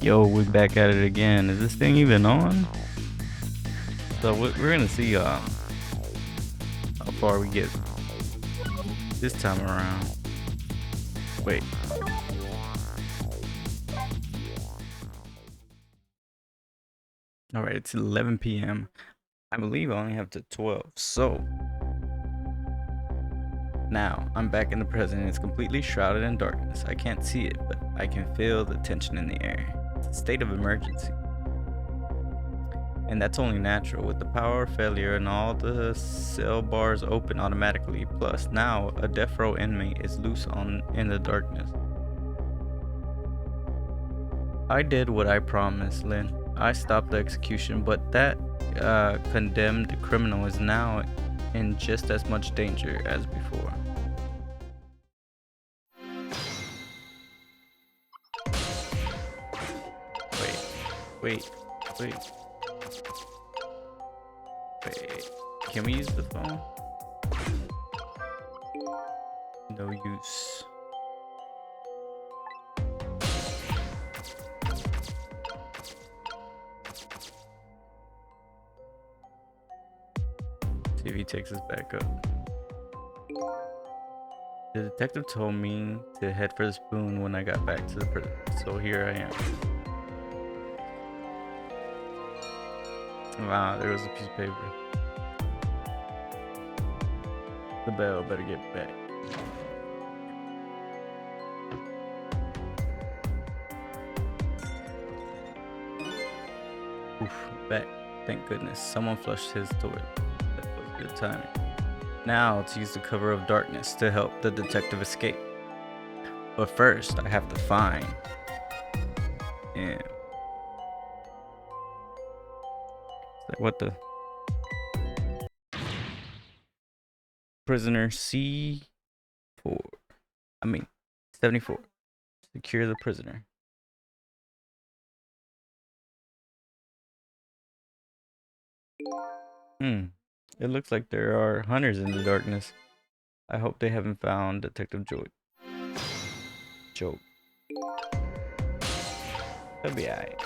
Yo, we back at it again. Is this thing even on? So we're gonna see how far we get this time around. Wait. All right, it's 11 p.m. I believe I only have to 12. So now I'm back in the present. It's completely shrouded in darkness. I can't see it, but I can feel the tension in the air. It's a state of emergency. And that's only natural with the power failure and all the cell bars open automatically. Plus, now a death row inmate is loose in the darkness. I did what I promised, Lynn. I stopped the execution, but that condemned criminal is now in just as much danger as before. Wait. Can we use the phone? No use. See if he takes us back up. The detective told me to head for the spoon when I got back to the prison, so here I am. Wow, there was a piece of paper. The bell better get back. Oof, back. Thank goodness. Someone flushed his toilet. That was good timing. Now to use the cover of darkness to help the detective escape. But first, I have to find him. What the? Prisoner C4. 74. Secure the prisoner. It looks like there are hunters in the darkness. I hope they haven't found Detective Joe. He'll be alright.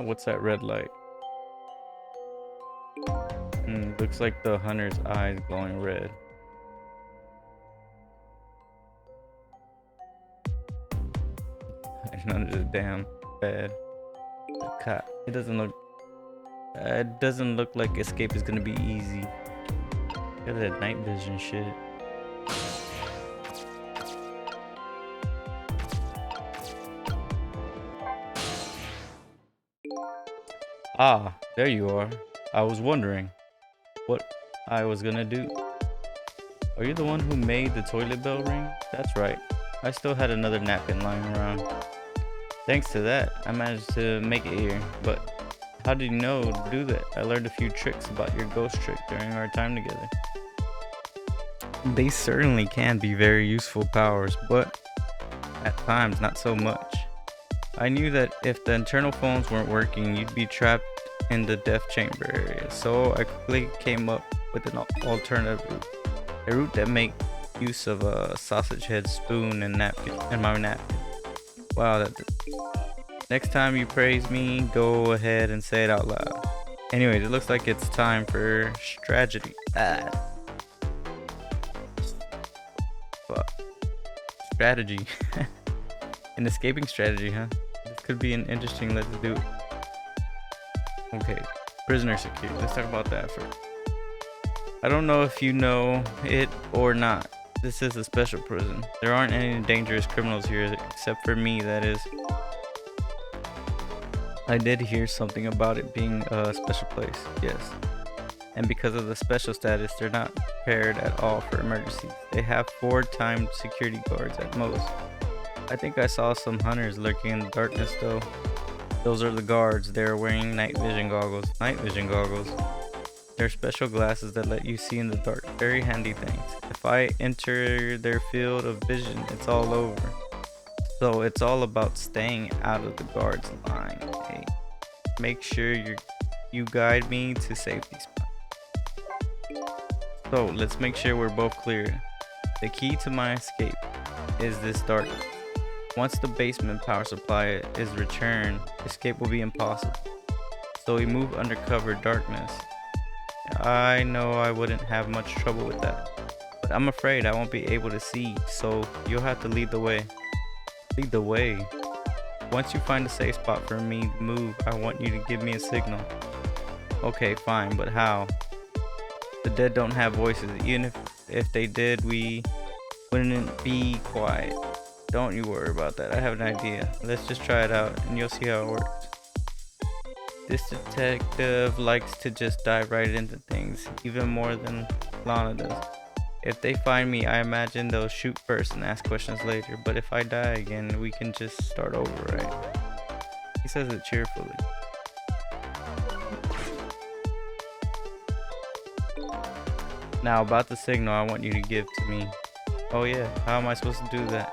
What's that red light? Looks like the hunter's eyes glowing red. None of the damn bad. The cop. It doesn't look like escape is gonna be easy. Look at that night vision shit. Ah, there you are. I was wondering what I was gonna do. Are you the one who made the toilet bell ring? That's right. I still had another napkin lying around. Thanks to that, I managed to make it here. But how did you know to do that? I learned a few tricks about your ghost trick during our time together. They certainly can be very useful powers, but at times not so much. I knew that if the internal phones weren't working, you'd be trapped in the death chamber area, so I quickly came up with an alternative route. A route that made use of a sausage head spoon and my napkin. Wow, next time you praise me, go ahead and say it out loud. Anyways, it looks like it's time for strategy. Strategy. An escaping strategy, huh? This could be an interesting. Let's do it. Okay, prisoner secured. Let's talk about that first. I don't know if you know it or not. This is a special prison. There aren't any dangerous criminals here except for me, that is. I did hear something about it being a special place, yes. And because of the special status, they're not prepared at all for emergencies. They have 4 timed security guards at most. I think I saw some hunters lurking in the darkness though. Those are the guards. They're wearing night vision goggles. They're special glasses that let you see in the dark. Very handy things. If I enter their field of vision, it's all over. So it's all about staying out of the guard's line. Okay? Make sure you guide me to safety spot. So let's make sure we're both clear. The key to my escape is this darkness. Once the basement power supply is returned, escape will be impossible. So we move under cover darkness. I know I wouldn't have much trouble with that, but I'm afraid I won't be able to see, so you'll have to lead the way. Lead the way? Once you find a safe spot for me to move, I want you to give me a signal. Okay, fine, but how? The dead don't have voices. Even if they did, we wouldn't be quiet. Don't you worry about that. I have an idea. Let's just try it out and you'll see how it works. This detective likes to just dive right into things, even more than Lana does. If they find me, I imagine they'll shoot first and ask questions later. But if I die again, we can just start over, right? He says it cheerfully. Now about the signal I want you to give to me. Oh yeah, how am I supposed to do that?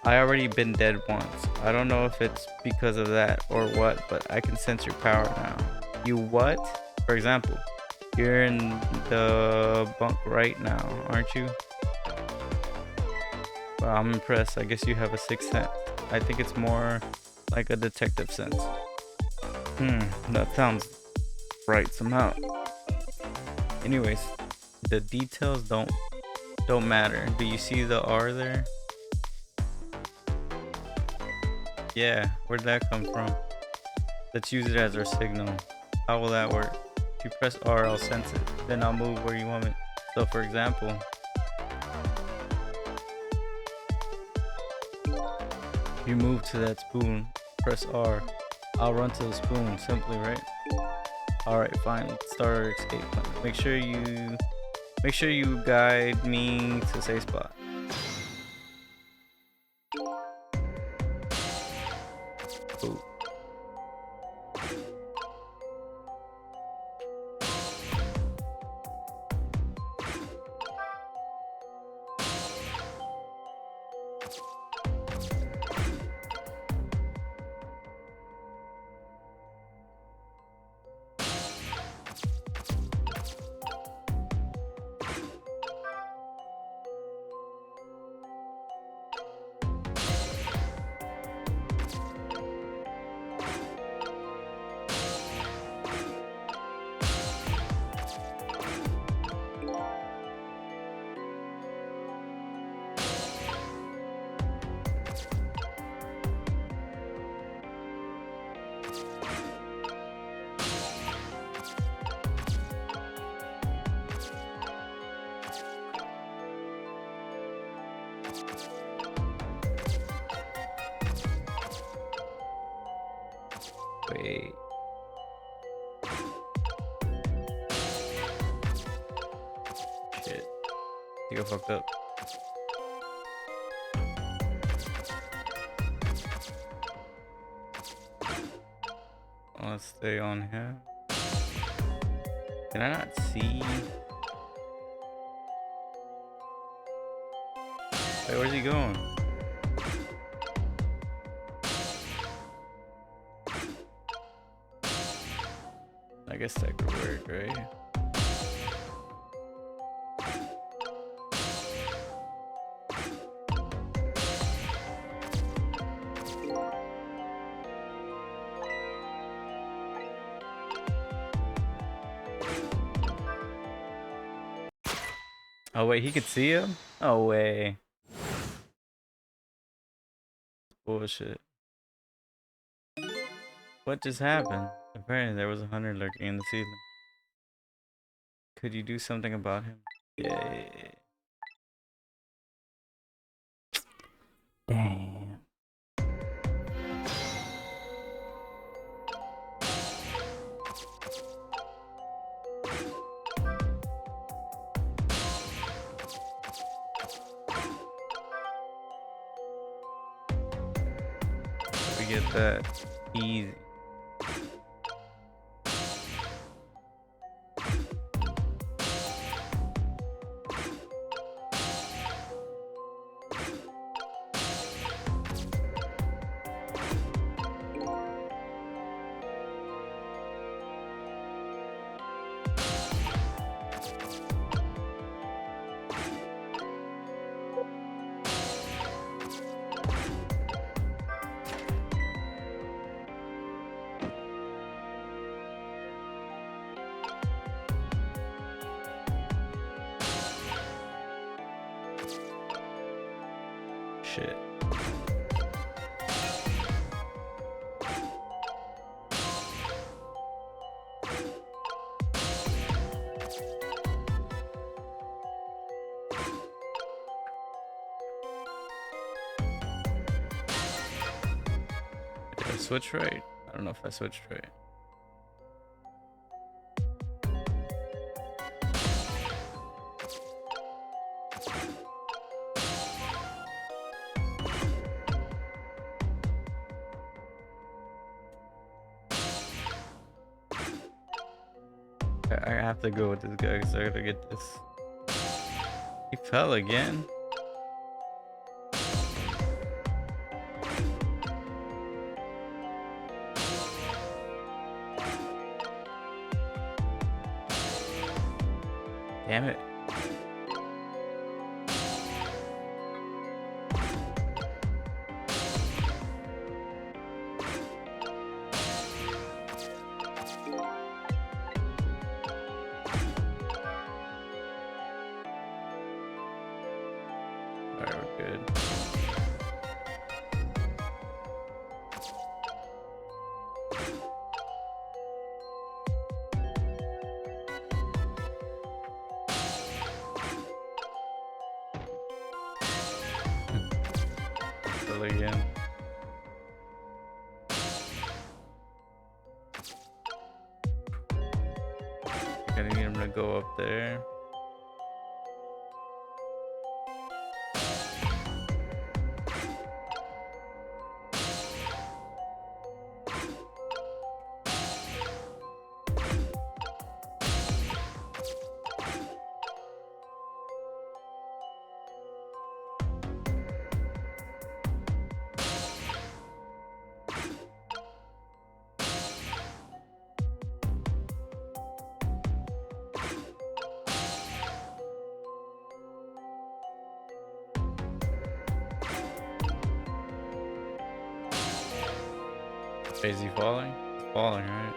I already been dead once. I don't know if it's because of that or what, but I can sense your power now. You what? For example, you're in the bunk right now, aren't you? Wow, I'm impressed. I guess you have a sixth sense. I think it's more like a detective sense. That sounds right somehow. Anyways, the details don't matter. Do you see the R there? Yeah, where'd that come from? Let's use it as our signal. How will that work? If you press R, I'll sense it. Then I'll move where you want me. So for example, if you move to that spoon, press R, I'll run to the spoon, simply, right? Alright, fine, let's start our escape plan. Make sure you guide me to safe spot. Ooh. Wait. Shit. I think I fucked up. Let's stay on here. Can I not see? Wait, where's he going? I guess that could work, right? Oh wait, he could see him? Oh way. Bullshit. What just happened? Apparently there was a hunter lurking in the ceiling. Could you do something about him? Yeah. Damn. We get that easy. Shit. Did I switch right? I don't know if I switched right. I have to go with this guy because I gotta get this. He fell again. Damn it. Alright, we're good. Still again. I gotta need him to go up there. Is he falling? He's falling, right?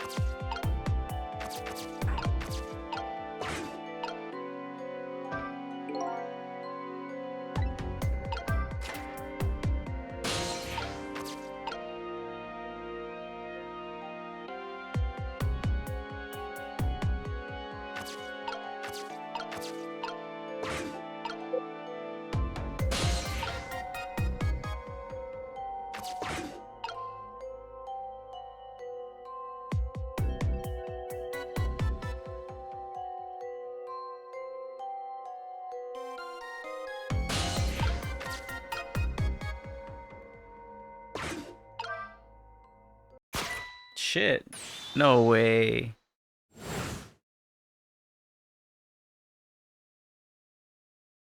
Shit. No way.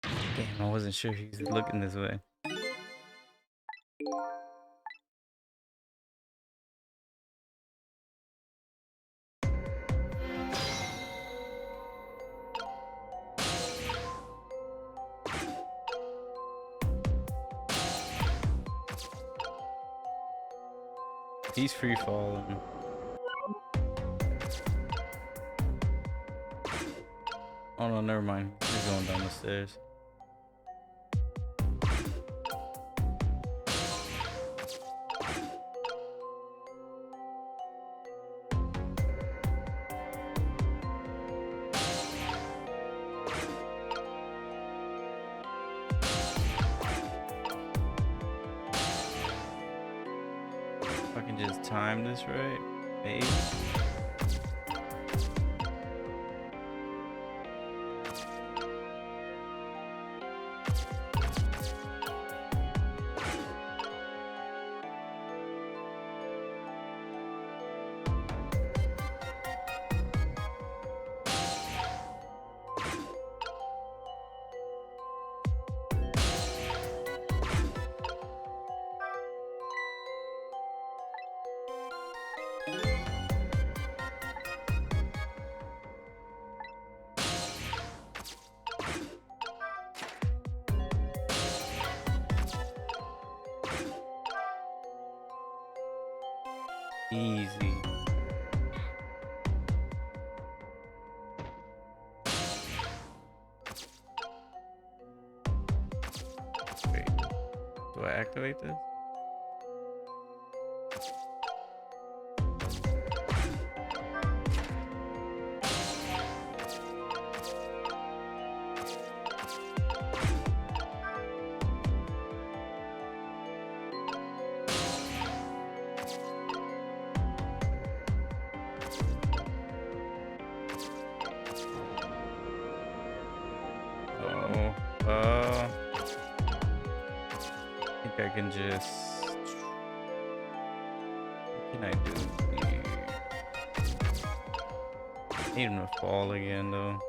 Damn, I wasn't sure he was looking this way. He's free falling. Oh no, never mind. He's going down the stairs. If I can just time this right, maybe. Easy. Wait. Do I activate this? Oh, I think I can just. What can I do here? Need him to fall again, though.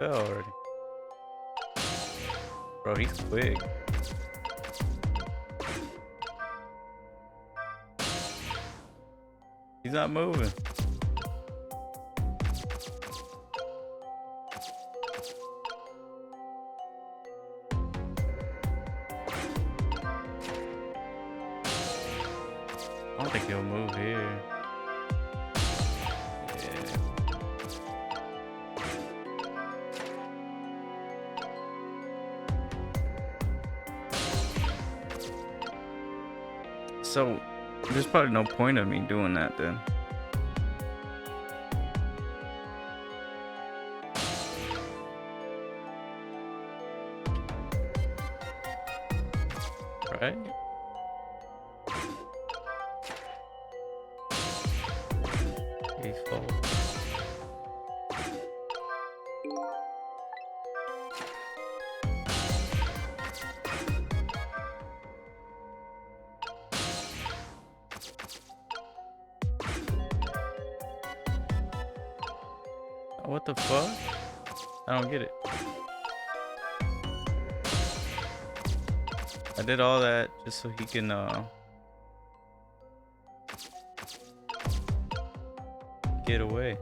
Fell already. Bro, he's quick. He's not moving. I don't think he'll move here. Yeah. So, there's probably no point of me doing that then. Right? He's full. What the fuck? I don't get it. I did all that just so he can get away.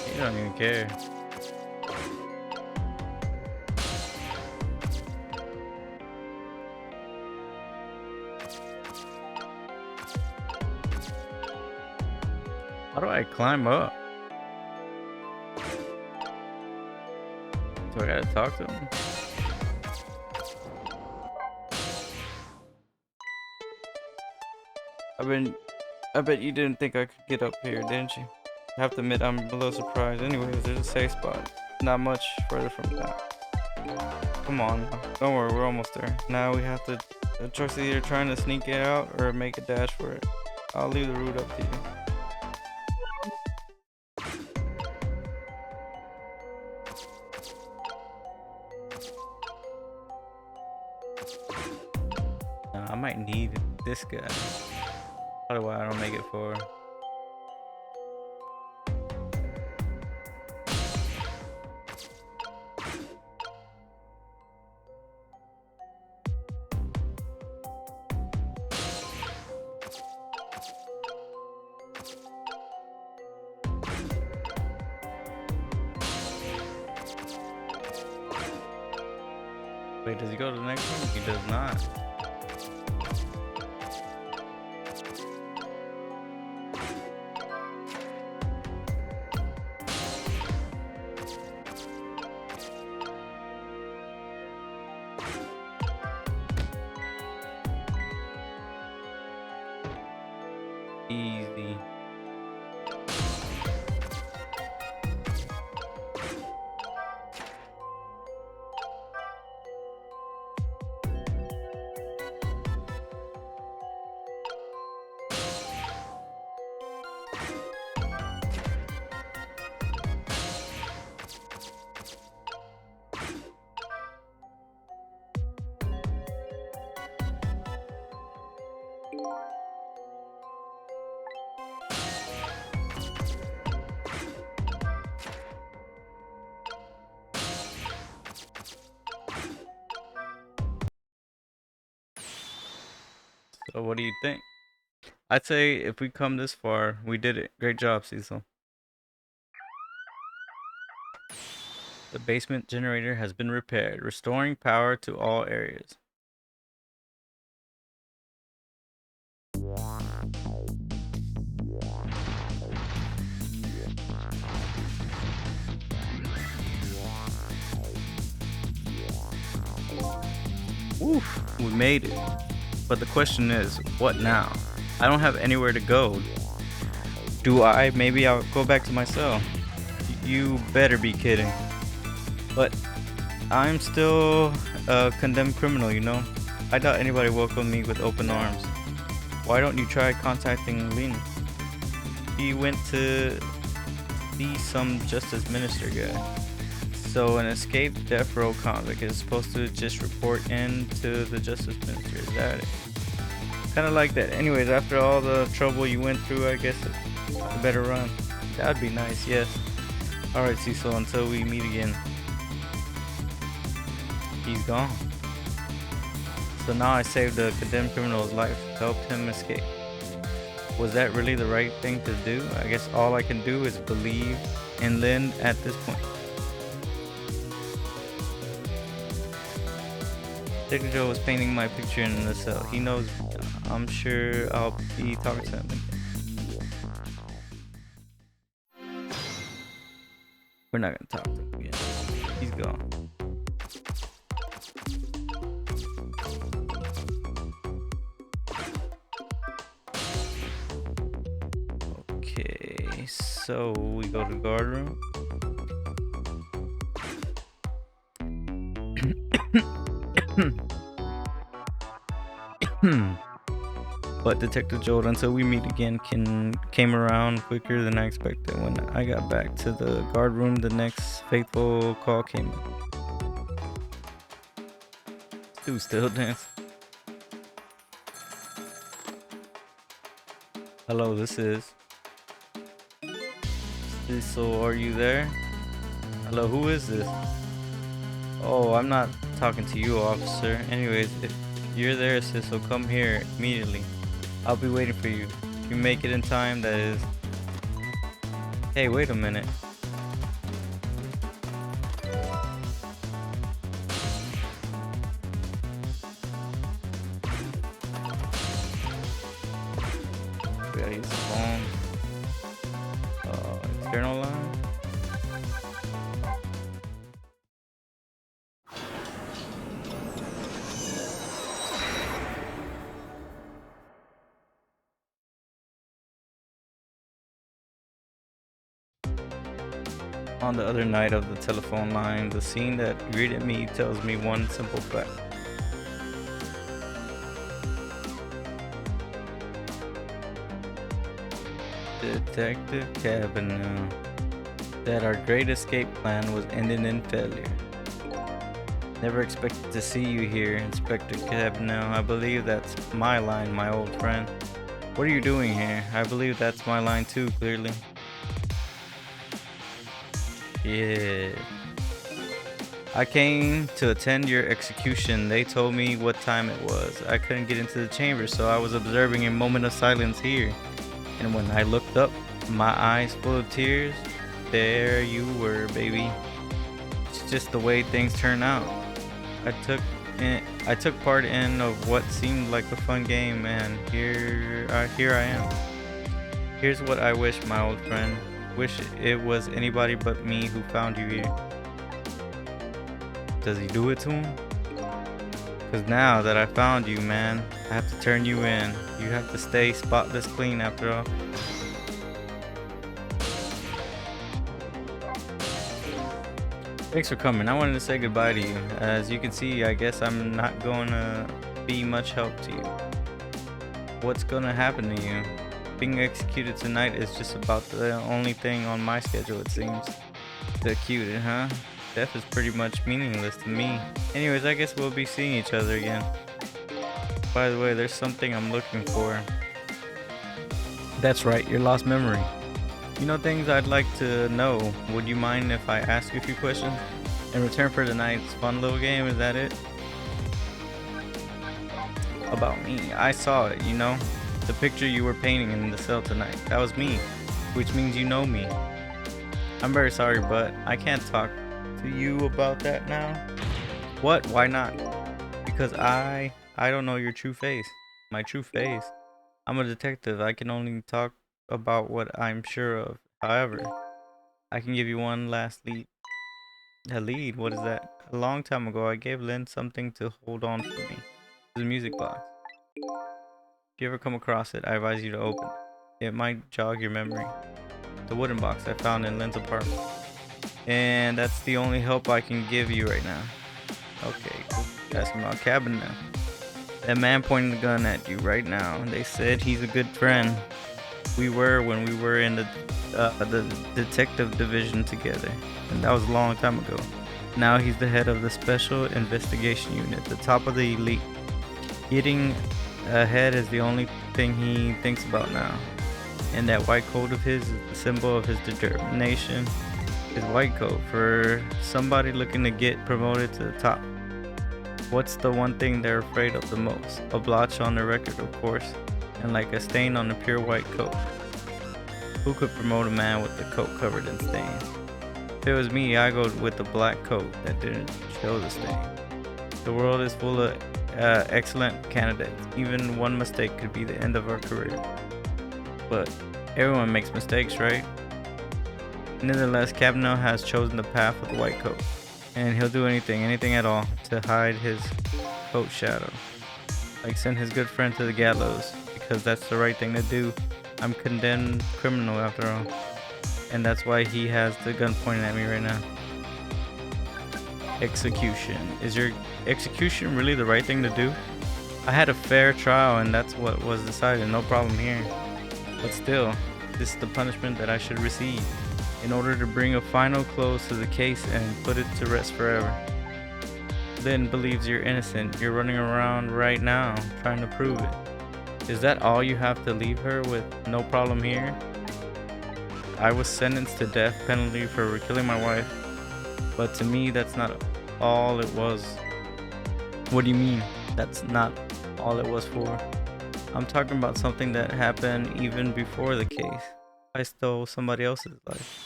He don't even care. How do I climb up? Do I gotta talk to him? I bet you didn't think I could get up here, didn't you? I have to admit, I'm a little surprised. Anyways, there's a safe spot. Not much further from that. Come on, don't worry, we're almost there. Now we have to choice either trying to sneak it out or make a dash for it. I'll leave the route up to you. I might need this guy. Probably why I don't make it forward. Wait, does he go to the next one? He does not. Easy. So what do you think? I'd say if we come this far, we did it. Great job, Cecil. The basement generator has been repaired, restoring power to all areas. Woof, we made it. But the question is, what now? I don't have anywhere to go. Do I? Maybe I'll go back to my cell. You better be kidding. But I'm still a condemned criminal, you know? I doubt anybody welcomed me with open arms. Why don't you try contacting Lena? He went to see some justice minister guy. So an escaped death row convict is supposed to just report in to the justice minister. Is that it? Kind of like that. Anyways, after all the trouble you went through, I guess I better run. That'd be nice, yes. Alright, Cecil, until we meet again. He's gone. So now I saved a condemned criminal's life, helped him escape. Was that really the right thing to do? I guess all I can do is believe in Lynn at this point. Detective Joe was painting my picture in the cell. He knows. I'm sure I'll be talking to him again. We're not gonna talk to him again. He's gone. Okay, so we go to the guard room. But Detective Joel, until we meet again, came around quicker than I expected. When I got back to the guard room, the next faithful call came in. Dude, still dancing. Hello, this is. So, are you there? Hello, who is this? Oh, I'm not talking to you, officer. Anyways, if you're there, sis, so come here immediately. I'll be waiting for you. If you make it in time, that is. Hey, wait a minute. We gotta use the phone. External line. On the other night of the telephone line, the scene that greeted me tells me one simple fact. Detective Cavanaugh, that our great escape plan was ending in failure. Never expected to see you here, Inspector Cavanaugh. I believe that's my line, my old friend. What are you doing here? I believe that's my line too, clearly. Yeah. I came to attend your execution. They told me what time it was. I couldn't get into the chamber, so I was observing a moment of silence here. And when I looked up, my eyes full of tears, there you were, baby. It's just the way things turn out. I took part in of what seemed like a fun game, and here I am. Here's what I wish, my old friend. Wish it was anybody but me who found you here. Does he do it to him? Cause now that I found you, man, I have to turn you in. You have to stay spotless clean after all. Thanks for coming. I wanted to say goodbye to you. As you can see, I guess I'm not going to be much help to you. What's going to happen to you? Being executed tonight is just about the only thing on my schedule, it seems. Executed, huh? Death is pretty much meaningless to me. Anyways, I guess we'll be seeing each other again. By the way, there's something I'm looking for. That's right, your lost memory. You know things I'd like to know. Would you mind if I ask you a few questions? In return for tonight's fun little game, is that it? about me. I saw it, you know? The picture you were painting in the cell tonight. That was me, which means you know me. I'm very sorry, but I can't talk to you about that now. What? Why not? Because I don't know your true face. My true face. I'm a detective. I can only talk about what I'm sure of. However, I can give you one last lead. A lead? What is that? A long time ago, I gave Lynn something to hold on for me. It was a music box. If you ever come across it, I advise you to open it. It might jog your memory. The wooden box I found in Lynn's apartment. And that's the only help I can give you right now. Okay, cool. Asking about cabin now. That man pointing the gun at you right now. They said he's a good friend. We were when we were in the detective division together, and that was a long time ago. Now he's the head of the special investigation unit, the top of the elite. Getting ahead is the only thing he thinks about now. And that white coat of his is the symbol of his determination. His white coat for somebody looking to get promoted to the top. What's the one thing they're afraid of the most? A blotch on the record, of course, and like a stain on a pure white coat. Who could promote a man with the coat covered in stains? If it was me, I'd go with the black coat that didn't show the stain. The world is full of excellent candidates. Even one mistake could be the end of our career. But everyone makes mistakes, right? Nevertheless, Cavanaugh has chosen the path of the white coat, and he'll do anything at all, to hide his coat shadow. Like send his good friend to the gallows, because that's the right thing to do. I'm a condemned criminal after all, and that's why he has the gun pointing at me right now. Execution. Is your execution really the right thing to do? I had a fair trial, and that's what was decided. No problem here. But still, this is the punishment that I should receive, in order to bring a final close to the case and put it to rest forever. Lynn believes you're innocent. You're running around right now trying to prove it. Is that all you have to leave her with? No problem here? I was sentenced to death penalty for killing my wife, but to me that's not all it was. What do you mean that's not all it was for? I'm talking about something that happened even before the case. I stole somebody else's life.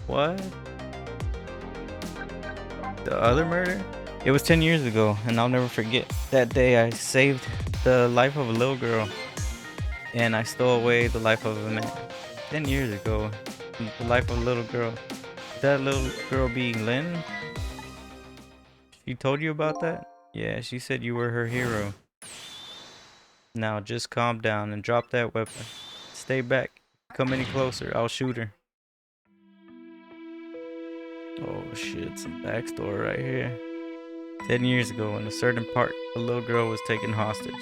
What? The other murder? It was 10 years ago, and I'll never forget. That day I saved the life of a little girl, and I stole away the life of a man. 10 years ago, the life of a little girl. That little girl being Lynn? She told you about that? Yeah, she said you were her hero. Now just calm down and drop that weapon. Stay back. Come any closer, I'll shoot her. Oh shit, some backstory right here. 10 years ago in a certain park, a little girl was taken hostage.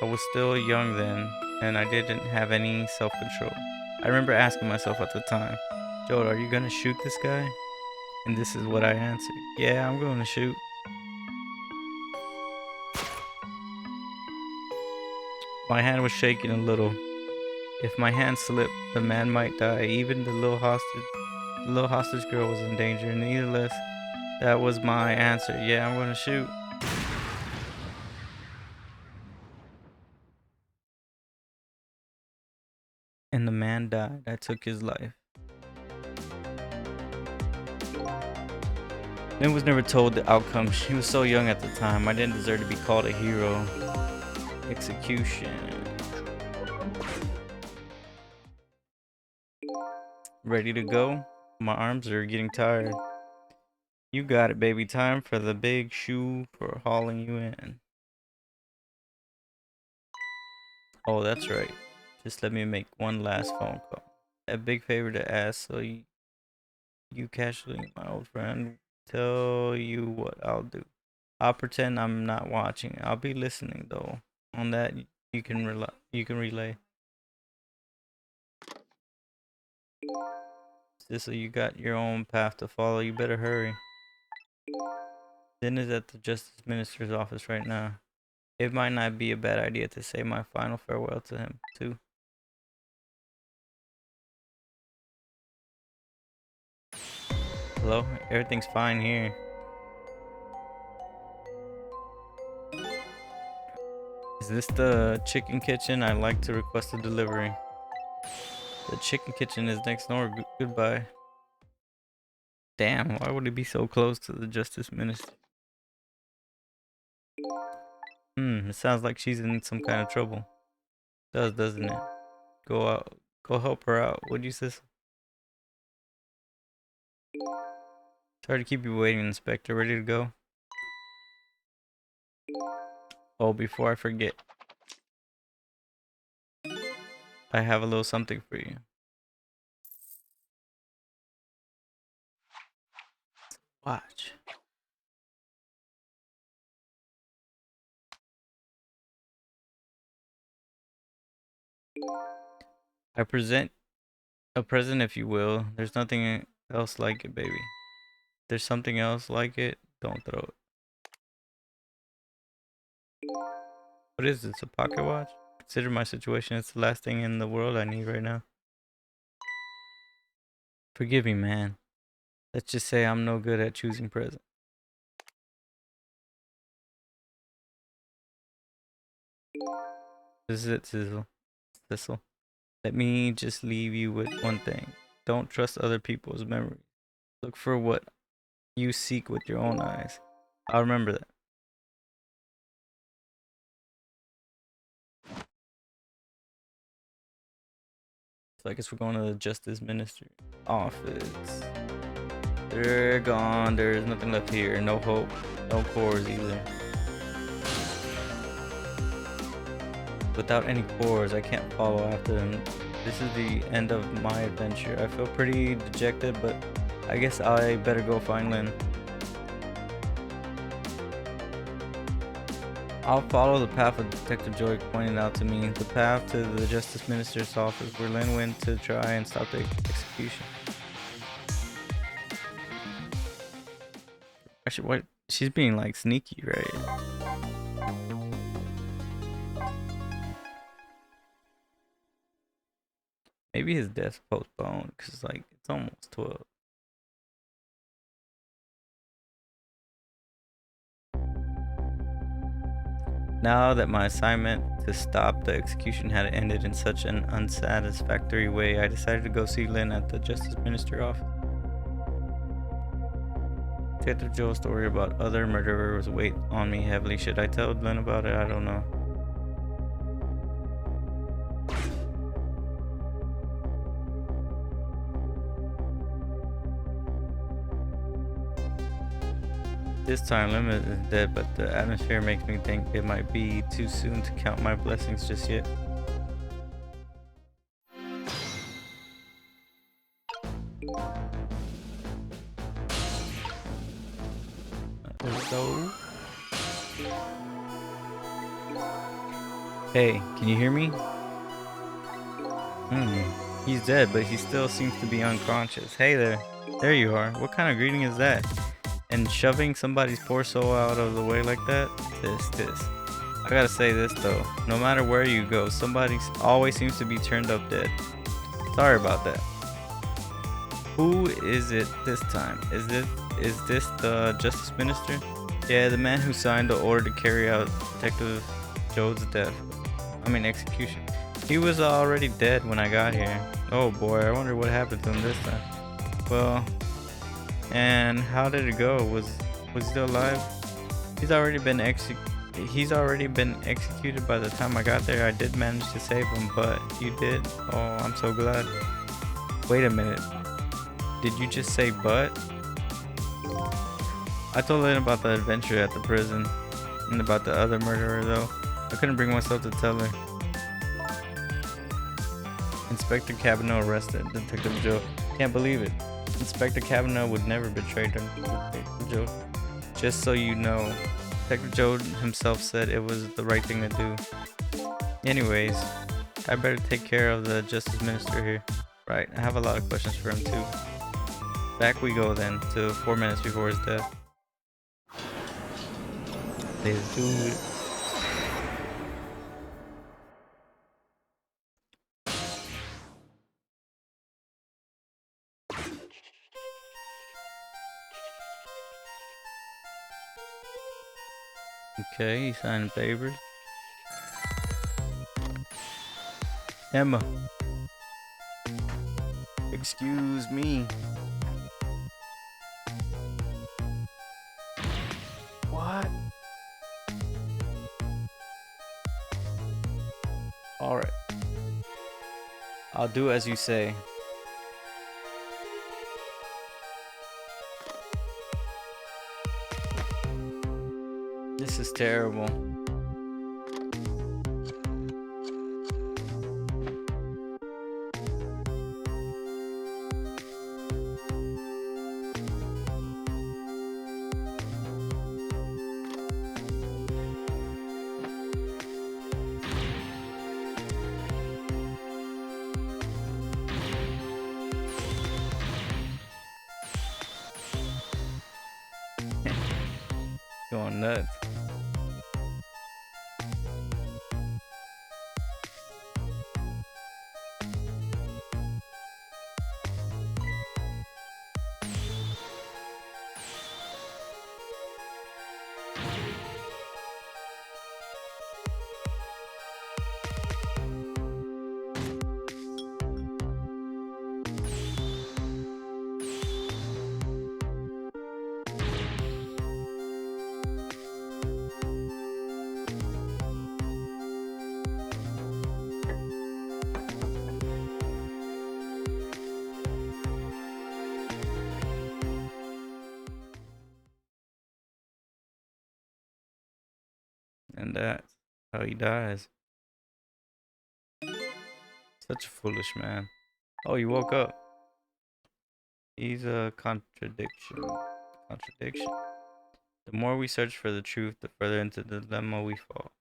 I was still young then, and I didn't have any self-control. I remember asking myself at the time, Joel, are you gonna shoot this guy? And this is what I answered. Yeah, I'm gonna shoot. My hand was shaking a little. If my hand slipped, the man might die. Even the little hostage girl was in danger. Nevertheless, that was my answer. Yeah, I'm gonna shoot. And the man died. I took his life. Lynn was never told the outcome. She was so young at the time. I didn't deserve to be called a hero. Execution. Ready to go? My arms are getting tired. You got it, baby. Time for the big shoe for hauling you in. Oh, that's right. Just let me make one last phone call. A big favor to ask, so you casually, my old friend, tell you what I'll do. I'll pretend I'm not watching. I'll be listening though. On that you can rely. You can relay. Just so you got your own path to follow. You better hurry. Lynn is at the Justice Minister's office right now. It might not be a bad idea to say my final farewell to him too. Hello? Everything's fine here. Is this the chicken kitchen? I'd like to request a delivery. The chicken kitchen is next door. Goodbye. Damn, why would it be so close to the justice minister? It sounds like she's in some kind of trouble. Doesn't it? Go out. Go help her out, would you, sis? Sorry to keep you waiting, Inspector. Ready to go? Oh, before I forget, I have a little something for you. Watch. I present a present, if you will. There's nothing else like it, baby. There's something else like it. Don't throw it. What is this? A pocket watch? Consider my situation. It's the last thing in the world I need right now. Forgive me, man. Let's just say I'm no good at choosing presents. This is it, Sizzle. Let me just leave you with one thing. Don't trust other people's memories. Look for what you seek with your own eyes. I'll remember that. So I guess we're going to the Justice Ministry office. They're gone. There's nothing left here. No hope. No cores either. Without any cores, I can't follow after them. This is the end of my adventure. I feel pretty dejected, but I guess I better go find Lynn. I'll follow the path of Detective Joy pointed out to me. The path to the Justice Minister's office where Lynn went to try and stop the execution. Actually, what? She's being like sneaky, right? Maybe his death's postponed because like it's almost 12. Now that my assignment to stop the execution had ended in such an unsatisfactory way, I decided to go see Lynn at the Justice Minister office. Detective Joe's story about other murderers weighed on me heavily. Should I tell Lynn about it? I don't know. This time Lynn is dead, but the atmosphere makes me think it might be too soon to count my blessings just yet. So, hey, can you hear me? He's dead, but he still seems to be unconscious. Hey there. There you are. What kind of greeting is that? And shoving somebody's poor soul out of the way like that? This. I gotta say this though. No matter where you go, somebody always seems to be turned up dead. Sorry about that. Who is it this time? Is this the Justice Minister? Yeah, the man who signed the order to carry out Detective Joe's execution. He was already dead when I got here. Oh boy, I wonder what happened to him this time. Well, and how did it go? Was he still alive? He's already been executed by the time I got there. I did manage to save him, but you did? Oh, I'm so glad. Wait a minute. Did you just say but? I told Lynn about the adventure at the prison and about the other murderer though. I couldn't bring myself to tell her. Inspector Cavanaugh arrested Detective Joe. Can't believe it. Inspector Cavanaugh would never betray Detective Joe. Just so you know, Detective Joe himself said it was the right thing to do. Anyways, I better take care of the Justice Minister here. Right, I have a lot of questions for him too. Back we go then, to 4 minutes before his death. Let's do it. Okay, he signed papers. Emma. Excuse me. What? Alright. I'll do as you say. This is terrible. Going nuts. And that's how he dies. Such a foolish man. Oh, you woke up. He's a contradiction. Contradiction. The more we search for the truth, the further into the dilemma we fall.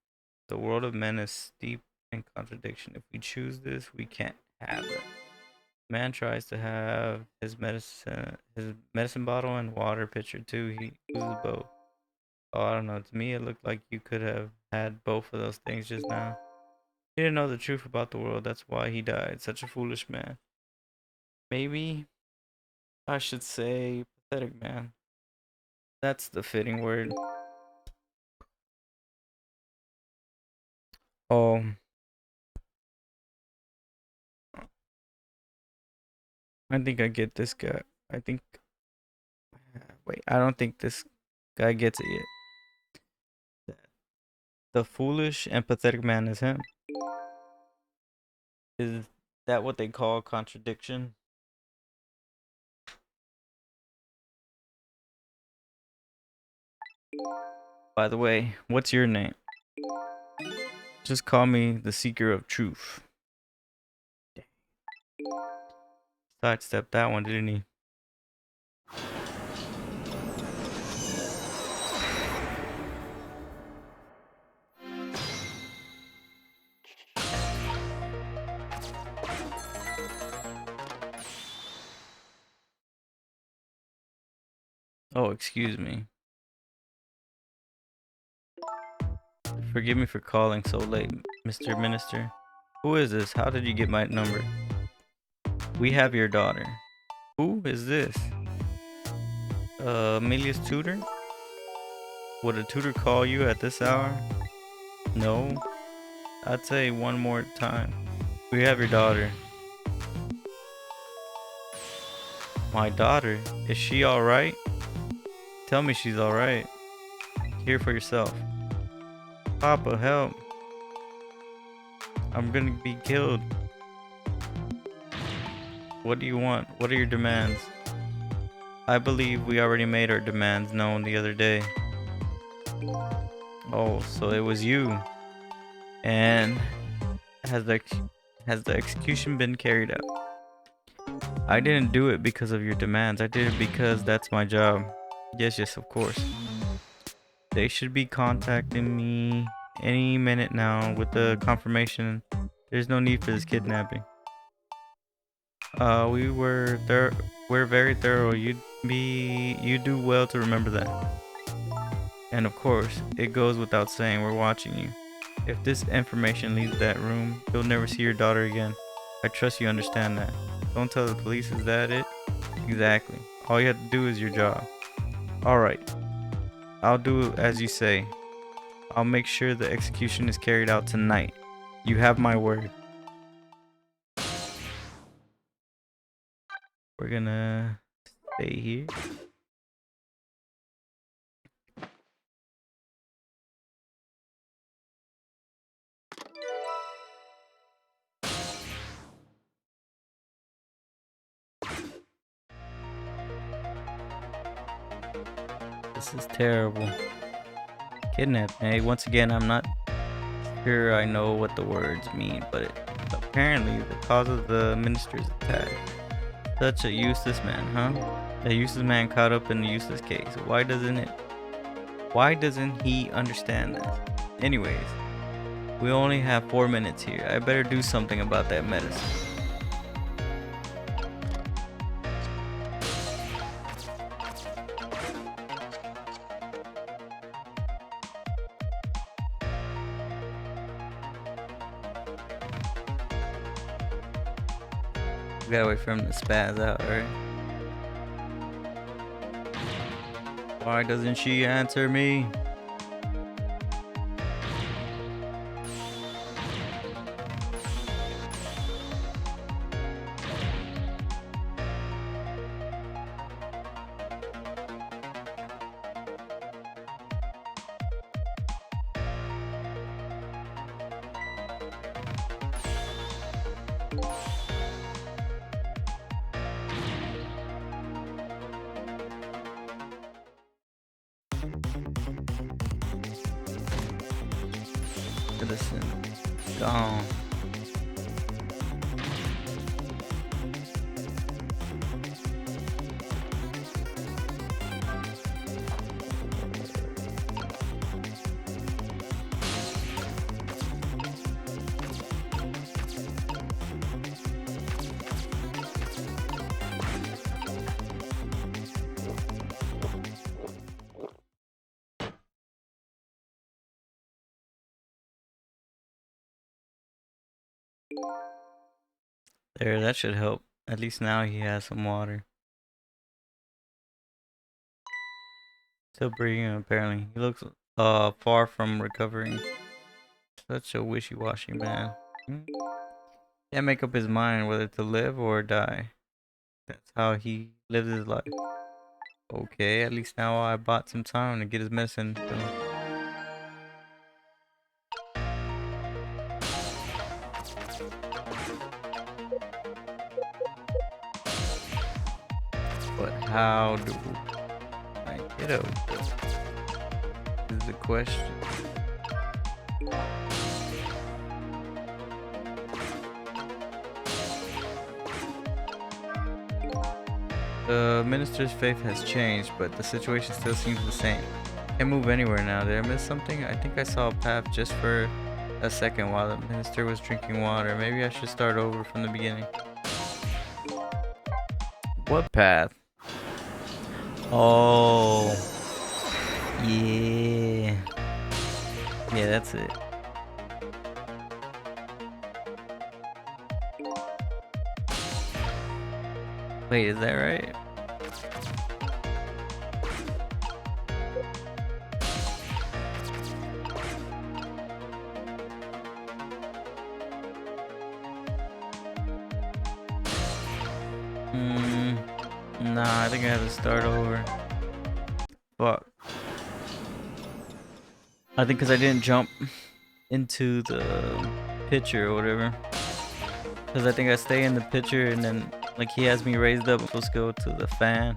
The world of men is steeped in contradiction. If we choose this, we can't have it. Man tries to have his medicine bottle and water pitcher too. He uses both. Oh, I don't know. To me, it looked like you could have had both of those things just now. He didn't know the truth about the world. That's why he died. Such a foolish man. Maybe I should say pathetic man. That's the fitting word. Oh, I think I get this guy. I think. Wait, I don't think this guy gets it yet. The foolish and pathetic man is him. Is that what they call contradiction? By the way, what's your name? Just call me the seeker of truth. Sidestepped that one, didn't he? Oh, excuse me. Forgive me for calling so late, Mr. Minister. Who is this? How did you get my number? We have your daughter. Who is this? Amelia's tutor? Would a tutor call you at this hour? No. I'd say one more time. We have your daughter. My daughter? Is she alright? Tell me she's alright. Hear for yourself. Papa, help. I'm gonna be killed. What do you want? What are your demands? I believe we already made our demands known the other day. Oh, so it was you. And has the execution been carried out? I didn't do it because of your demands. I did it because that's my job. Yes, of course. They should be contacting me any minute now with the confirmation. There's no need for this kidnapping. We're very thorough. You do well to remember that. And of course, it goes without saying we're watching you. If this information leaves that room, you'll never see your daughter again. I trust you understand that. Don't tell the police, is that it? Exactly. All you have to do is your job. Alright. I'll do as you say. I'll make sure the execution is carried out tonight. You have my word. We're gonna stay here. This is terrible. Kidnapping. Hey, once again, I'm not sure I know what the words mean, but apparently the cause of the minister's attack. Such a useless man, huh? A useless man caught up in a useless case. Why doesn't he understand this? Anyways, we only have 4 minutes here. I better do something about that medicine. We gotta wait for him to spaz out, right? Why doesn't she answer me? Listen, gone. There, that should help. At least now he has some water. Still breathing, apparently. He looks far from recovering. Such a wishy-washy man. Can't make up his mind whether to live or die. That's how he lives his life. Okay, at least now I bought some time to get his medicine. But how do I get out? Is the question. The minister's faith has changed, but the situation still seems the same. Can't move anywhere now. Did I miss something? I think I saw a path just for a second while the minister was drinking water. Maybe I should start over from the beginning. What path? Oh. Yeah. Yeah, that's it. Wait, is that right? Nah, I think I have to start over. Fuck. I think because I didn't jump into the picture or whatever. Because I think I stay in the picture and then, like, he has me raised up. I'm supposed to go to the fan.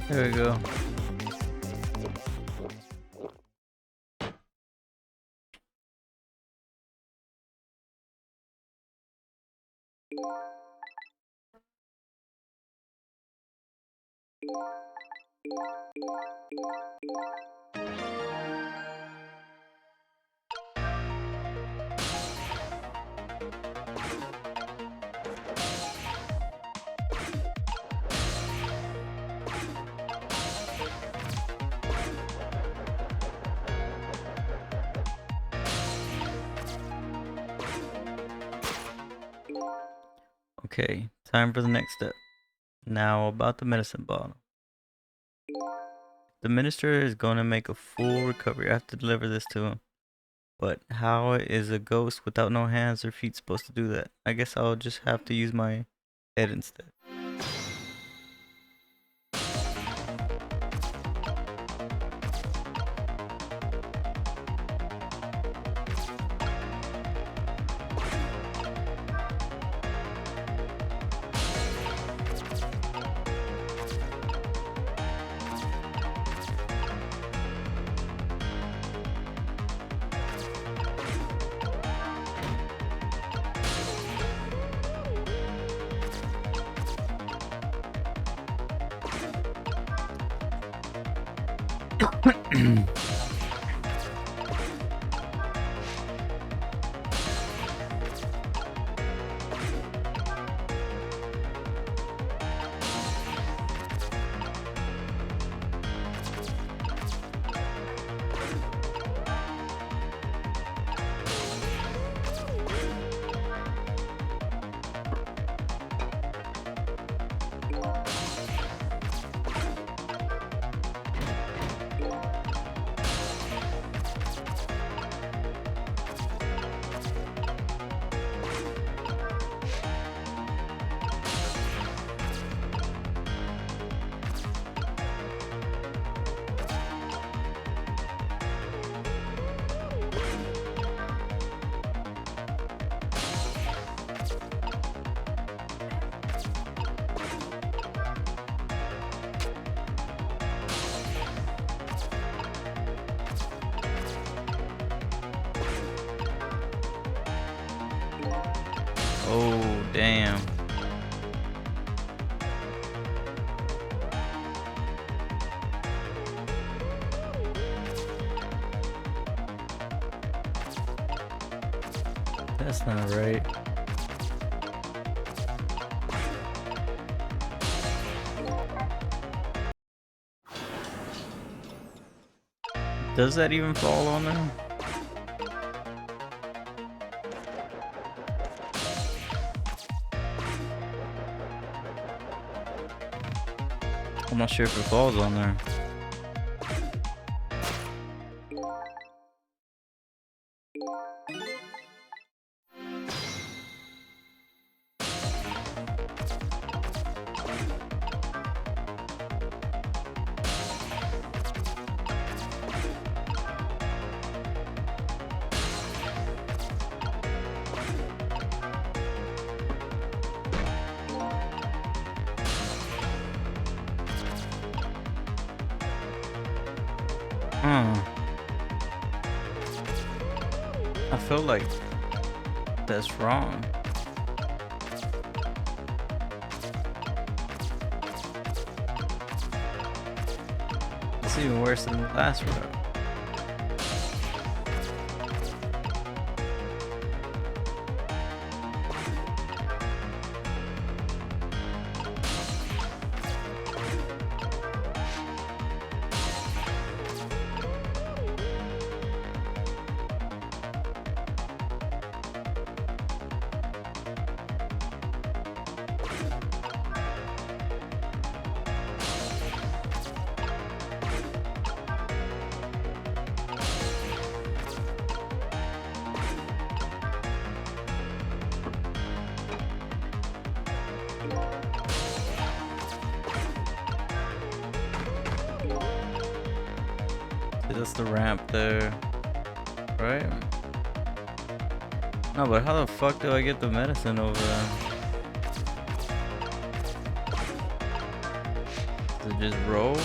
There we go. Okay, time for the next step. Now about the medicine bottle. The minister is going to make a full recovery. I have to deliver this to him. But how is a ghost without no hands or feet supposed to do that? I guess I'll just have to use my head instead. Oh, damn. That's not right. Does that even fall on there? I'm not sure if it falls on there. I feel like that's wrong. It's even worse than the last route. That's the ramp there, right? No, but how the fuck do I get the medicine over there? Does it just roll?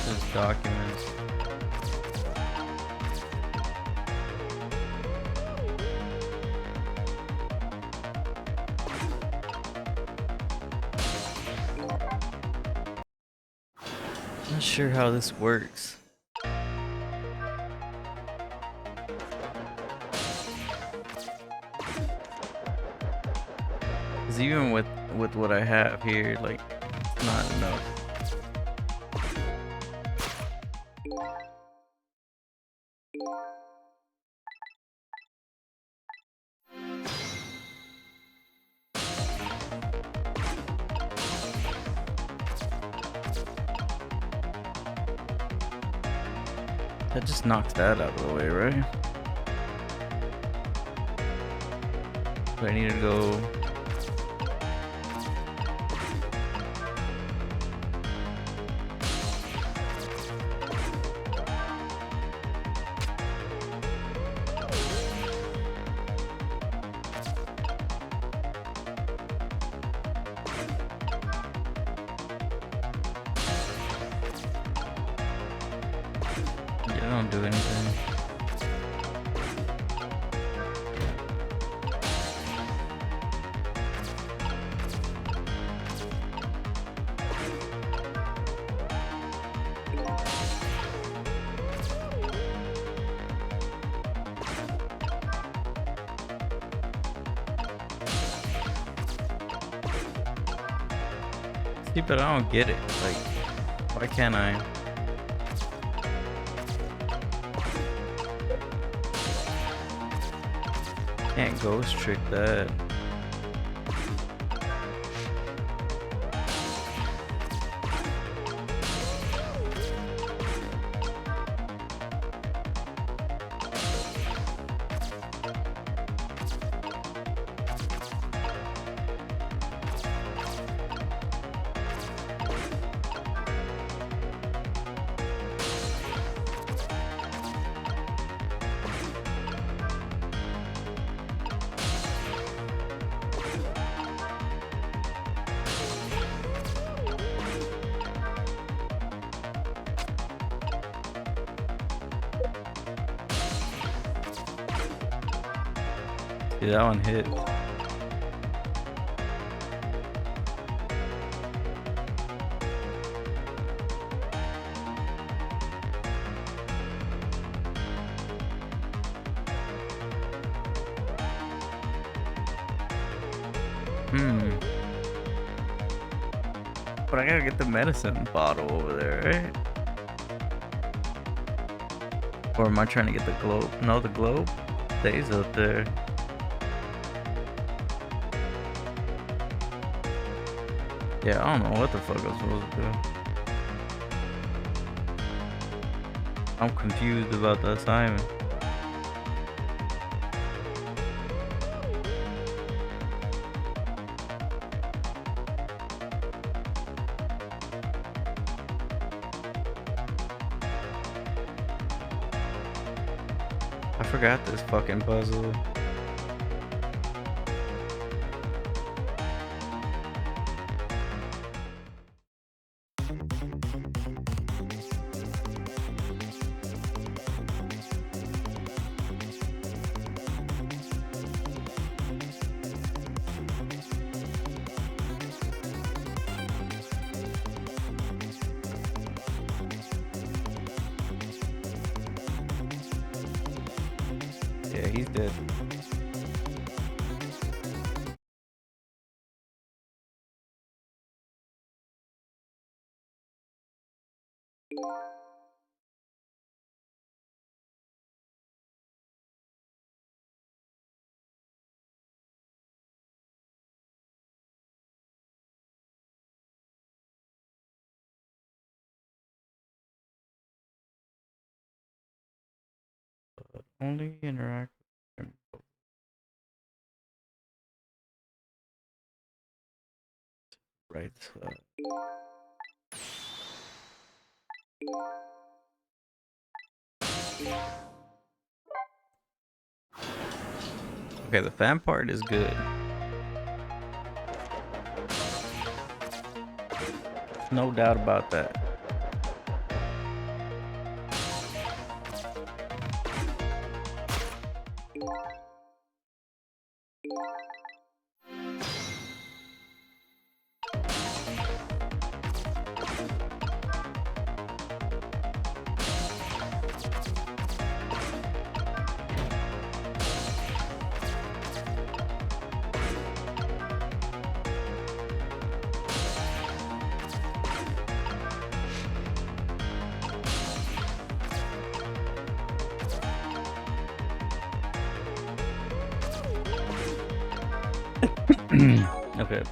Just documents. Not sure how this works. Cause even with what I have here, like, it's not enough. That just knocks that out of the way, right? So I need to go. Yeah, I don't do anything. See, but I don't get it. Like, why can't I? Can't ghost trick that. Yeah, that one hit. But I gotta get the medicine bottle over there, right? Or am I trying to get the globe? No, the globe stays up there. Yeah, I don't know what the fuck I was supposed to do. I'm confused about the assignment. I forgot this fucking puzzle. Yeah, he's dead. Only interact with him. Right side. Okay, the fan part is good. No doubt about that. Okay.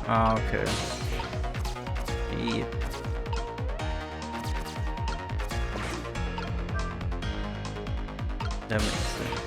Okay. Yeah. That makes sense.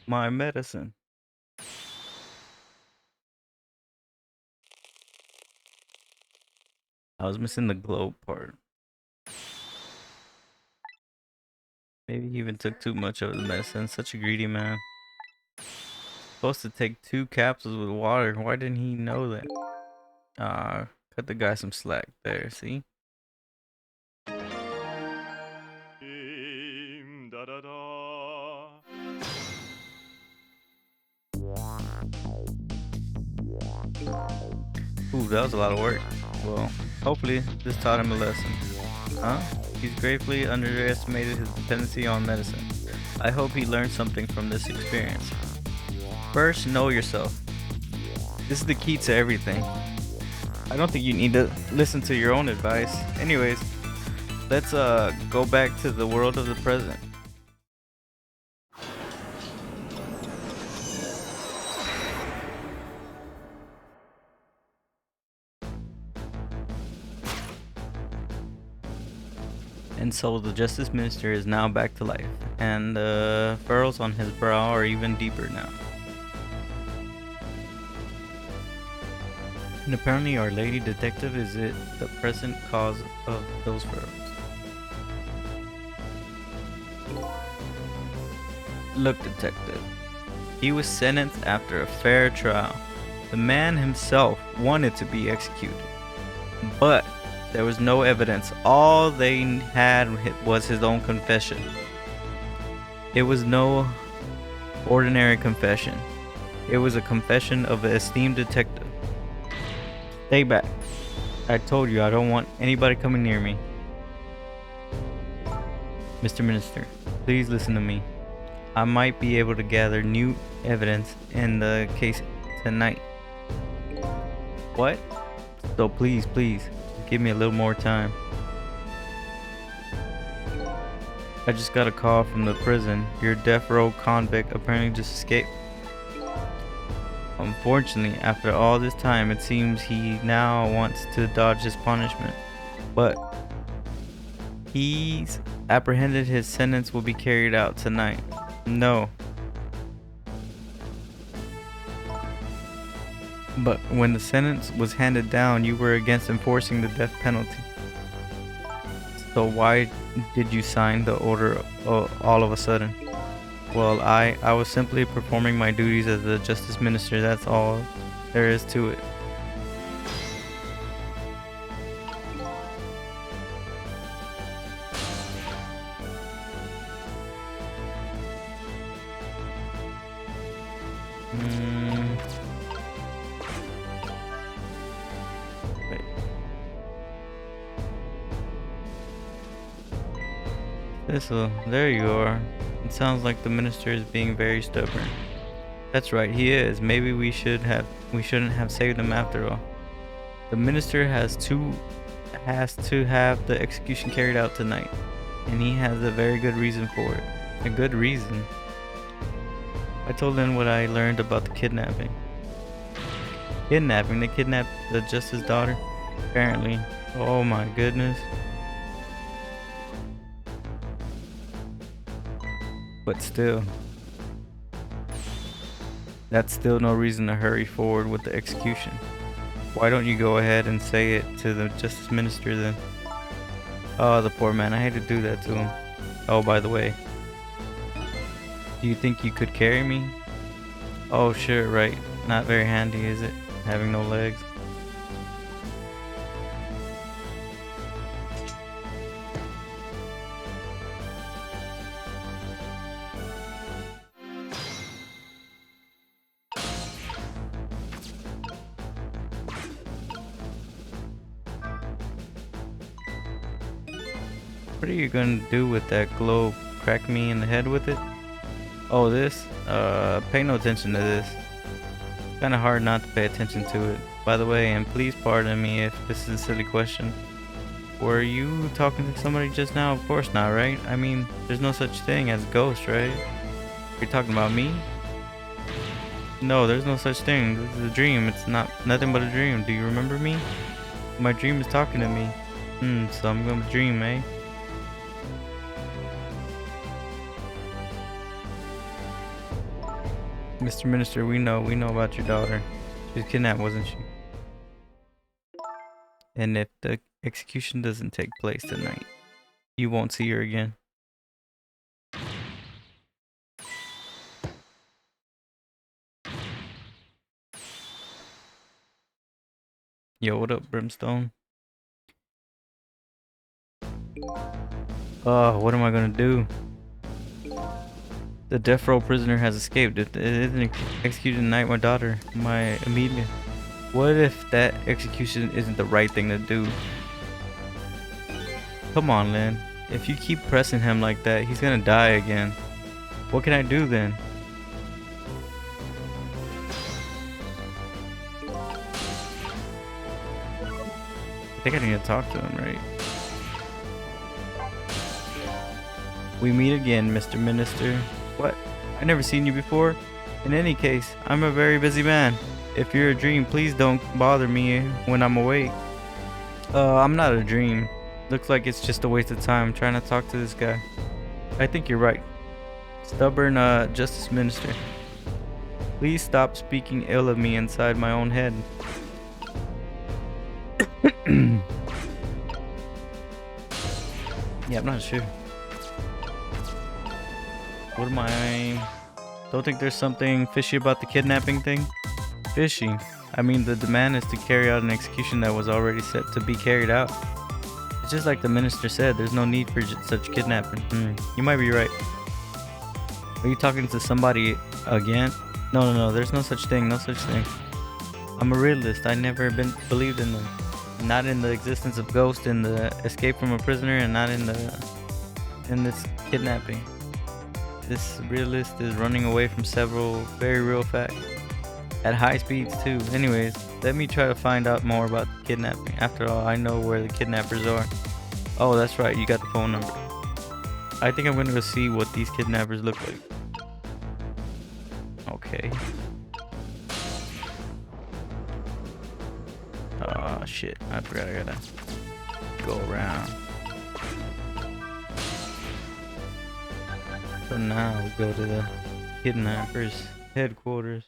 My medicine. I was missing the globe part. Maybe he even took too much of his medicine. Such a greedy man. Supposed to take 2 capsules with water. Why didn't he know that? Cut the guy some slack there, see? Ooh, that was a lot of work. Well, hopefully this taught him a lesson. Huh? He's gravely underestimated his dependency on medicine. I hope he learned something from this experience. First, know yourself. This is the key to everything. I don't think you need to listen to your own advice. Anyways, let's go back to the world of the present. And so the justice minister is now back to life, and the furrows on his brow are even deeper now. And apparently our lady detective is it the present cause of those furrows. Look, detective, he was sentenced after a fair trial. The man himself wanted to be executed, but there was no evidence. All they had was his own confession. It was no ordinary confession. It was a confession of an esteemed detective. Stay back. I told you I don't want anybody coming near me. Mr. Minister, please listen to me. I might be able to gather new evidence in the case tonight. What? So please, give me a little more time. I just got a call from the prison. Your death row convict apparently just escaped. Unfortunately, after all this time, it seems he now wants to dodge his punishment. But he's apprehended. His sentence will be carried out tonight. No. But when the sentence was handed down, you were against enforcing the death penalty. So why did you sign the order all of a sudden? Well, I was simply performing my duties as the justice minister. That's all there is to it. Wait. There you are. It sounds like the minister is being very stubborn. That's right, he is. Maybe we shouldn't have saved him after all. The minister has to have the execution carried out tonight, and he has a very good reason for it. A good reason. I told him what I learned about the kidnapping. Kidnapping? They kidnapped the justice daughter? Apparently. Oh my goodness. But still. That's still no reason to hurry forward with the execution. Why don't you go ahead and say it to the Justice Minister then? Oh, the poor man. I hate to do that to him. Oh, by the way. Do you think you could carry me? Oh, sure, right. Not very handy, is it? Having no legs. What are you gonna do with that globe? Crack me in the head with it? Oh, this? Pay no attention to this. Kinda hard not to pay attention to it. By the way, and please pardon me if this is a silly question. Were you talking to somebody just now? Of course not, right? I mean, there's no such thing as ghosts, right? You're talking about me? No, there's no such thing. This is a dream. It's nothing but a dream. Do you remember me? My dream is talking to me. So I'm gonna dream, eh? Mr. Minister, we know about your daughter. She was kidnapped, wasn't she? And if the execution doesn't take place tonight, you won't see her again. Yo, what up, Brimstone? Oh, what am I gonna do? The death row prisoner has escaped. It isn't executed tonight, my daughter, my Amelia. What if that execution isn't the right thing to do? Come on, Lynn. If you keep pressing him like that, he's gonna die again. What can I do then? I think I need to talk to him, right? We meet again, Mr. Minister. What? I never seen you before? In any case, I'm a very busy man. If you're a dream, please don't bother me when I'm awake. I'm not a dream. Looks like it's just a waste of time trying to talk to this guy. I think you're right. Stubborn, Justice Minister. Please stop speaking ill of me inside my own head. Yeah, I'm not sure. What am I... Don't think there's something fishy about the kidnapping thing? Fishy? I mean, the demand is to carry out an execution that was already set to be carried out. It's just like the minister said, there's no need for such kidnapping. You might be right. Are you talking to somebody again? No, there's no such thing, no such thing. I'm a realist, I never believed in them. Not in the existence of ghosts, in the escape from a prisoner, and not in this kidnapping. This realist is running away from several very real facts. At high speeds too. Anyways, let me try to find out more about the kidnapping. After all, I know where the kidnappers are. Oh, that's right, you got the phone number. I think I'm gonna go see what these kidnappers look like. Okay. Oh shit, I forgot I gotta go around. So now we go to the kidnappers' headquarters.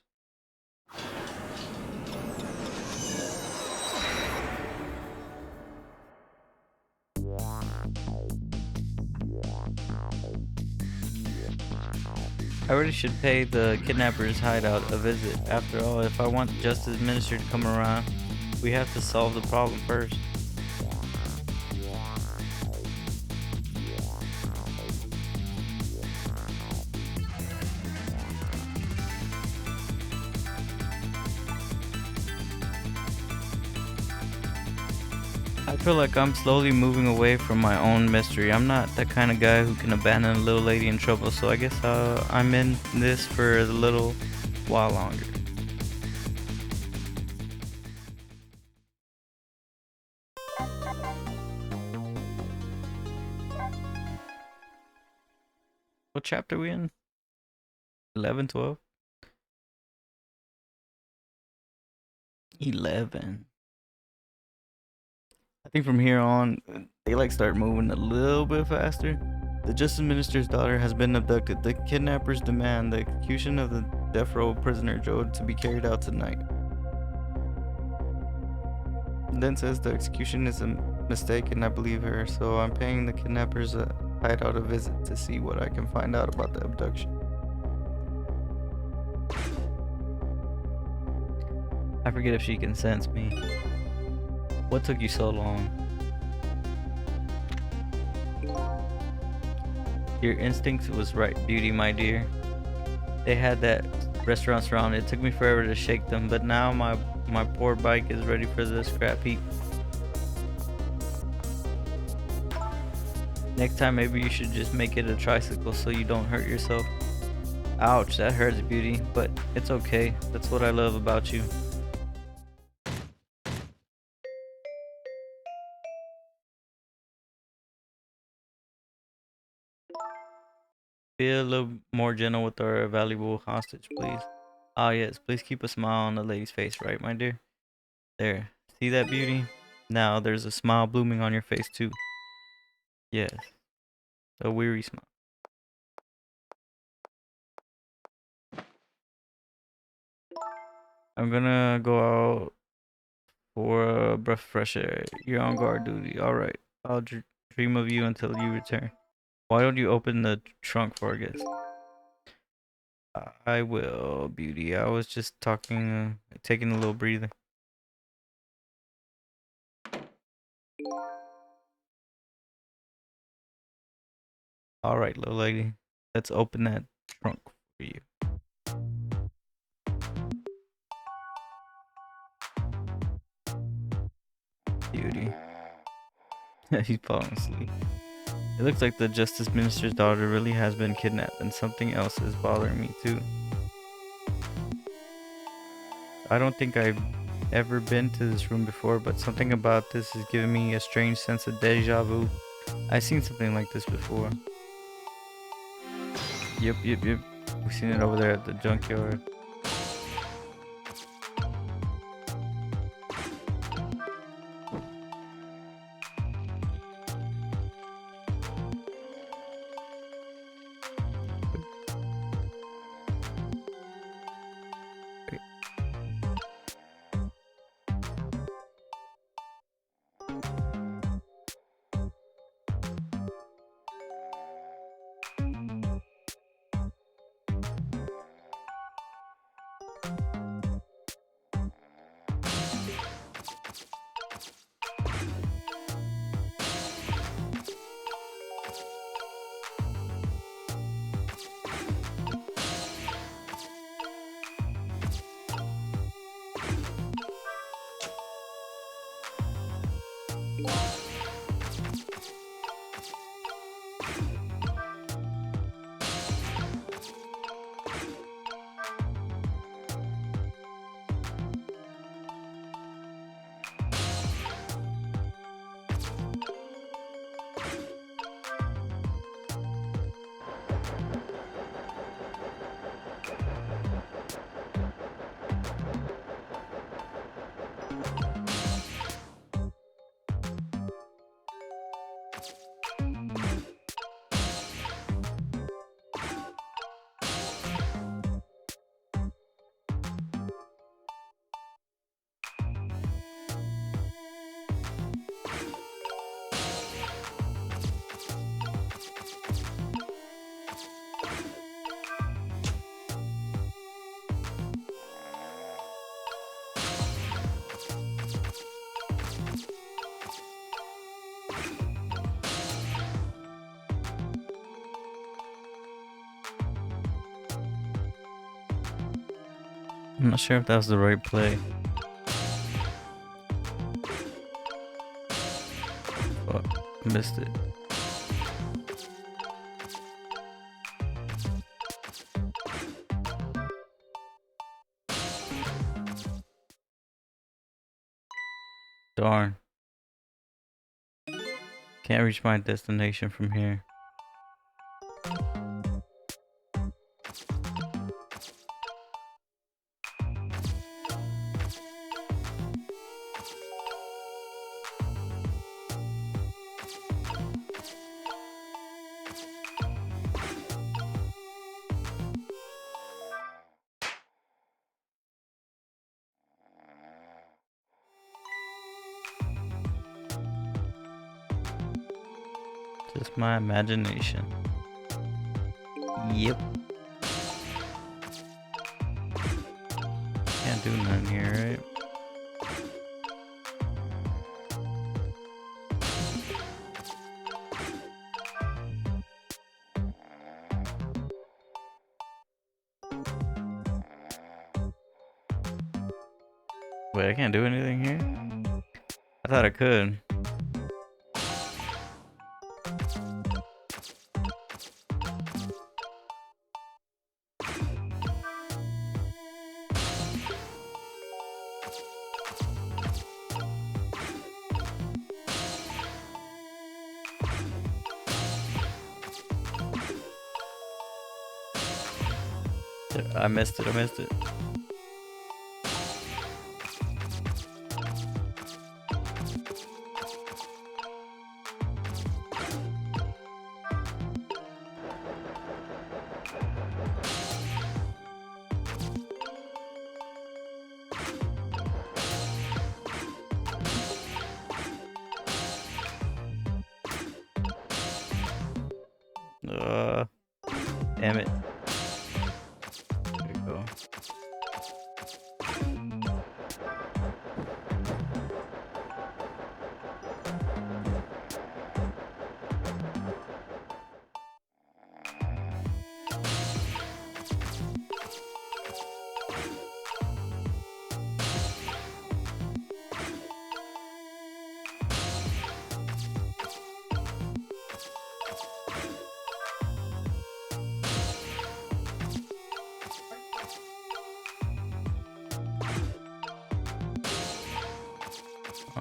I really should pay the kidnappers' hideout a visit. After all, if I want the Justice Minister to come around, we have to solve the problem first. I feel like I'm slowly moving away from my own mystery. I'm not that kind of guy who can abandon a little lady in trouble, so I guess I'm in this for a little while longer. What chapter are we in? 11, 12? 11. I think from here on, they like start moving a little bit faster. The Justice Minister's daughter has been abducted. The kidnappers demand the execution of the death row prisoner Joe to be carried out tonight. Then says the execution is a mistake and I believe her, so I'm paying the kidnappers a hideout a visit to see what I can find out about the abduction. I forget if she can sense me. What took you so long? Your instinct was right, Beauty, my dear. They had that restaurant surrounded. It took me forever to shake them, but now my poor bike is ready for the scrap heap. Next time, maybe you should just make it a tricycle so you don't hurt yourself. Ouch, that hurts, Beauty, but it's okay. That's what I love about you. Be a little more gentle with our valuable hostage, please. Ah, yes, please keep a smile on the lady's face, right, my dear? There. See that, Beauty? Now there's a smile blooming on your face, too. Yes. A weary smile. I'm gonna go out for a breath of fresh air. You're on guard duty. Alright. I'll dream of you until you return. Why don't you open the trunk for a guest? I will, Beauty. I was just talking, taking a little breather. Alright, little lady. Let's open that trunk for you. Beauty. He's falling asleep. It looks like the Justice Minister's daughter really has been kidnapped, and something else is bothering me too. I don't think I've ever been to this room before, but something about this is giving me a strange sense of deja vu. I've seen something like this before. Yep. We've seen it over there at the junkyard. I'm not sure if that was the right play. Oh, missed it. Darn. Can't reach my destination from here. just my imagination. Yep. Can't do nothing here, right? Wait, I can't do anything here? I thought I could. I missed it, I missed it. Damn it. There you go.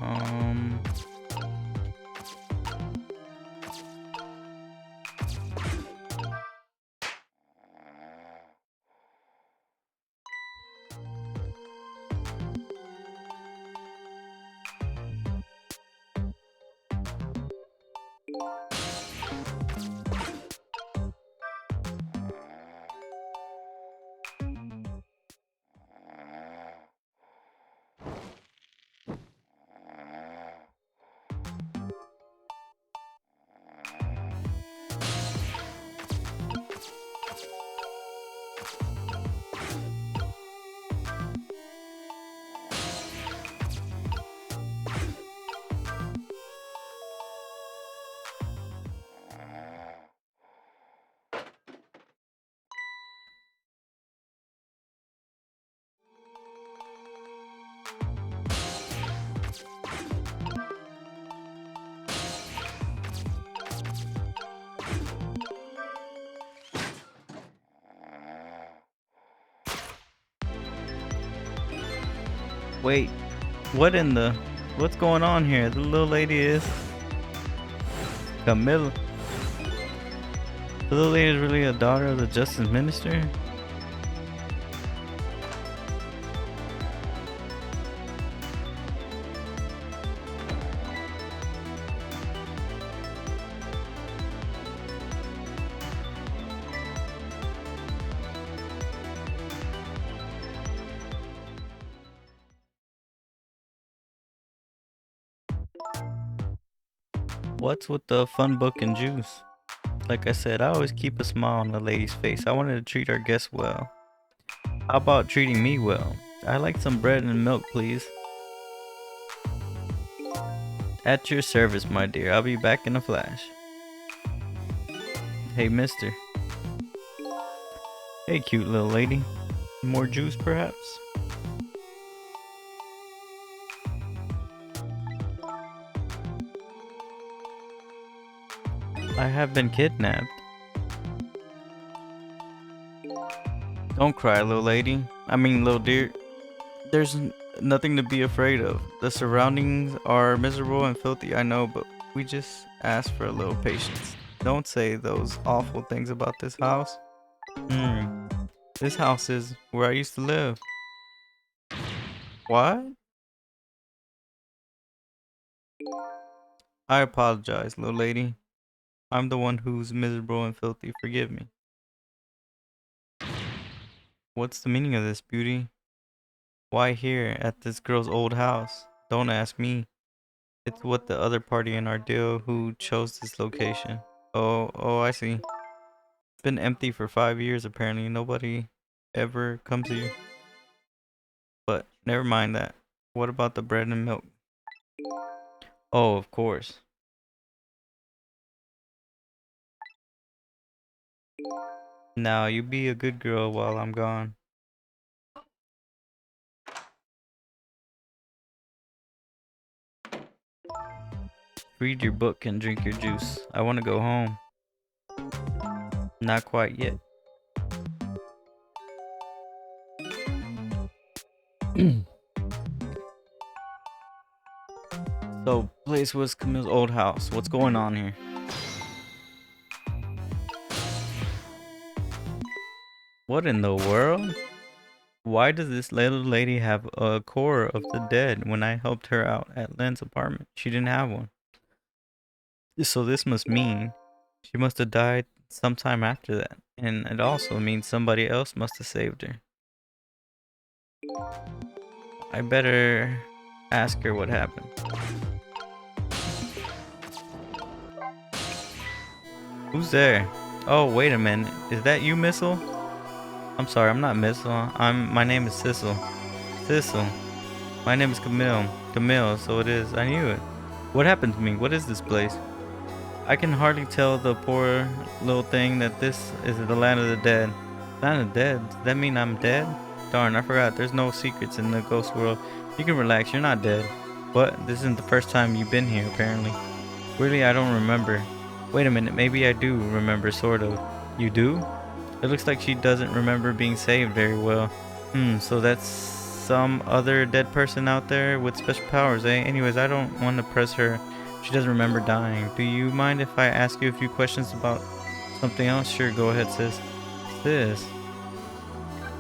Um, wait, what's going on here? The little lady is Camilla. The little lady is really a daughter of the justice minister? What's with the fun book and juice? Like I said, I always keep a smile on the lady's face. I wanted to treat our guests well. How about treating me well? I'd like some bread and milk, please. At your service, my dear. I'll be back in a flash. Hey, mister. Hey, cute little lady. More juice, perhaps? I have been kidnapped. Don't cry, little lady. I mean, little dear. There's nothing to be afraid of. The surroundings are miserable and filthy, I know, but we just ask for a little patience. Don't say those awful things about this house. This house is where I used to live. What? I apologize, little lady. I'm the one who's miserable and filthy. Forgive me. What's the meaning of this, beauty? Why here at this girl's old house? Don't ask me. It's what the other party in our deal who chose this location. Oh, I see. It's been empty for 5 years apparently. Nobody ever comes here. But never mind that. What about the bread and milk? Oh, of course. Now you be a good girl while I'm gone. Read your book and drink your juice. I want to go home. Not quite yet. So, place was Camille's old house. What's going on here? What in the world? Why does this little lady have a core of the dead when I helped her out at Lynn's apartment? She didn't have one. So this must mean she must have died sometime after that. And it also means somebody else must have saved her. I better ask her what happened. Who's there? Oh, wait a minute. Is that you, Missile? I'm sorry, I'm not Missile. My name is Sissel. Sissel. My name is Camille. Camille, so it is. I knew it. What happened to me? What is this place? I can hardly tell the poor little thing that this is the land of the dead. Land of the dead? Does that mean I'm dead? Darn, I forgot. There's no secrets in the ghost world. You can relax, you're not dead. But this isn't the first time you've been here, apparently. Really, I don't remember. Wait a minute, maybe I do remember, sort of. You do? It looks like she doesn't remember being saved very well. So that's some other dead person out there with special powers, eh? Anyways, I don't want to press her. She doesn't remember dying. Do you mind if I ask you a few questions about something else? Sure, go ahead, sis. Sis?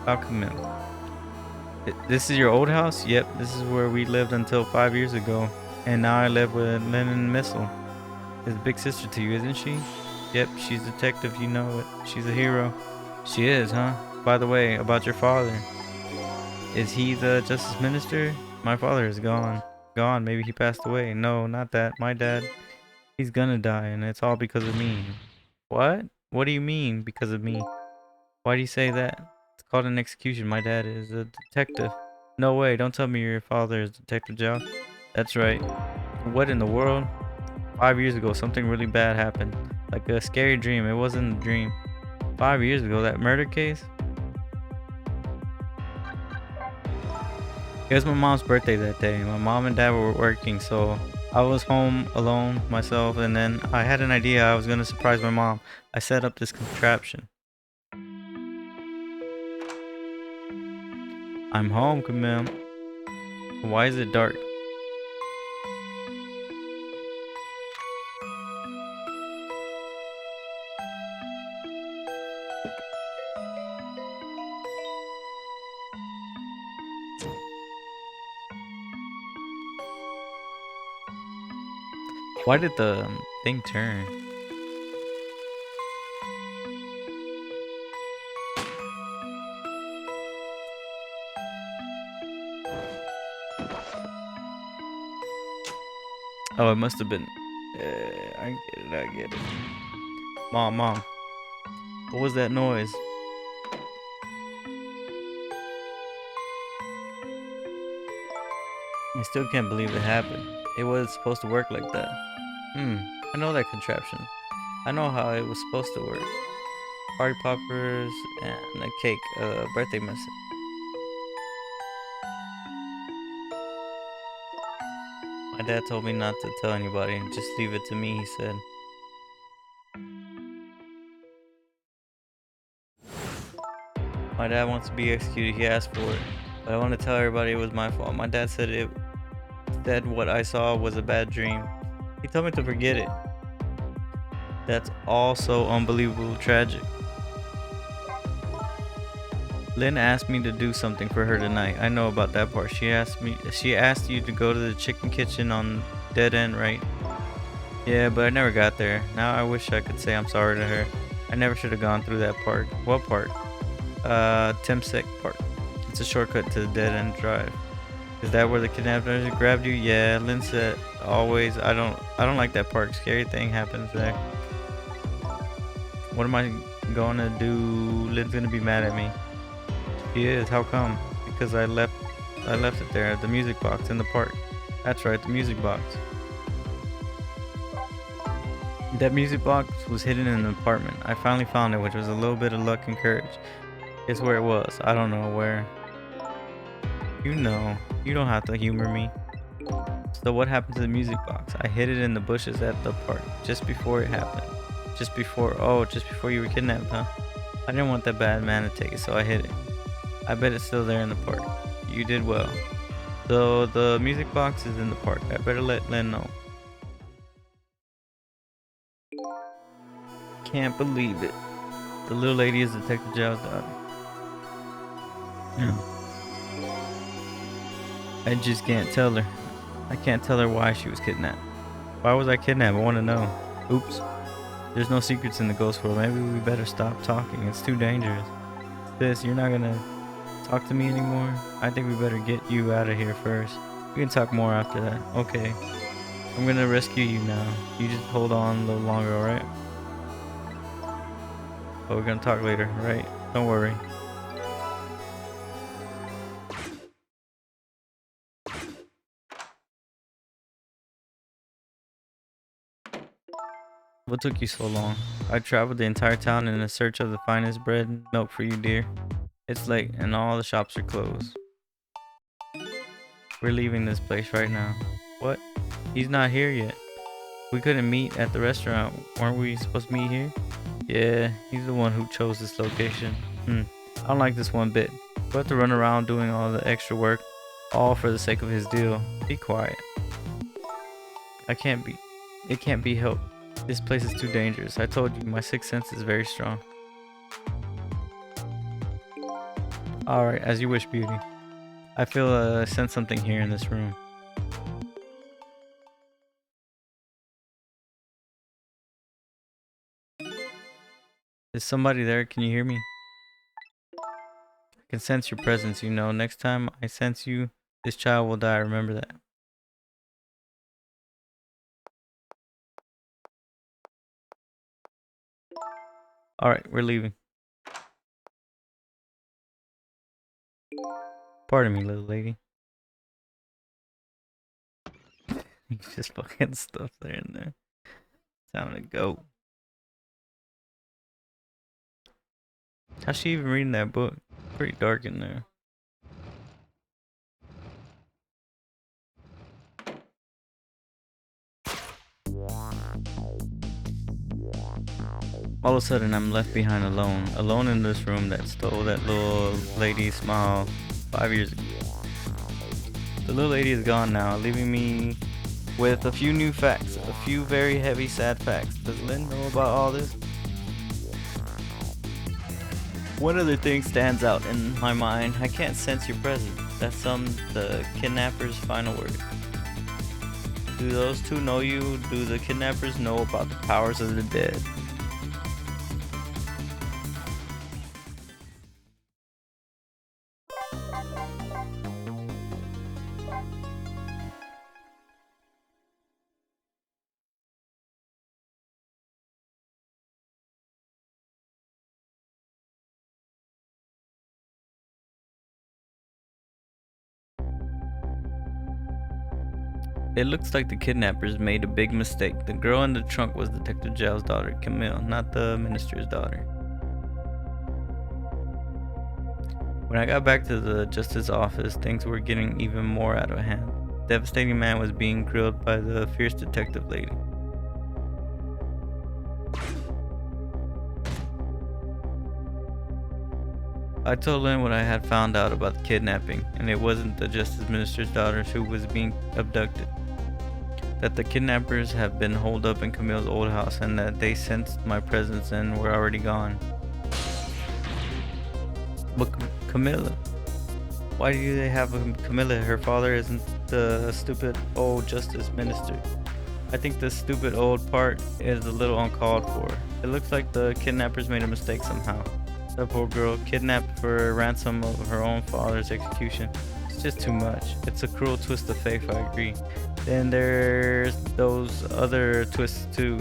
How come in? This is your old house? Yep, this is where we lived until 5 years ago. And now I live with Lynn and Missile. Is big sister to you, isn't she? Yep, she's a detective, you know it. She's a hero. She is, huh? By the way, about your father. Is he the justice minister? My father is gone. Gone, maybe he passed away. No, not that. My dad, he's gonna die, and it's all because of me. What? What do you mean, because of me? Why do you say that? It's called an execution. My dad is a detective. No way, don't tell me your father is Detective Joe. That's right. What in the world? 5 years ago, something really bad happened. Like a scary dream. It wasn't a dream. 5 years ago, that murder case? It was my mom's birthday that day. My mom and dad were working, so I was home alone myself, and then I had an idea. I was gonna surprise my mom. I set up this contraption. I'm home, Camille. Why is it dark? Why did the thing turn? Oh, it must have been. I get it. Mom, what was that noise? I still can't believe it happened. It was supposed to work like that. I know that contraption. I know how it was supposed to work. Party poppers and a cake, a birthday message. My dad told me not to tell anybody, just leave it to me, he said. My dad wants to be executed, he asked for it. But I want to tell everybody it was my fault. My dad said what I saw was a bad dream. He told me to forget it. That's all so unbelievably tragic. Lynn asked me to do something for her tonight. I know about that part. She asked you to go to the chicken kitchen on Dead End, right? Yeah, but I never got there. Now I wish I could say I'm sorry to her. I never should have gone through that park. What park? Timsek Park. It's a shortcut to the Dead End Drive. Is that where the kidnappers grabbed you? Yeah, Lynn said always. I don't like that park. Scary thing happens there. What am I gonna do? Lynn's gonna be mad at me. She is. How come? Because I left it there at the music box in the park. That's right, the music box. That music box was hidden in an apartment. I finally found it, which was a little bit of luck and courage. Guess where it was? I don't know where. You know, you don't have to humor me. So what happened to the music box? I hid it in the bushes at the park just before it happened. Just before you were kidnapped, huh? I didn't want that bad man to take it, so I hid it. I bet it's still there in the park. You did well. So the music box is in the park. I better let Lynn know. Can't believe it. The little lady is Detective Zhao's daughter. Yeah. I just can't tell her. I can't tell her why she was kidnapped. Why was I kidnapped? I want to know. Oops. There's no secrets in the ghost world. Maybe we better stop talking. It's too dangerous. Sis, you're not gonna talk to me anymore? I think we better get you out of here first. We can talk more after that. Okay. I'm gonna rescue you now. You just hold on a little longer, alright? But we're gonna talk later, right? Don't worry. What took you so long? I traveled the entire town in a search of the finest bread and milk for you, dear. It's late and all the shops are closed. We're leaving this place right now. What? He's not here yet. We couldn't meet at the restaurant. Weren't we supposed to meet here? Yeah, he's the one who chose this location. I don't like this one bit. We'll have to run around doing all the extra work, all for the sake of his deal. Be quiet. It can't be helped. This place is too dangerous. I told you, my sixth sense is very strong. Alright, as you wish, beauty. I feel I sense something here in this room. Is somebody there? Can you hear me? I can sense your presence, you know. Next time I sense you, this child will die. Remember that. Alright, we're leaving. Pardon me, little lady. You just fucking stuff there in there. Time to go. How's she even reading that book? Pretty dark in there. All of a sudden, I'm left behind alone in this room that stole that little lady's smile 5 years ago. The little lady is gone now, leaving me with a few new facts, a few very heavy, sad facts. Does Lynn know about all this? One other thing stands out in my mind. I can't sense your presence. That's the kidnapper's final word. Do those two know you? Do the kidnappers know about the powers of the dead? It looks like the kidnappers made a big mistake. The girl in the trunk was Detective Zhao's daughter, Camille, not the minister's daughter. When I got back to the justice office, things were getting even more out of hand. The devastating man was being grilled by the fierce detective lady. I told Lynn what I had found out about the kidnapping, and it wasn't the justice minister's daughter who was being abducted. That the kidnappers have been holed up in Camille's old house and that they sensed my presence and were already gone. But Camilla? Why do they have Camilla? Her father isn't the stupid old justice minister. I think the stupid old part is a little uncalled for. It looks like the kidnappers made a mistake somehow. The poor girl kidnapped for ransom of her own father's execution. It's just too much. It's a cruel twist of fate, I agree. Then there's those other twists too.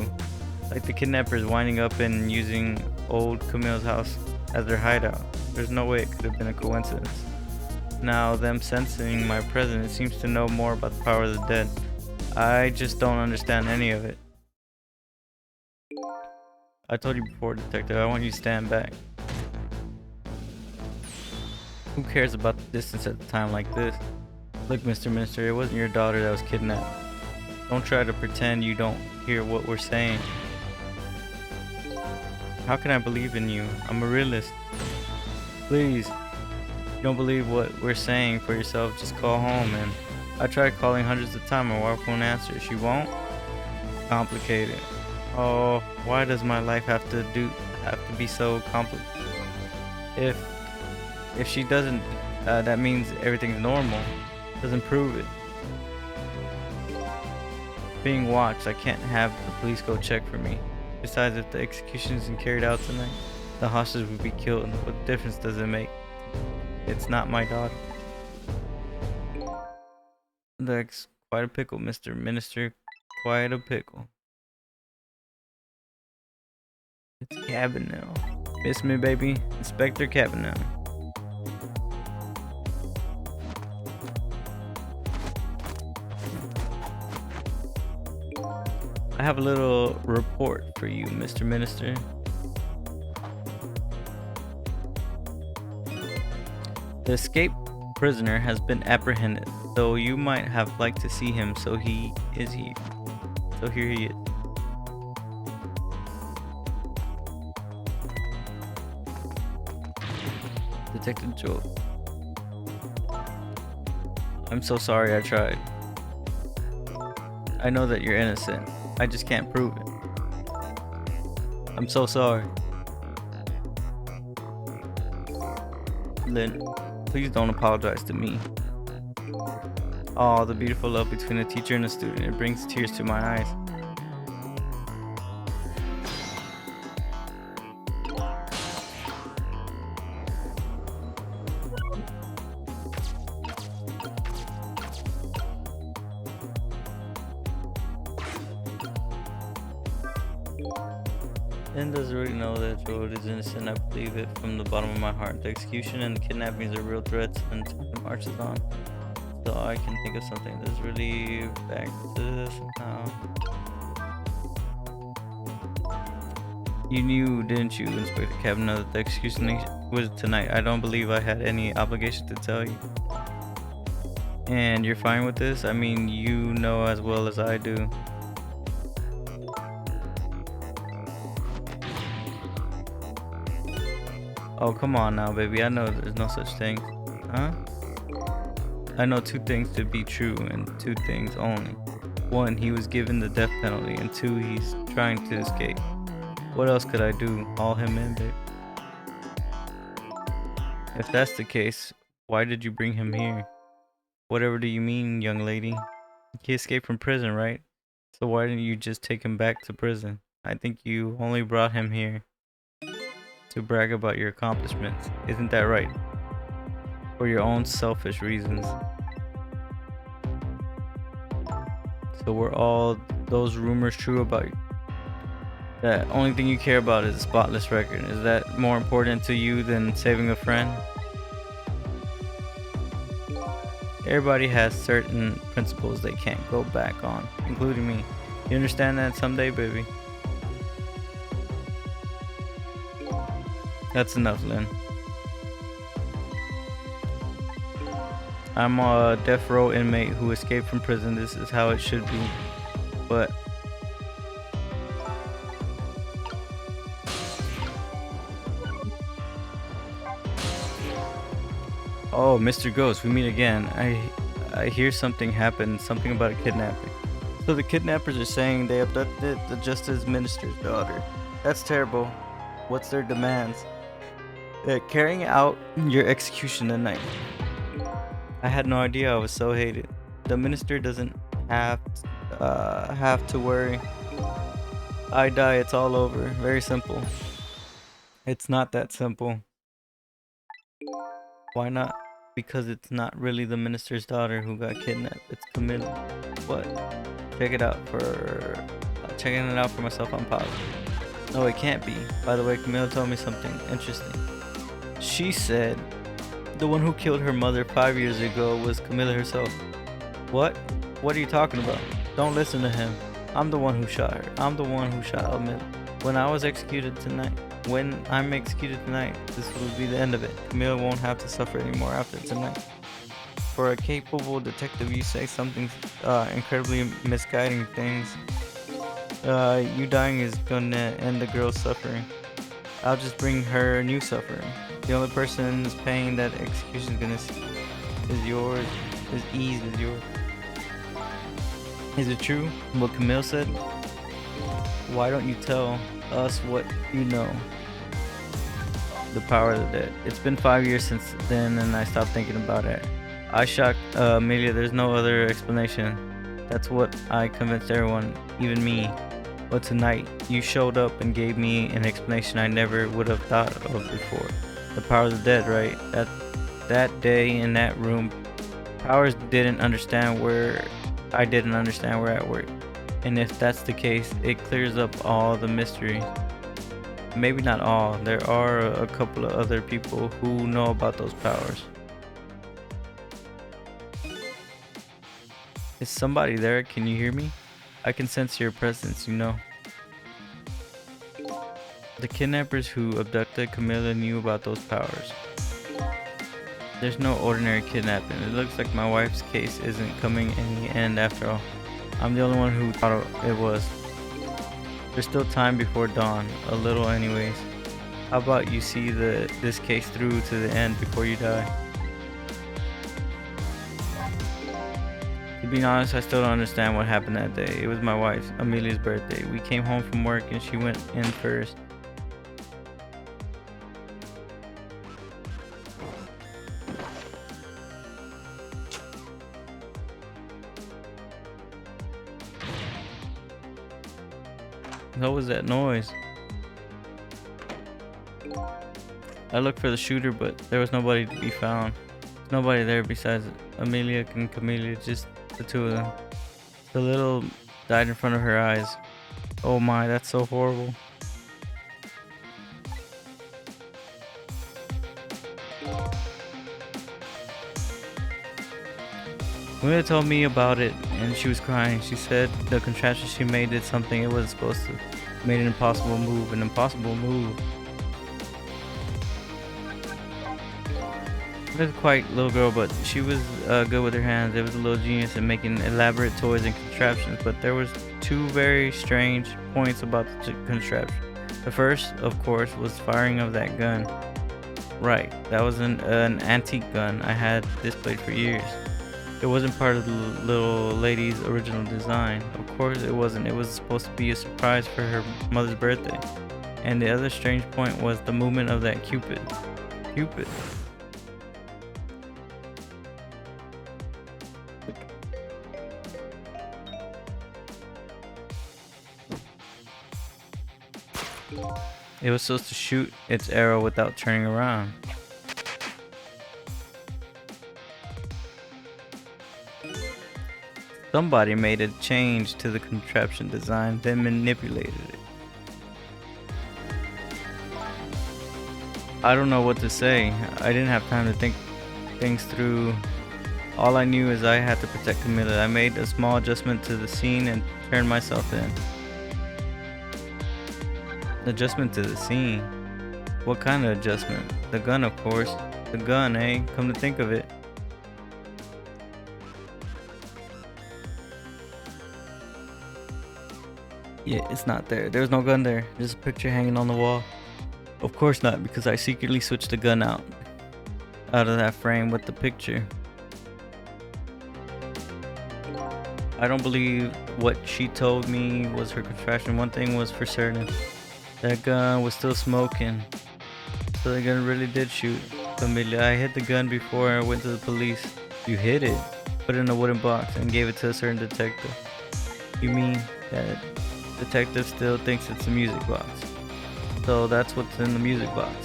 Like the kidnappers winding up and using old Camille's house as their hideout. There's no way it could have been a coincidence. Now, them sensing my presence seems to know more about the power of the dead. I just don't understand any of it. I told you before, Detective, I want you to stand back. Who cares about the distance at a time like this? Look, Mr. Minister, it wasn't your daughter that was kidnapped. Don't try to pretend you don't hear what we're saying. How can I believe in you? I'm a realist. Please, you don't believe what we're saying for yourself, just call home. And I tried calling hundreds of times, my wife won't answer. She won't? Complicated. Oh, why does my life have to be so complicated? If she doesn't, that means everything's normal. Doesn't prove it. Being watched, I can't have the police go check for me. Besides, if the execution isn't carried out tonight, the hostages would be killed. What difference does it make? It's not my daughter. That's quite a pickle, Mr. Minister. Quite a pickle. It's Cabanel. Miss me, baby. Inspector Cabanel. I have a little report for you, Mr. Minister. The escaped prisoner has been apprehended, though you might have liked to see him, so he is here. So here he is. Detective Joe. I'm so sorry I tried. I know that you're innocent. I just can't prove it. I'm so sorry. Lynn, please don't apologize to me. Oh, the beautiful love between a teacher and a student. It brings tears to my eyes. Lynn doesn't really know that Joe is innocent. I believe it from the bottom of my heart. The execution and the kidnappings are real threats, and time marches on. So I can think of something that's really back to this somehow. You knew, didn't you, Inspector Kavanaugh, that the execution was tonight? I don't believe I had any obligation to tell you. And you're fine with this? I mean, you know as well as I do. Oh, come on now, baby. I know there's no such thing. Huh? I know two things to be true, and two things only. One, he was given the death penalty, and two, he's trying to escape. What else could I do? Haul him in, babe. If that's the case, why did you bring him here? Whatever do you mean, young lady? He escaped from prison, right? So why didn't you just take him back to prison? I think you only brought him here to brag about your accomplishments. Isn't that right? For your own selfish reasons. So were all those rumors true about you? That only thing you care about is a spotless record. Is that more important to you than saving a friend? Everybody has certain principles they can't go back on, including me. You understand that someday, baby? That's enough, Lynn. I'm a death row inmate who escaped from prison. This is how it should be. But oh, Mr. Ghost, we meet again. I hear something happened, something about a kidnapping. So the kidnappers are saying they abducted the Justice Minister's daughter. That's terrible. What's their demands? They're carrying out your execution tonight. I had no idea I was so hated. The minister doesn't have to worry. I die, it's all over. Very simple. It's not that simple. Why not? Because it's not really the minister's daughter who got kidnapped. It's Camilla. What? Check it out for checking it out for myself, I'm positive. No, it can't be. By the way, Camilla told me something interesting. She said the one who killed her mother 5 years ago was Camilla herself. What? What are you talking about? Don't listen to him. I'm the one who shot her. I'm the one who shot Camilla. When I'm executed tonight, this will be the end of it. Camilla won't have to suffer anymore after tonight. For a capable detective, you say something incredibly misguiding things. You dying is gonna end the girl's suffering. I'll just bring her new suffering. The only person's pain that execution is gonna see is yours. His ease is yours. Is it true what Camille said? Why don't you tell us what you know? The power of the dead. It's been 5 years since then, and I stopped thinking about it. I shot Amelia. There's no other explanation. That's what I convinced everyone, even me. But tonight, you showed up and gave me an explanation I never would have thought of before. The power of the dead, right? That day in that room, Powers didn't understand where I didn't understand we're at work. And if that's the case, it clears up all the mystery. Maybe not all. There are a couple of other people who know about those powers. Is somebody there? Can you hear me? I can sense your presence, you know. The kidnappers who abducted Camilla knew about those powers. There's no ordinary kidnapping. It looks like my wife's case isn't coming in the end after all. I'm the only one who thought it was. There's still time before dawn, a little anyways. How about you see this case through to the end before you die? To be honest, I still don't understand what happened that day. It was my wife's, Amelia's birthday. We came home from work and she went in first. What was that noise? I looked for the shooter, but there was nobody to be found. There's nobody there besides Amelia and Camilla, just the two of them. The little died in front of her eyes. Oh my, that's so horrible. Camilla told me about it and she was crying. She said the contraption she made did something it wasn't supposed to. Made an impossible move. An impossible move. She was quite little girl, but she was good with her hands. It was a little genius in making elaborate toys and contraptions, but there was two very strange points about the contraption. The first, of course, was firing of that gun. Right, that was an antique gun I had displayed for years. It wasn't part of the little lady's original design. Of course it wasn't. It was supposed to be a surprise for her mother's birthday. And the other strange point was the movement of that Cupid. Cupid. It was supposed to shoot its arrow without turning around. Somebody made a change to the contraption design, then manipulated it. I don't know what to say. I didn't have time to think things through. All I knew is I had to protect Camilla. I made a small adjustment to the scene and turned myself in. Adjustment to the scene? What kind of adjustment? The gun, of course. The gun, eh? Come to think of it. Yeah, it's not there. There's no gun there. There's a picture hanging on the wall. Of course not, because I secretly switched the gun out of that frame with the picture. I don't believe what she told me was her contraption. One thing was for certain. That gun was still smoking. So the gun really did shoot Camilla. I hid the gun before I went to the police. You hid it? Put it in a wooden box and gave it to a certain detective. You mean that detective still thinks it's a music box? So that's what's in the music box.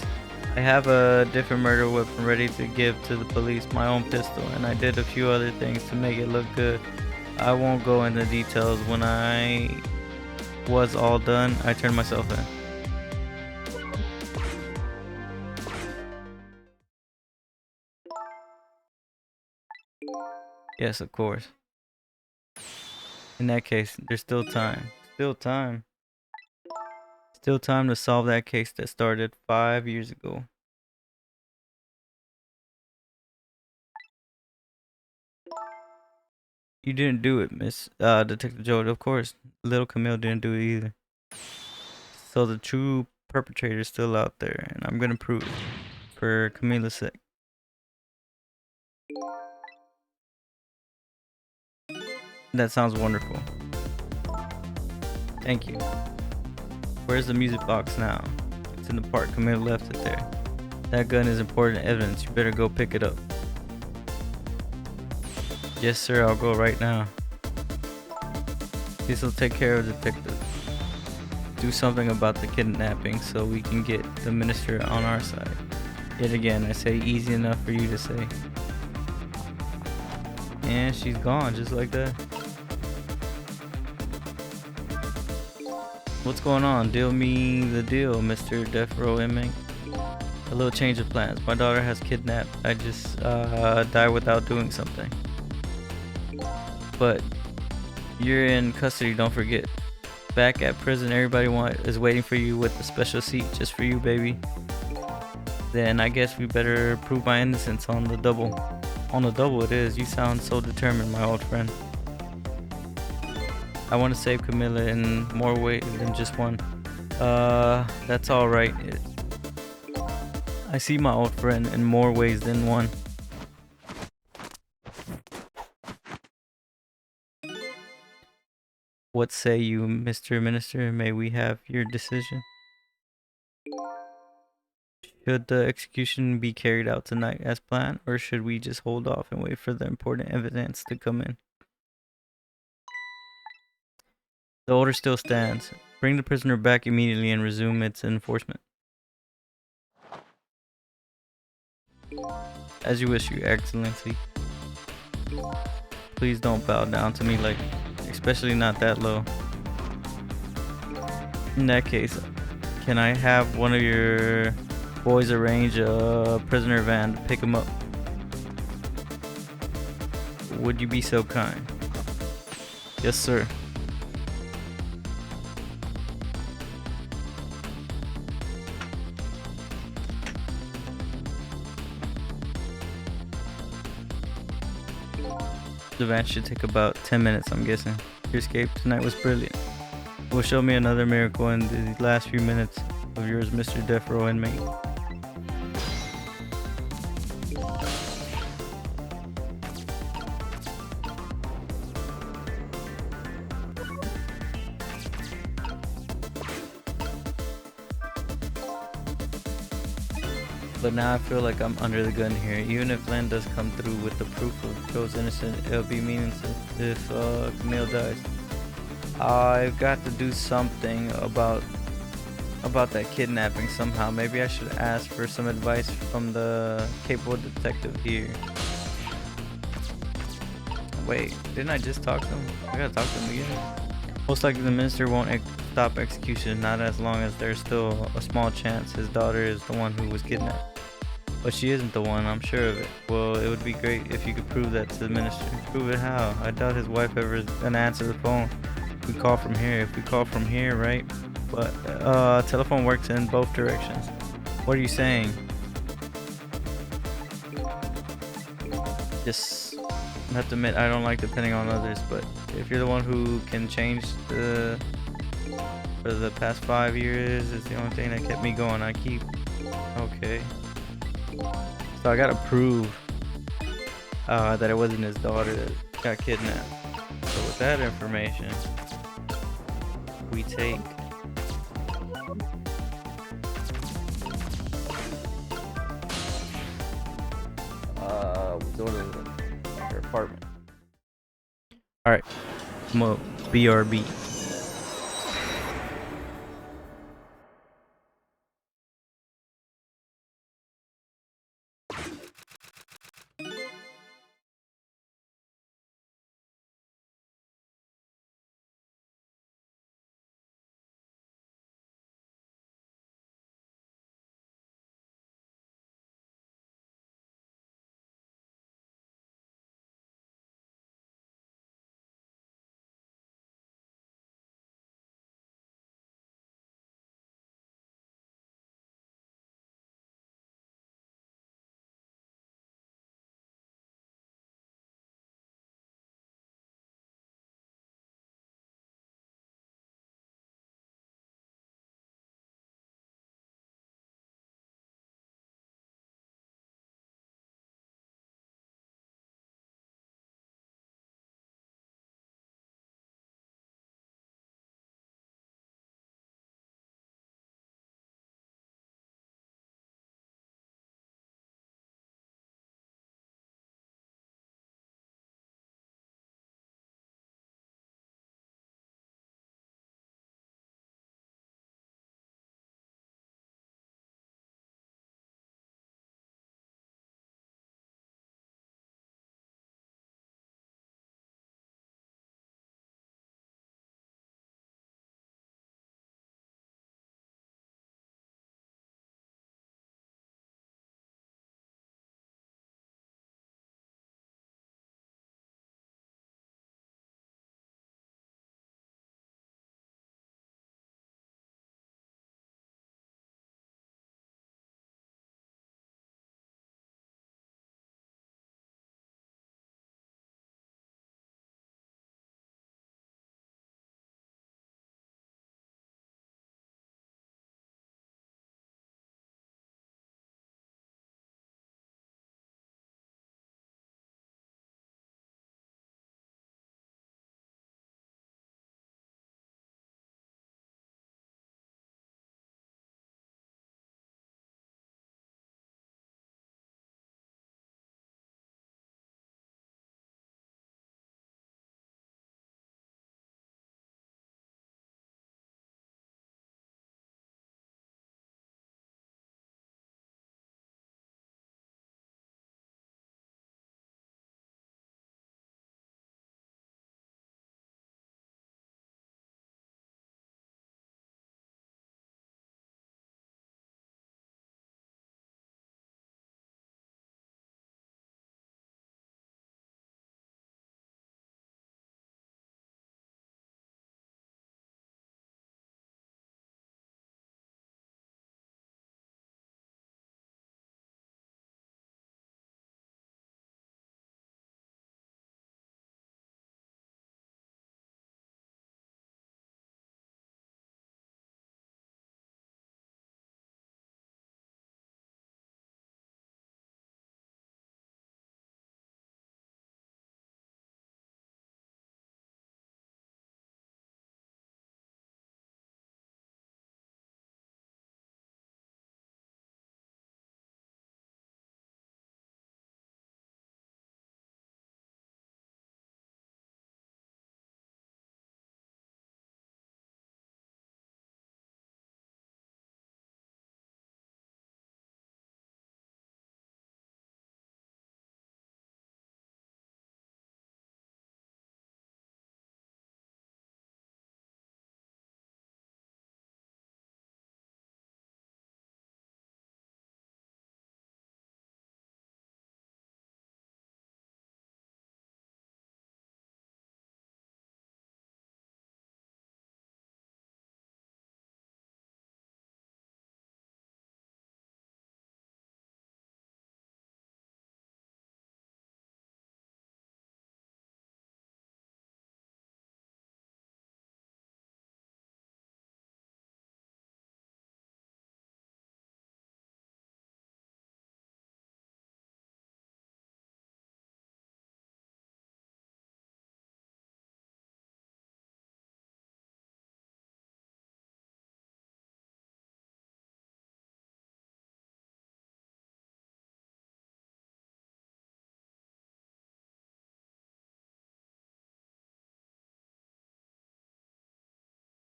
I have a different murder weapon ready to give to the police, my own pistol, and I did a few other things to make it look good. I won't go into details when I was all done, I turned myself in. Yes, of course. In that case, there's still time. Still time. Still time to solve that case that started 5 years ago. You didn't do it, Miss Detective Joe. Of course, little Camille didn't do it either. So the true perpetrator is still out there, and I'm gonna prove it for Camilla's sake. That sounds wonderful. Thank you. Where's the music box now? It's in the park. Camilla left it there. That gun is important evidence. You better go pick it up. Yes, sir. I'll go right now. This will take care of the detective. Do something about the kidnapping so we can get the minister on our side. Yet again, I say easy enough for you to say. And she's gone just like that. What's going on? Deal me the deal, Mr. Death Row inmate. A little change of plans. My daughter has kidnapped. I just died without doing something. But you're in custody, don't forget. Back at prison, everybody is waiting for you with a special seat just for you, baby. Then I guess we better prove my innocence on the double. On the double it is. You sound so determined, my old friend. I want to save Camilla in more ways than just one. That's alright. I see my old friend in more ways than one. What say you, Mr. Minister? May we have your decision? Should the execution be carried out tonight as planned, or should we just hold off and wait for the important evidence to come in? The order still stands. Bring the prisoner back immediately and resume its enforcement. As you wish, Your Excellency. Please don't bow down to me especially not that low. In that case, can I have one of your boys arrange a prisoner van to pick him up? Would you be so kind? Yes, sir. The van should take about 10 minutes, I'm guessing. Your escape tonight was brilliant. Will show me another miracle in the last few minutes of yours, Mr. Death Row inmate. But now I feel like I'm under the gun here. Even if Len does come through with the proof of Joe's innocent, it'll be meaningless if Camille dies. I've got to do something about that kidnapping somehow. Maybe I should ask for some advice from the capable detective here. Wait, didn't I just talk to him? I gotta talk to him again. Most likely the minister won't stop execution, not as long as there's still a small chance his daughter is the one who was kidnapped. But she isn't the one, I'm sure of it. Well, it would be great if you could prove that to the minister. Prove it how? I doubt his wife ever is gonna answer the phone. We call from here. If we call from here, right? But telephone works in both directions. What are you saying? Just have to admit, I don't like depending on others, but if you're the one who can change for the past 5 years, it's the only thing that kept me going. I keep okay. So I gotta prove that it wasn't his daughter that got kidnapped. So with that information, we take we go to her apartment. Alright, BRB.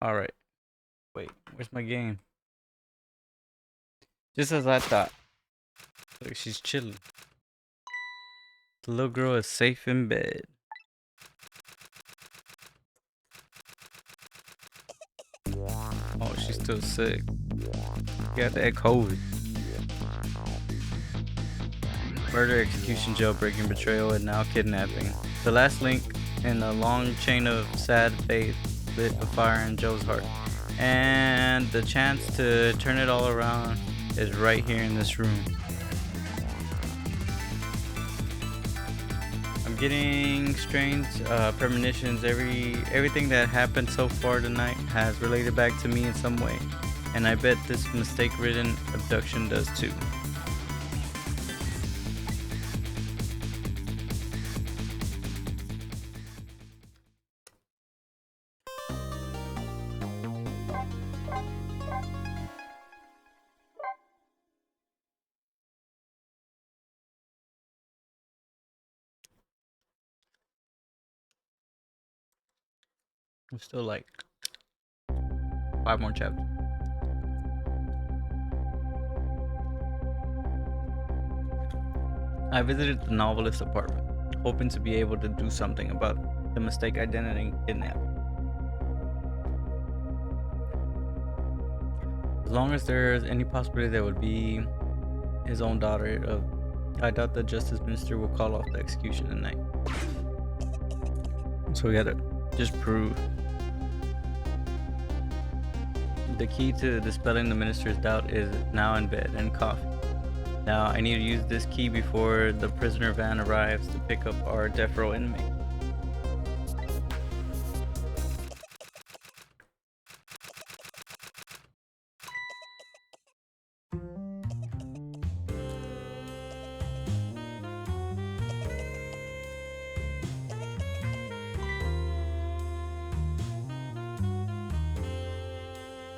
Alright. Wait, where's my game? Just as I thought. Look, she's chilling. The little girl is safe in bed. Oh, she's still sick. Got that COVID. Murder, execution, jailbreaking, betrayal, and now kidnapping. The last link in a long chain of sad fate lit a fire in Joe's heart. And the chance to turn it all around is right here in this room. I'm getting strange premonitions. Everything that happened so far tonight has related back to me in some way. And I bet this mistake-ridden abduction does too. I'm still like 5 more chapters. I visited the novelist's apartment, hoping to be able to do something about the mistake identity kidnapping. As long as there is any possibility that would be his own daughter, I doubt the justice minister will call off the execution tonight. So we gotta just prove. The key to dispelling the minister's doubt is now in bed and coffee. Now I need to use this key before the prisoner van arrives to pick up our death row inmate.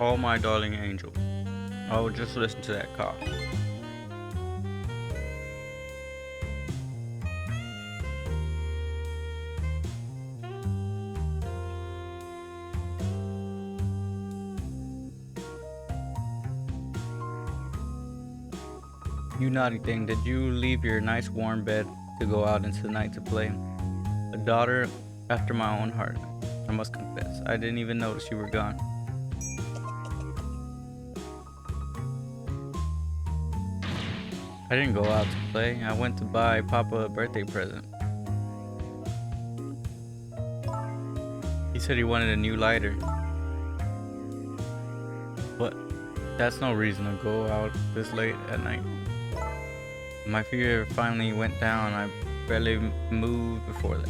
Oh, my darling angel. Oh, just listen to that cough. You naughty thing, did you leave your nice warm bed to go out into the night to play? A daughter after my own heart. I must confess, I didn't even notice you were gone. I didn't go out to play. I went to buy Papa a birthday present. He said he wanted a new lighter. But that's no reason to go out this late at night. My fever finally went down. I barely moved before that.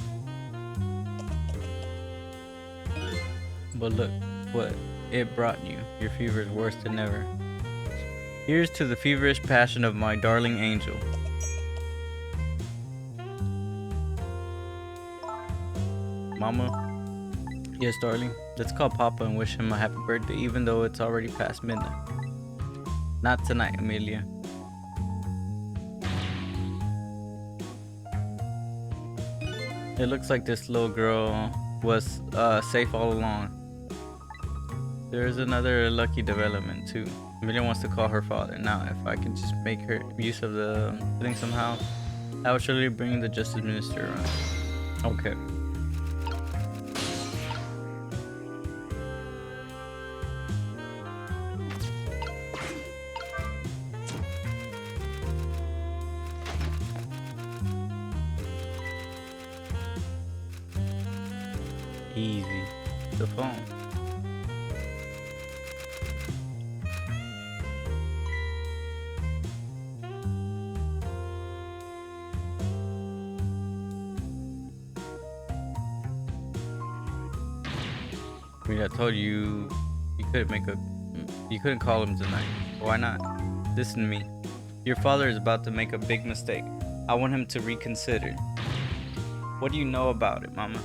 But look what it brought you. Your fever is worse than ever. Here's to the feverish passion of my darling angel. Mama? Yes, darling. Let's call Papa and wish him a happy birthday, even though it's already past midnight. Not tonight, Amelia. It looks like this little girl was safe all along. There's another lucky development too. Amelia wants to call her father. Now, if I can just make her use of the thing somehow, I will surely bring the justice minister around. Okay. Easy. The phone. I mean, I told you you couldn't call him tonight. Why not? Listen to me. Your father is about to make a big mistake. I want him to reconsider. What do you know about it, Mama?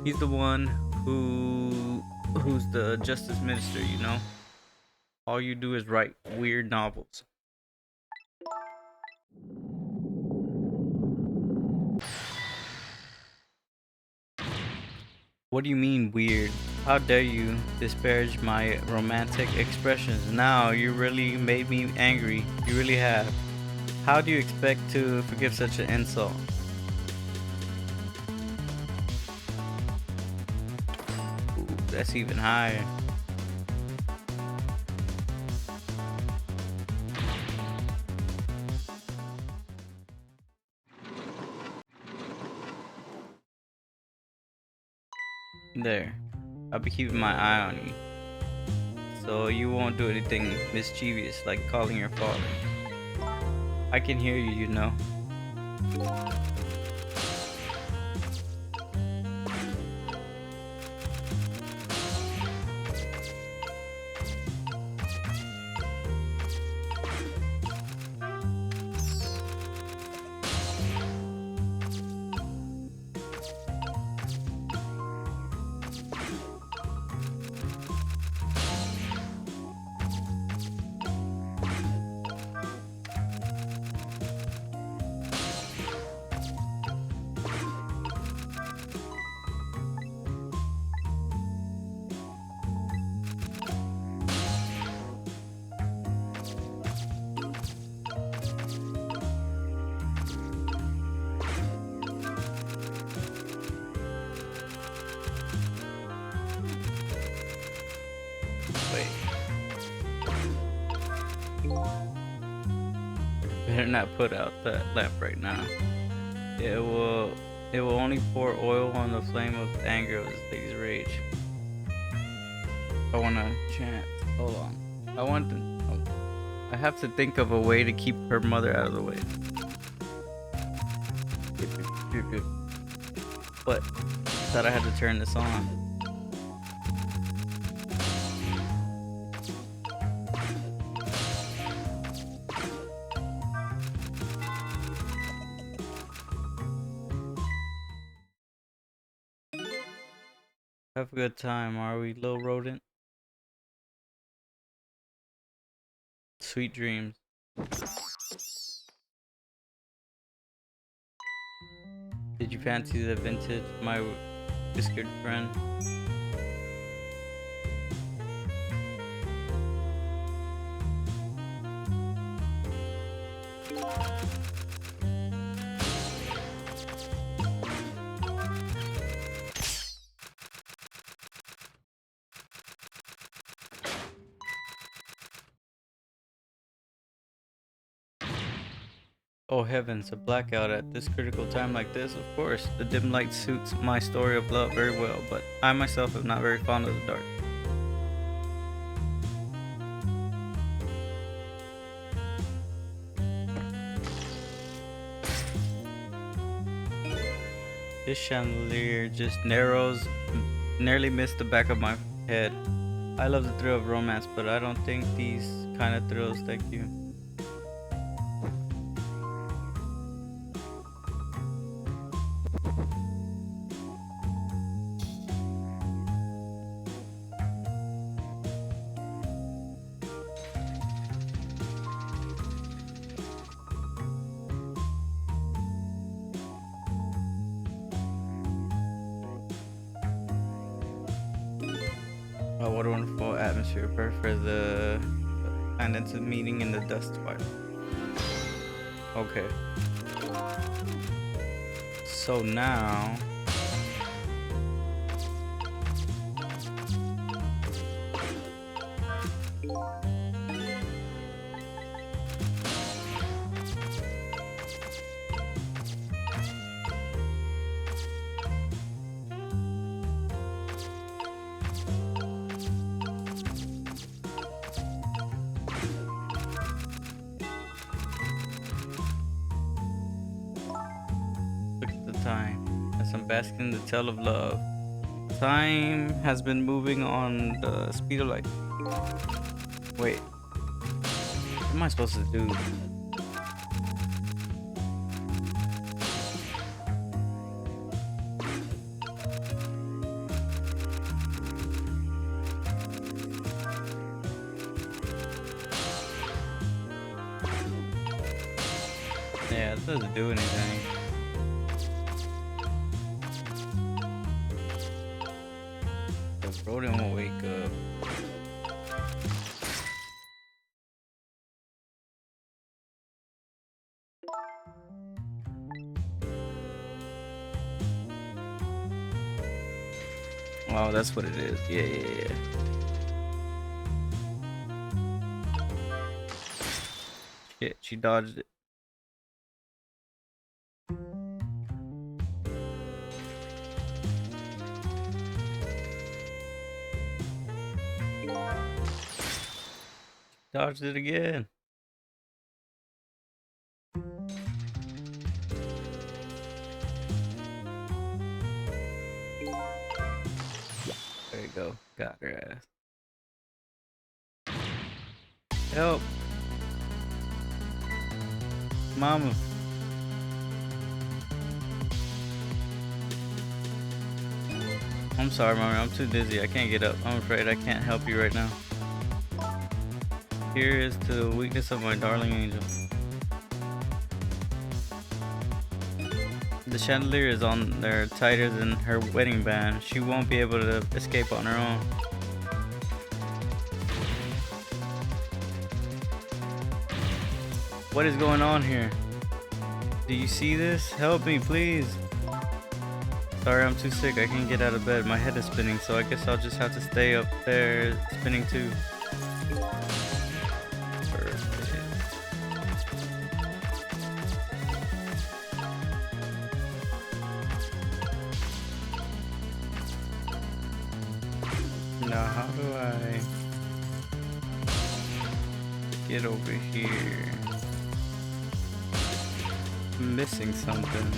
He's the one who's the justice minister, you know? All you do is write weird novels. What do you mean weird? How dare you disparage my romantic expressions? Now you really made me angry. You really have. How do you expect to forgive such an insult? Ooh, that's even higher. There. I'll be keeping my eye on you. So you won't do anything mischievous like calling your father. I can hear you, you know. Wait. Better not put out that lamp right now. It will only pour oil on the flame of anger of this lady's rage. I wanna chant. Hold on. I have to think of a way to keep her mother out of the way. But thought I had to turn this on. Have a good time, are we, little rodent? Sweet dreams. Did you fancy the vintage, my whiskered friend? Oh heavens, a blackout at this critical time like this? Of course, the dim light suits my story of love very well, but I myself am not very fond of the dark. This chandelier just nearly missed the back of my head. I love the thrill of romance, but I don't think these kind of thrills, thank you. Oh, what a wonderful atmosphere, perfect for the into meeting in the dust twilight. Okay. So now look at the time as I'm basking in the tale of love. Time has been moving on the speed of light. Wait, what am I supposed to do? Yeah, it doesn't do anything. Rodent will wake up. Oh, that's what it is. Yeah. Shit, she dodged it. Dodged it again. There you go. Got her ass. Help. Mama. I'm sorry, Mommy. I'm too dizzy. I can't get up. I'm afraid I can't help you right now. Here is to the weakness of my darling angel. The chandelier is on there tighter than her wedding band. She won't be able to escape on her own. What is going on here? Do you see this? Help me, please. Sorry, I'm too sick. I can't get out of bed. My head is spinning, so I guess I'll just have to stay up there spinning too. Now, how do I get over here? I'm missing something.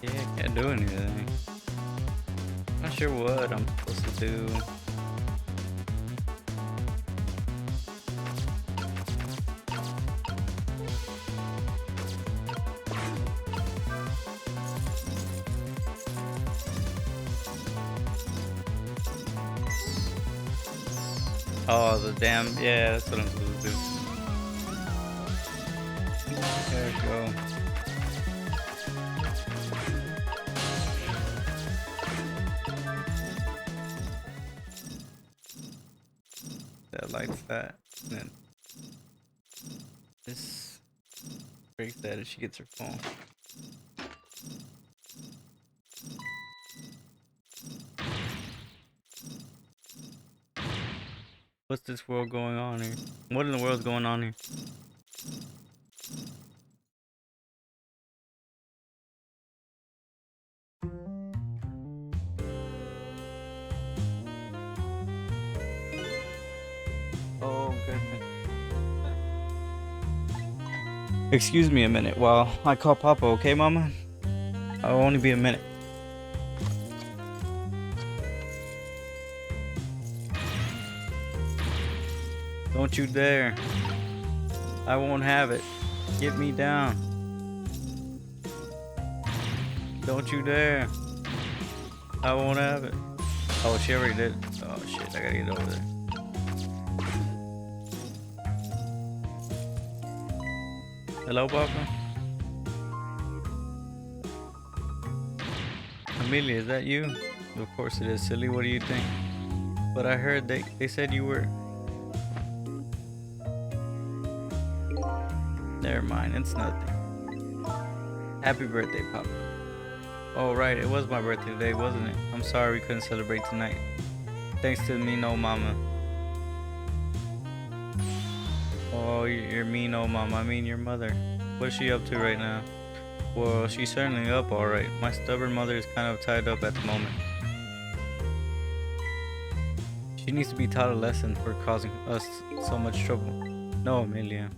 Yeah, I can't do anything. Not sure what I'm supposed to do. Oh, the damn, yeah, that's what I'm supposed to do. There we go. That lights that, and then this breaks that and she gets her phone. What's this world going on here? What in the world's going on here? Oh goodness. Excuse me a minute while I call Papa, okay, Mama? I'll only be a minute. Don't you dare. I won't have it. Get me down. Don't you dare. I won't have it. Oh, she already did. Oh shit, I gotta get over there. Hello, Papa? Amelia, is that you? Of course it is, silly. What do you think? But I heard they said you were... Never mind, it's nothing. Happy birthday, Papa. Oh, right, it was my birthday today, wasn't it? I'm sorry we couldn't celebrate tonight. Thanks to me, no mama. Oh, you're mean, oh mom. I mean your mother. What is she up to right now? Well, she's certainly up alright. My stubborn mother is kind of tied up at the moment. She needs to be taught a lesson for causing us so much trouble. No, Amelia.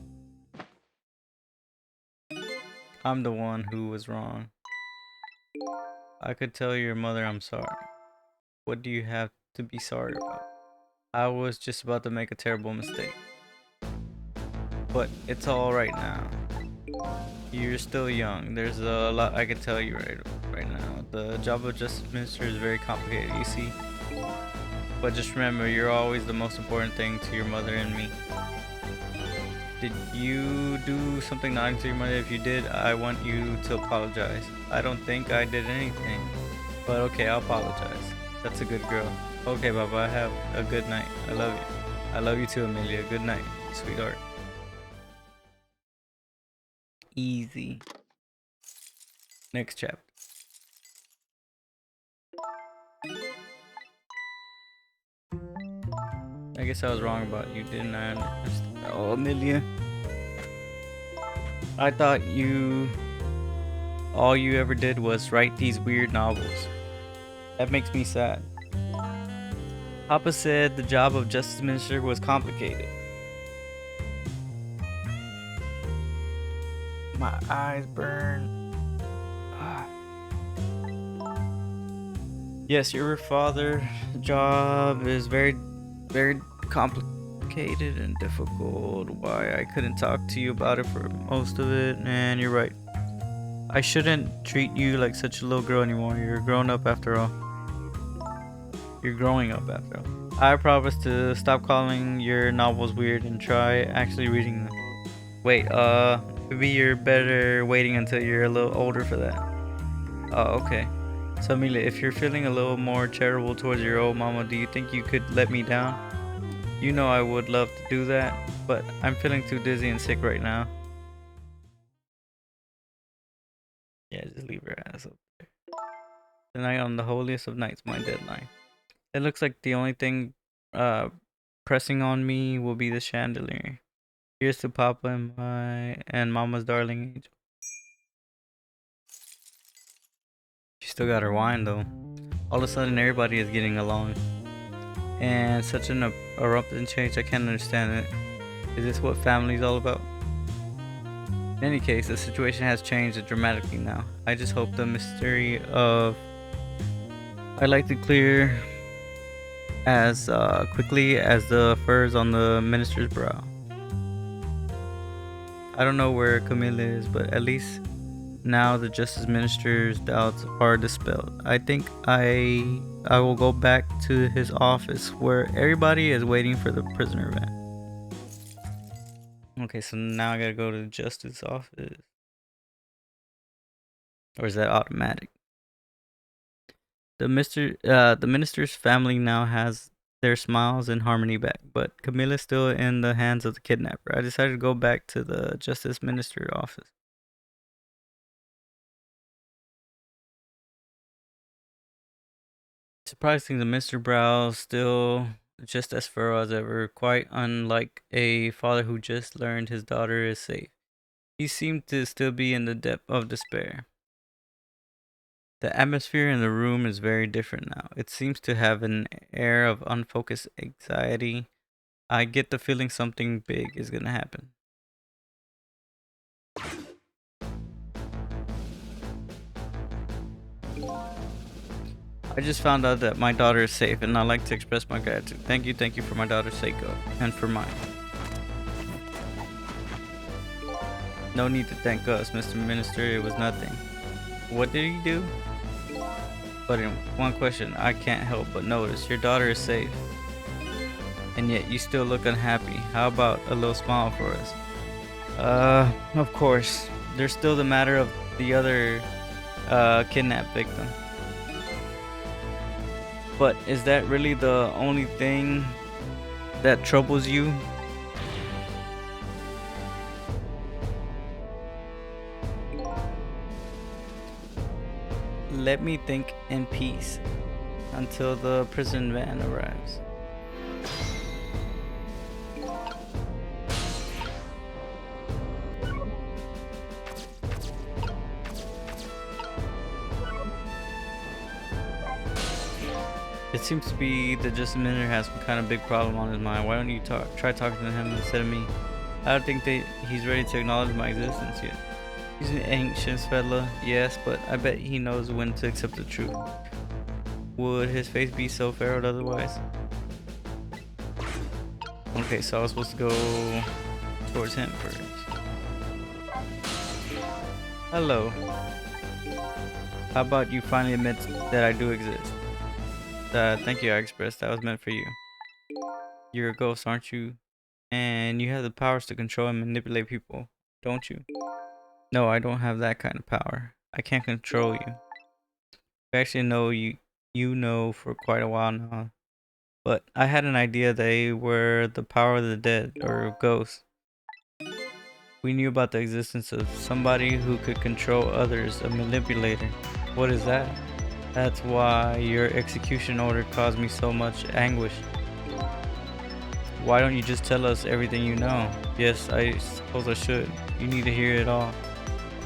I'm the one who was wrong. I could tell your mother I'm sorry. What do you have to be sorry about? I was just about to make a terrible mistake. But it's alright now. You're still young. There's a lot I can tell you right now. The job of justice minister is very complicated, you see. But just remember, you're always the most important thing to your mother and me. Did you do something naughty to your mother? If you did, I want you to apologize. I don't think I did anything. But okay, I'll apologize. That's a good girl. Okay, Baba, have a good night. I love you. I love you too, Amelia. Good night, sweetheart. Easy. Next chapter. I guess I was wrong about you, didn't I? Oh, Amelia. I thought all you ever did was write these weird novels. That makes me sad. Papa said the job of justice minister was complicated. My eyes burn. Ah. Yes, your father's job is very, very complicated and difficult. Why I couldn't talk to you about it for most of it, and you're right. I shouldn't treat you like such a little girl anymore. You're grown up after all. You're growing up after all. I promise to stop calling your novels weird and try actually reading them. Wait, maybe you're better waiting until you're a little older for that. Oh, okay. So Amelia, if you're feeling a little more charitable towards your old mama, do you think you could let me down? You know I would love to do that, but I'm feeling too dizzy and sick right now. Yeah, just leave her ass up there. Tonight on the holiest of nights, my deadline. It looks like the only thing pressing on me will be the chandelier. Here's to Papa and Mama's darling angel. She still got her wine though. All of a sudden everybody is getting along. And such an abrupt change, I can't understand it. Is this what family's all about? In any case, the situation has changed dramatically now. I just hope the mystery of I'd like to clear as quickly as the furs on the minister's brow. I don't know where Camilla is, but at least now the justice minister's doubts are dispelled. I think I will go back to his office where everybody is waiting for the prisoner van. Okay, so now I gotta go to the justice office. Or is that automatic? The minister's family now has their smiles and harmony back, but Camilla's still in the hands of the kidnapper. I decided to go back to the justice minister's office. Surprising, the Mr. Brow still just as thorough as ever, quite unlike a father who just learned his daughter is safe. He seemed to still be in the depth of despair. The atmosphere in the room is very different now. It seems to have an air of unfocused anxiety. I get the feeling something big is gonna happen. I just found out that my daughter is safe, and I'd like to express my gratitude. Thank you for my daughter's sake, and for mine. No need to thank us, Mr. Minister. It was nothing. What did he do? But in one question, I can't help but notice your daughter is safe, and yet you still look unhappy. How about a little smile for us? Of course. There's still the matter of the other kidnapped victim. But is that really the only thing that troubles you? Let me think in peace until the prison van arrives. It seems to be that just Minter has some kind of big problem on his mind. Why don't you try talking to him instead of me? I don't think that he's ready to acknowledge my existence yet. He's an ancient fella, yes, but I bet he knows when to accept the truth. Would his face be so furrowed otherwise? Okay, so I was supposed to go towards him first. Hello. How about you finally admit that I do exist? Thank you, I expressed. That was meant for you. You're a ghost, aren't you? And you have the powers to control and manipulate people, don't you? No, I don't have that kind of power. I can't control you. I actually know you know for quite a while now. But I had an idea they were the power of the dead, or ghosts. We knew about the existence of somebody who could control others, a manipulator. What is that? That's why your execution order caused me so much anguish. Why don't you just tell us everything you know? Yes, I suppose I should. You need to hear it all.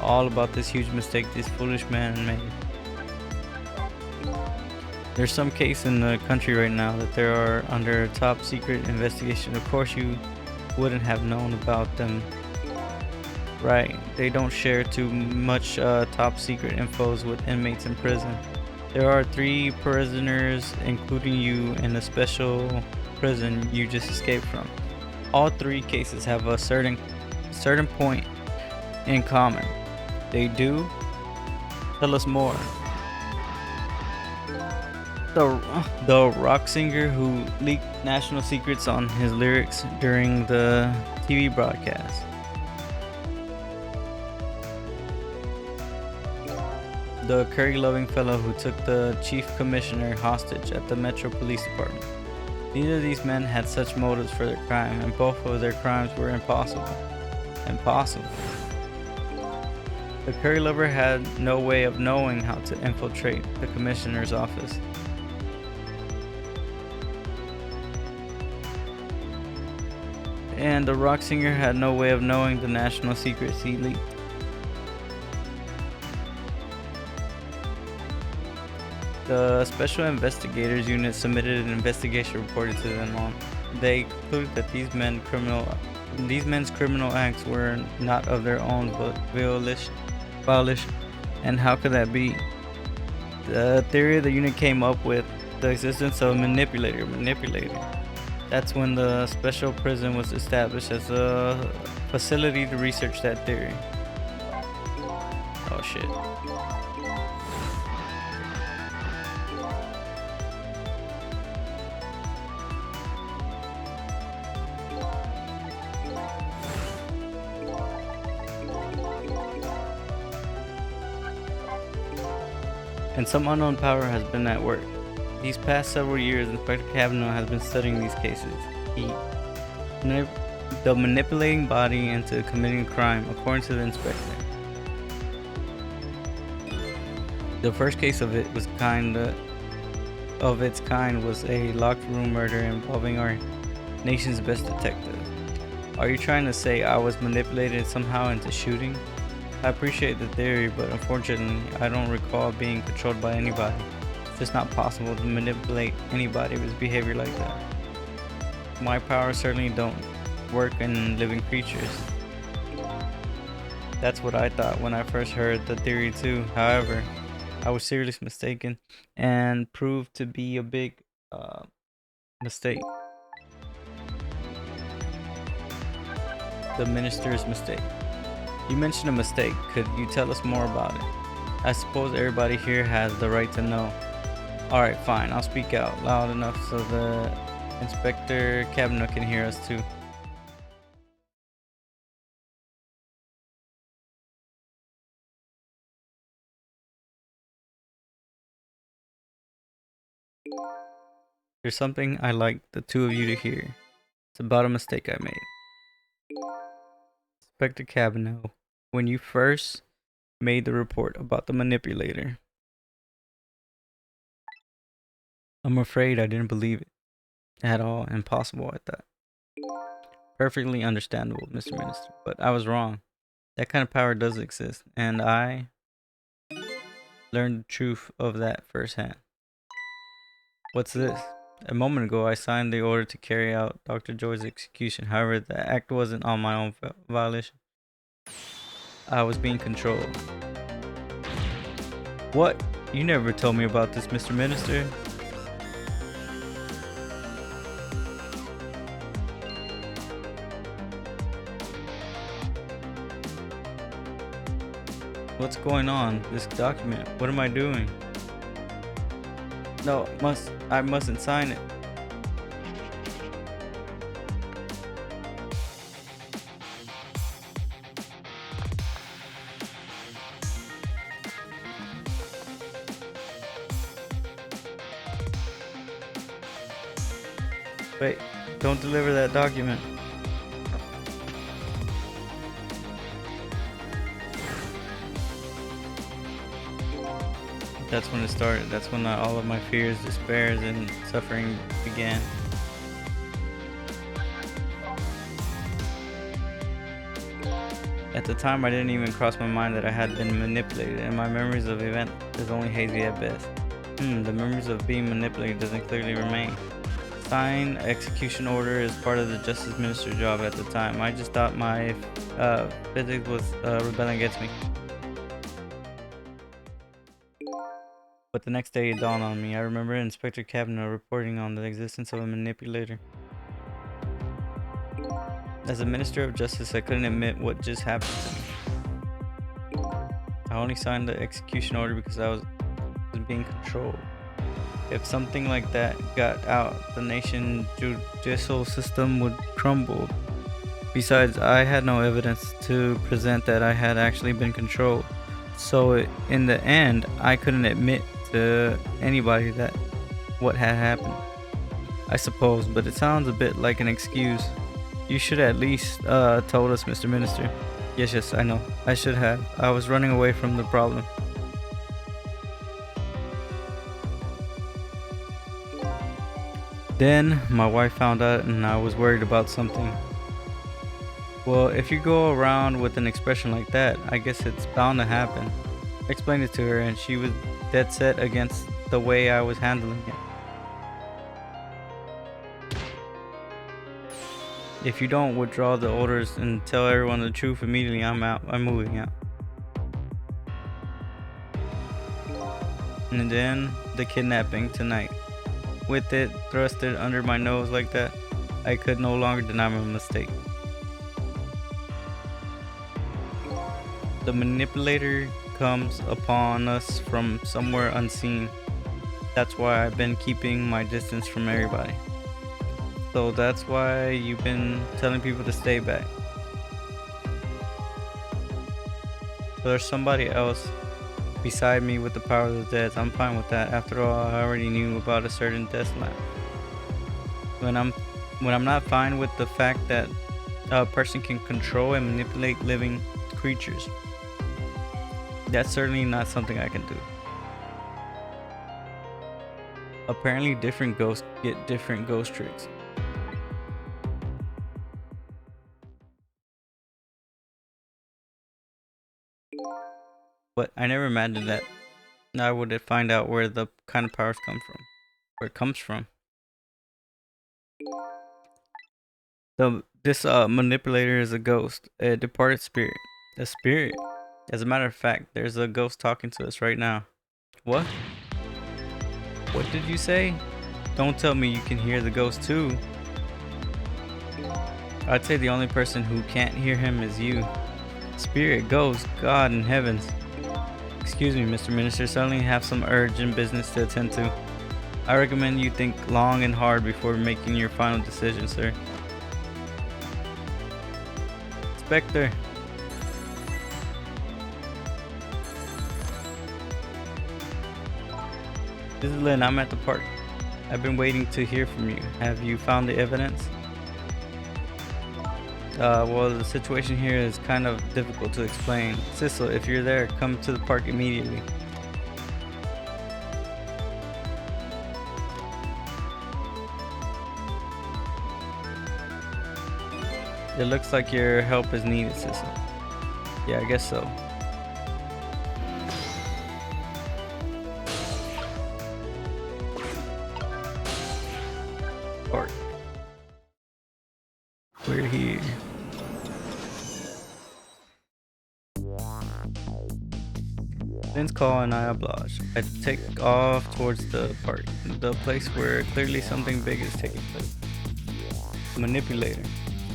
All about this huge mistake this foolish man made. There's some case in the country right now that they are under top secret investigation. Of course you wouldn't have known about them. Right, they don't share too much top secret infos with inmates in prison. There are 3 prisoners, including you, in the special prison you just escaped from. All 3 cases have a certain point in common. They do? Tell us more. The rock singer who leaked national secrets on his lyrics during the TV broadcast. The curry-loving fellow who took the chief commissioner hostage at the Metro Police Department. Neither of these men had such motives for their crime, and both of their crimes were impossible. Impossible. The curry lover had no way of knowing how to infiltrate the commissioner's office. And the rock singer had no way of knowing the national secrets he leaked. The Special Investigators Unit submitted an investigation report to them on. They concluded that these men's criminal acts were not of their own but volition. And how could that be? The theory the unit came up with, the existence of a manipulator. That's when the special prison was established as a facility to research that theory. Oh shit. And some unknown power has been at work. These past several years, Inspector Kavanaugh has been studying these cases. The manipulating body into committing a crime, according to the inspector. The first case of its kind was a locked room murder involving our nation's best detective. Are you trying to say I was manipulated somehow into shooting? I appreciate the theory, but unfortunately, I don't recall being controlled by anybody. It's just not possible to manipulate anybody with behavior like that. My powers certainly don't work in living creatures. That's what I thought when I first heard the theory too. However, I was seriously mistaken and proved to be a big mistake. The minister's mistake. You mentioned a mistake. Could you tell us more about it? I suppose everybody here has the right to know. Alright, fine. I'll speak out loud enough so the Inspector Kavanaugh can hear us too. There's something I'd like the 2 of you to hear. It's about a mistake I made. Inspector Kavanaugh, when you first made the report about the manipulator, I'm afraid I didn't believe it at all. Impossible at that. Perfectly understandable, Mr. Minister, but I was wrong. That kind of power does exist, and I learned the truth of that firsthand. What's this? A moment ago, I signed the order to carry out Dr. Joy's execution. However, the act wasn't on my own violation. I was being controlled. What? You never told me about this, Mr. Minister. What's going on? This document. What am I doing? No, I mustn't sign it. Wait, don't deliver that document. That's when it started. That's when all of my fears, despairs, and suffering began. At the time, I didn't even cross my mind that I had been manipulated, and my memories of the event is only hazy at best. The memories of being manipulated doesn't clearly remain. Sign execution order is part of the Justice Minister job at the time. I just thought my physics was rebelling against me. But the next day it dawned on me. I remember Inspector Kavanaugh reporting on the existence of a manipulator. As a Minister of Justice, I couldn't admit what just happened to me. I only signed the execution order because I was being controlled. If something like that got out, the nation's judicial system would crumble. Besides, I had no evidence to present that I had actually been controlled. So in the end, I couldn't admit to anybody that what had happened. I suppose, but it sounds a bit like an excuse. You should at least told us, Mr. Minister. Yes, I know. I should have. I was running away from the problem. Then my wife found out and I was worried about something. Well, if you go around with an expression like that, I guess it's bound to happen. I explained it to her and she was dead set against the way I was handling it. If you don't withdraw the orders and tell everyone the truth immediately, I'm out. I'm moving out. And then the kidnapping tonight. With it thrusted under my nose like that, I could no longer deny my mistake. The manipulator comes upon us from somewhere unseen. That's why I've been keeping my distance from everybody. So that's why you've been telling people to stay back. So there's somebody else beside me with the power of the dead. I'm fine with that. After all, I already knew about a certain death lab. When I'm not fine with the fact that a person can control and manipulate living creatures, that's certainly not something I can do. Apparently different ghosts get different ghost tricks. But I never imagined that I would find out where the kind of powers come from. Where it comes from. This manipulator is a ghost, a departed spirit. A spirit? As a matter of fact, there's a ghost talking to us right now. What? What did you say? Don't tell me you can hear the ghost too. I'd say the only person who can't hear him is you. Spirit, ghost, God in heavens. Excuse me, Mr. Minister, suddenly have some urgent business to attend to. I recommend you think long and hard before making your final decision, sir. Inspector. This is Lynn, I'm at the park. I've been waiting to hear from you. Have you found the evidence? Well, the situation here is kind of difficult to explain. Cecil, if you're there, come to the park immediately. It looks like your help is needed, Cecil. Yeah, I guess so. park. We're here. Vince call and I oblige. I take off towards the park, the place where clearly something big is taking place. Manipulator,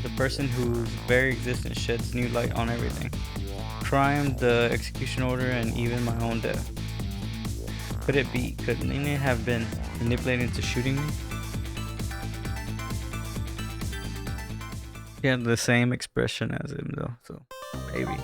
the person whose very existence sheds new light on everything. Crime, the execution order, and even my own death. Could it be? Could Nina have been manipulated into shooting me? He had the same expression as him though, so maybe.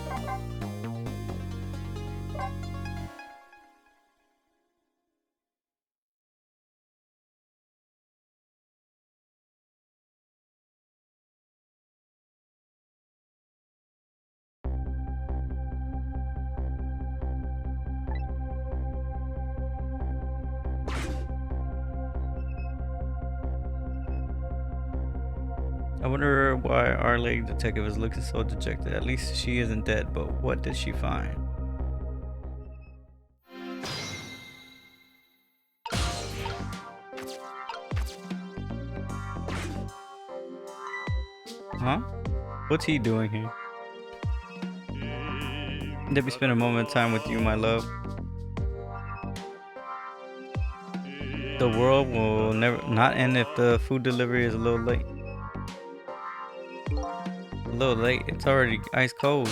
I wonder why our lady detective is looking so dejected. At least she isn't dead, but what did she find? Huh? What's he doing here? Let me spend a moment of time with you, my love. The world will never not end if the food delivery is a little late. A little late? It's already ice cold.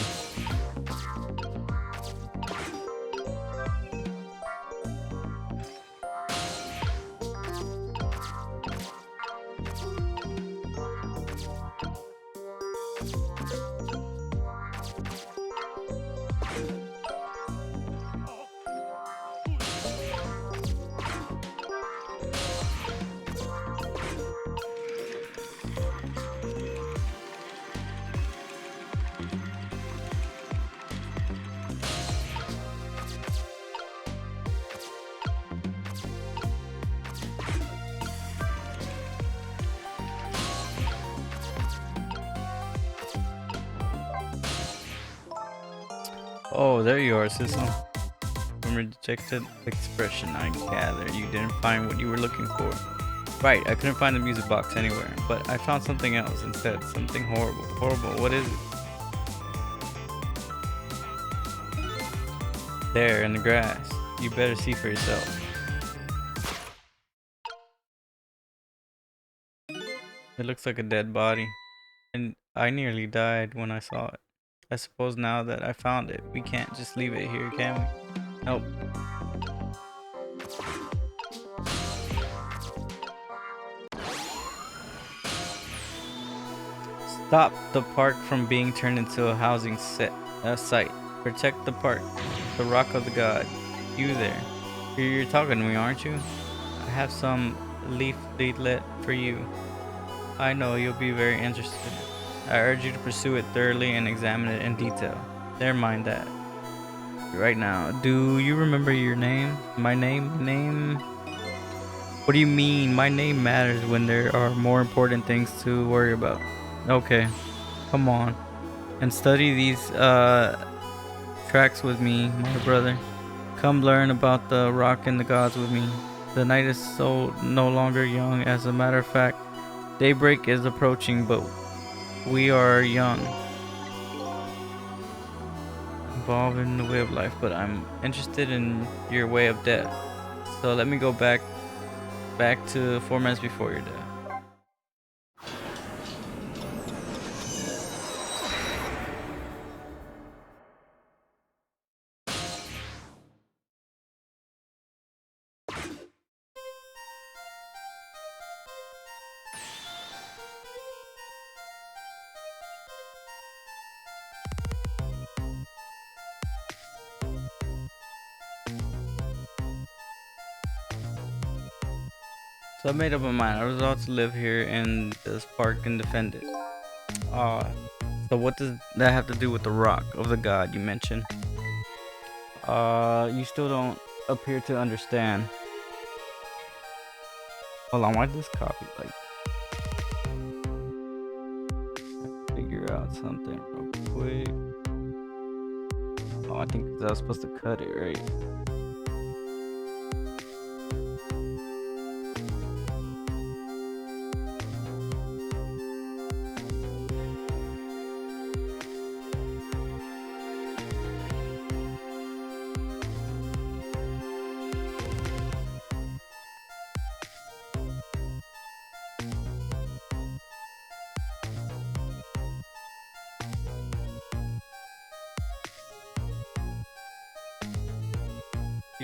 Oh, there you are, Sissel. From your dejected expression, I gather you didn't find what you were looking for. Right, I couldn't find the music box anywhere, but I found something else instead. Something horrible. Horrible, what is it? There, in the grass. You better see for yourself. It looks like a dead body. And I nearly died when I saw it. I suppose now that I found it, we can't just leave it here, can we? Nope. Stop the park from being turned into a housing site. Protect the park. The rock of the god. You there. You're talking to me, aren't you? I have some leaflet for you. I know you'll be very interested. I urge you to pursue it thoroughly and examine it in detail. Never mind that. Right now, do you remember your name? My name? What do you mean? My name matters when there are more important things to worry about. Okay, come on. And study these tracks with me, my brother. Come learn about the rock and the gods with me. The night is so no longer young. As a matter of fact, daybreak is approaching, but we are young. Involved in the way of life, but I'm interested in your way of death. So let me go back to 4 minutes before your death. So I made up my mind. I resolved to live here in this park and defend it. So what does that have to do with the rock of the god you mentioned? You still don't appear to understand. Hold on, why did this copy like figure out something real quick? Oh, I think I was supposed to cut it, right?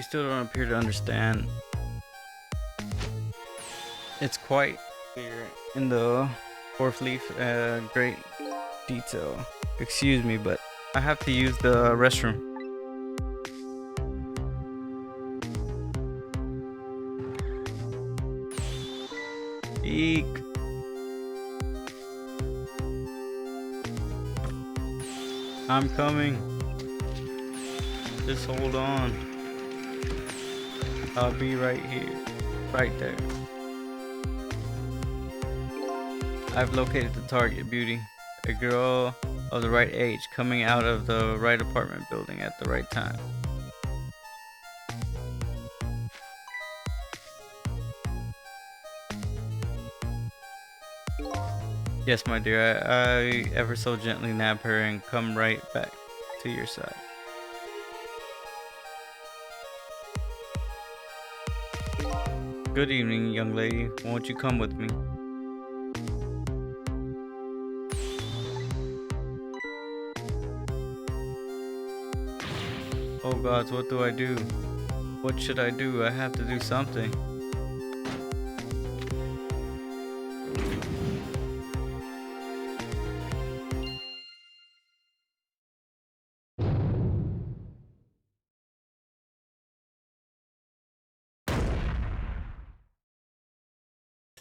You still don't appear to understand. It's quite clear in the fourth leaf, great detail. Excuse me, but I have to use the restroom. Eek. I'm coming. Just hold on. I'll be right here. Right there. I've located the target, beauty. A girl of the right age coming out of the right apartment building at the right time. Yes, my dear, I ever so gently nab her and come right back to your side. Good evening, young lady. Won't you come with me? Oh gods, what do I do? What should I do? I have to do something.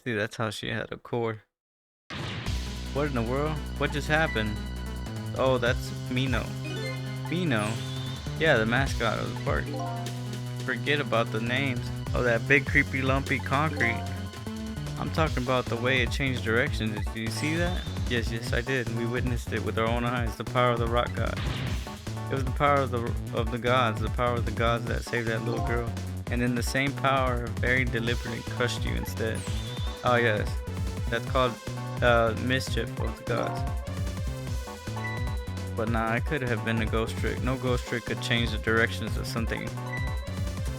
See, that's how she had a core. What in the world? What just happened? Oh, that's Mino. Mino? Yeah, the mascot of the park. Forget about the names. Oh, that big creepy lumpy concrete. I'm talking about the way it changed direction. Did you see that? Yes, I did. We witnessed it with our own eyes. The power of the rock god. It was the power of the gods. The power of the gods that saved that little girl. And then the same power very deliberately crushed you instead. Oh yes, that's called mischief of the gods. But nah, it could have been a ghost trick. No ghost trick could change the directions of something.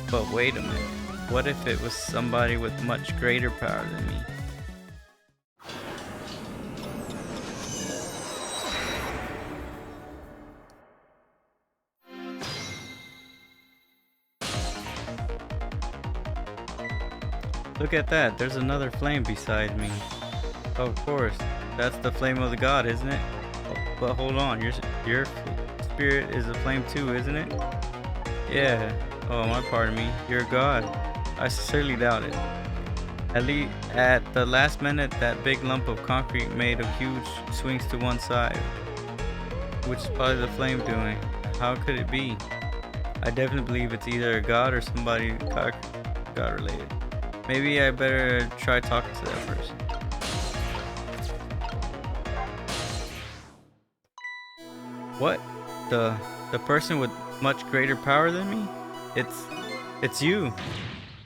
But wait a minute. What if it was somebody with much greater power than me? Look at that, there's another flame beside me. Of course, that's the flame of the god, isn't it? But hold on, your spirit is a flame too, isn't it? Yeah. Oh, my pardon me. You're a god. I sincerely doubt it. At the last minute, that big lump of concrete made a huge swings to one side, which is probably the flame doing. How could it be? I definitely believe it's either a god or somebody god related. Maybe I better try talking to that person. What? The person with much greater power than me? It's you.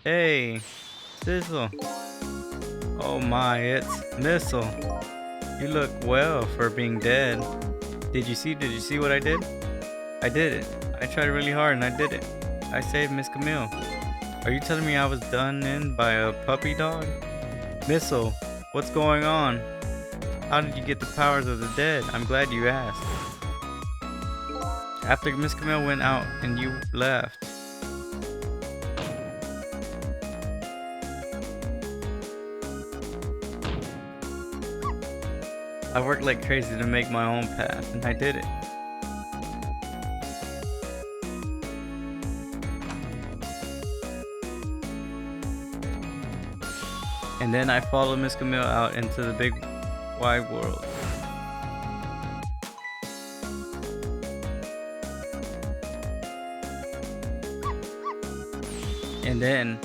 Hey, Sizzle. Oh my, it's Missile. You look well for being dead. Did you see what I did? I did it. I tried really hard and I did it. I saved Miss Camille. Are you telling me I was done in by a puppy dog? Missile, what's going on? How did you get the powers of the dead? I'm glad you asked. After Miss Camille went out and you left. I worked like crazy to make my own path and I did it. And then I followed Miss Camille out into the big wide world. And then,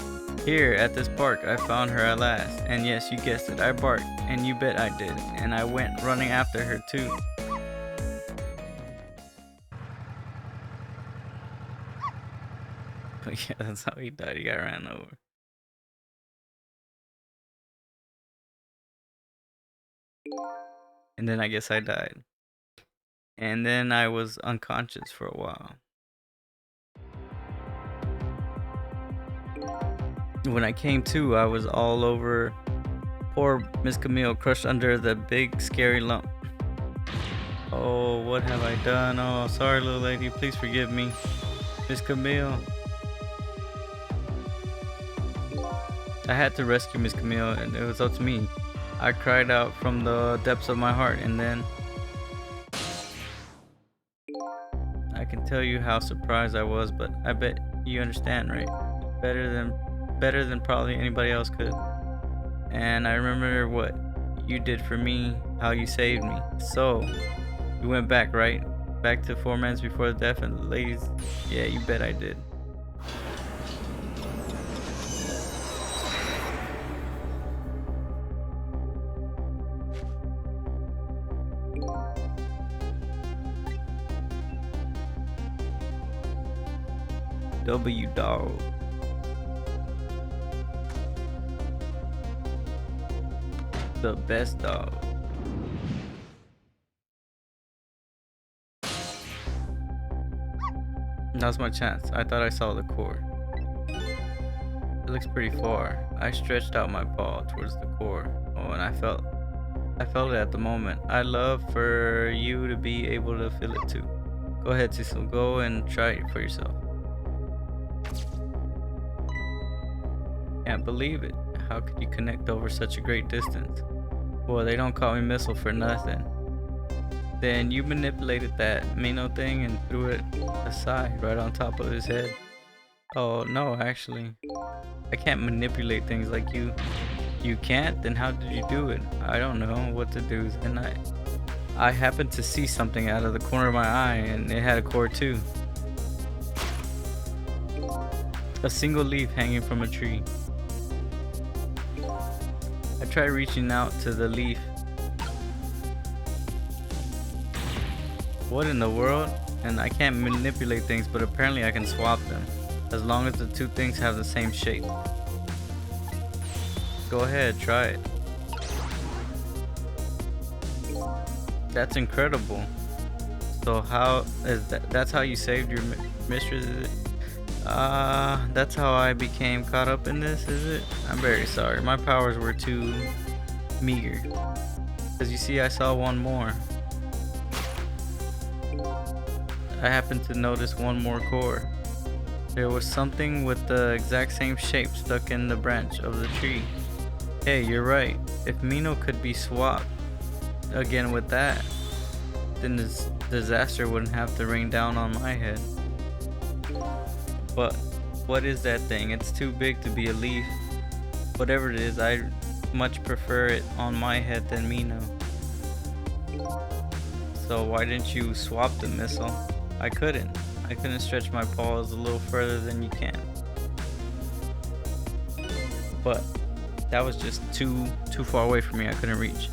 here at this park, I found her at last. And yes, you guessed it, I barked, and you bet I did. And I went running after her too. But yeah, that's how he died, he got ran over. And then I guess I died. And then I was unconscious for a while. When I came to, I was all over poor Miss Camille, crushed under the big scary lump. Oh, what have I done? Oh, sorry little lady, please forgive me. Miss Camille. I had to rescue Miss Camille, and it was up to me. I cried out from the depths of my heart, and then I can tell you how surprised I was, but I bet you understand, right? Better than probably anybody else could. And I remember what you did for me, how you saved me. So, we went back, right? Back to 4 minutes before the death and the ladies. Yeah, you bet I did. W dog. The best dog. Now's my chance. I thought I saw the core. It looks pretty far. I stretched out my paw towards the core. Oh, and I felt it at the moment. I'd love for you to be able to feel it too. Go ahead, Cecil. Go and try it for yourself. Can't believe it. How could you connect over such a great distance? Well, they don't call me Missile for nothing. Then you manipulated that Mino thing and threw it aside right on top of his head. Oh no, actually. I can't manipulate things like you. You can't? Then how did you do it? I don't know what to do. And I happened to see something out of the corner of my eye, and it had a core too. A single leaf hanging from a tree. I tried reaching out to the leaf. What in the world? And I can't manipulate things, but apparently I can swap them, as long as the two things have the same shape. Go ahead, try it. That's incredible. So how is that? That's how you saved your mistress, is it? That's how I became caught up in this, is it? I'm very sorry. My powers were too meager. As you see, I saw one more. I happened to notice one more core. There was something with the exact same shape stuck in the branch of the tree. Hey, you're right. If Mino could be swapped again with that, then this disaster wouldn't have to rain down on my head. But what is that thing? It's too big to be a leaf. Whatever it is, I much prefer it on my head than Mino. So why didn't you swap the Missile? I couldn't stretch my paws a little further than you can. But that was just too far away from me. I couldn't reach.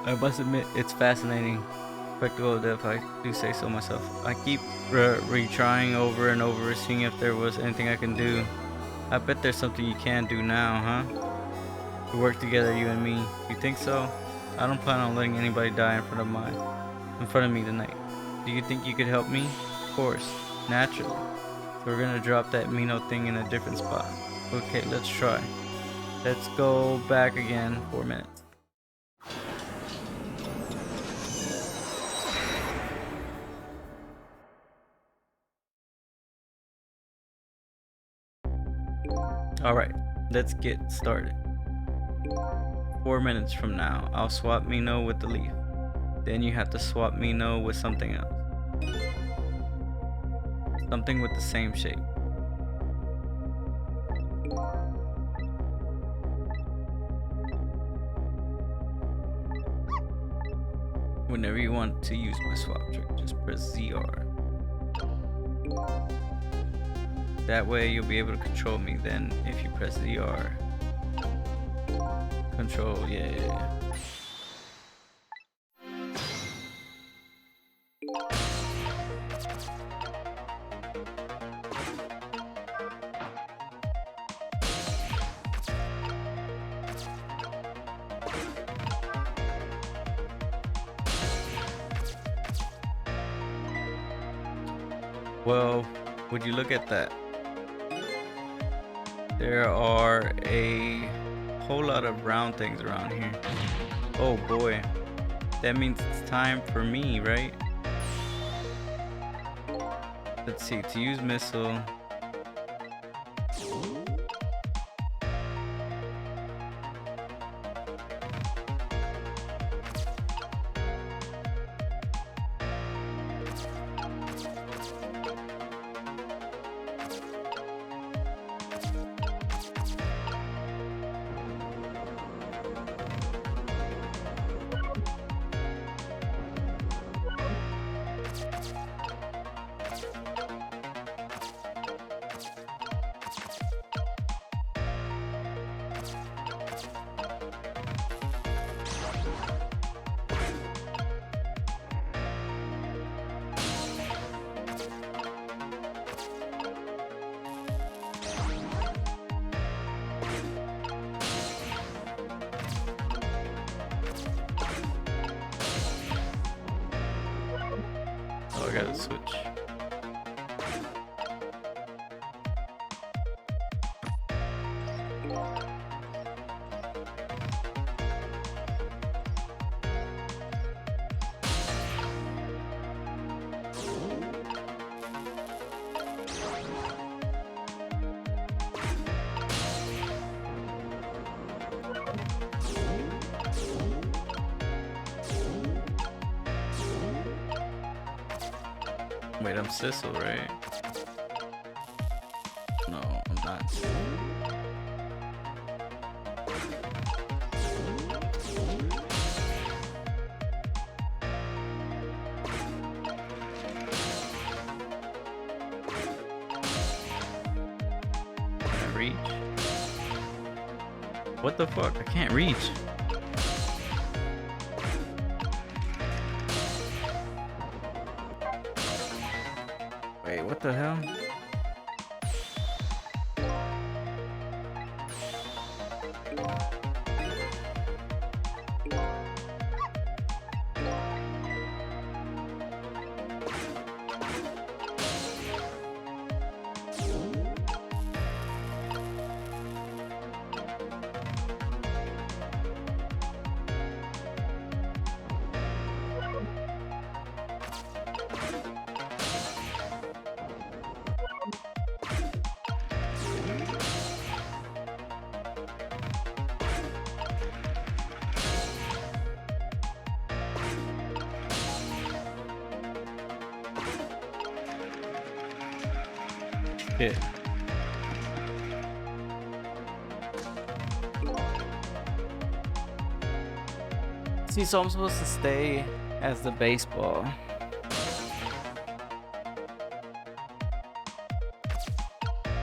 I must admit, it's fascinating. Spectacle of death, I do say so myself. I keep retrying over and over, seeing if there was anything I can do. I bet there's something you can do now, huh? We work together, you and me. You think so? I don't plan on letting anybody die in front of me tonight. Do you think you could help me? Of course, naturally. So we're gonna drop that Mino thing in a different spot. Okay, let's try. Let's go back again 4 minutes. Alright, let's get started. 4 minutes from now, I'll swap Mino with the leaf. Then you have to swap Mino with something else. Something with the same shape. Whenever you want to use my swap trick, just press ZR. That way you'll be able to control me. Then if you press ZR, control, yeah. Well, would you look at that? There are a whole lot of round things around here. Oh boy, that means it's time for me, right? Let's see, to use missile. Oh, I gotta switch. Wait, I'm Sissel, right? No, I'm not. Can I reach? What the fuck? I can't reach. Wait, what the hell? Shit. See, so I'm supposed to stay as the baseball.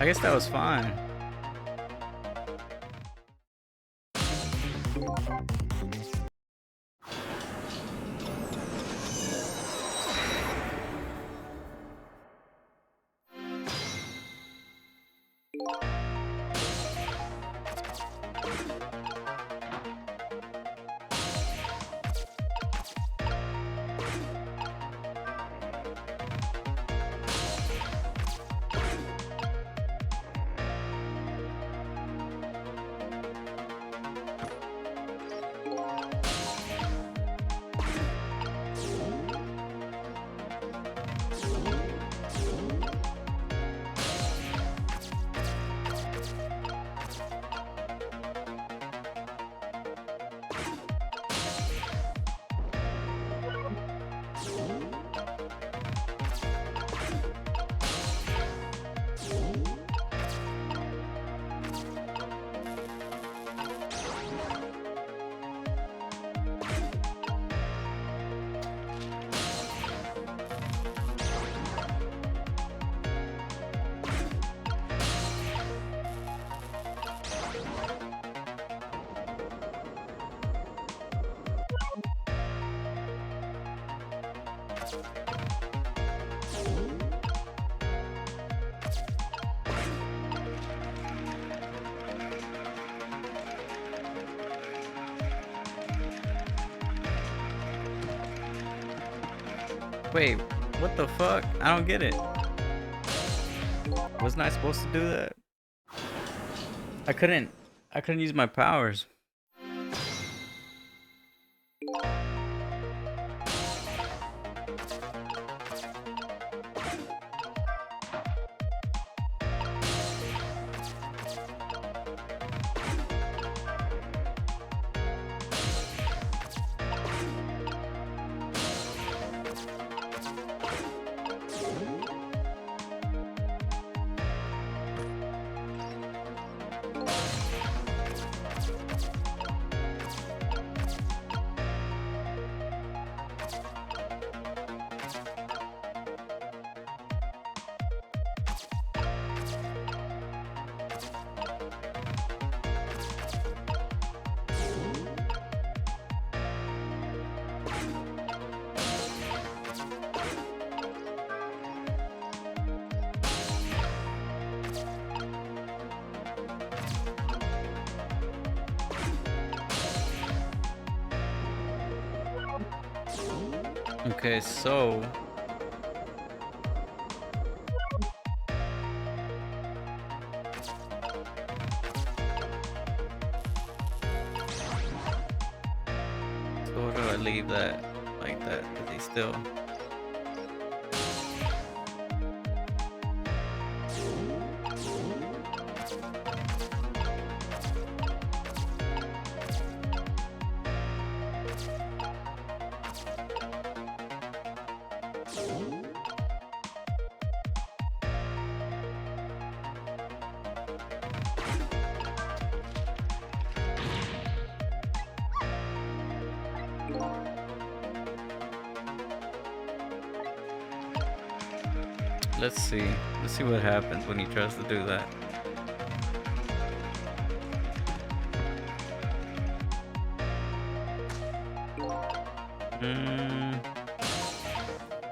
I guess that was fine. Wait, what the fuck? I don't get it. Wasn't I supposed to do that? I couldn't use my powers. Okay, so where do I leave that like that? Is he still? Let's see. Let's see what happens when he tries to do that.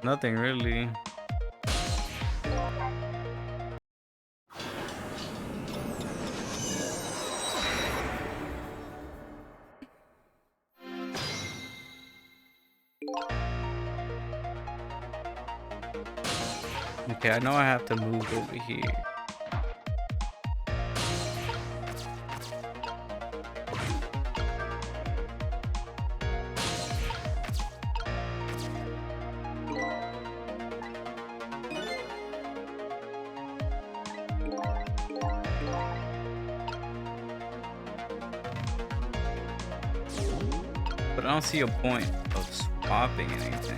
Nothing really. Okay, I know I have to move over here. But I don't see a point of swapping anything.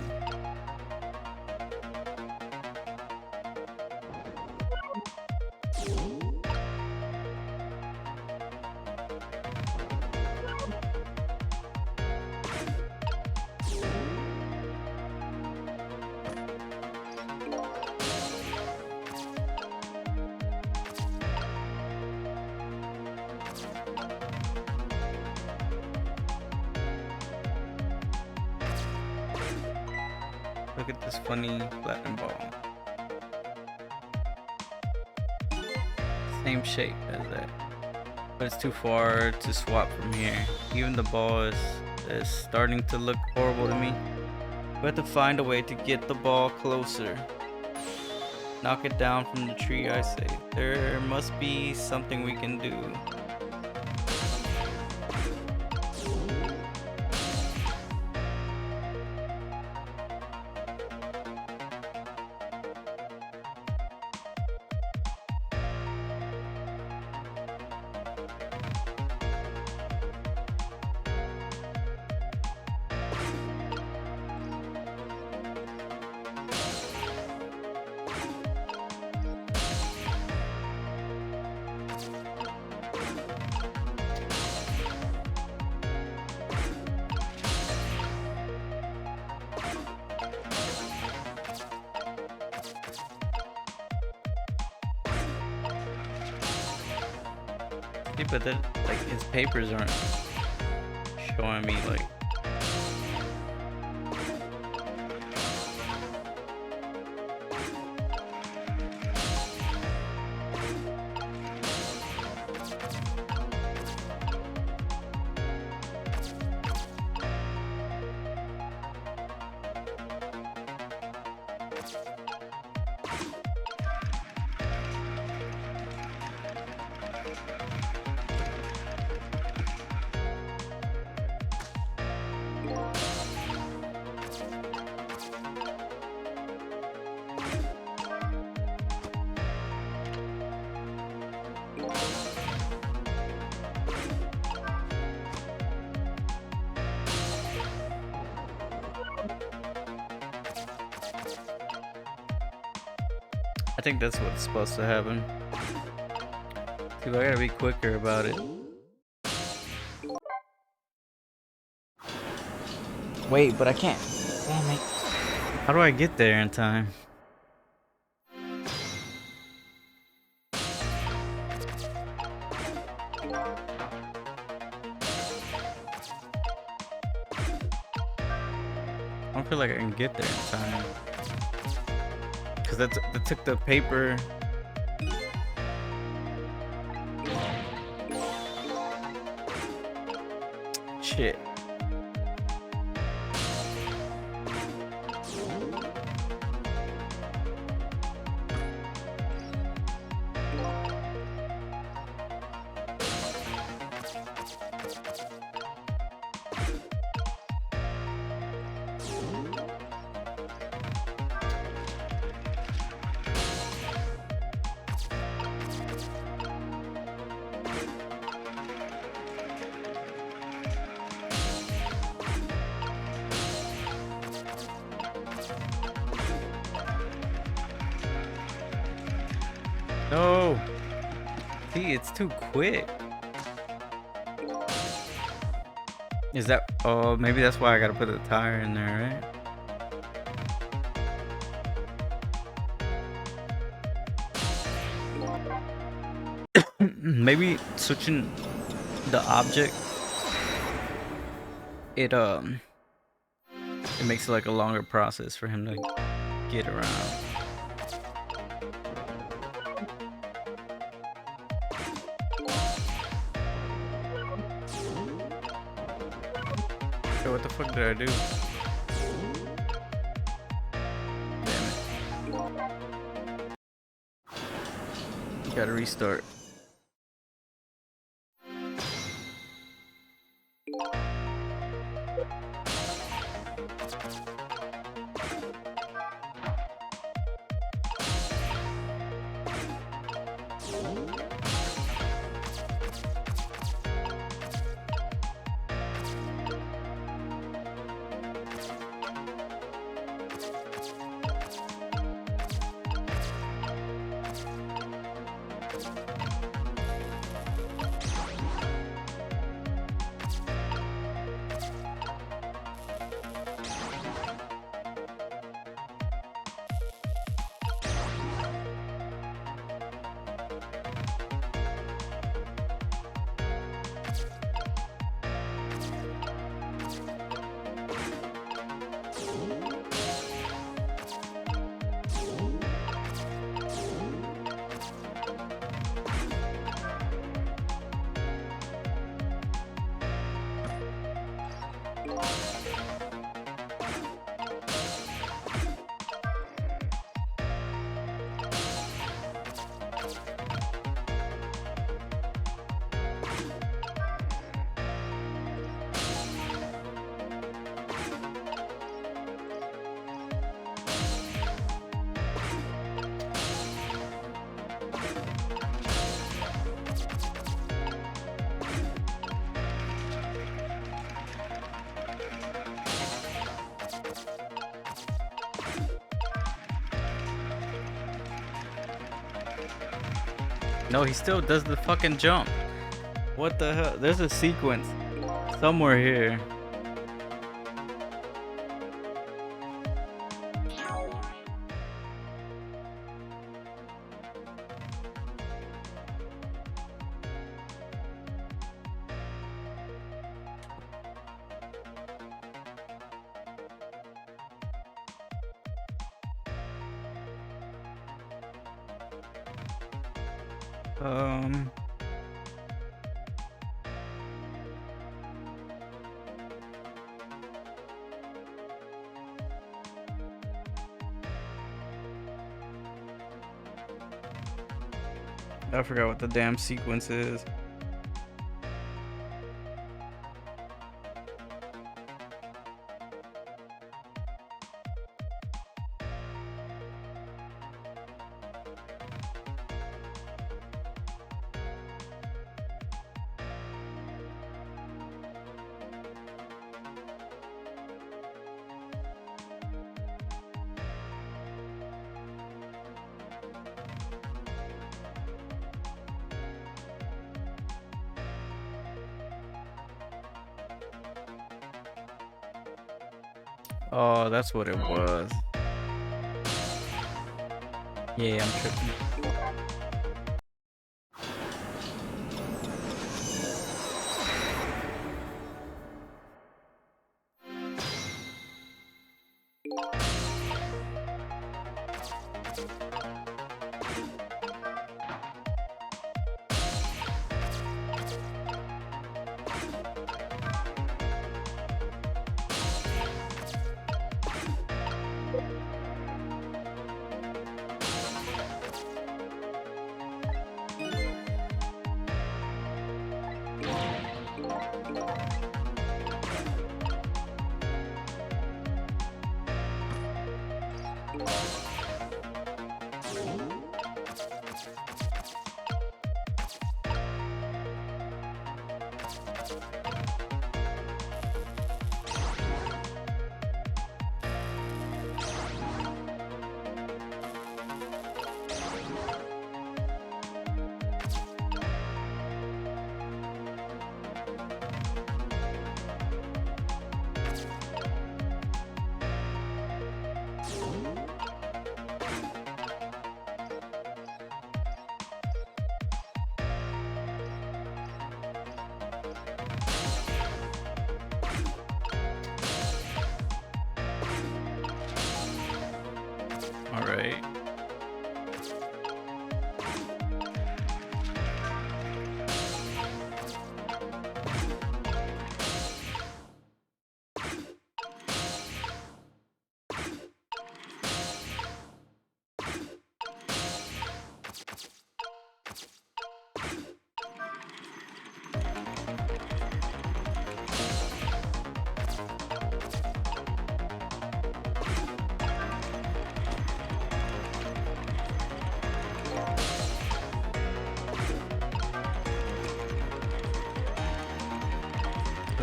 Look at this funny platinum ball. Same shape as that. But it's too far to swap from here. Even the ball is starting to look horrible to me. We have to find a way to get the ball closer. Knock it down from the tree, I say. There must be something we can do. Yeah, but then, like, his papers aren't showing me, like... I think that's what's supposed to happen. Dude, I gotta be quicker about it. Wait, but I can't. Damn it. How do I get there in time? I don't feel like I can get there in time. Cause that took the paper. Shit. No. See, it's too quick. Is that? Oh, maybe that's why I gotta put the tire in there, right? Maybe switching the object, it makes it like a longer process for him to get around. So what the fuck did I do? Damn it. Gotta restart. No, he still does the fucking jump. What the hell? There's a sequence somewhere here. I forgot what the damn sequence is. Oh, that's what it was. Yeah, I'm tripping.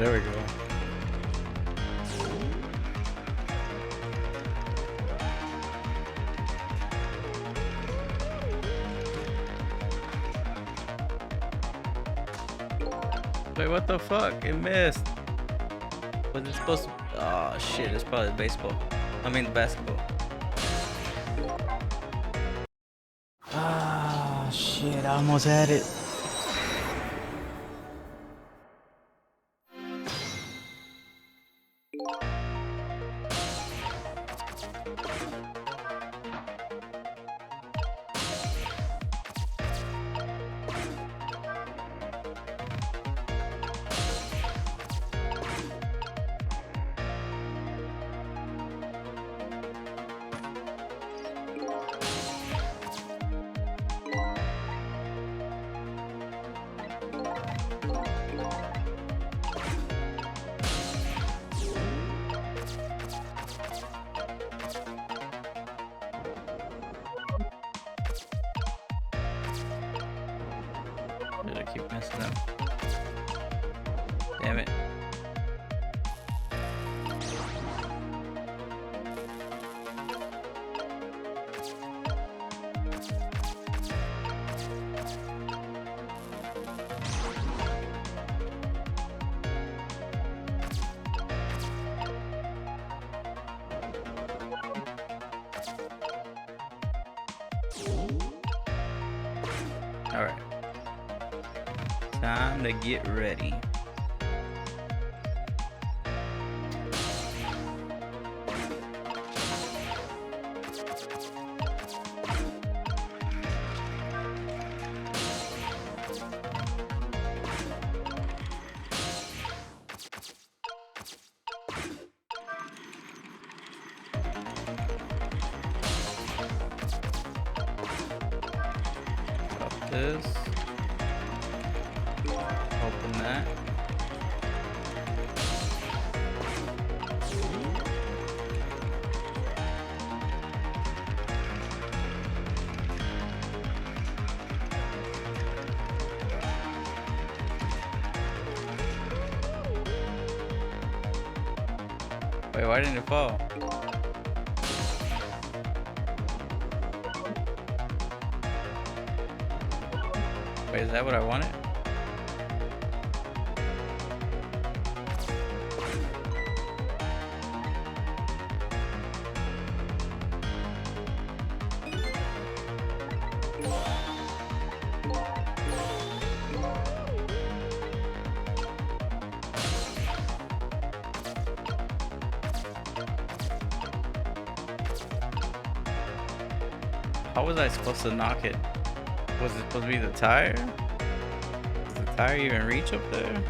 There we go. Wait, what the fuck? It missed. Was it supposed to? Oh shit, it's probably baseball. I mean basketball. Ah shit, I almost had it. Did I keep messing up? Damn it. All right. Time to get ready. Up this. Open that. Wait, why didn't it fall? Wait, is that what I wanted? How was I supposed to knock it? Was it supposed to be the tire? Does the tire even reach up there?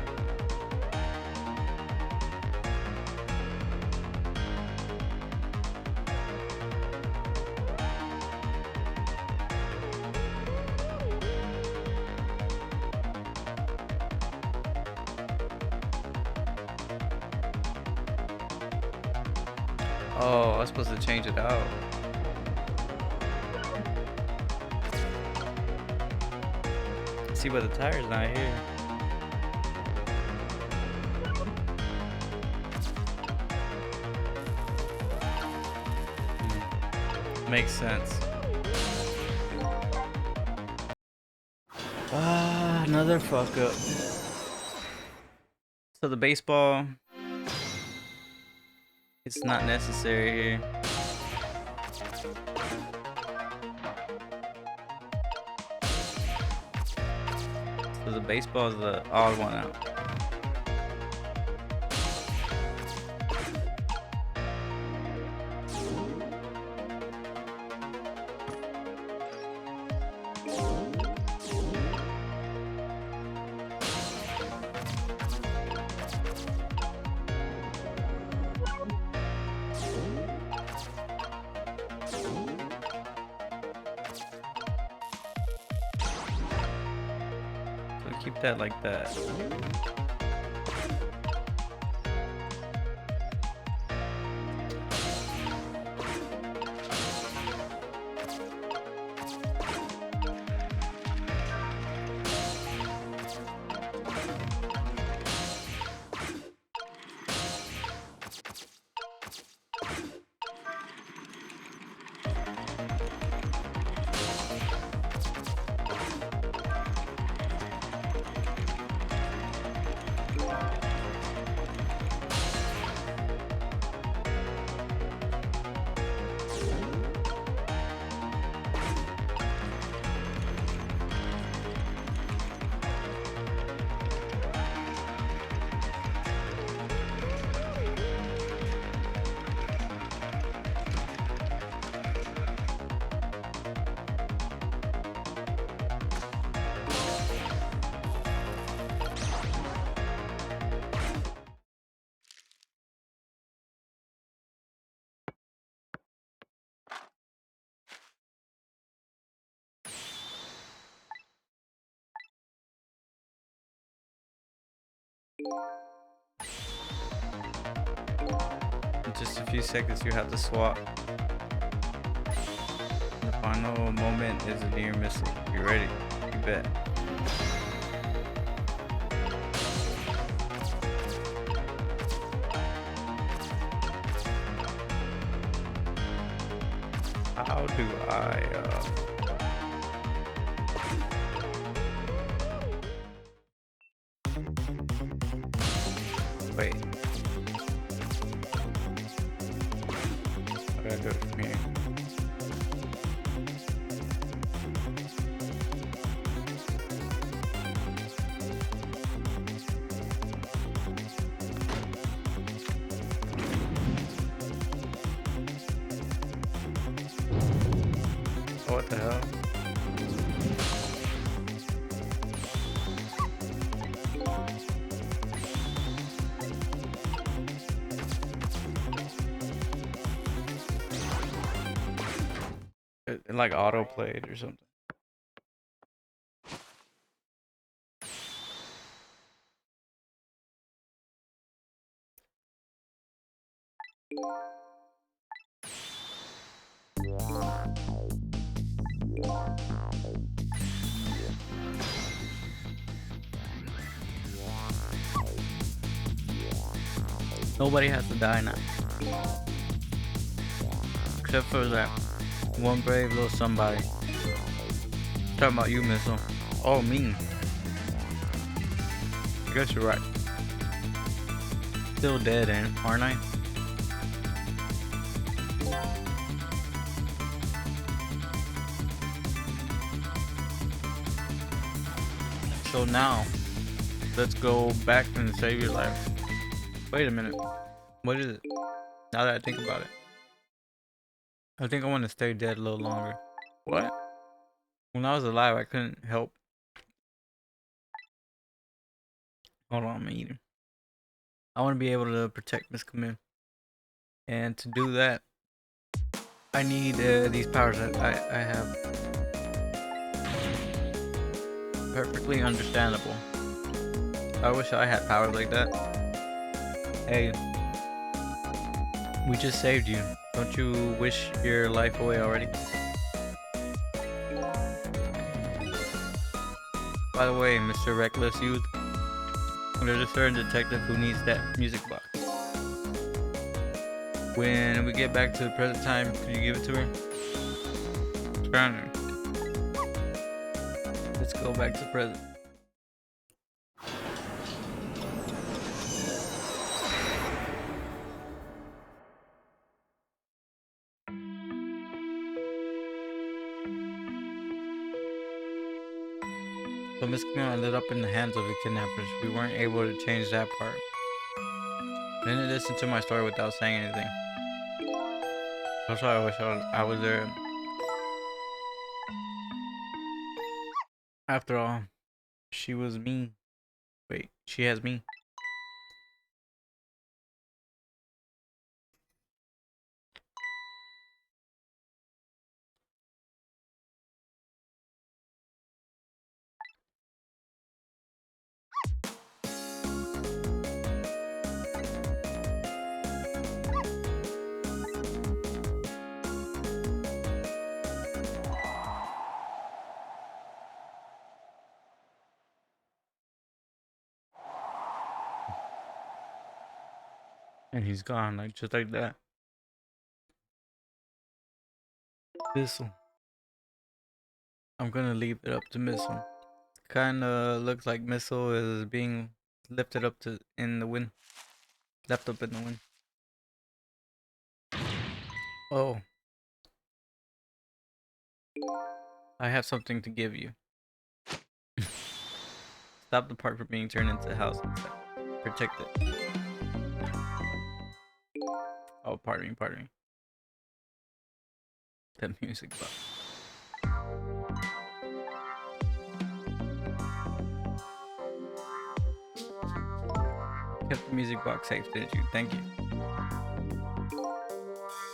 Oh, I was supposed to change it out. See, but the tire's not here. Makes sense. Ah, another fuck up. So the baseball, it's not necessary here. So the baseball is the odd one out. Keep that like that. In just a few seconds, you have to swap. The final moment is a near missile. You ready? You bet. How do I, wait. I gotta do it from here. What the hell? It like auto played or something. Nobody has to die now. Except for that one brave little somebody. Talking about you, Missile. Oh, me. I guess you're right. Still dead, aren't I? So now, let's go back and save your life. Wait a minute. What is it? Now that I think about it. I think I want to stay dead a little longer. What? When I was alive, I couldn't help. Hold on, I'm eating. I want to be able to protect Miss Camille. And to do that, I need these powers that I have. Perfectly understandable. I wish I had powers like that. Hey, we just saved you. Don't you wish your life away already? By the way, Mr. Reckless Youth, there's a certain detective who needs that music box. When we get back to the present time, could you give it to her? Found her. Let's go back to the present. So Miss Camille ended up in the hands of the kidnappers. We weren't able to change that part. I didn't listen to my story without saying anything. That's why I wish I was there. After all, she was me. Wait, she has me. And he's gone, like just like that. Missile. I'm gonna leave it up to Missile. Kinda looks like Missile is being lifted up in the wind. Left up in the wind. Oh. I have something to give you. Stop the park from being turned into a house instead. Protect it. Oh, pardon me. That music box. Kept the music box safe, didn't you? Thank you.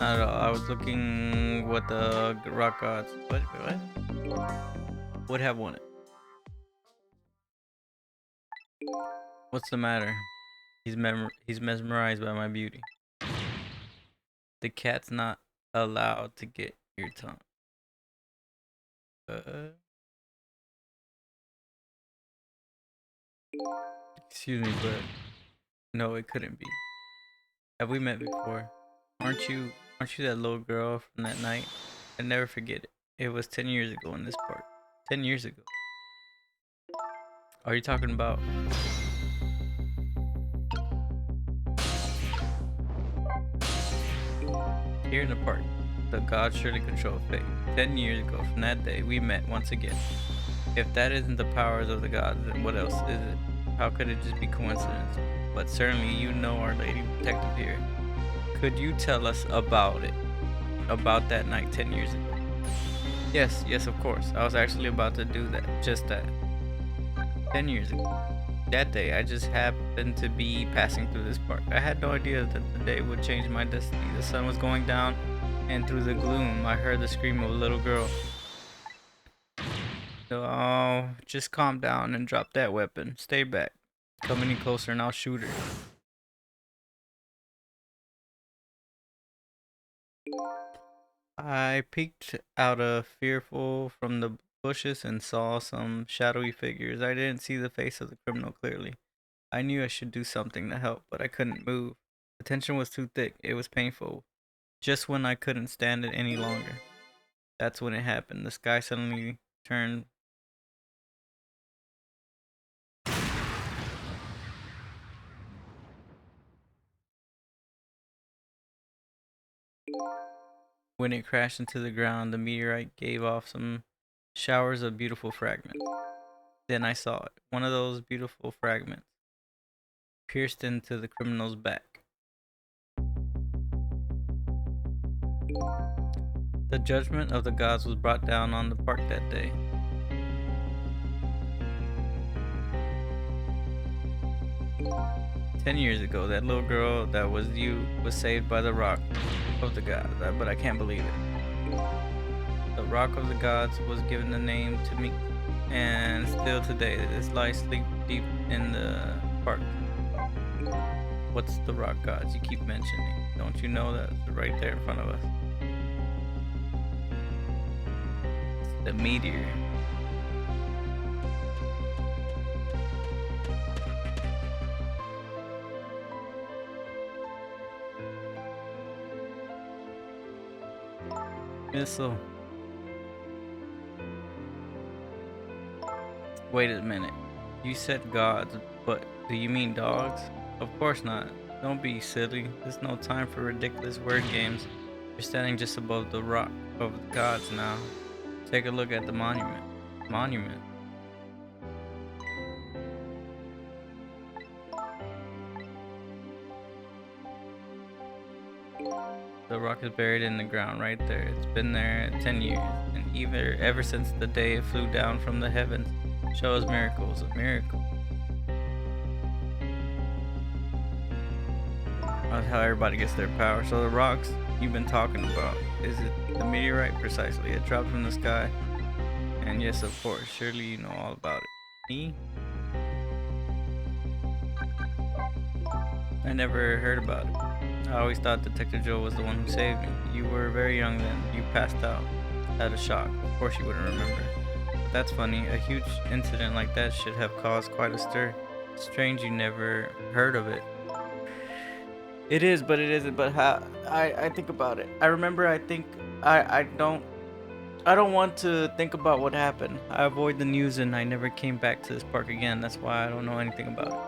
Not at all. I was looking what the rock gods. What? Would have won it. What's the matter? He's mesmerized by my beauty. The cat's not allowed to get your tongue. Excuse me, but no, it couldn't be. Have we met before? Aren't you that little girl from that night? I never forget it. It was 10 years ago in this park. 10 years ago. Are you talking about here in the park? The gods surely control fate. 10 years ago from that day, we met once again. If that isn't the powers of the gods, then what else is it? How could it just be coincidence? But certainly you know our lady detective here. Could you tell us about it? About that night 10 years ago? Yes, of course. I was actually about to do that. Just that. 10 years ago. That day, I just happened to be passing through this park. I had no idea that the day would change my destiny. The sun was going down, and through the gloom, I heard the scream of a little girl. Oh, just calm down and drop that weapon. Stay back. Come any closer and I'll shoot her. I peeked out of fearful from the bushes and saw some shadowy figures. I didn't see the face of the criminal clearly. I knew I should do something to help, but I couldn't move. The tension was too thick. It was painful. Just when I couldn't stand it any longer. That's when it happened. The sky suddenly turned. When it crashed into the ground, the meteorite gave off some showers of beautiful fragments. Then I saw it. One of those beautiful fragments pierced into the criminal's back. The judgment of the gods was brought down on the park that day. 10 years ago, that little girl that was you was saved by the rock of the gods, but I can't believe it. The rock of the gods was given the name to me, and still today, this lies sleep deep in the park. What's the rock gods you keep mentioning? Don't you know that it's right there in front of us? It's the meteor. Missile. Wait a minute. You said gods, but do you mean dogs? Of course not. Don't be silly. There's no time for ridiculous word games. You're standing just above the rock of the gods now. Take a look at the monument. Monument? The rock is buried in the ground right there. It's been there 10 years, and ever since the day it flew down from the heavens, shows miracles of miracles. That's how everybody gets their power. So the rocks you've been talking about, is it the meteorite? Precisely. It dropped from the sky. And yes, of course, surely you know all about it. Me? I never heard about it. I always thought Detective Joe was the one who saved me. You were very young then. You passed out. Had a shock. Of course you wouldn't remember. But that's funny. A huge incident like that should have caused quite a stir. Strange you never heard of it. It is, but it isn't. But how I think about it. I remember. I don't want to think about what happened. I avoid the news, and I never came back to this park again. That's why I don't know anything about it.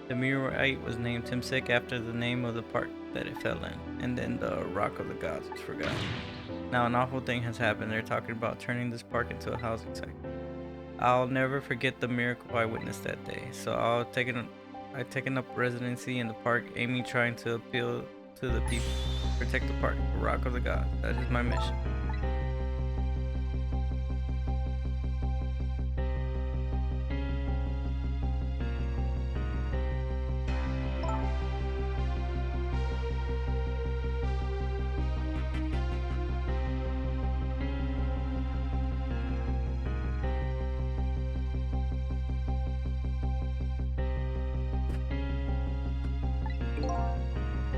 The meteorite was named Timsik after the name of the park that it fell in, and then the rock of the gods was forgotten. Now an awful thing has happened. They're talking about turning this park into a housing site. I'll never forget the miracle I witnessed that day. So I've taken up residency in the park, aiming trying to appeal to the people, protect the park, the rock of the gods. That is my mission.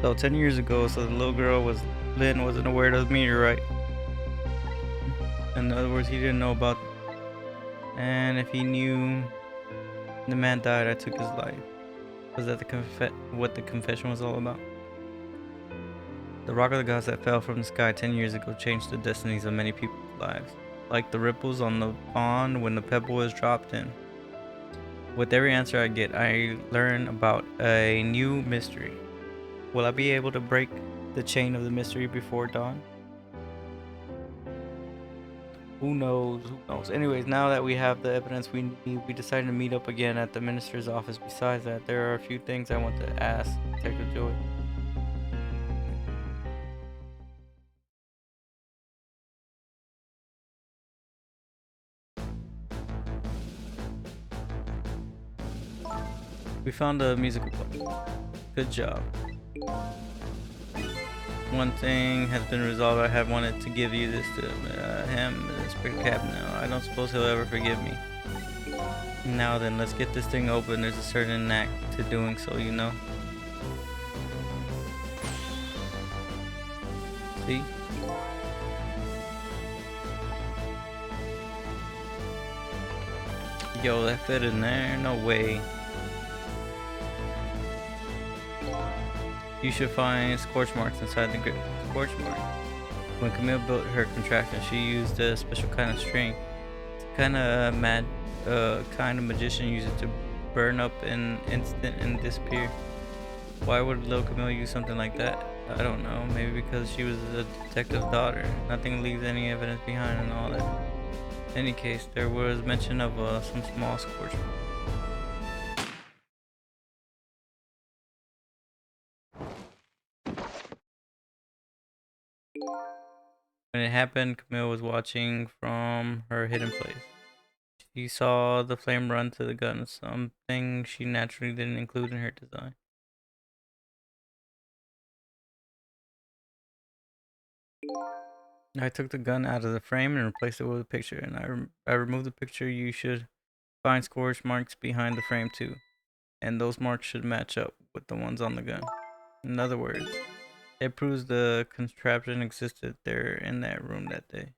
So 10 years ago, so the little girl Lynn wasn't aware of the meteorite. In other words, he didn't know about. And if he knew the man died, I took his life. Was that what the confession was all about? The rock of the gods that fell from the sky 10 years ago changed the destinies of many people's lives, like the ripples on the pond when the pebble was dropped in. With every answer I get, I learn about a new mystery. Will I be able to break the chain of the mystery before dawn? Who knows? Who knows? Anyways, now that we have the evidence we need, we decided to meet up again at the minister's office. Besides that, there are a few things I want to ask Detective Joy. We found a musical book. Good job. One thing has been resolved. I have wanted to give you this to him, Inspector Capno. I don't suppose he'll ever forgive me. Now then, let's get this thing open. There's a certain knack to doing so, you know. See? Yo, that fit in there? No way. You should find scorch marks inside the grip. Scorch mark. When Camille built her contraption, she used a special kind of string. It's kind of kind of magician uses to burn up in instant and disappear. Why would little Camille use something like that? I don't know. Maybe because she was a detective's daughter. Nothing leaves any evidence behind and all that. In any case, there was mention of some small scorch mark. When it happened, Camille was watching from her hidden place. She saw the flame run to the gun, something she naturally didn't include in her design. I took the gun out of the frame and replaced it with a picture, and I removed the picture. You should find scorch marks behind the frame too, and those marks should match up with the ones on the gun. In other words, it proves the contraption existed there in that room that day.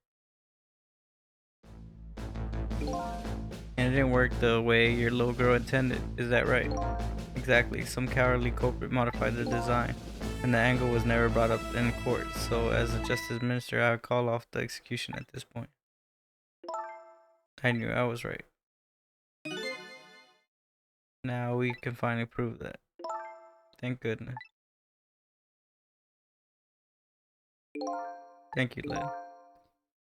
And it didn't work the way your little girl intended, is that right? Exactly, some cowardly culprit modified the design, and the angle was never brought up in court, so as a justice minister I would call off the execution at this point. I knew I was right. Now we can finally prove that. Thank goodness. Thank you, Lynn.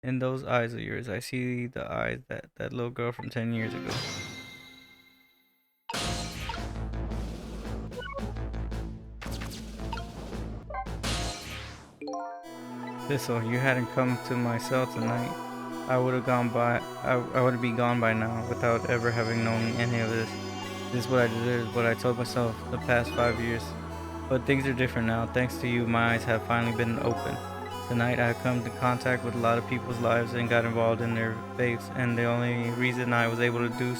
In those eyes of yours, I see the eyes that little girl from 10 years ago. Thistle, you hadn't come to my cell tonight. I would have gone by. I would be gone by now without ever having known any of this. This is what I deserve, what I told myself the past 5 years. But things are different now. Thanks to you, my eyes have finally been open. Tonight I have come into contact with a lot of people's lives and got involved in their faiths, and the only reason I was able to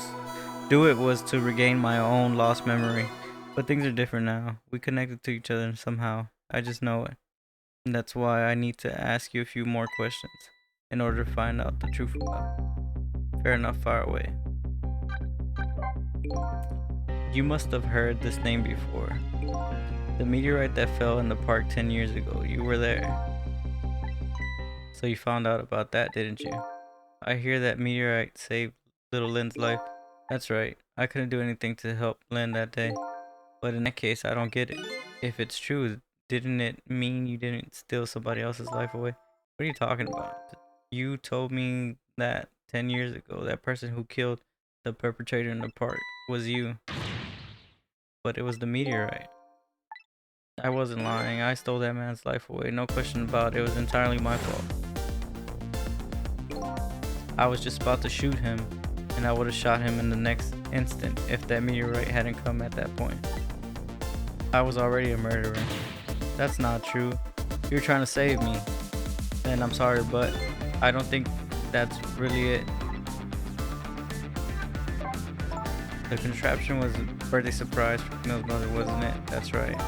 do it was to regain my own lost memory. But things are different now. We connected to each other somehow. I just know it. And that's why I need to ask you a few more questions in order to find out the truth about it. Fair enough, far away. You must have heard this name before. The meteorite that fell in the park 10 years ago. You were there. So you found out about that, didn't you? I hear that meteorite saved little Lynn's life. That's right. I couldn't do anything to help Lynn that day. But in that case, I don't get it. If it's true, didn't it mean you didn't steal somebody else's life away? What are you talking about? You told me that 10 years ago, that person who killed the perpetrator in the park was you. But it was the meteorite. I wasn't lying. I stole that man's life away. No question about it. It was entirely my fault. I was just about to shoot him, and I would have shot him in the next instant if that meteorite hadn't come at that point. I was already a murderer. That's not true. You're trying to save me. And I'm sorry, but I don't think that's really it. The contraption was a birthday surprise for Camille's mother, wasn't it? That's right.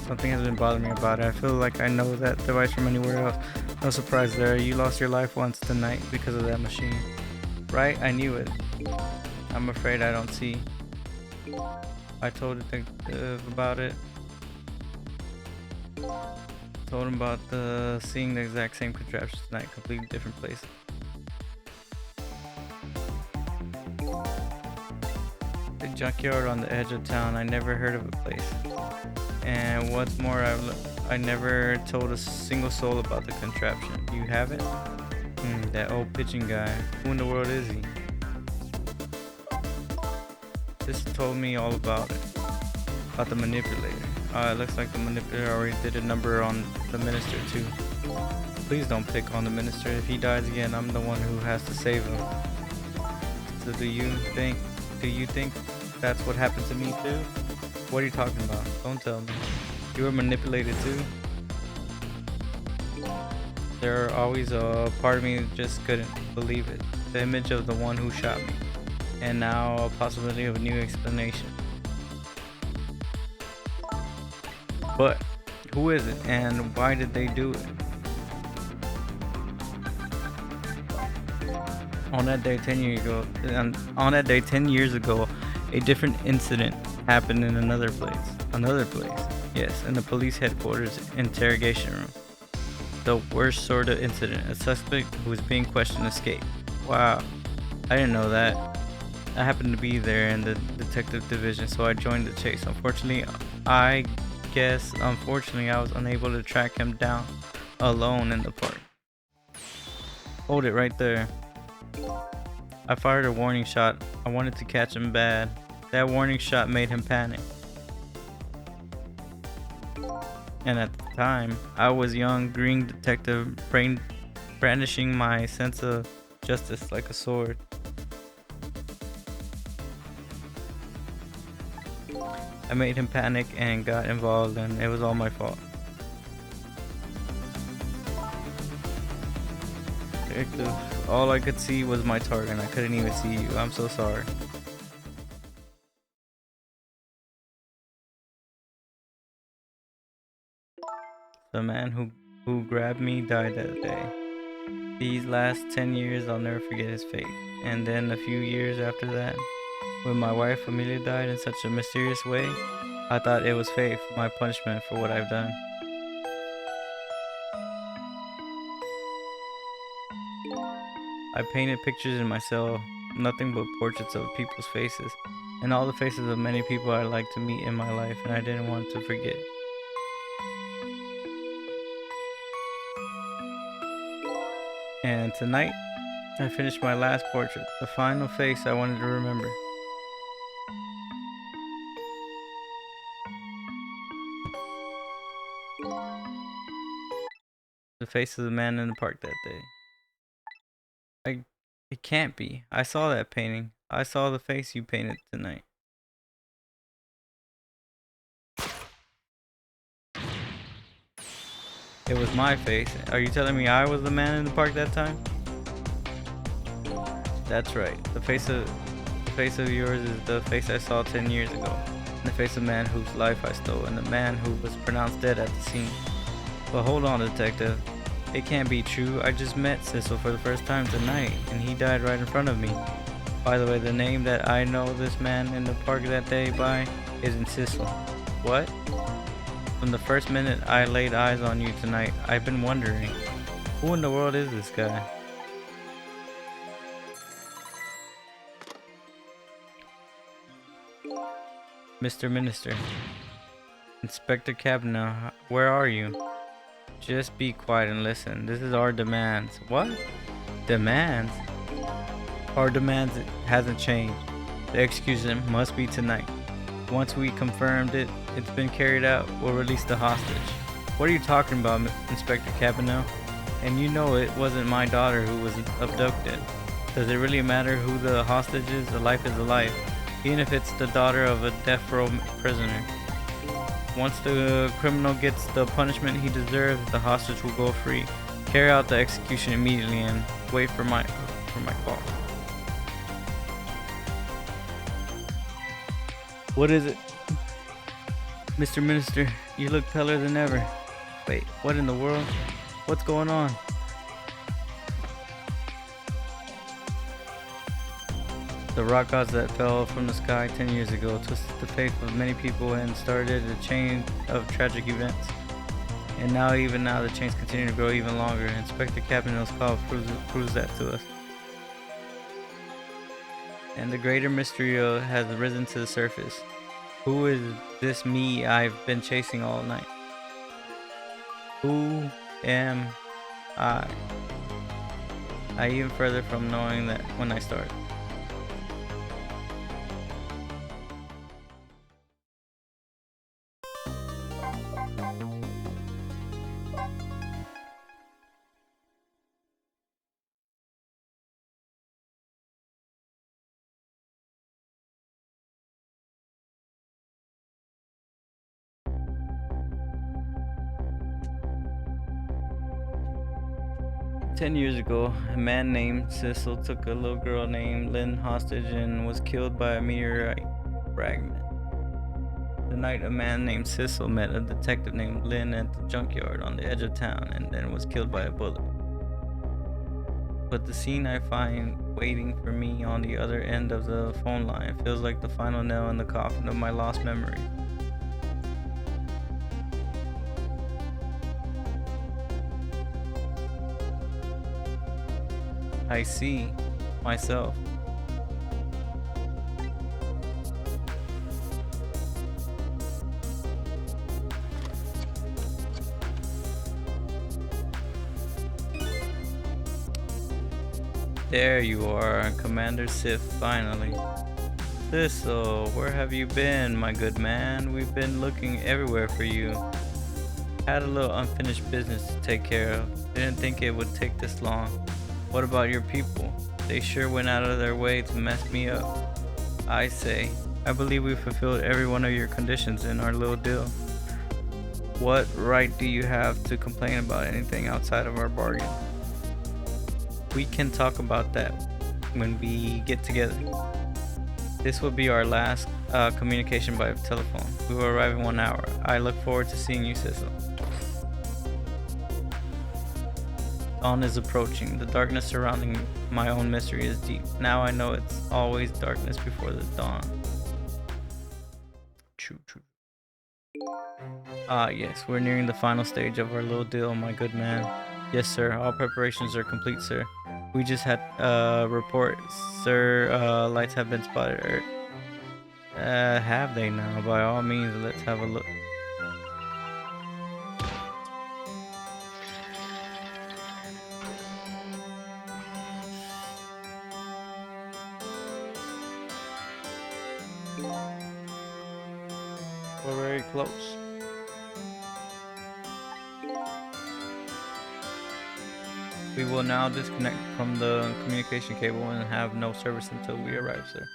Something has been bothering me about it. I feel like I know that device from anywhere else. No surprise there. You lost your life once tonight because of that machine. Right? I knew it. I'm afraid I don't see. I told detective about it. Told him about seeing the exact same contraption tonight, completely different place. The junkyard on the edge of town. I never heard of a place. And what's more, I never told a single soul about the contraption. You have it? That old pigeon guy. Who in the world is he? This told me all about it. About the manipulator. It looks like the manipulator already did a number on the minister too. Please don't pick on the minister. If he dies again, I'm the one who has to save him. So do you think that's what happened to me too? What are you talking about? Don't tell me. You were manipulated too? There always a part of me that just couldn't believe it. The image of the one who shot me. And now a possibility of a new explanation. But who is it and why did they do it? On that day 10 years ago, a different incident happened in another place. Yes, in the police headquarters interrogation room. The worst sort of incident. A suspect who was being questioned escaped. Wow, I didn't know that. I happened to be there in the detective division, so I joined the chase. Unfortunately, I was unable to track him down alone in the park. Hold it right there. I fired a warning shot. I wanted to catch him bad. That warning shot made him panic. And at the time, I was young, green detective, brandishing my sense of justice like a sword. I made him panic and got involved, and it was all my fault. Detective, all I could see was my target, and I couldn't even see you. I'm so sorry. The man who grabbed me died that day. These last 10 years, I'll never forget his fate. And then a few years after that, when my wife Amelia died in such a mysterious way, I thought it was fate, my punishment for what I've done. I painted pictures in my cell, nothing but portraits of people's faces, and all the faces of many people I'd like to meet in my life, and I didn't want to forget. And tonight, I finished my last portrait, the final face I wanted to remember. The face of the man in the park that day. It can't be. I saw that painting. I saw the face you painted tonight. It was my face. Are you telling me I was the man in the park that time? That's right. The face of yours is the face I saw 10 years ago. And the face of the man whose life I stole, and the man who was pronounced dead at the scene. But hold on, detective. It can't be true. I just met Cecil for the first time tonight, and he died right in front of me. By the way, the name that I know this man in the park that day by isn't Cecil. What? From the first minute I laid eyes on you tonight, I've been wondering, who in the world is this guy? Mr. Minister. Inspector Kavanaugh, where are you? Just be quiet and listen. This is our demands. What? Demands? Our demands hasn't changed. The execution must be tonight. Once we confirmed it's been carried out, we'll release the hostage. What are you talking about, Inspector Kavanaugh? And you know it wasn't my daughter who was abducted. Does it really matter who the hostage is? A life is a life, even if it's the daughter of a death row prisoner. Once the criminal gets the punishment he deserves, the hostage will go free. Carry out the execution immediately and wait for my call. What is it? Mr. Minister, you look paler than ever. Wait, what in the world? What's going on? The rock gods that fell from the sky 10 years ago twisted the faith of many people and started a chain of tragic events. And now, even now, the chains continue to grow even longer. Inspector Cabinet's call proves that to us. And the greater mystery has risen to the surface. Who is this me I've been chasing all night? Who am I? Even further from knowing that when I started. 10 years ago, a man named Cecil took a little girl named Lynn hostage and was killed by a meteorite fragment. The night a man named Cecil met a detective named Lynn at the junkyard on the edge of town and then was killed by a bullet. But the scene I find waiting for me on the other end of the phone line feels like the final nail in the coffin of my lost memory. I see myself. There you are, Commander Sif, finally. Thistle, where have you been, my good man? We've been looking everywhere for you. Had a little unfinished business to take care of. Didn't think it would take this long. What about your people? They sure went out of their way to mess me up. I say, I believe we fulfilled every one of your conditions in our little deal. What right do you have to complain about anything outside of our bargain? We can talk about that when we get together. This will be our last communication by telephone. We will arrive in 1 hour. I look forward to seeing you, Cecil. Dawn is approaching. The darkness surrounding my own mystery is deep. Now I know it's always darkness before the dawn. True. Ah, yes, we're nearing the final stage of our little deal, my good man. Yes, sir. All preparations are complete, sir. We just had a report, sir. Lights have been spotted. Have they now? By all means, let's have a look. We're very close. We will now disconnect from the communication cable and have no service until we arrive, sir.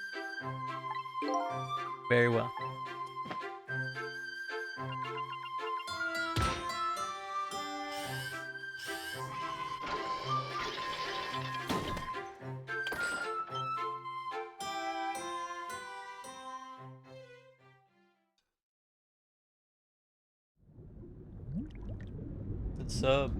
Very well. What's up?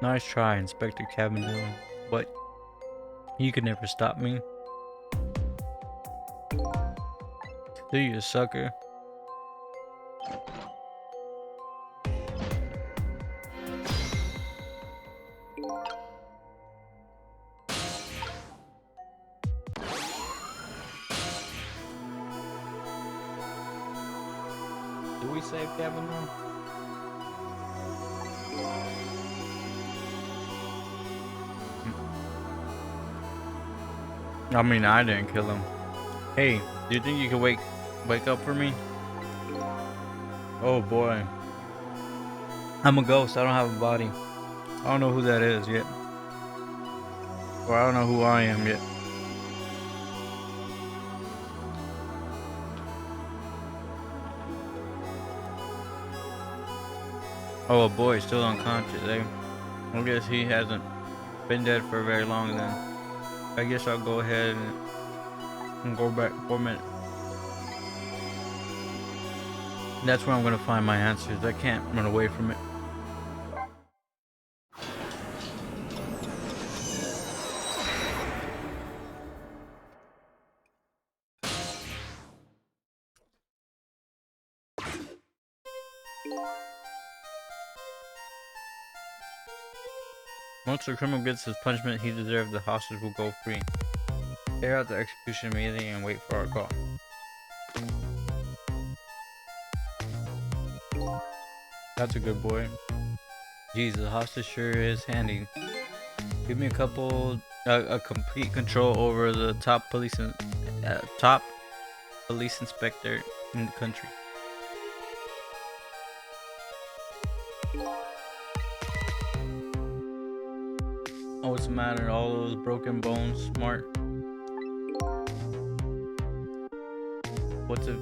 Nice try, Inspector Cabinot, but you could never stop me. Do you, sucker? Do we save Cabinot? I mean, I didn't kill him. Hey, do you think you can wake up for me? Oh boy. I'm a ghost. I don't have a body. I don't know who that is yet. Or I don't know who I am yet. Oh, a boy, still unconscious, eh? I guess he hasn't been dead for very long then. I guess I'll go ahead and go back for a minute. That's where I'm gonna find my answers. I can't run away from it. Once the criminal gets his punishment he deserves, the hostage will go free. Carry out the execution immediately and wait for our call. That's a good boy. Jesus, the hostage sure is handy. Give me a complete control over the top police inspector in the country. Oh, what's the matter? All those broken bones, smart. What's it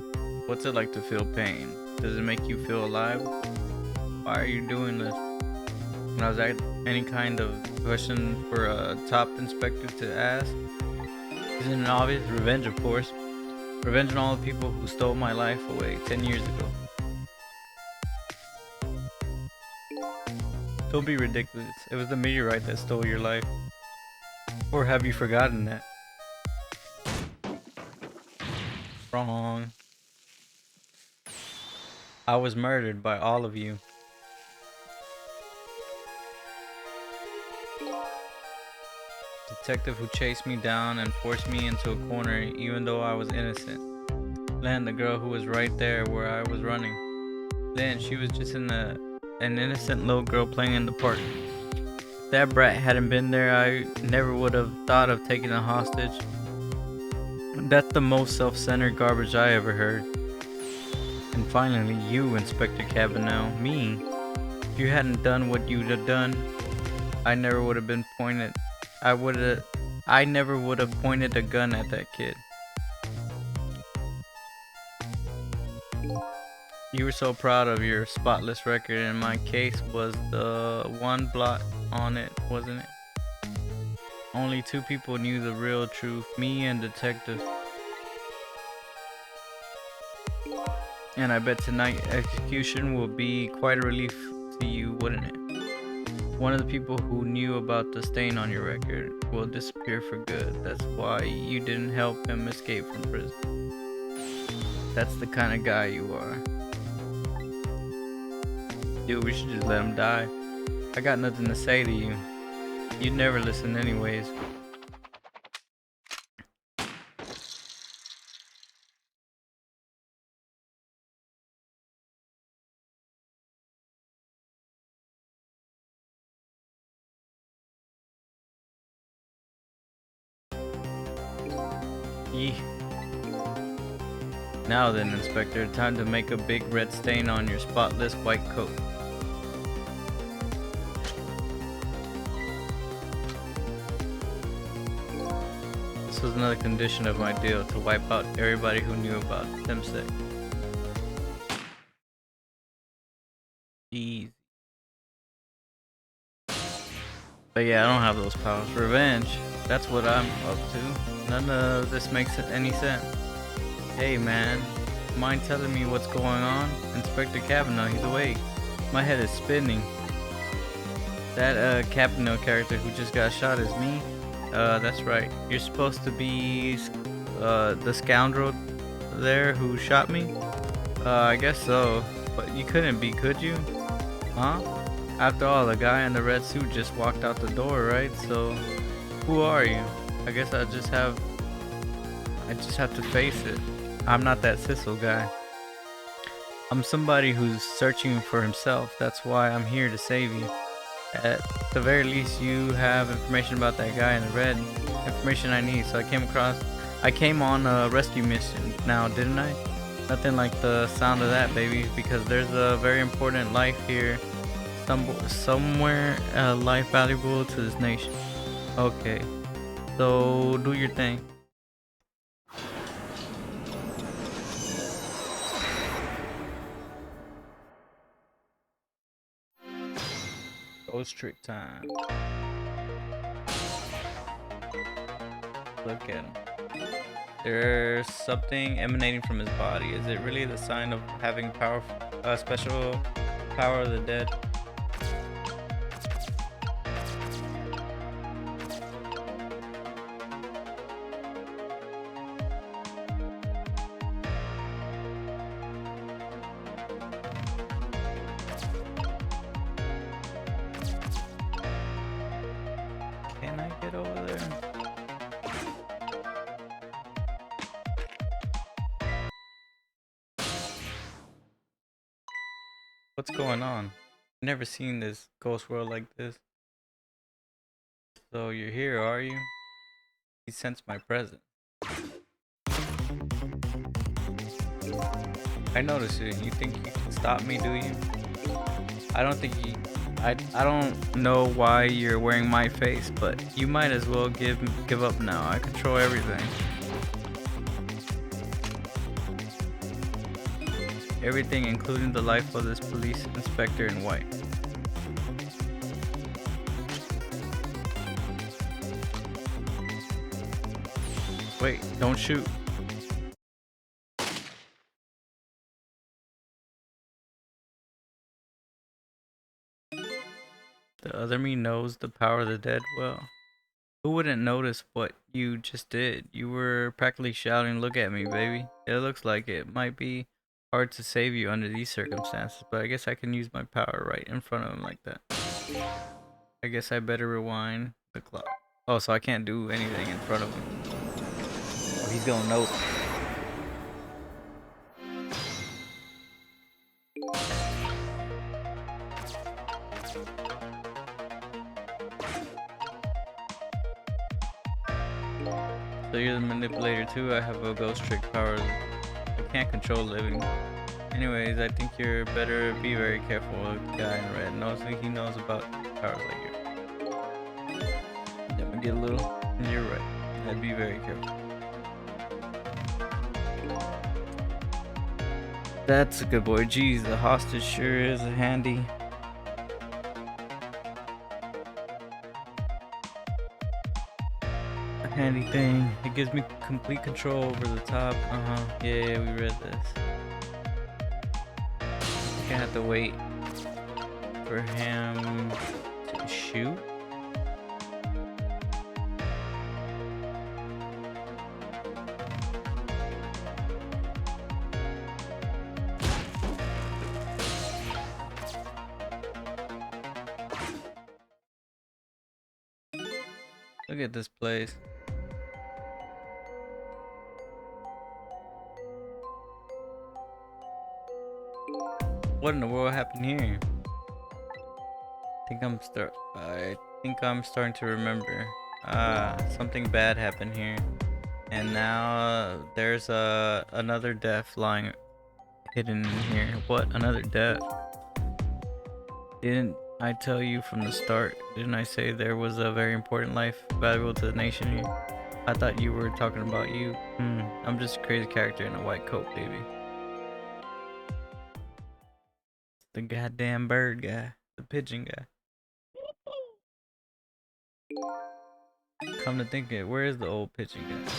What's it like to feel pain? Does it make you feel alive? Why are you doing this? Now, is that any kind of question for a top inspector to ask? Isn't it obvious? Revenge, of course. Revenge on all the people who stole my life away 10 years ago. Don't be ridiculous. It was the meteorite that stole your life. Or have you forgotten that? Wrong. I was murdered by all of you. Detective who chased me down and forced me into a corner even though I was innocent. Len, the girl who was right there where I was running. Then she was just an innocent little girl playing in the park. If that brat hadn't been there, I never would have thought of taking a hostage. That's the most self-centered garbage I ever heard. And finally, you, Inspector Cavanaugh, me. If you hadn't done what you'd have done, I never would have been pointed. I never would have pointed a gun at that kid. You were so proud of your spotless record, and my case was the one blot on it, wasn't it? Only two people knew the real truth, me and detective. And I bet tonight execution will be quite a relief to you, wouldn't it? One of the people who knew about the stain on your record will disappear for good. That's why you didn't help him escape from prison. That's the kind of guy you are. Dude, we should just let him die. I got nothing to say to you. You'd never listen anyways. Yee. Now then, Inspector, time to make a big red stain on your spotless white coat. This was another condition of my deal, to wipe out everybody who knew about Temsec. Easy. But yeah, I don't have those powers. Revenge, that's what I'm up to. None of this makes any sense. Hey man, mind telling me what's going on? Inspector Cavanaugh, he's awake. My head is spinning. That Cavanaugh character who just got shot is me? That's right. You're supposed to be the scoundrel there who shot me? I guess so. But you couldn't be, could you? Huh? After all, the guy in the red suit just walked out the door, right? So, who are you? I guess I just have to face it. I'm not that Sissel guy. I'm somebody who's searching for himself. That's why I'm here to save you. At the very least, you have information about that guy in the red. Information I need. So I came on a rescue mission now, didn't I? Nothing like the sound of that, baby, because there's a very important life here. Somewhere, a life valuable to this nation. Okay, so do your thing. Ghost trick time. Look at him. There's something emanating from his body. Is it really the sign of having special power of the dead? Can I get over there? What's going on? Never seen this ghost world like this. So you're here, are you? You sense my presence. I noticed it. You think you can stop me, do you? I don't think you. I don't know why you're wearing my face, but you might as well give up now. I control everything. Everything, including the life of this police inspector in white. Wait, don't shoot. The other me knows the power of the dead well. Who wouldn't notice what you just did? You were practically shouting, "Look at me, baby." It looks like it might be hard to save you under these circumstances, but I guess I can use my power right in front of him like that. I guess I better rewind the clock. Oh, so I can't do anything in front of him. Oh, he's gonna know. So you're the manipulator too? I have a ghost trick power. I can't control living. Anyways, I think you're better be very careful. The guy in red knows that he knows about powers like yours. Let me get a little. And you're right. I'd be very careful. That's a good boy. Jeez, the hostage sure is handy. Handy thing. It gives me complete control over the top. Yeah, we read this. I have to wait for him to shoot. Look at this place. What in the world happened here? I think I'm starting to remember. Something bad happened here, and now there's another death lying hidden in here. What? Another death? Didn't I tell you from the start? Didn't I say there was a very important life valuable to the nation here? I thought you were talking about you. I'm just a crazy character in a white coat, baby. The goddamn bird guy. The pigeon guy. Come to think of it, where is the old pigeon guy?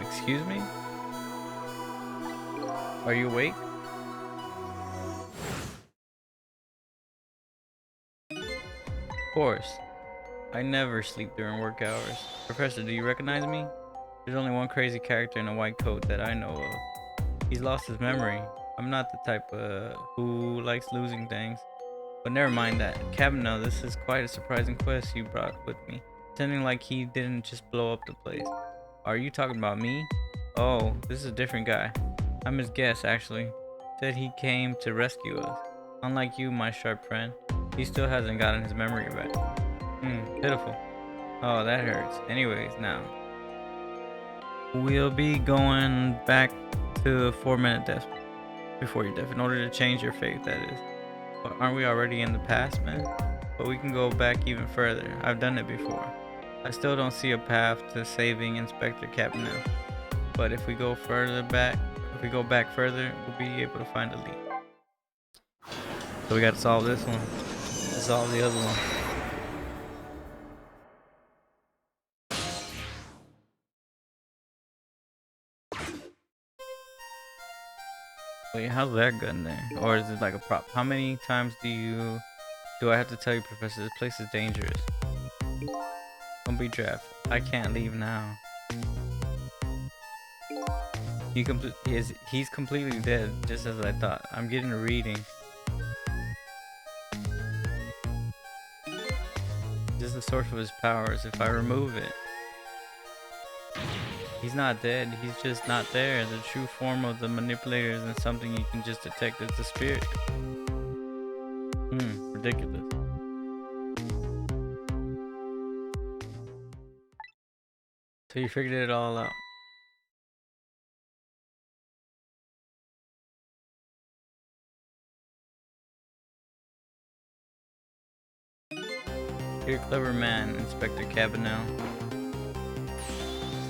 Excuse me? Are you awake? Of course. I never sleep during work hours. Professor, do you recognize me? There's only one crazy character in a white coat that I know of. He's lost his memory. I'm not the type who likes losing things. But never mind that. Cabinot, this is quite a surprising quest you brought with me. Pretending like he didn't just blow up the place. Are you talking about me? Oh, this is a different guy. I'm his guest, actually. Said he came to rescue us. Unlike you, my sharp friend. He still hasn't gotten his memory back. Pitiful. Oh, that hurts. Anyways, now we'll be going back to 4-minute death before your death in order to change your fate, that is. But aren't we already in the past, man? But we can go back even further. I've done it before. I still don't see a path to saving Inspector Cabanel. But if we go back further, we'll be able to find a lead. So we gotta solve this one. To solve the other one. Wait, how's that gun there? Or is it like a prop? How many times do I have to tell you, Professor, this place is dangerous? Don't be draft. I can't leave now. He's completely dead, just as I thought. I'm getting a reading. This is the source of his powers. If I remove it, he's not dead. He's just not there. The true form of the manipulator isn't something you can just detect. It's a spirit. Ridiculous. So you figured it all out. You're a clever man, Inspector Cabanel.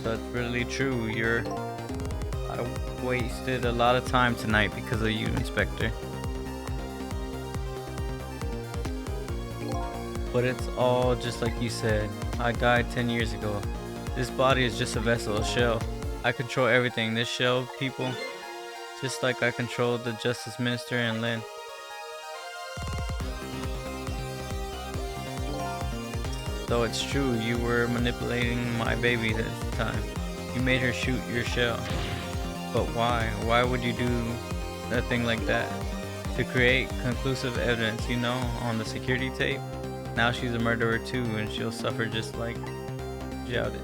That's really true. I wasted a lot of time tonight because of you, Inspector. But it's all just like you said. I died 10 years ago. This body is just a vessel, a shell. I control everything. This shell, people, just like I controlled the Justice Minister and Lynn. So it's true, you were manipulating my baby this time. You made her shoot your shell. But why? Why would you do a thing like that? To create conclusive evidence, you know, on the security tape. Now she's a murderer too, and she'll suffer just like Zhao did.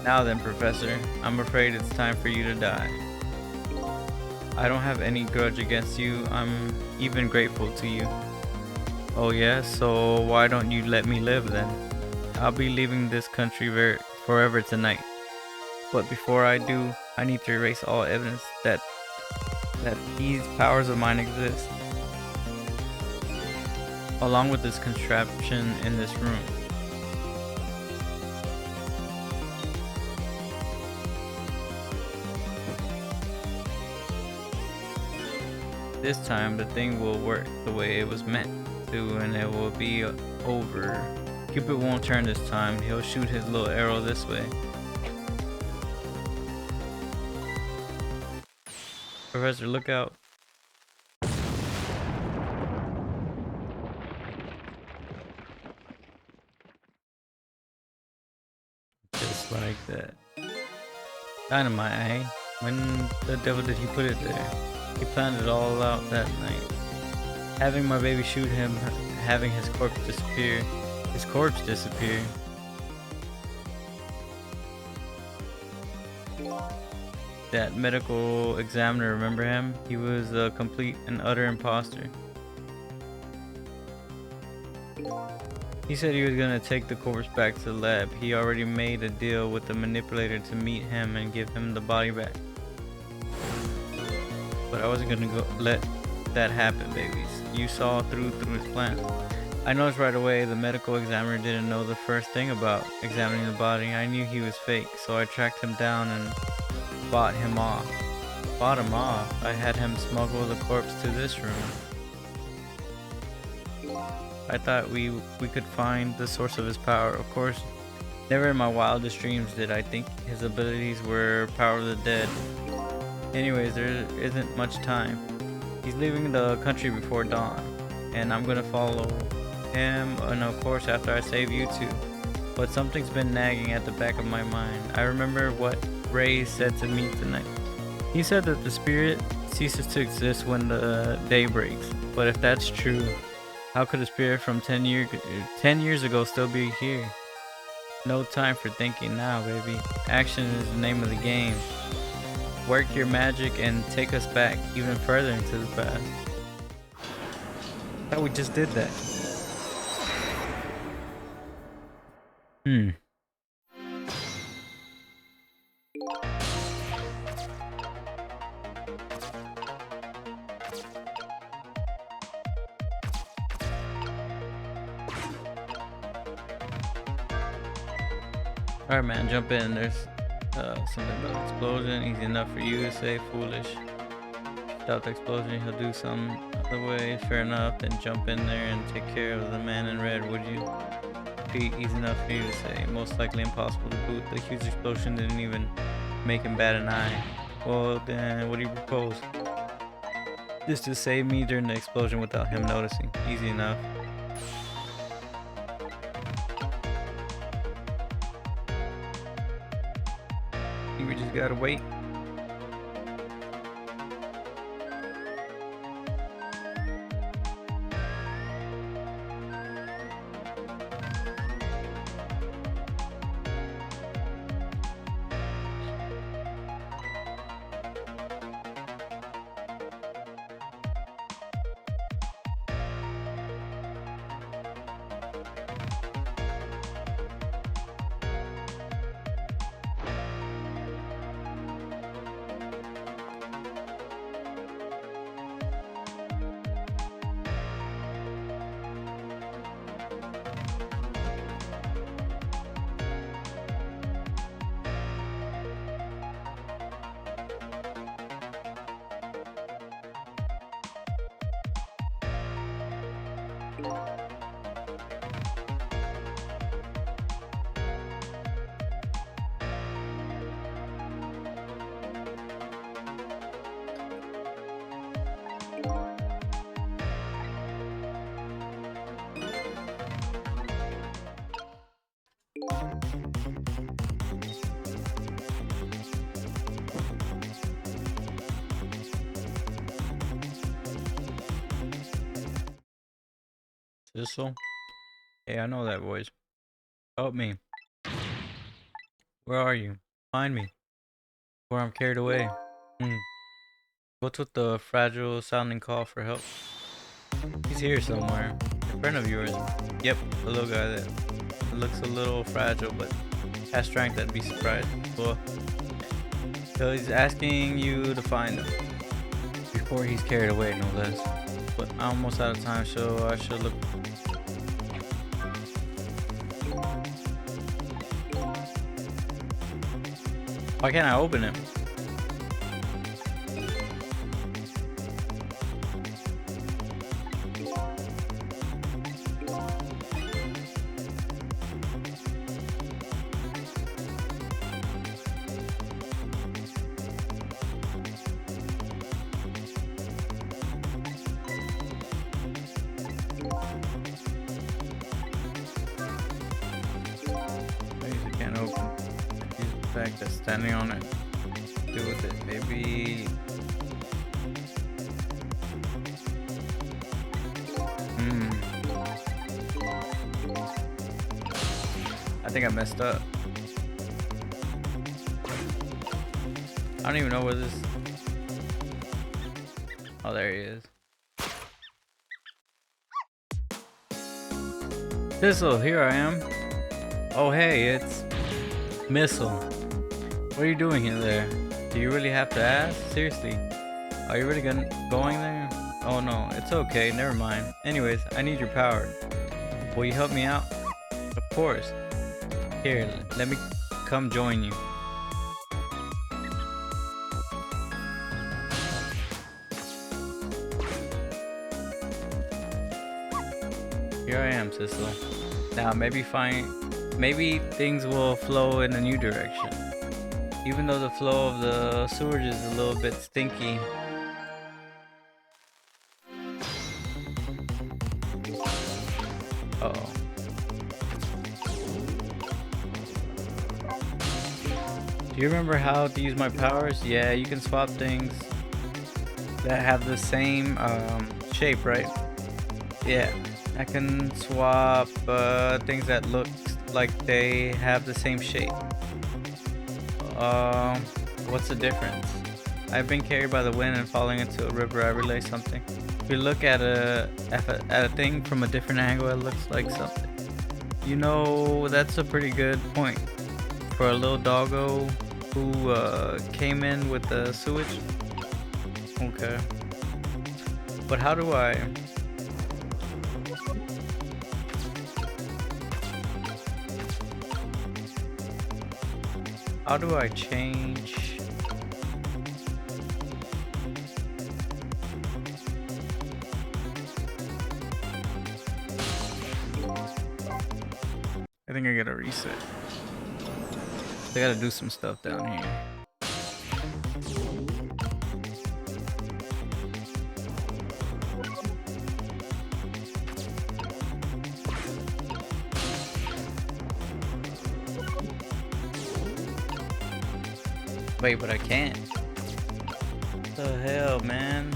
Now then, Professor, I'm afraid it's time for you to die. I don't have any grudge against you. I'm even grateful to you. Oh yeah? So why don't you let me live then? I'll be leaving this country forever tonight. But before I do, I need to erase all evidence that these powers of mine exist. Along with this contraption in this room. This time the thing will work the way it was meant to, and it will be over. Cupid won't turn this time. He'll shoot his little arrow this way. Professor, look out. Just like that. Dynamite, eh? When the devil did he put it there? He planned it all out that night. Having my baby shoot him, having his corpse disappear. His corpse disappear. That medical examiner, remember him? He was a complete and utter imposter. He said he was gonna take the corpse back to the lab. He already made a deal with the manipulator to meet him and give him the body back. But I wasn't gonna let that happen, babies. You saw through his plan. I noticed right away the medical examiner didn't know the first thing about examining the body. I knew he was fake, so I tracked him down and bought him off. Bought him off? I had him smuggle the corpse to this room. I thought we could find the source of his power. Of course, never in my wildest dreams did I think his abilities were power of the dead. Anyways, there isn't much time. He's leaving the country before dawn, and I'm gonna follow him, and of course after I save you too. But something's been nagging at the back of my mind. I remember what Ray said to me tonight. He said that the spirit ceases to exist when the day breaks. But if that's true, how could a spirit from 10 years ago still be here? No time for thinking now, baby. Action is the name of the game. Work your magic and take us back even further into the past. Thought we just did that. Hmm. Alright, man, jump in. There's something about explosion. Easy enough for you to say. Foolish. Without the explosion, he'll do some other way. Fair enough. Then jump in there and take care of the man in red, would you? Be easy enough for you to say. Most likely impossible to boot. The huge explosion didn't even make him bat an eye. Well, then, what do you propose? Just to save me during the explosion without him noticing. Easy enough. We just gotta wait. Thistle? Hey, I know that voice. Help me. Where are you? Find me. Or I'm carried away. What's with the fragile sounding call for help? He's here somewhere. A friend of yours. Yep, the little guy that looks a little fragile, but has strength. I'd be surprised. Well, so he's asking you to find him before he's carried away, no less. But I'm almost out of time, so I should look. Why can't I open it? I can't open. Use the fact that standing on it. Do with it, maybe. I think I messed up. I don't even know where this. Oh, there he is. Thistle, here I am. Oh, hey, it's Missile. What are you doing in there? Do you really have to ask? Seriously, are you really going there? Oh no, it's okay, never mind. Anyways, I need your power. Will you help me out? Of course. Here, let me come join you. Here I am, Sissel. Now maybe things will flow in a new direction. Even though the flow of the sewage is a little bit stinky. Uh-oh. Do you remember how to use my powers? Yeah, you can swap things that have the same shape, right? Yeah, I can swap things that look like they have the same shape. What's the difference? I've been carried by the wind and falling into a river. I relay something. If you look at a thing from a different angle, it looks like something. You know, that's a pretty good point for a little doggo who came in with the sewage. Okay. But how do I... How do I change... I think I gotta reset. I gotta do some stuff down here. Wait, but I can't. What the hell, man?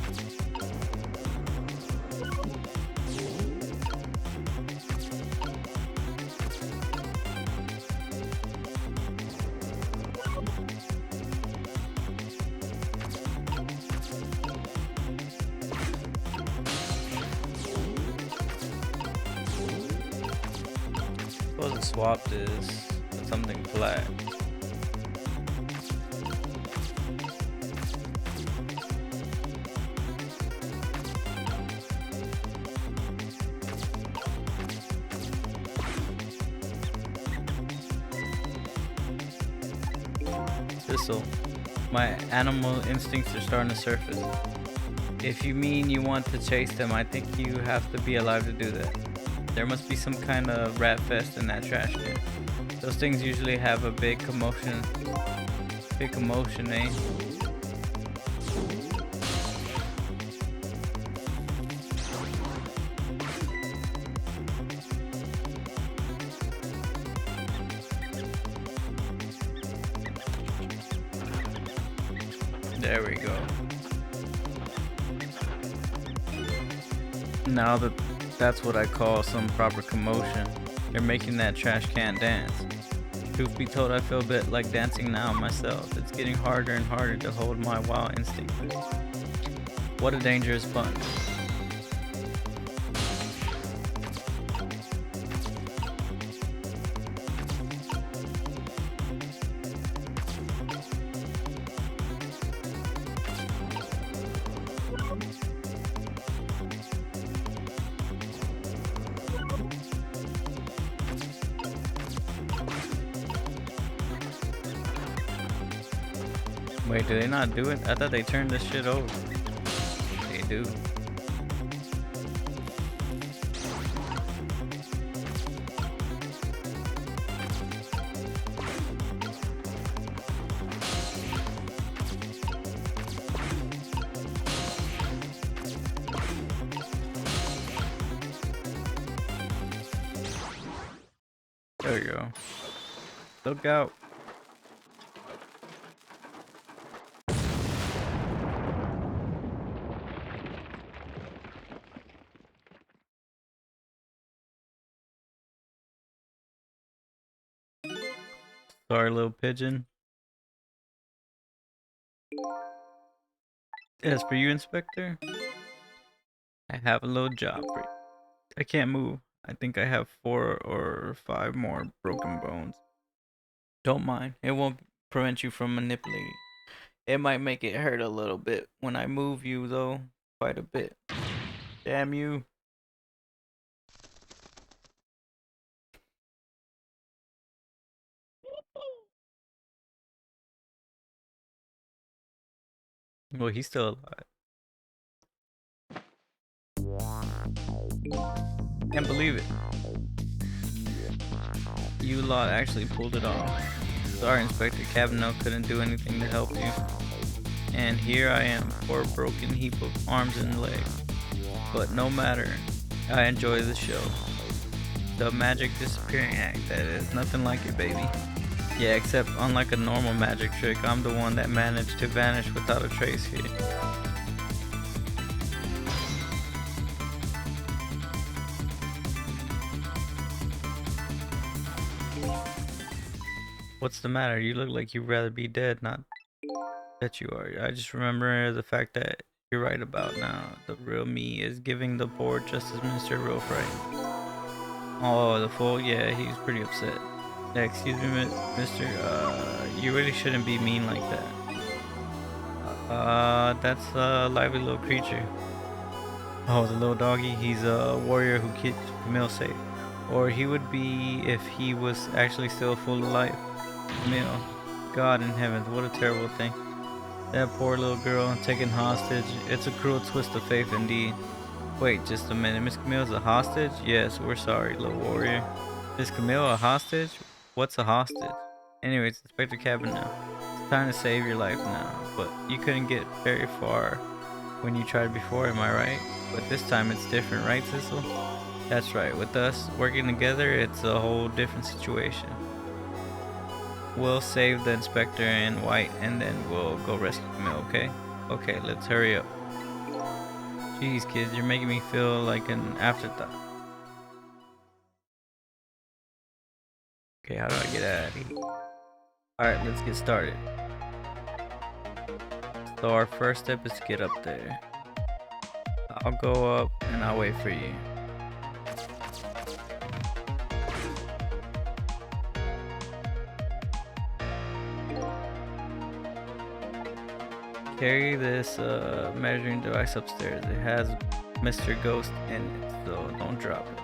Suppose it swapped this with something flat. This'll. My animal instincts are starting to surface. If you mean you want to chase them, I think you have to be alive to do that. There must be some kind of rat fest in that trash can. Those things usually have a big commotion. Big commotion, eh? There we go. Now that's what I call some proper commotion. They're making that trash can dance. Truth be told, I feel a bit like dancing now myself. It's getting harder and harder to hold my wild instinct. What a dangerous fun. Wait, do they not do it? I thought they turned this shit over. They do. There we go. Look out. Sorry, little pigeon. As for you, Inspector, I have a little job for you. I can't move. I think I have 4 or 5 more broken bones. Don't mind. It won't prevent you from manipulating. It might make it hurt a little bit when I move you, though. Quite a bit. Damn you. Well, he's still alive. Can't believe it. You lot actually pulled it off. Sorry, Inspector. Cavanaugh couldn't do anything to help you. And here I am, poor broken heap of arms and legs. But no matter, I enjoy the show. The magic disappearing act, that is nothing like it, baby. Yeah, except unlike a normal magic trick, I'm the one that managed to vanish without a trace here. What's the matter? You look like you'd rather be dead, not that you are. I just remember the fact that you're right about now. The real me is giving the poor Justice Minister real fright. Oh, the fool? Yeah, he's pretty upset. Yeah, excuse me, mister. You really shouldn't be mean like that. That's a lively little creature. Oh, the little doggy, he's a warrior who keeps Camille safe. Or he would be if he was actually still full of life. Camille, God in heavens, what a terrible thing. That poor little girl taken hostage. It's a cruel twist of fate indeed. Wait, just a minute. Miss Camille's a hostage? Yes, we're sorry, little warrior. Miss Camille a hostage? What's a hostage? Anyways, Inspector Cabin now. It's time to save your life now. But you couldn't get very far when you tried before, am I right? But this time it's different, right, Cecil? That's right. With us working together, it's a whole different situation. We'll save the inspector in white and then we'll go rescue Camille, okay? Okay, let's hurry up. Jeez, kids, you're making me feel like an afterthought. Okay, how do I get out of here? Alright, let's get started. So our first step is to get up there. I'll go up and I'll wait for you. Carry this measuring device upstairs. It has Mr. Ghost in it, so don't drop it.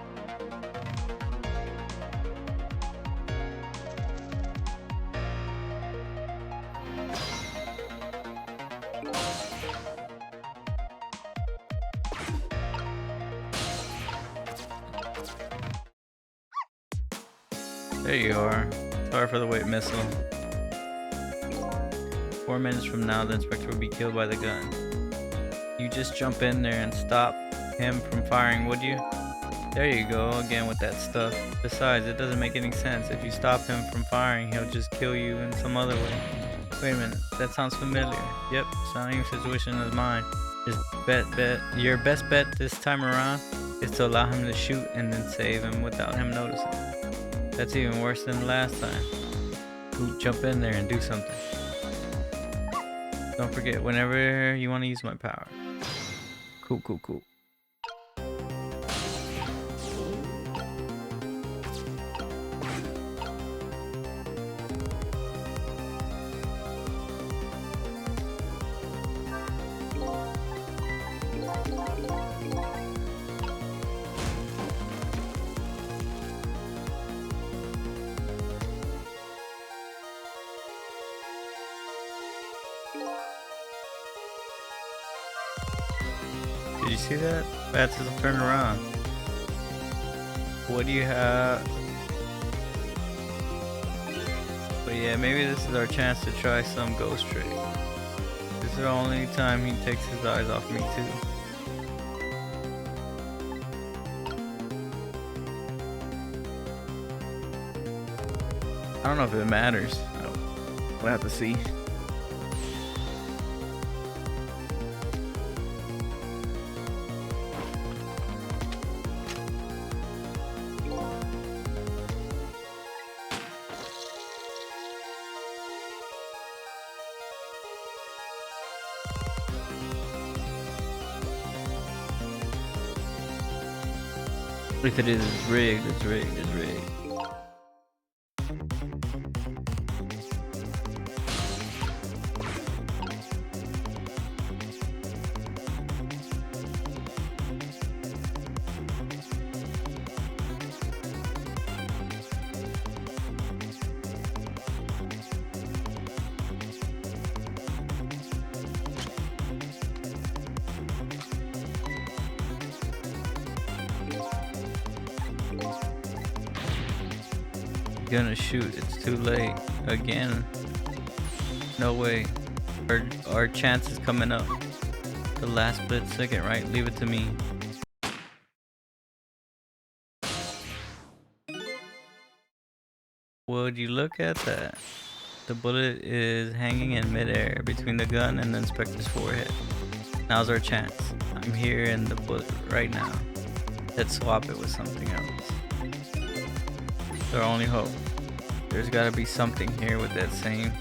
There you are. Sorry for the wait, missile. 4 minutes from now, the inspector will be killed by the gun. You just jump in there and stop him from firing, would you? There you go, again with that stuff. Besides, it doesn't make any sense. If you stop him from firing, he'll just kill you in some other way. Wait a minute, that sounds familiar. Yep, same situation as mine. Just your best bet this time around is to allow him to shoot and then save him without him noticing. That's even worse than the last time. Jump in there and do something. Don't forget, whenever you want to use my power. Cool, cool, cool. Did you see that? Bats will turn around. What do you have? But yeah, maybe this is our chance to try some ghost trick. This is the only time he takes his eyes off me too. I don't know if it matters. We'll have to see. If it is, it's rigged, it's rigged, it's rigged. Gonna shoot, it's too late. Again. No way. Our chance is coming up. The last split second, right? Leave it to me. Would you look at that? The bullet is hanging in midair between the gun and the inspector's forehead. Now's our chance. I'm here in the bullet right now. Let's swap it with something else. It's our only hope. There's gotta be something here with that same.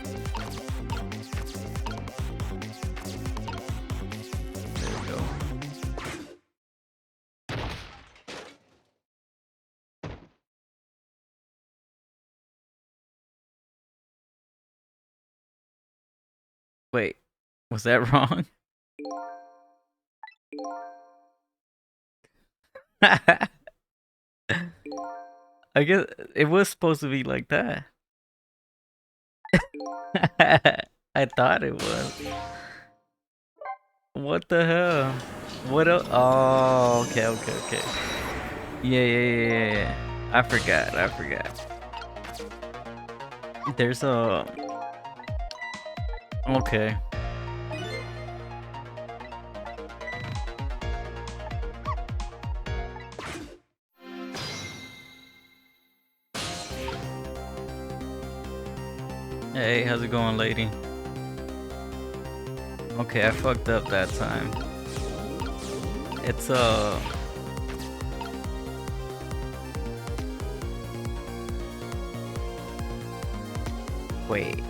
Wait, was that wrong? I guess it was supposed to be like that. I thought it was. What the hell? What else? Oh, okay, okay, okay. Yeah. I forgot. There's a. Okay. Hey, how's it going, lady? Okay, I fucked up that time. It's wait.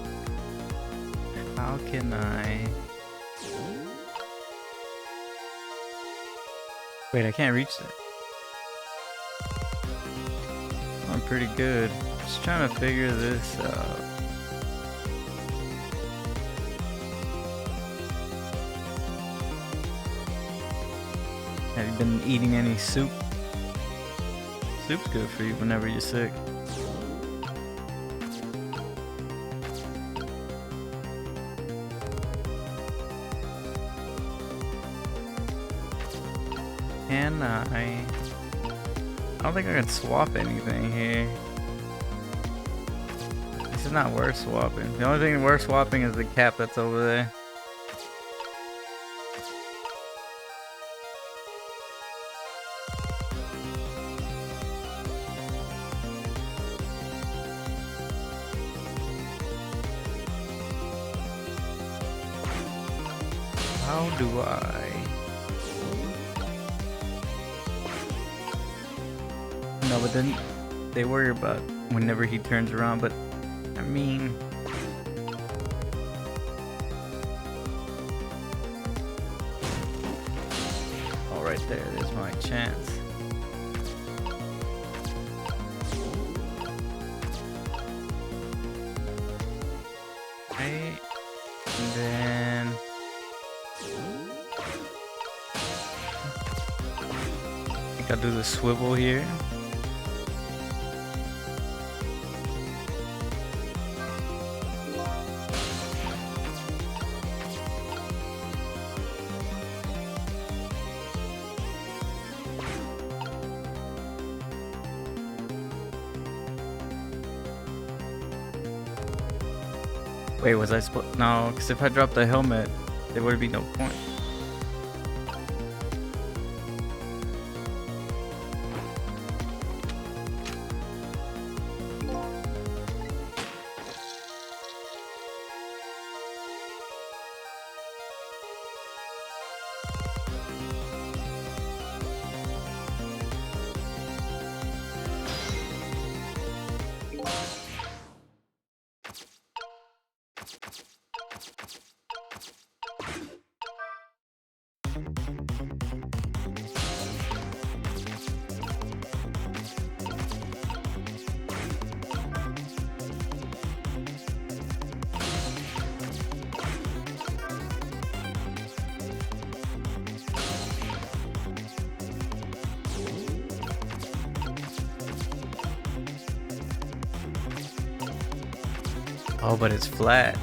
How can I? Wait, I can't reach that. I'm pretty good. Just trying to figure this out. Have you been eating any soup? Soup's good for you whenever you're sick. Can I don't think I can swap anything here. This is not worth swapping. The only thing worth swapping is the cap that's over there. How do I? No, but then they worry about whenever he turns around, but I mean, oh, right there's my chance. Right, and then I think I'll do the swivel here. Wait, was I supposed? No, because if I dropped the helmet, there would be no point. Oh, but it's flat.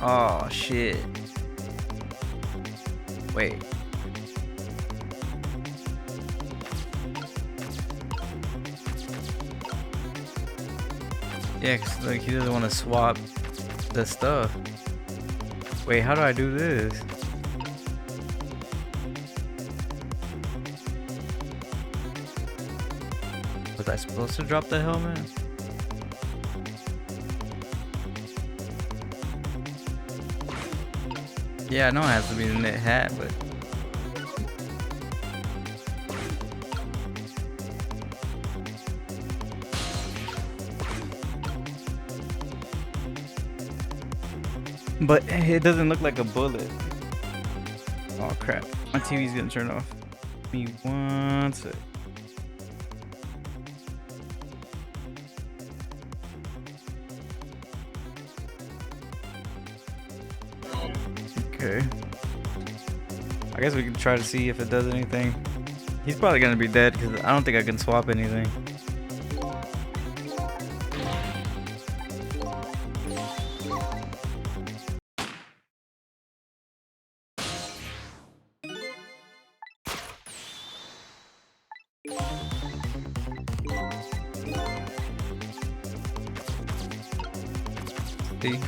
Oh, shit. Wait. Yeah, 'cause like he doesn't want to swap the stuff. Wait, how do I do this? Was I supposed to drop the helmet? Yeah, I know it has to be the knit hat, but it doesn't look like a bullet. Oh crap, my TV's getting turned off. Give me 1 sec. Okay. I guess we can try to see if it does anything. He's probably gonna be dead because I don't think I can swap anything. See?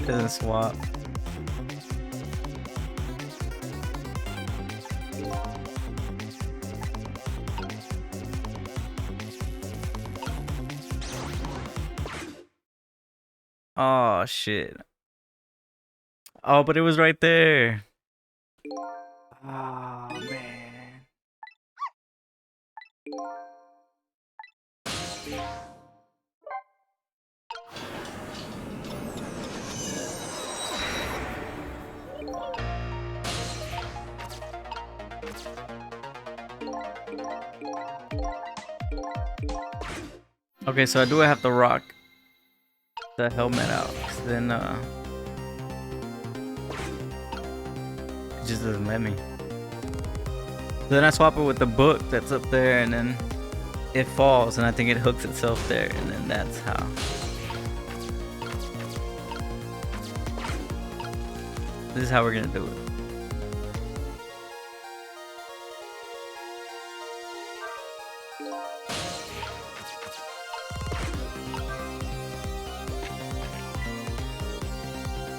Doesn't swap. Oh shit. Oh, but it was right there. Oh man. Okay, so I do have to rock the helmet out, 'cause then it just doesn't let me. Then I swap it with the book that's up there, and then it falls, and I think it hooks itself there, and then that's how. This is how we're gonna do it.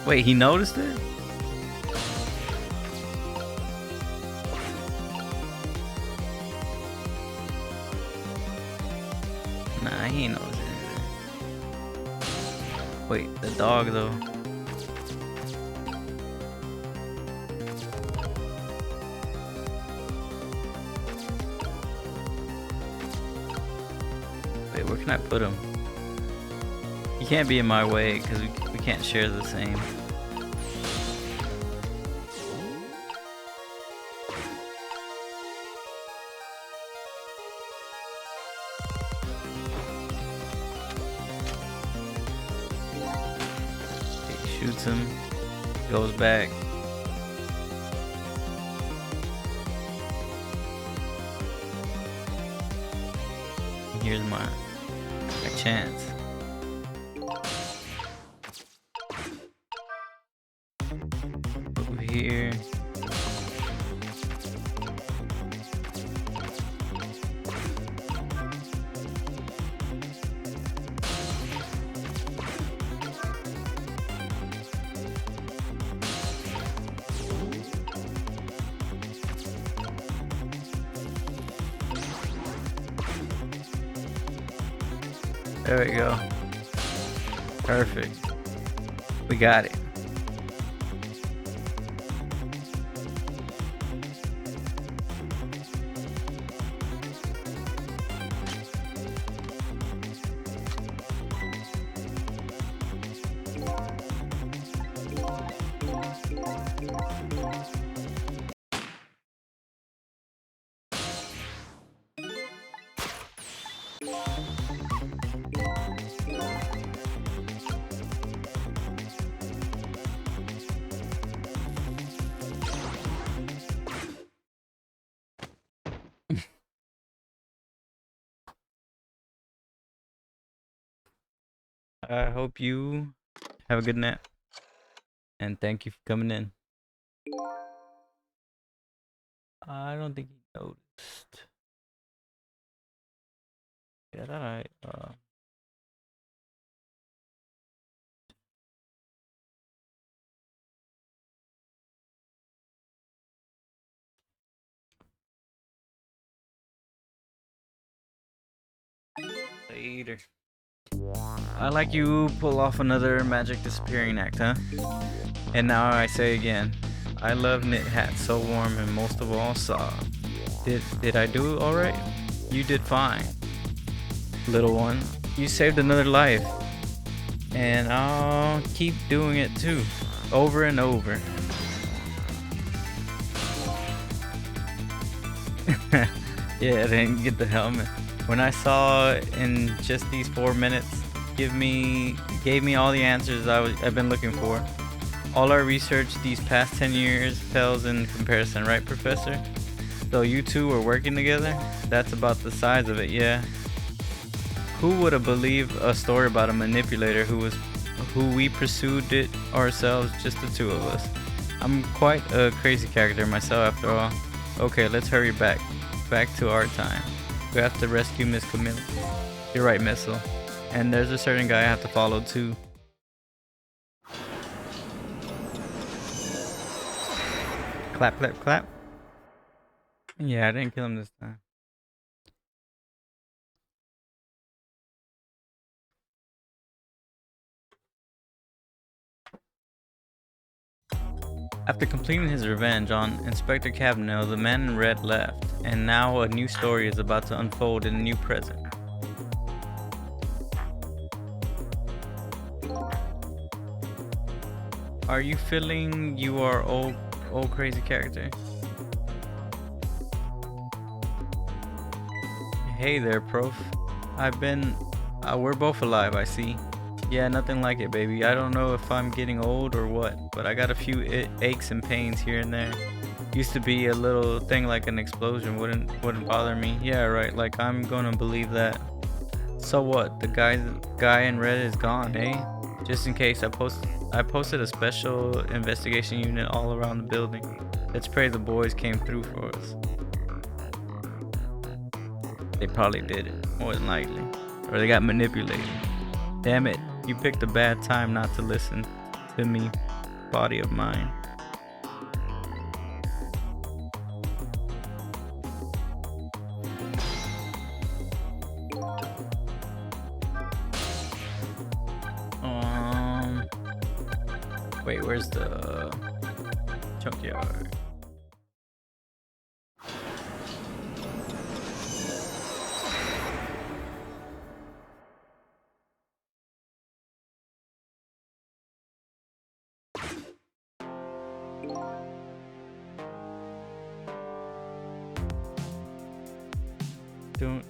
Wait, he noticed it? Nah, he ain't noticed anything. Wait, the dog though. Wait, where can I put him? He can't be in my way because we can't share the same. Shoots him, goes back. Here's my chance. Over here. There we go. Perfect. We got it. I hope you have a good nap. And thank you for coming in. I don't think he noticed. Yeah, alright. Later. I like you pull off another magic disappearing act, huh? And now I say again, I love knit hats so warm and most of all soft. Did I do all right? You did fine, little one. You saved another life, and I'll keep doing it too, over and over. Yeah, I didn't get the helmet. When I saw in just these 4 minutes, gave me all the answers I've been looking for. All our research these past 10 years pales in comparison, right, Professor? So you two are working together? That's about the size of it, yeah. Who would have believed a story about a manipulator who we pursued it ourselves, just the two of us? I'm quite a crazy character myself after all. Okay, let's hurry back to our time. We have to rescue Miss Camille. You're right, Missile. And there's a certain guy I have to follow too. Clap, clap, clap. Yeah, I didn't kill him this time. After completing his revenge on Inspector Cavanaugh, the man in red left, and now a new story is about to unfold in a new present. Are you feeling you are old crazy character? Hey there, Prof. We're both alive, I see. Yeah, nothing like it, baby. I don't know if I'm getting old or what, but I got a few aches and pains here and there. Used to be a little thing like an explosion wouldn't bother me. Yeah, right. Like I'm gonna believe that. So what? The guy in red is gone, eh? Just in case, I posted a special investigation unit all around the building. Let's pray the boys came through for us. They probably did it, more than likely, or they got manipulated. Damn it! You picked a bad time not to listen to me, body of mine. Wait, where's the junkyard? Don't.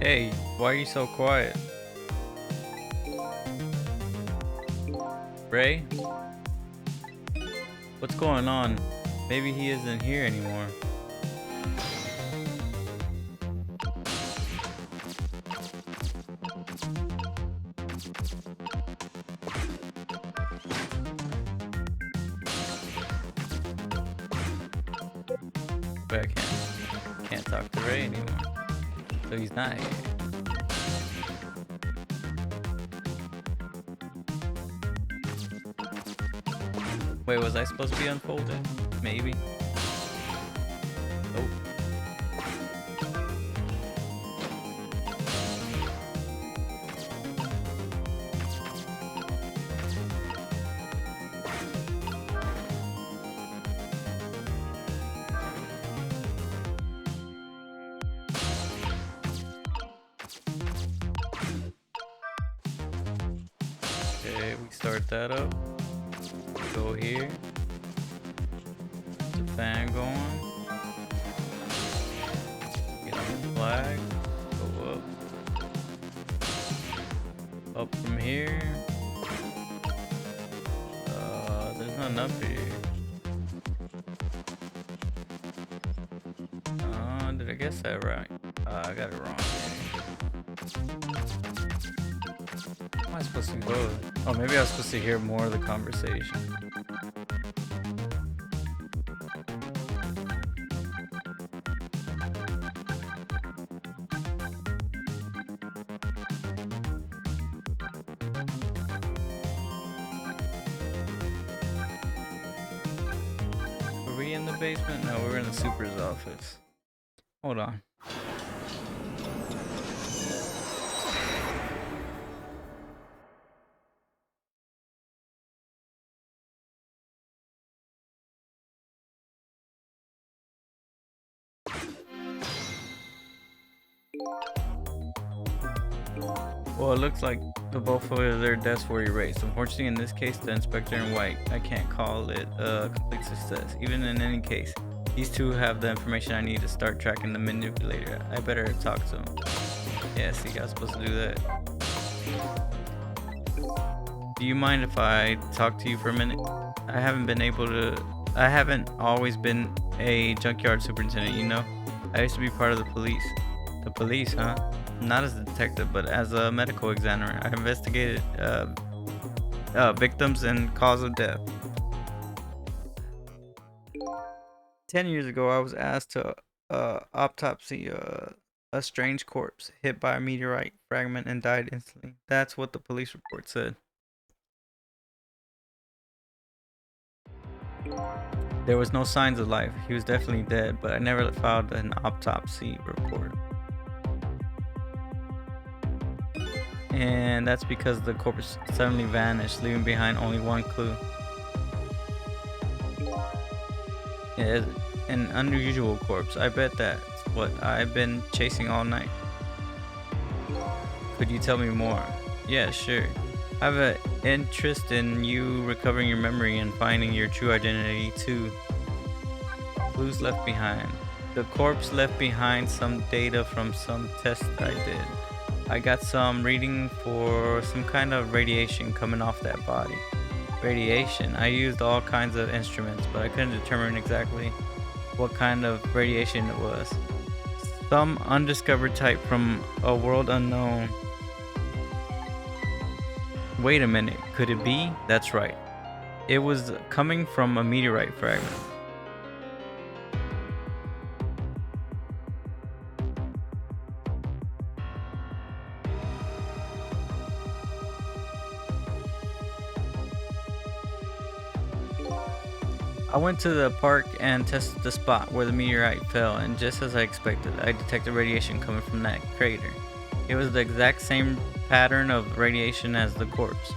Hey, why are you so quiet? Ray? What's going on? Maybe he isn't here anymore. But I can't talk to Ray anymore. So he's not here. Wait, was I supposed to be unfolded? Maybe. Oh. Okay, we start that up. Go here. The fan going. Get on the flag. Go up. Up from here. There's nothing up here. Did I guess that right? I got it wrong. Where am I supposed to go? Oh, maybe I was supposed to hear more of the conversation. Were we in the basement? No, we were in the super's office. Hold on. Well, it looks like the both of their deaths were erased. Unfortunately, in this case, the inspector in white, I can't call it a complete success. Even in any case, these two have the information I need to start tracking the manipulator. I better talk to him. Yeah, see, I was supposed to do that. Do you mind if I talk to you for a minute? I haven't always been a junkyard superintendent, you know? I used to be part of the police. The police, huh? Not as a detective, but as a medical examiner. I investigated victims and cause of death. 10 years ago, I was asked to autopsy a strange corpse hit by a meteorite fragment and died instantly. That's what the police report said. There was no signs of life. He was definitely dead, but I never filed an autopsy report. And that's because the corpse suddenly vanished, leaving behind only one clue. It is an unusual corpse. I bet that's what I've been chasing all night. Could you tell me more? Yeah, sure. I have an interest in you recovering your memory and finding your true identity too. Clues left behind. The corpse left behind some data from some test I did. I got some reading for some kind of radiation coming off that body. Radiation. I used all kinds of instruments, but I couldn't determine exactly what kind of radiation it was. Some undiscovered type from a world unknown. Wait a minute, could it be? That's right. It was coming from a meteorite fragment. I went to the park and tested the spot where the meteorite fell, and just as I expected, I detected radiation coming from that crater. It was the exact same pattern of radiation as the corpse.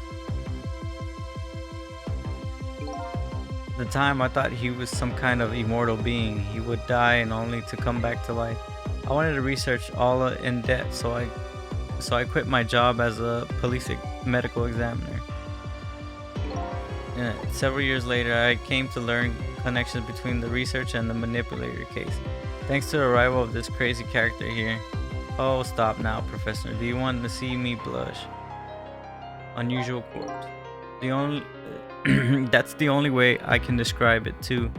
At the time, I thought he was some kind of immortal being. He would die and only to come back to life. I wanted to research all in depth, so I quit my job as a police medical examiner. Several years later, I came to learn connections between the research and the manipulator case. Thanks to the arrival of this crazy character here. Oh, stop now, Professor. Do you want to see me blush? Unusual corpse. That's the only way I can describe it too.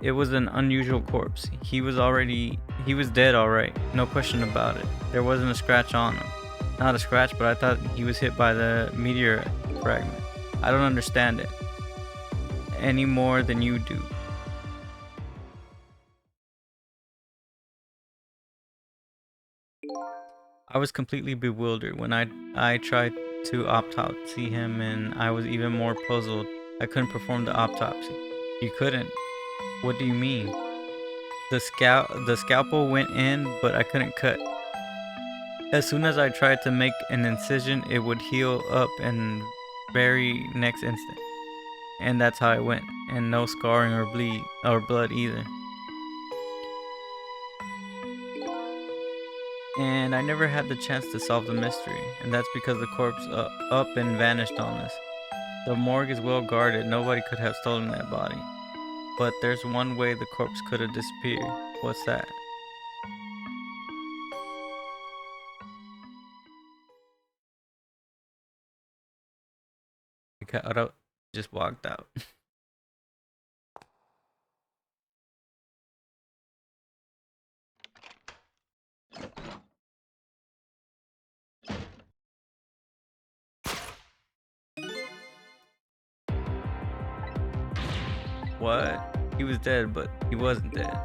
It was an unusual corpse. He was dead alright. No question about it. There wasn't a scratch on him. Not a scratch, but I thought he was hit by the meteor fragment. I don't understand it any more than you do. I was completely bewildered when I tried to autopsy him, and I was even more puzzled. I couldn't perform the autopsy. You couldn't? What do you mean? The scalpel went in, but I couldn't cut. As soon as I tried to make an incision, it would heal up in very next instant. And that's how it went, and no scarring or bleed or blood either. And I never had the chance to solve the mystery, and that's because the corpse up and vanished on us. The morgue is well guarded. Nobody could have stolen that body. But there's one way the corpse could have disappeared. What's that? Ricardo just walked out. What? He was dead, but he wasn't dead.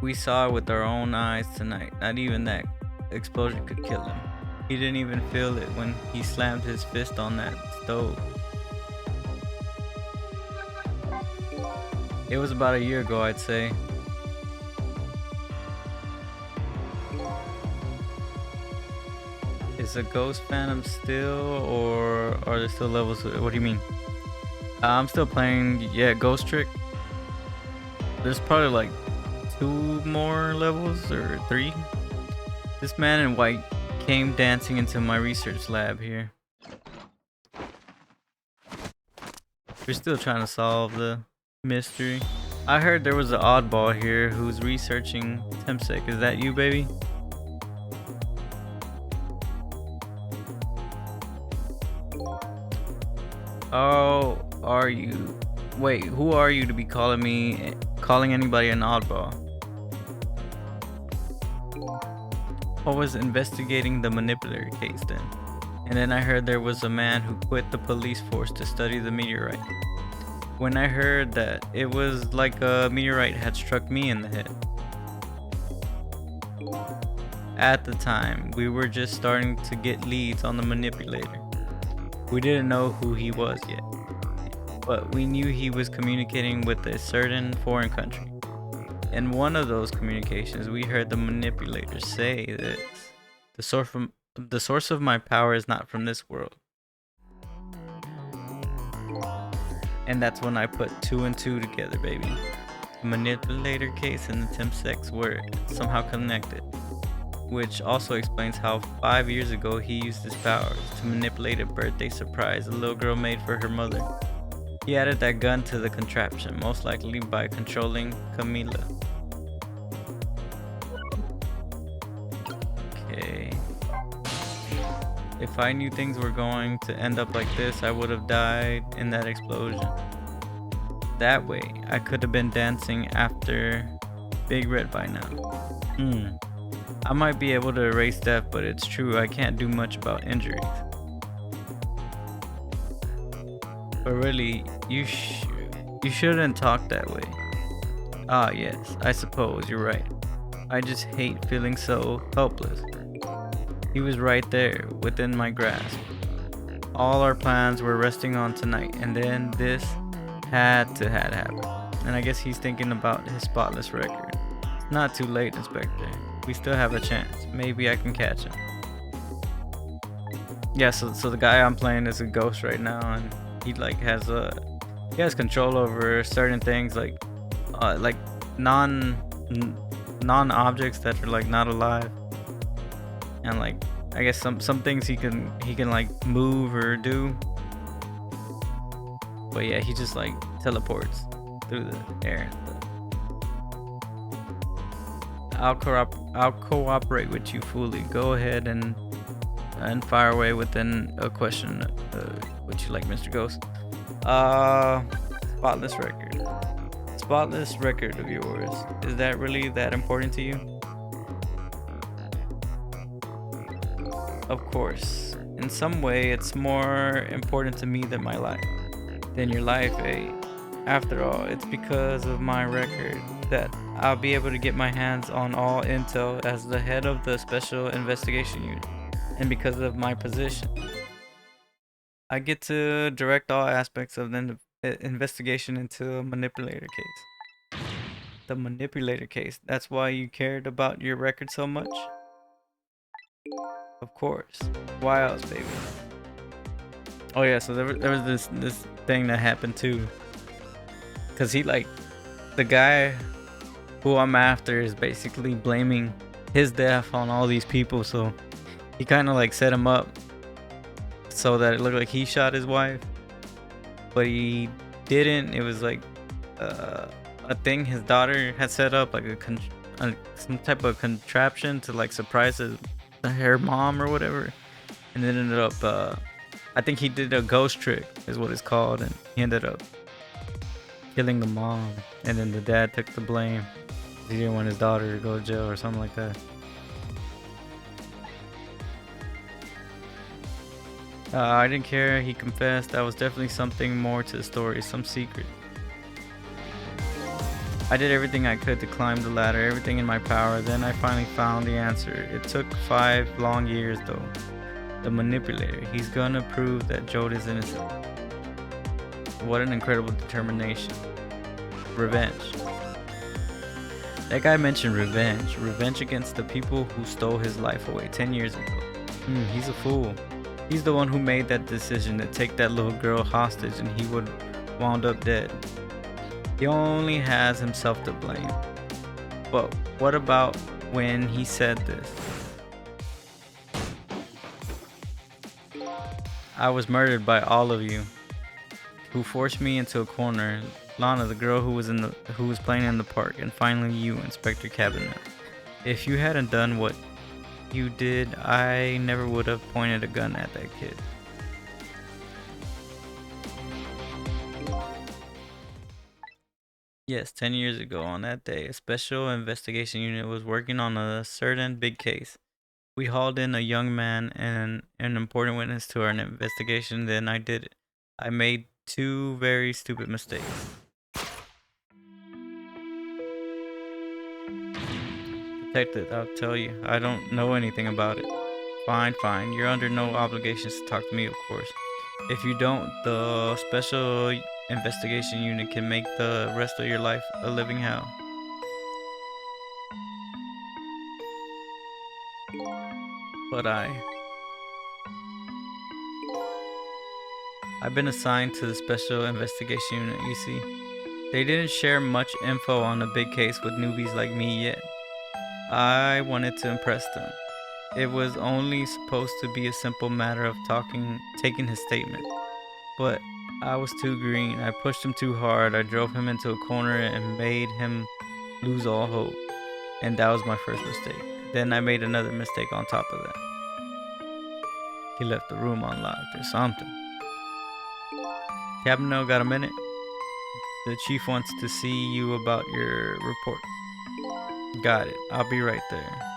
We saw it with our own eyes tonight. Not even that explosion could kill him. He didn't even feel it when he slammed his fist on that stove. It was about a year ago, I'd say. Is a ghost phantom still, or are there still levels? What do you mean? I'm still playing, yeah, Ghost Trick. There's probably like 2 more levels, or 3. This man in white came dancing into my research lab here. We're still trying to solve the mystery. I heard there was an oddball here who's researching Temsec. Is that you, baby? Oh, are you? Wait, who are you to be calling anybody an oddball? I was investigating the manipulator case then. And then I heard there was a man who quit the police force to study the meteorite. When I heard that, it was like a meteorite had struck me in the head. At the time, we were just starting to get leads on the manipulator. We didn't know who he was yet, but we knew he was communicating with a certain foreign country. In one of those communications, we heard the manipulator say this: the source of my power is not from this world. And that's when I put 2 and 2 together, baby. The manipulator case and the temp sex were somehow connected, which also explains how 5 years ago he used his powers to manipulate a birthday surprise a little girl made for her mother. He added that gun to the contraption, most likely by controlling Camila. Okay. If I knew things were going to end up like this, I would have died in that explosion. That way, I could have been dancing after Big Red by now. I might be able to erase death, but it's true, I can't do much about injuries. But really, you shouldn't talk that way. Ah, yes, I suppose you're right. I just hate feeling so helpless. He was right there, within my grasp. All our plans were resting on tonight, and then this had to happen. And I guess he's thinking about his spotless record. It's not too late, Inspector. We still have a chance. Maybe I can catch him. Yeah, so the guy I'm playing is a ghost right now, and he has control over certain things like non objects that are like not alive, and like I guess some things he can like move or do. But yeah, he just like teleports through the air. I'll cooperate with you fully. Go ahead and fire away within a question. Would you like, Mr. Ghost? Spotless record. Spotless record of yours. Is that really that important to you? Of course. In some way, it's more important to me than my life. Than your life, eh? After all, it's because of my record that I'll be able to get my hands on all intel as the head of the Special Investigation Unit. And because of my position, I get to direct all aspects of the investigation into a manipulator case. The manipulator case. That's why you cared about your record so much? Of course. Why else, baby? Oh yeah, so there was this thing that happened too. Cause the guy who I'm after is basically blaming his death on all these people, so he kind of like set him up so that it looked like he shot his wife, but he didn't. It was like a thing his daughter had set up, like some type of contraption to like surprise her mom or whatever, and then ended up I think he did a ghost trick is what it's called, and he ended up killing the mom, and then the dad took the blame. He didn't want his daughter to go to jail or something like that. I didn't care, he confessed. That was definitely something more to the story, some secret. I did everything I could to climb the ladder, everything in my power. Then I finally found the answer. It took 5 long years though. The manipulator, he's gonna prove that Jode is innocent. What an incredible determination. Revenge. That guy mentioned revenge. Revenge against the people who stole his life away 10 years ago. He's a fool. He's the one who made that decision to take that little girl hostage, and he would wound up dead. He only has himself to blame. But what about when he said this? I was murdered by all of you, who forced me into a corner. Lana, the girl who was playing in the park, and finally you, Inspector Cabinet. If you hadn't done what you did, I never would have pointed a gun at that kid. Yes, 10 years ago on that day, a special investigation unit was working on a certain big case. We hauled in a young man and an important witness to our investigation. Then I did it. I made two very stupid mistakes. Detective, I'll tell you, I don't know anything about it. Fine, fine. You're under no obligations to talk to me, of course. If you don't, the special investigation unit can make the rest of your life a living hell. But I've been assigned to the special investigation unit, you see. They didn't share much info on a big case with newbies like me yet. I wanted to impress them. It was only supposed to be a simple matter of taking his statement. But I was too green. I pushed him too hard. I drove him into a corner and made him lose all hope. And that was my first mistake. Then I made another mistake on top of that. He left the room unlocked or something. Cabino, got a minute? The chief wants to see you about your report. Got it. I'll be right there.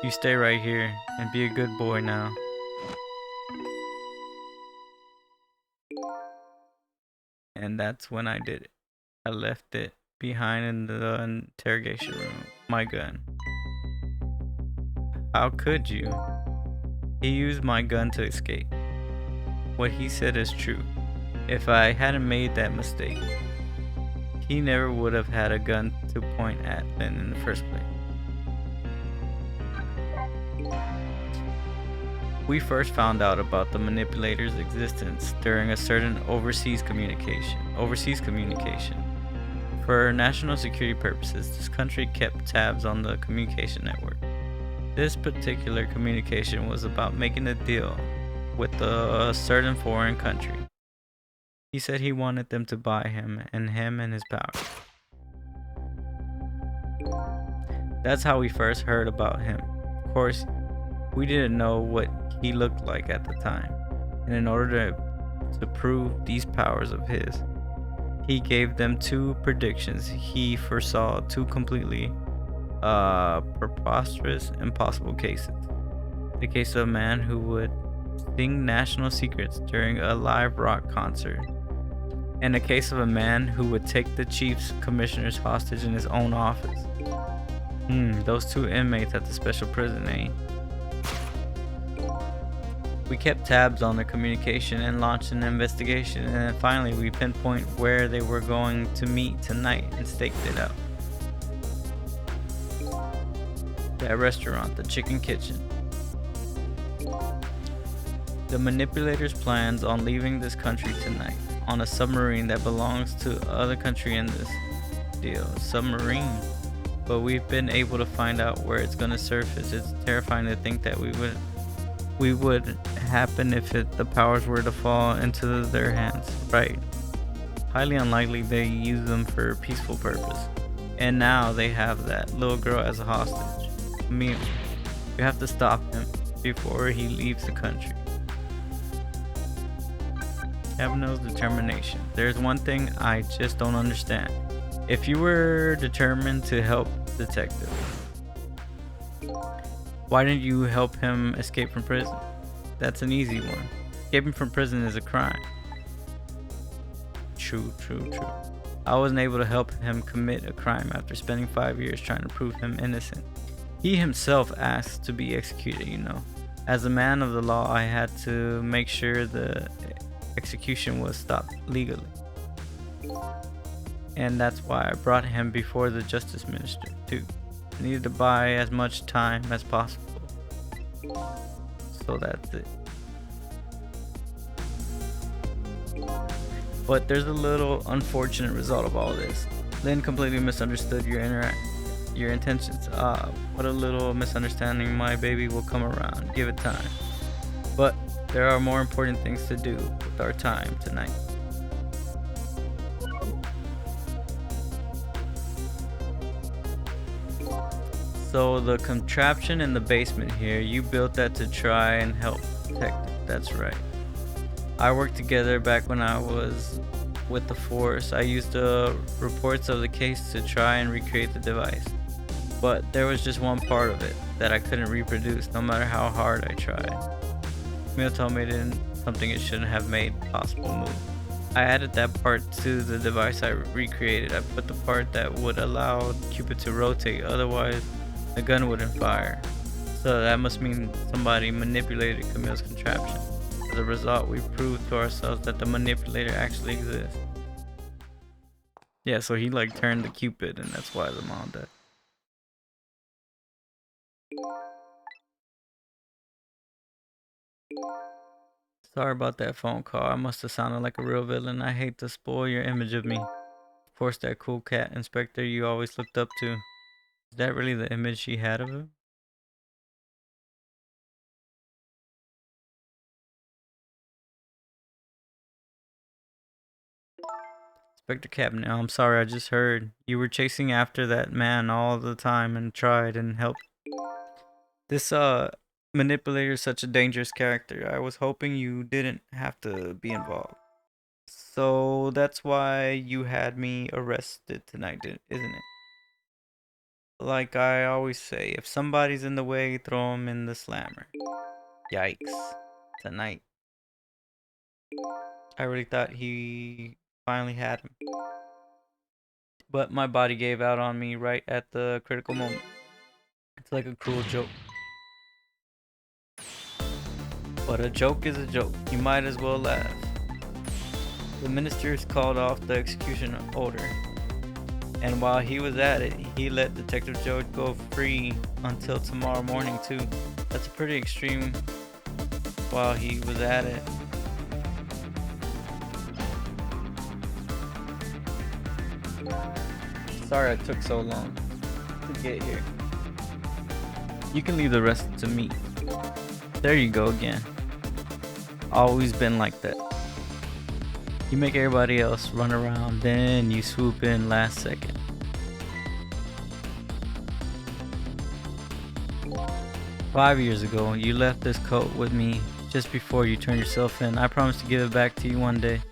You stay right here and be a good boy now. And that's when I did it. I left it behind in the interrogation room. My gun. How could you? He used my gun to escape. What he said is true. If I hadn't made that mistake, he never would have had a gun to point at Lynn in the first place. We first found out about the manipulator's existence during a certain overseas communication. For national security purposes, this country kept tabs on the communication network. This particular communication was about making a deal with a certain foreign country. He said he wanted them to buy him and his power. That's how we first heard about him. Of course, we didn't know what he looked like at the time. And in order to prove these powers of his, he gave them two predictions. He foresaw two completely preposterous, impossible cases. The case of a man who would sing national secrets during a live rock concert, and a case of a man who would take the chief's commissioners hostage in his own office. Those two inmates at the special prison, eh? We kept tabs on the communication and launched an investigation, and then finally we pinpoint where they were going to meet tonight and staked it out. That restaurant, the Chicken Kitchen. The manipulator's plans on leaving this country tonight on a submarine that belongs to other country in this deal. Submarine. But we've been able to find out where it's gonna surface. It's terrifying to think that we would happen if the powers were to fall into their hands, right? Highly unlikely they use them for a peaceful purpose. And now they have that little girl as a hostage. I mean, you have to stop him before he leaves the country. Cabino's determination. There's one thing I just don't understand. If you were determined to help Detective, why didn't you help him escape from prison? That's an easy one. Escaping from prison is a crime. True. I wasn't able to help him commit a crime after spending 5 years trying to prove him innocent. He himself asked to be executed, you know. As a man of the law, I had to make sure the execution was stopped legally. And that's why I brought him before the justice minister, too. I needed to buy as much time as possible. So that's it. But there's a little unfortunate result of all this. Lynn completely misunderstood your intentions. What a little misunderstanding. My baby will come around. Give it time. But there are more important things to do with our time tonight. So the contraption in the basement here, you built that to try and help Detective. That's right. I worked together back when I was with the force. I used the reports of the case to try and recreate the device. But there was just one part of it that I couldn't reproduce no matter how hard I tried. Camille told me it didn't something it shouldn't have made possible move. I added that part to the device I recreated. I put the part that would allow Cupid to rotate, otherwise the gun wouldn't fire. So that must mean somebody manipulated Camille's contraption. As a result, we proved to ourselves that the manipulator actually exists. Yeah, so he like turned the Cupid and that's why the mom died. Sorry about that phone call. I must have sounded like a real villain. I hate to spoil your image of me. Of course, that cool cat inspector you always looked up to. Is that really the image she had of him? Inspector Captain, I'm sorry, I just heard. You were chasing after that man all the time and tried and helped. This manipulator is such a dangerous character. I was hoping you didn't have to be involved. So that's why you had me arrested tonight, isn't it? Like I always say, if somebody's in the way, throw him in the slammer. Yikes. Tonight. I really thought he finally had him. But my body gave out on me right at the critical moment. It's like a cruel joke. But a joke is a joke. You might as well laugh. The ministers called off the execution order. And while he was at it, he let Detective Joe go free until tomorrow morning too. That's pretty extreme while he was at it. Sorry I took so long to get here. You can leave the rest to me. There you go again. Always been like that. You make everybody else run around, then you swoop in last second. "5 years ago, you left this coat with me just before you turned yourself in. I promised to give it back to you one day.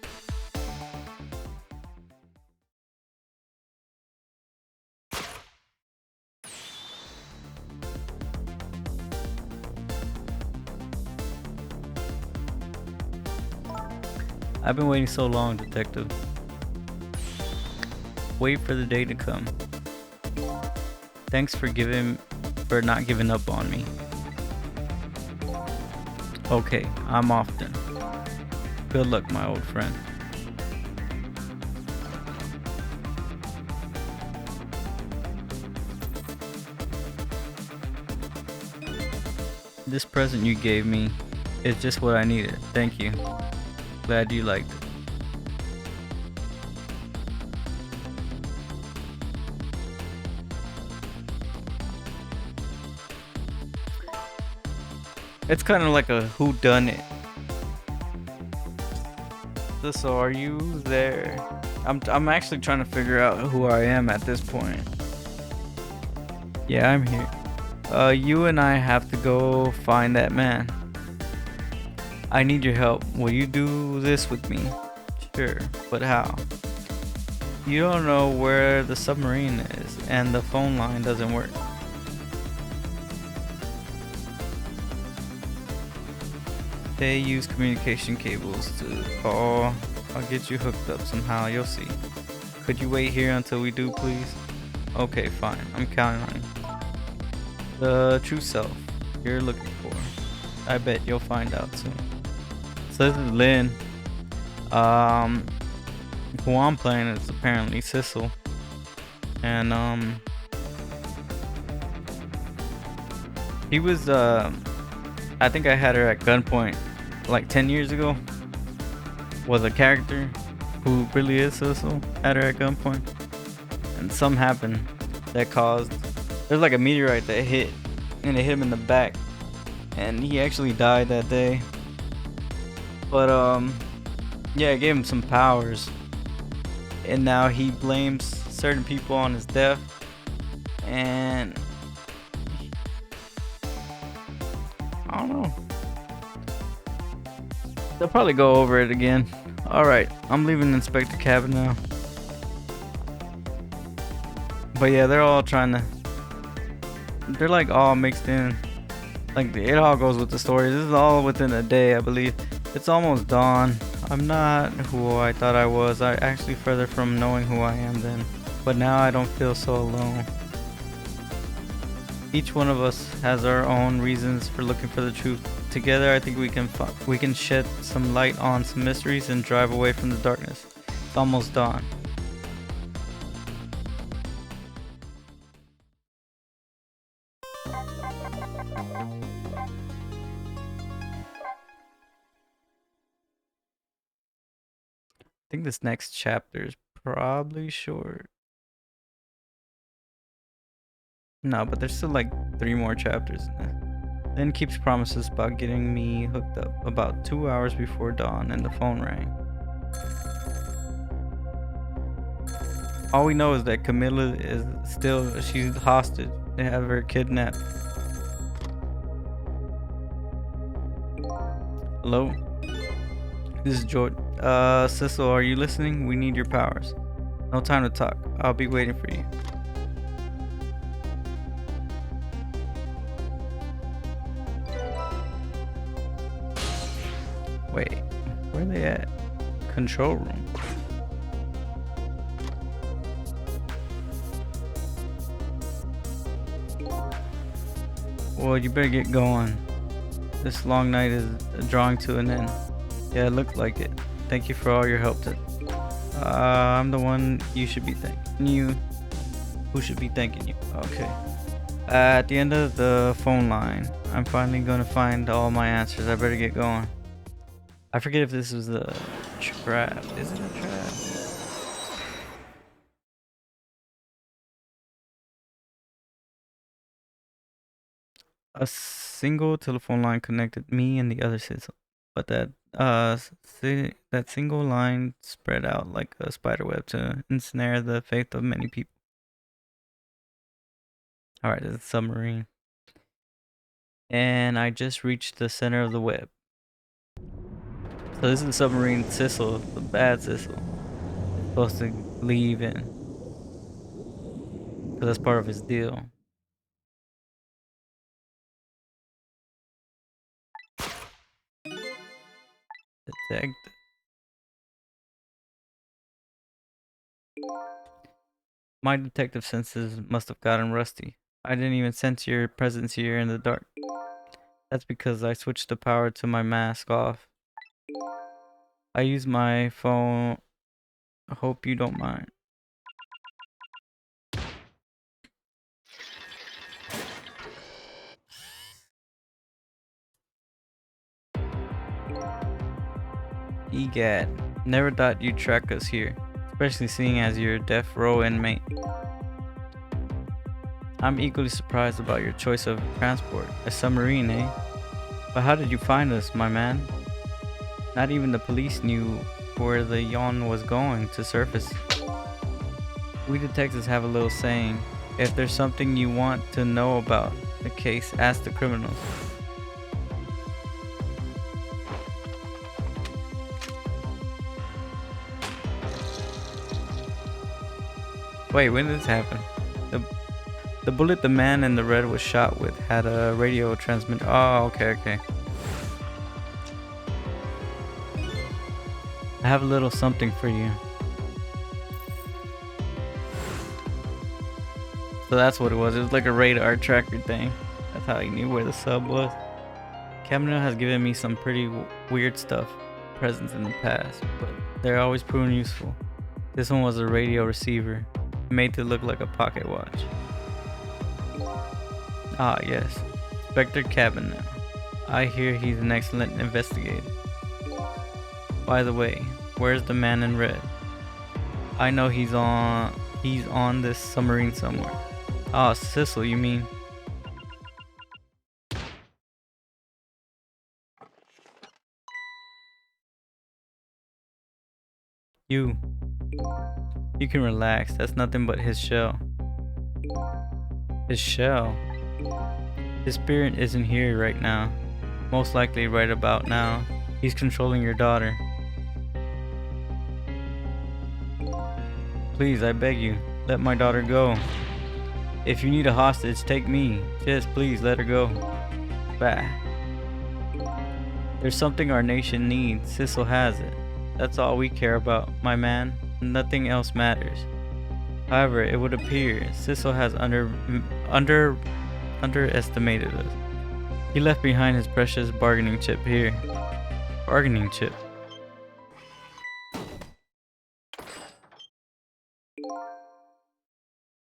I've been waiting so long, Detective. Wait for the day to come. Thanks for not giving up on me. Okay, I'm off then. Good luck, my old friend." This present you gave me is just what I needed. Thank you. Glad you liked it. It's kind of like a whodunit. So are you there? I'm actually trying to figure out who I am at this point. Yeah, I'm here. You and I have to go find that man. I need your help. Will you do this with me? Sure, but how? You don't know where the submarine is, and the phone line doesn't work. They use communication cables to call. I'll get you hooked up somehow, you'll see. Could you wait here until we do, please? Okay, fine. I'm counting on you. The true self you're looking for. I bet you'll find out soon. So this is Lynn. Who I'm playing is apparently Sissel. And he was I think I had her at gunpoint like 10 years ago. Was a character who really is Sissel, had her at gunpoint. And something happened that caused, there's like a meteorite that hit and it hit him in the back. And he actually died that day. But yeah, it gave him some powers. And now he blames certain people on his death. And I don't know. They'll probably go over it again. Alright, I'm leaving Inspector Cabin now. But yeah, they're all trying to... They're like all mixed in. Like it all goes with the story. This is all within a day, I believe. It's almost dawn. I'm not who I thought I was. I actually further from knowing who I am then. But now I don't feel so alone. Each one of us has our own reasons for looking for the truth. Together, I think we can shed some light on some mysteries and drive away from the darkness. It's almost dawn. I think this next chapter is probably short. No, but there's still like 3 more chapters in it. Then keeps promises about getting me hooked up about 2 hours before dawn and the phone rang. All we know is that Camilla is she's hostage. They have her kidnapped. Hello? This is George. Cecil, are you listening? We need your powers. No time to talk. I'll be waiting for you. Wait, where are they at? Control room. Well, you better get going. This long night is drawing to an end. Yeah, it looked like it. Thank you for all your help. I'm the one you should be thanking. You. Who should be thanking you? Okay. At the end of the phone line, I'm finally gonna find all my answers. I better get going. I forget if this was a trap. Is it a trap? A single telephone line connected me and the other citizen, but that single line spread out like a spider web to ensnare the faith of many people. All right, it's a submarine, and I just reached the center of the web. So this is the submarine Sissel, the bad Sissel. He's supposed to leave in, because that's part of his deal. Detect. My detective senses must have gotten rusty. I didn't even sense your presence here in the dark. That's because I switched the power to my mask off. I use my phone. I hope you don't mind. Egad, never thought you'd track us here, especially seeing as you're a death row inmate. I'm equally surprised about your choice of transport, a submarine, eh? But how did you find us, my man? Not even the police knew where the yawn was going to surface. We detectives have a little saying, if there's something you want to know about the case, ask the criminals. Wait, when did this happen? The bullet the man in the red was shot with had a radio transmitter. Oh, okay. I have a little something for you. So that's what it was. It was like a radar tracker thing. That's how he knew where the sub was. Camino has given me some pretty weird stuff, presents in the past, but they're always proven useful. This one was a radio receiver, made to look like a pocket watch. Ah, yes. Inspector Cabin now. I hear he's an excellent investigator. By the way, where's the man in red? I know he's on this submarine somewhere. Ah, Cecil, you mean? You can relax. That's nothing but his shell. His shell? His spirit isn't here right now. Most likely right about now. He's controlling your daughter. Please, I beg you, let my daughter go. If you need a hostage, take me. Just please let her go. Bah. There's something our nation needs. Sissel has it. That's all we care about, my man. Nothing else matters. However, it would appear Sissel has underestimated us. He left behind his precious bargaining chip here. Bargaining chip.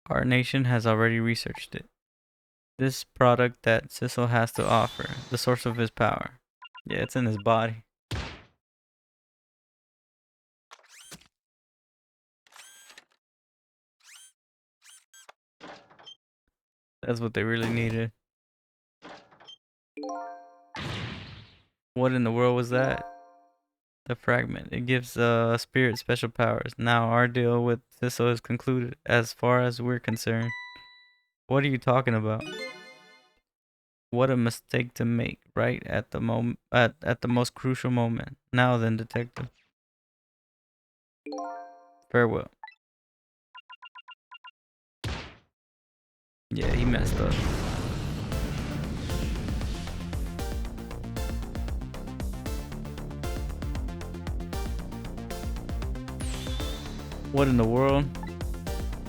Our nation has already researched it. This product that Sissel has to offer, the source of his power. Yeah, it's in his body. That's what they really needed. What in the world was that? The fragment. It gives spirit special powers. Now our deal with Sissel is concluded as far as we're concerned. What are you talking about? What a mistake to make right at the moment at the most crucial moment. Now then, detective. Farewell. Yeah, he messed up. What in the world?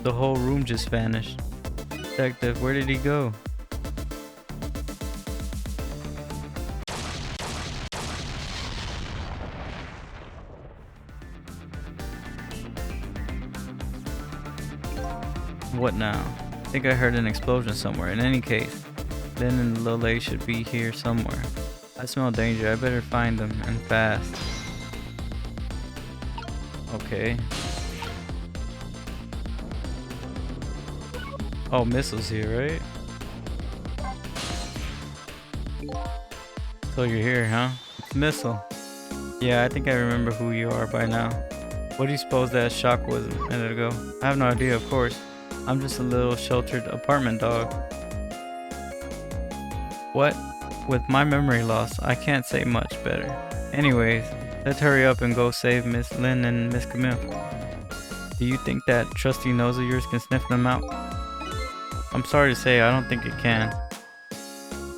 The whole room just vanished. Detective, where did he go? What now? I think I heard an explosion somewhere. In any case, Lynn and the little lady should be here somewhere. I smell danger. I better find them, and fast. Okay. Oh, Missile's here, right? So you're here, huh? It's Missile. Yeah, I think I remember who you are by now. What do you suppose that shock was a minute ago? I have no idea, of course. I'm just a little sheltered apartment dog. What? With my memory loss, I can't say much better. Anyways, let's hurry up and go save Miss Lynn and Miss Camille. Do you think that trusty nose of yours can sniff them out? I'm sorry to say, I don't think it can.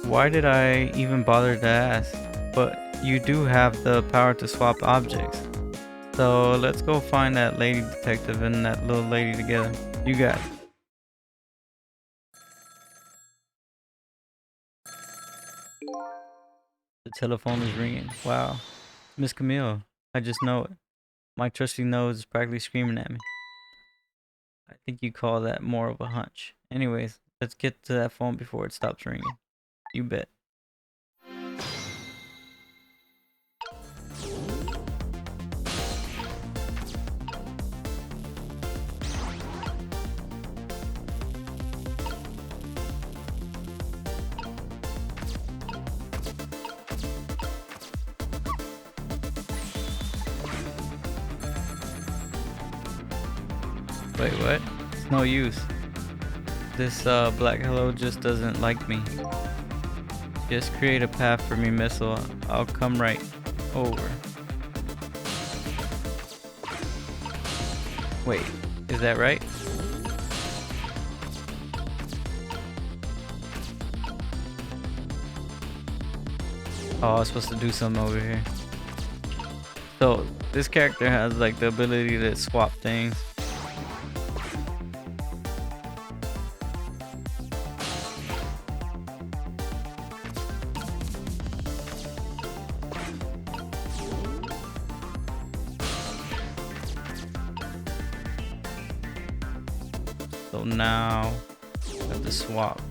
Why did I even bother to ask? But you do have the power to swap objects. So let's go find that lady detective and that little lady together. You got it. The telephone is ringing. Wow. Miss Camille, I just know it. My trusty nose is practically screaming at me. I think you call that more of a hunch. Anyways, let's get to that phone before it stops ringing. You bet. Wait, what? It's no use. This black hello just doesn't like me. Just create a path for me, Missile. I'll come right over. Wait, is that right? Oh, I was supposed to do something over here. So, this character has like the ability to swap things. So now I have to swap.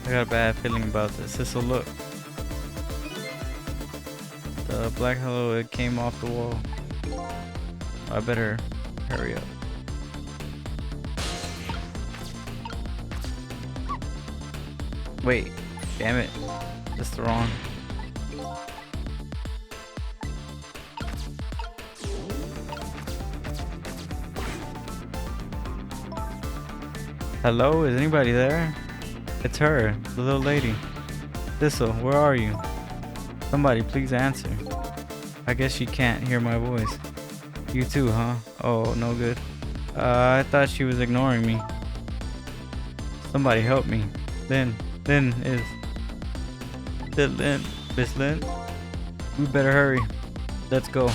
I got a bad feeling about this. This'll look. The black hello, it came off the wall. I better hurry up. Wait, damn it. That's the wrong. Hello, is anybody there? It's her, the little lady. Thistle, where are you? Somebody please answer. I guess she can't hear my voice. You too, huh? Oh, no good. I thought she was ignoring me. Somebody help me. Lynn is... Lynn. Miss Lynn? We better hurry. Let's go.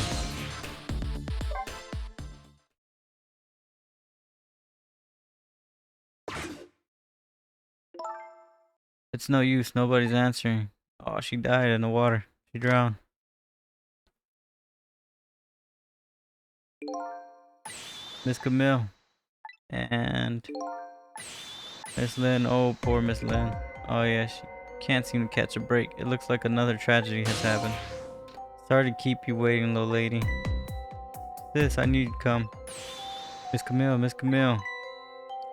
It's no use. Nobody's answering. Oh, she died in the water. She drowned. Miss Camille. And Miss Lynn. Oh, poor Miss Lynn. Oh, yeah. She can't seem to catch a break. It looks like another tragedy has happened. Sorry to keep you waiting, little lady. Sis, I need you to come. Miss Camille. Miss Camille.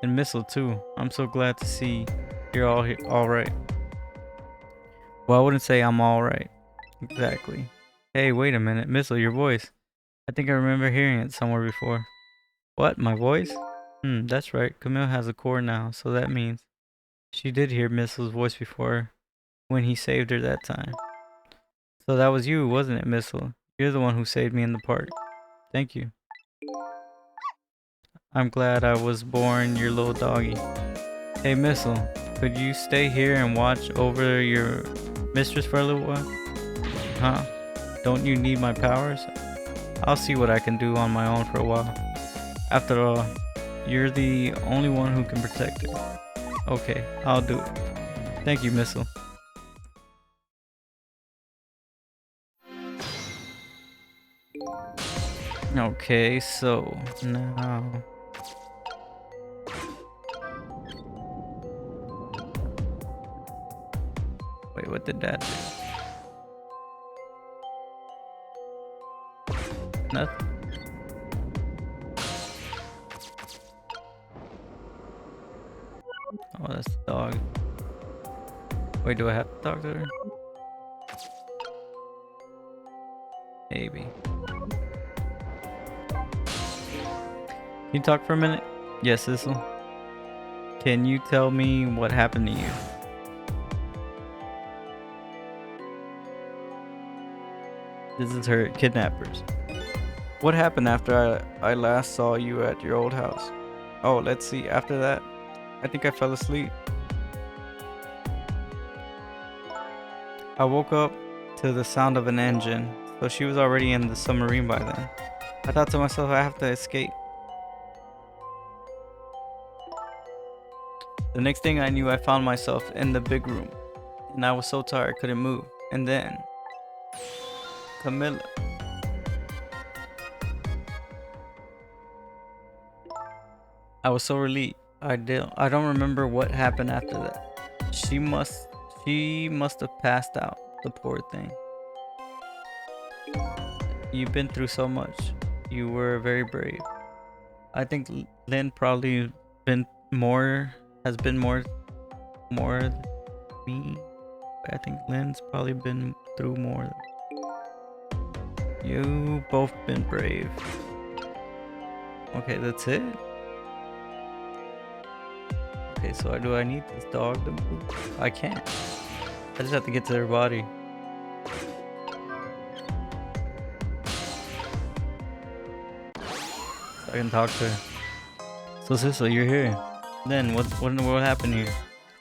And Missile, too. I'm so glad to see you're all here, all right. Well, I wouldn't say I'm all right. Exactly. Hey, wait a minute. Missile, your voice. I think I remember hearing it somewhere before. What, my voice? That's right. Camille has a core now, so that means she did hear Missile's voice before when he saved her that time. So that was you, wasn't it, Missile? You're the one who saved me in the park. Thank you. I'm glad I was born your little doggy. Hey, Missile, could you stay here and watch over your mistress for a little while? Huh? Don't you need my powers? I'll see what I can do on my own for a while. After all, you're the only one who can protect her. Okay, I'll do it. Thank you, Missile. Okay, so now... Wait, what did that do? Nothing. Oh, that's the dog. Wait, do I have to talk to her? Maybe. Can you talk for a minute? Yes, Sissel. Can you tell me what happened to you? This is her kidnappers. What happened after I last saw you at your old house? Oh, let's see. After that, I think I fell asleep. I woke up to the sound of an engine, so she was already in the submarine by then. I thought to myself, I have to escape. The next thing I knew, I found myself in the big room, and I was so tired I couldn't move. And then, Camilla. I was so relieved. I don't remember what happened after that. She must have passed out, the poor thing. You've been through so much. You were very brave. I think Lynn probably has been more than me. I think Lynn's probably been through more. You both been brave. Okay, that's it. Okay, so do I need this dog to move? I can't. I just have to get to their body. So I can talk to her. So Sissel, you're here. Then what in the world happened here?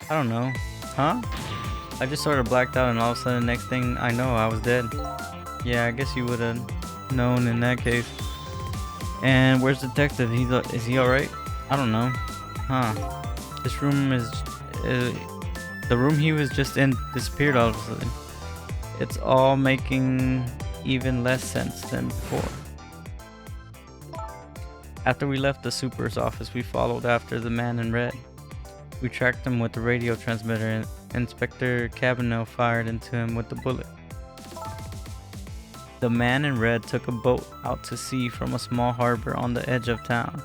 I don't know. Huh? I just sort of blacked out and all of a sudden next thing I know I was dead. Yeah, I guess you would have known in that case. And where's the detective? Is he alright? I don't know. Huh. This room is... the room he was just in disappeared all of a sudden. It's all making even less sense than before. After we left the super's office, we followed after the man in red. We tracked him with the radio transmitter and Inspector Cabinot fired into him with the bullet. The man in red took a boat out to sea from a small harbor on the edge of town.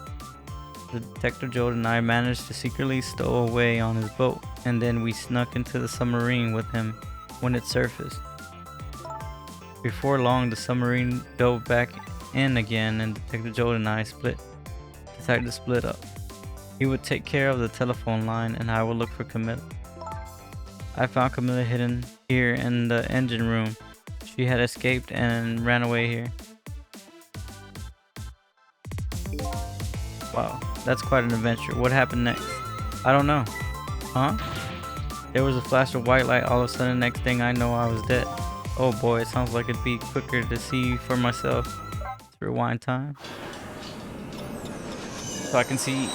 The Detective Joe and I managed to secretly stow away on his boat, and then we snuck into the submarine with him when it surfaced. Before long, the submarine dove back in again, and Detective Joe and I decided to split up. He would take care of the telephone line and I would look for Camilla. I found Camilla hidden here in the engine room. She had escaped and ran away here. Wow, that's quite an adventure. What happened next? I don't know. Huh? There was a flash of white light. All of a sudden, next thing I know, I was dead. Oh boy, it sounds like it'd be quicker to see for myself. Let's rewind time. So I can see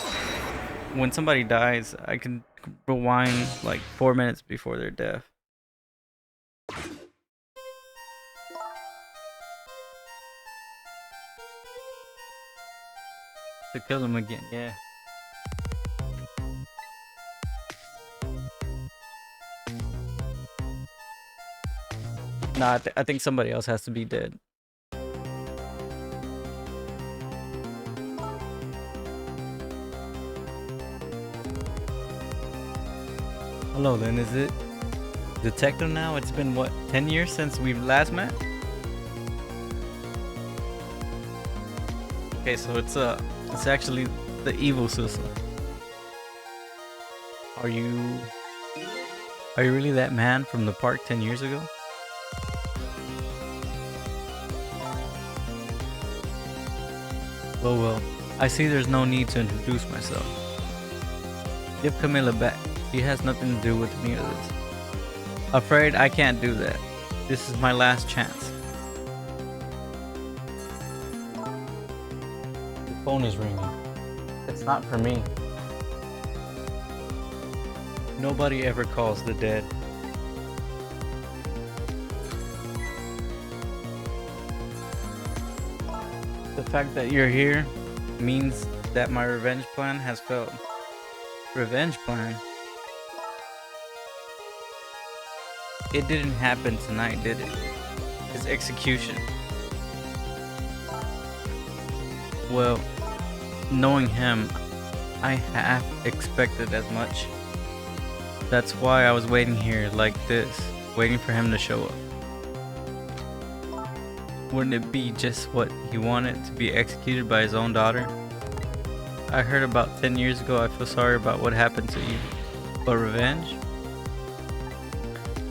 when somebody dies, I can rewind like 4 minutes before their death. To kill him again, yeah. Nah, I think somebody else has to be dead. Hello then, is it detective now? It's been what, 10 years since we've last met? Okay, so it's actually the evil sister. Are you really that man from the park 10 years ago? Well, I see there's no need to introduce myself. Give Camilla back. She has nothing to do with any of this. Afraid I can't do that. This is my last chance. The phone is ringing. It's not for me. Nobody ever calls the dead. The fact that you're here means that my revenge plan has failed. Revenge plan? It didn't happen tonight, did it? His execution. Well, knowing him, I half expected as much. That's why I was waiting here like this, waiting for him to show up. Wouldn't it be just what he wanted, to be executed by his own daughter? I heard about 10 years ago. I feel sorry about what happened to you. But revenge?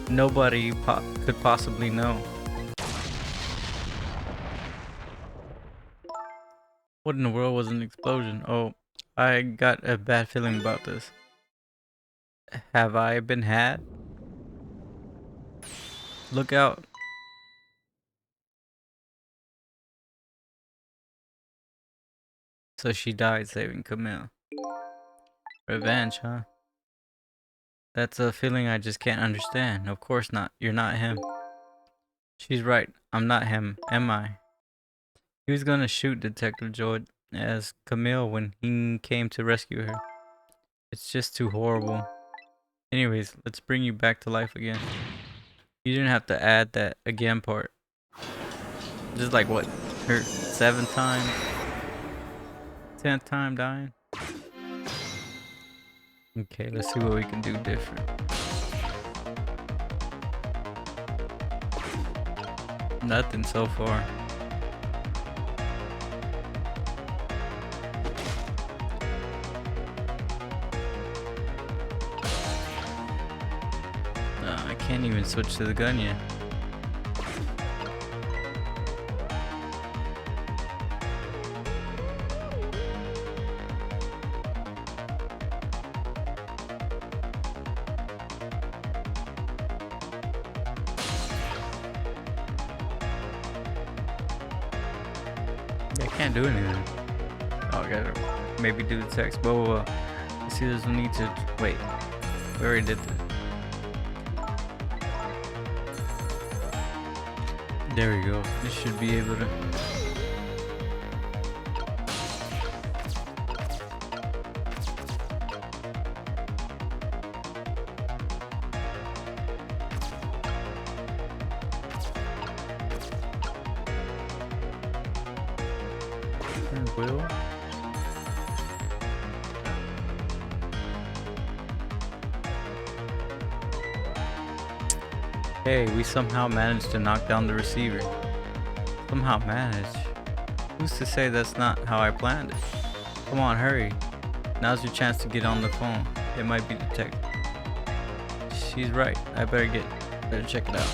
Nobody could possibly know. What in the world was an explosion? Oh, I got a bad feeling about this. Have I been had? Look out. So she died saving Camille. Revenge, huh? That's a feeling I just can't understand. Of course not. You're not him. She's right. I'm not him, am I? He was gonna shoot Detective Joyd as Camille when he came to rescue her. It's just too horrible. Anyways, let's bring you back to life again. You didn't have to add that again part. Just like what? Her 7th time? 10th time dying? Okay, let's see what we can do different. Nothing so far. I can't even switch to the gun yet. I can't do anything. Oh, I gotta maybe do the text. Whoa. Let's see, there's no need to wait. We already did this. There we go. This should be able to. Wheel. Hey, we somehow managed to knock down the receiver. Somehow managed? Who's to say that's not how I planned it? Come on, hurry. Now's your chance to get on the phone. It might be detected. She's right. I better check it out.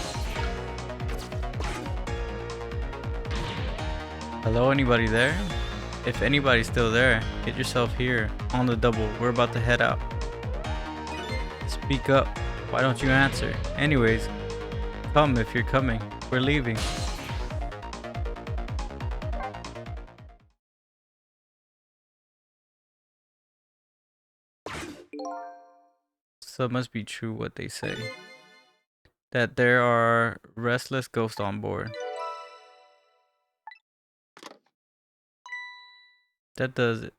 Hello, anybody there? If anybody's still there, get yourself here on the double. We're about to head out. Speak up. Why don't you answer? Anyways, come if you're coming. We're leaving. So it must be true what they say. That there are restless ghosts on board. That does it.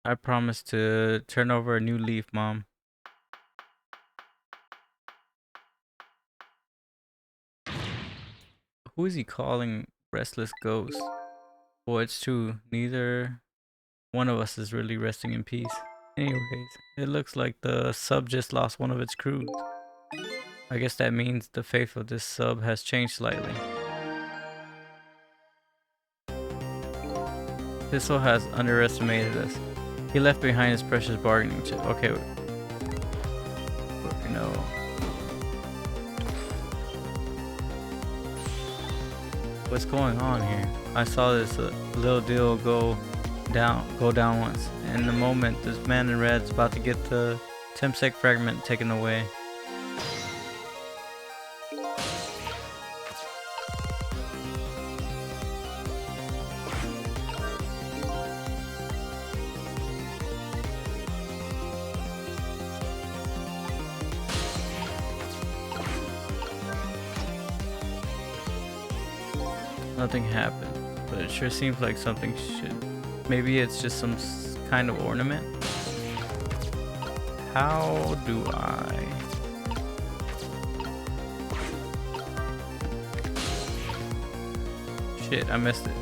I promise to turn over a new leaf, Mom. Who is he calling restless ghosts? Well, it's true. Neither one of us is really resting in peace. Anyways, it looks like the sub just lost one of its crews. I guess that means the faith of this sub has changed slightly. Thistle has underestimated us. He left behind his precious bargaining chip. Okay, no. What's going on here? I saw this little deal go down once. And in the moment, this man in red's about to get the Temsec fragment taken away. Nothing happened, but it sure seems like something should. Maybe it's just some kind of ornament. How do I? Shit, I missed it.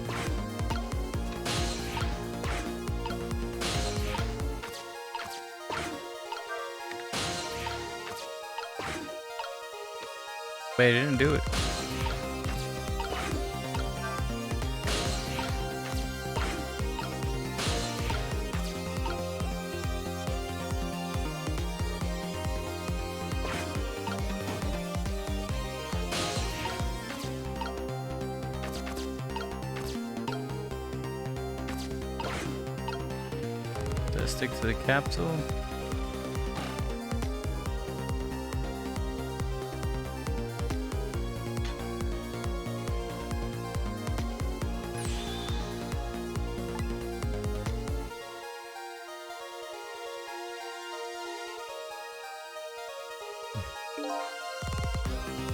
Wait, I didn't do it. Let's stick to the capsule.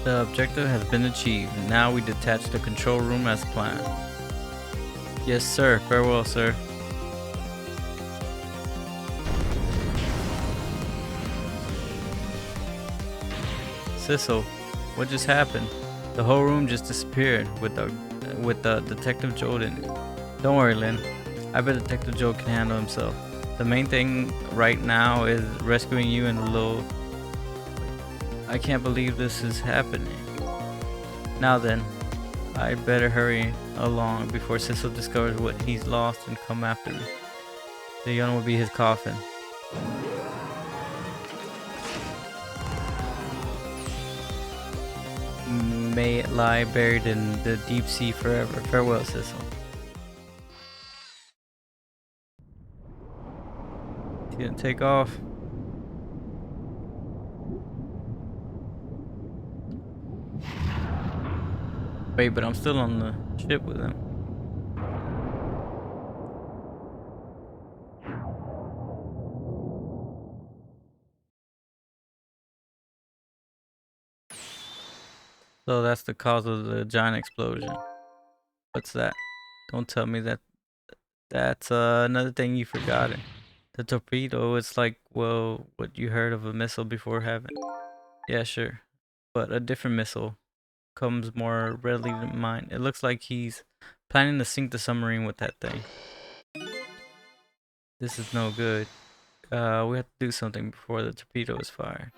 The objective has been achieved. Now we detach the control room as planned. Yes, sir. Farewell, sir. Sissel, what just happened? The whole room just disappeared with the Detective Joel in it. Don't worry, Lynn. I bet Detective Joel can handle himself. The main thing right now is rescuing you and the little... I can't believe this is happening. Now then, I better hurry along before Sissel discovers what he's lost and come after me. The young will be his coffin. May it lie buried in the deep sea forever. Farewell, Sissel. He didn't take off. Wait, but I'm still on the ship with him. So that's the cause of the giant explosion. What's that? Don't tell me that. That's another thing you forgotten. The torpedo, it's like, well, what you heard of a missile before having. Yeah, sure. But a different missile comes more readily to mind. It looks like he's planning to sink the submarine with that thing. This is no good. We have to do something before the torpedo is fired.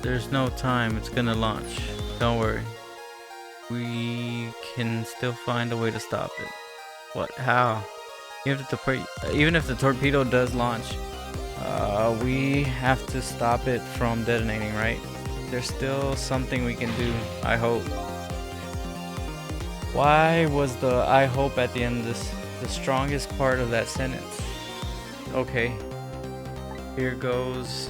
There's no time. It's gonna launch. Don't worry. We can still find a way to stop it. What? How? Even if the torpedo does launch, we have to stop it from detonating, right? There's still something we can do, I hope. Why was the "I hope" at the end of this the strongest part of that sentence? Okay, here goes.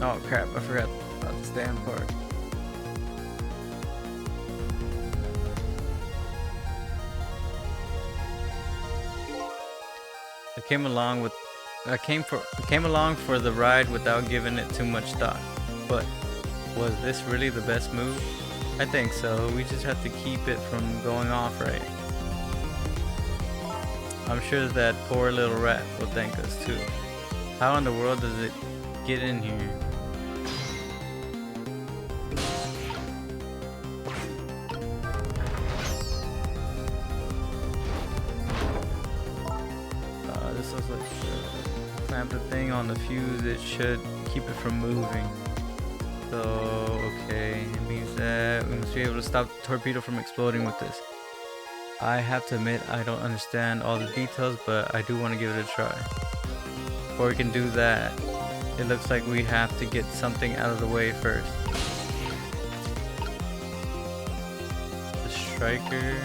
Oh crap, I forgot about this damn part. I came along for the ride without giving it too much thought. But was this really the best move? I think so. We just have to keep it from going off, right? I'm sure that poor little rat will thank us too. How in the world does it get in here? This looks like clamp the thing on the fuse. It should keep it from moving. So, okay, it means that we must be able to stop the torpedo from exploding with this. I have to admit, I don't understand all the details, but I do want to give it a try. Before we can do that, it looks like we have to get something out of the way first. The striker.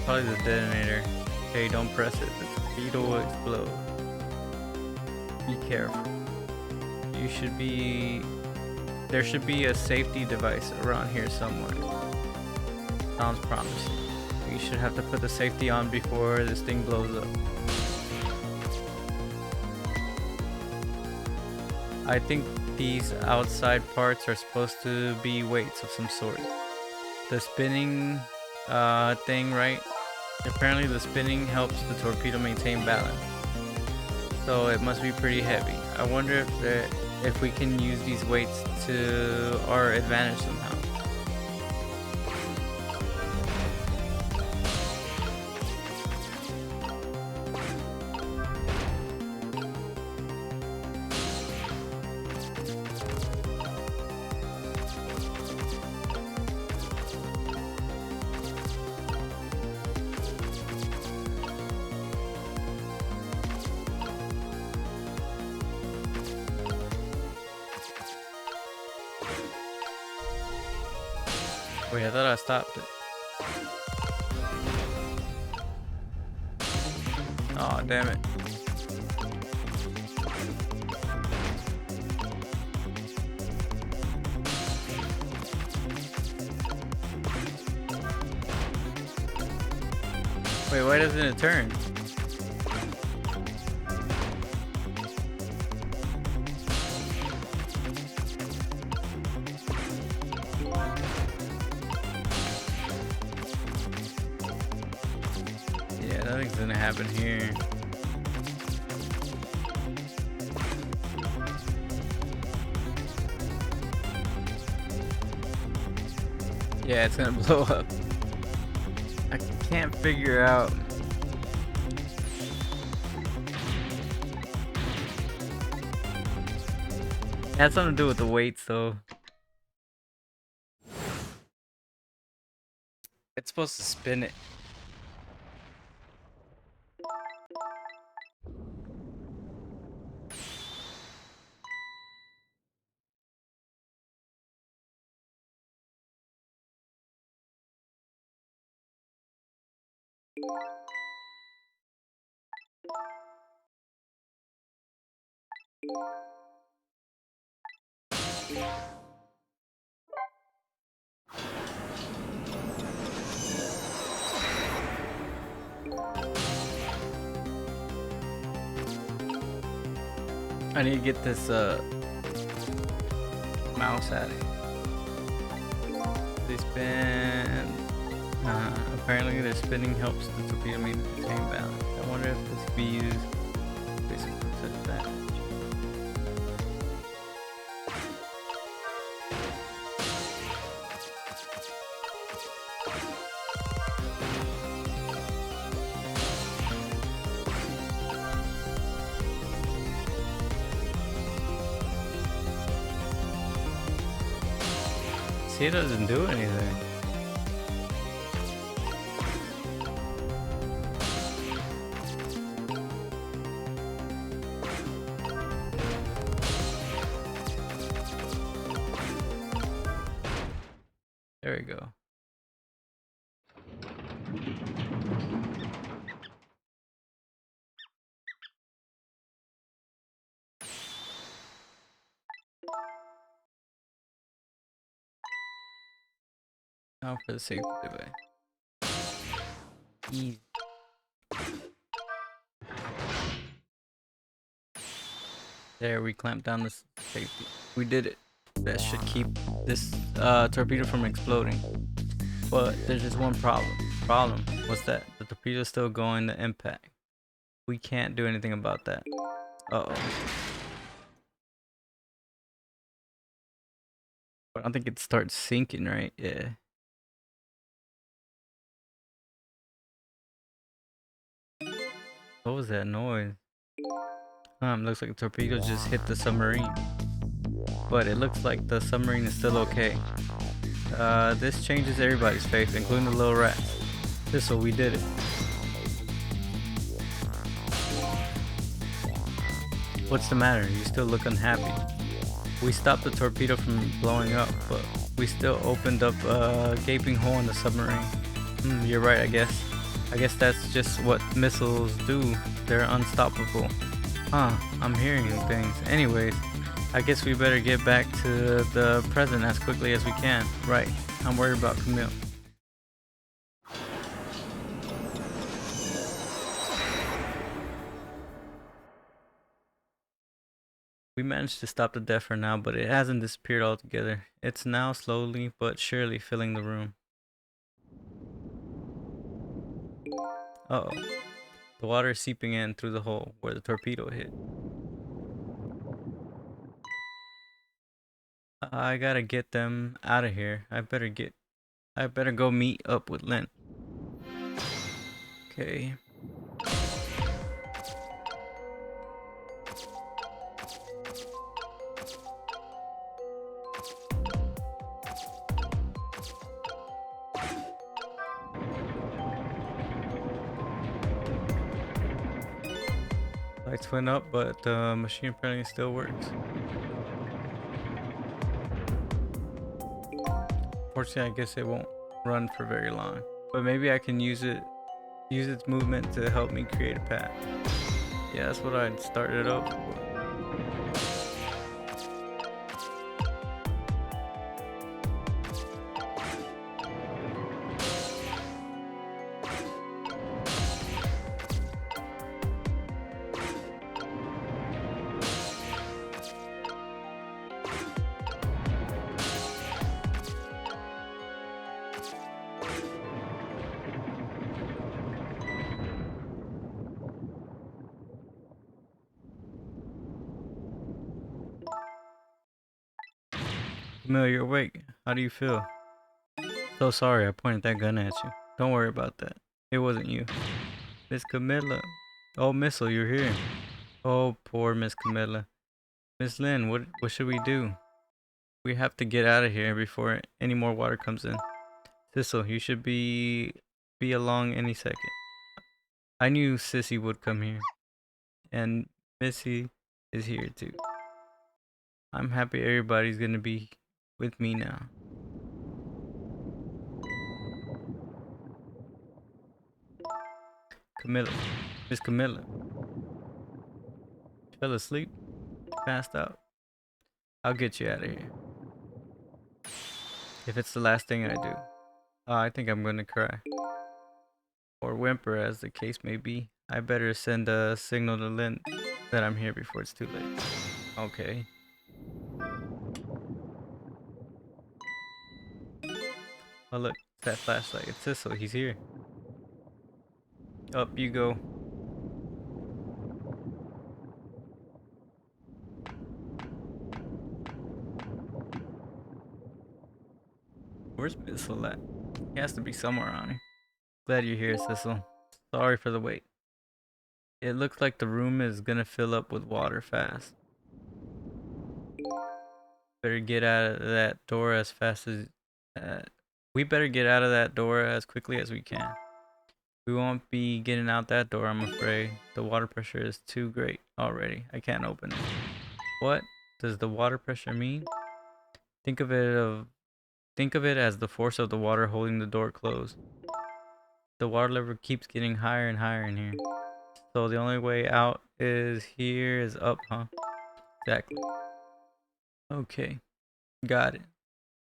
Probably the detonator. Okay, don't press it. The torpedo will explode. Be careful. There should be a safety device around here somewhere. Sounds promising. We should have to put the safety on before this thing blows up. I think these outside parts are supposed to be weights of some sort. The spinning thing, right? Apparently the spinning helps the torpedo maintain balance. So it must be pretty heavy. I wonder if we can use these weights to our advantage somehow. Wait, I thought I stopped it. Oh, damn it. Wait, why doesn't it turn? Yeah, nothing's gonna happen here. Yeah, it's gonna blow up. I can't figure out. It had something to do with the weights, though. It's supposed to spin it. I need to get this mouse at it. They spin. Apparently, their spinning helps the torpedo maintain balance. I wonder if this could be used basically to advantage. See, it doesn't do anything. There we go. Now for the safety device. Easy. There, we clamped down the safety. We did it. That should keep this torpedo from exploding. But there's just one problem. Problem was that the torpedo is still going to impact. We can't do anything about that. Uh-oh. I don't think it starts sinking, right? Yeah. What was that noise? Looks like a torpedo just hit the submarine. But it looks like the submarine is still okay. This changes everybody's faith, including the little rat. So we did it. What's the matter? You still look unhappy. We stopped the torpedo from blowing up, but we still opened up a gaping hole in the submarine. You're right, I guess. I guess that's just what missiles do. They're unstoppable. I'm hearing things. Anyways, I guess we better get back to the present as quickly as we can. Right, I'm worried about Camille. We managed to stop the death for now, but it hasn't disappeared altogether. It's now slowly but surely filling the room. Uh-oh. The water is seeping in through the hole where the torpedo hit. I gotta get them out of here. I better go meet up with Lynn. Okay. Lights went up, but the machine apparently still works. Fortunately, I guess it won't run for very long. But maybe I can use its movement to help me create a path. Yeah, that's what I'd started up for. Camille, you're awake. How do you feel? So sorry I pointed that gun at you. Don't worry about that. It wasn't you. Miss Camilla. Oh, Missile, you're here. Oh, poor Miss Camilla. Miss Lynn, what should we do? We have to get out of here before any more water comes in. Sissel, you should be along any second. I knew Sissy would come here. And Missy is here too. I'm happy everybody's gonna be with me now. Camilla. Miss Camilla. Fell asleep? Passed out? I'll get you out of here. If it's the last thing I do. I think I'm gonna cry. Or whimper, as the case may be. I better send a signal to Lynn that I'm here before it's too late. Okay. Oh look, it's that flashlight. It's Sissel, he's here. Up you go. Where's Missile at? He has to be somewhere around here. Glad you're here, Sissel. Sorry for the wait. It looks like the room is gonna fill up with water fast. Better get out of that door as fast as Uh, we better get out of that door as quickly as we can. We won't be getting out that door, I'm afraid. The water pressure is too great already. I can't open it. What does the water pressure mean? Think of it as the force of the water holding the door closed. The water level keeps getting higher and higher in here. So the only way out is up, huh? Exactly. Okay, got it.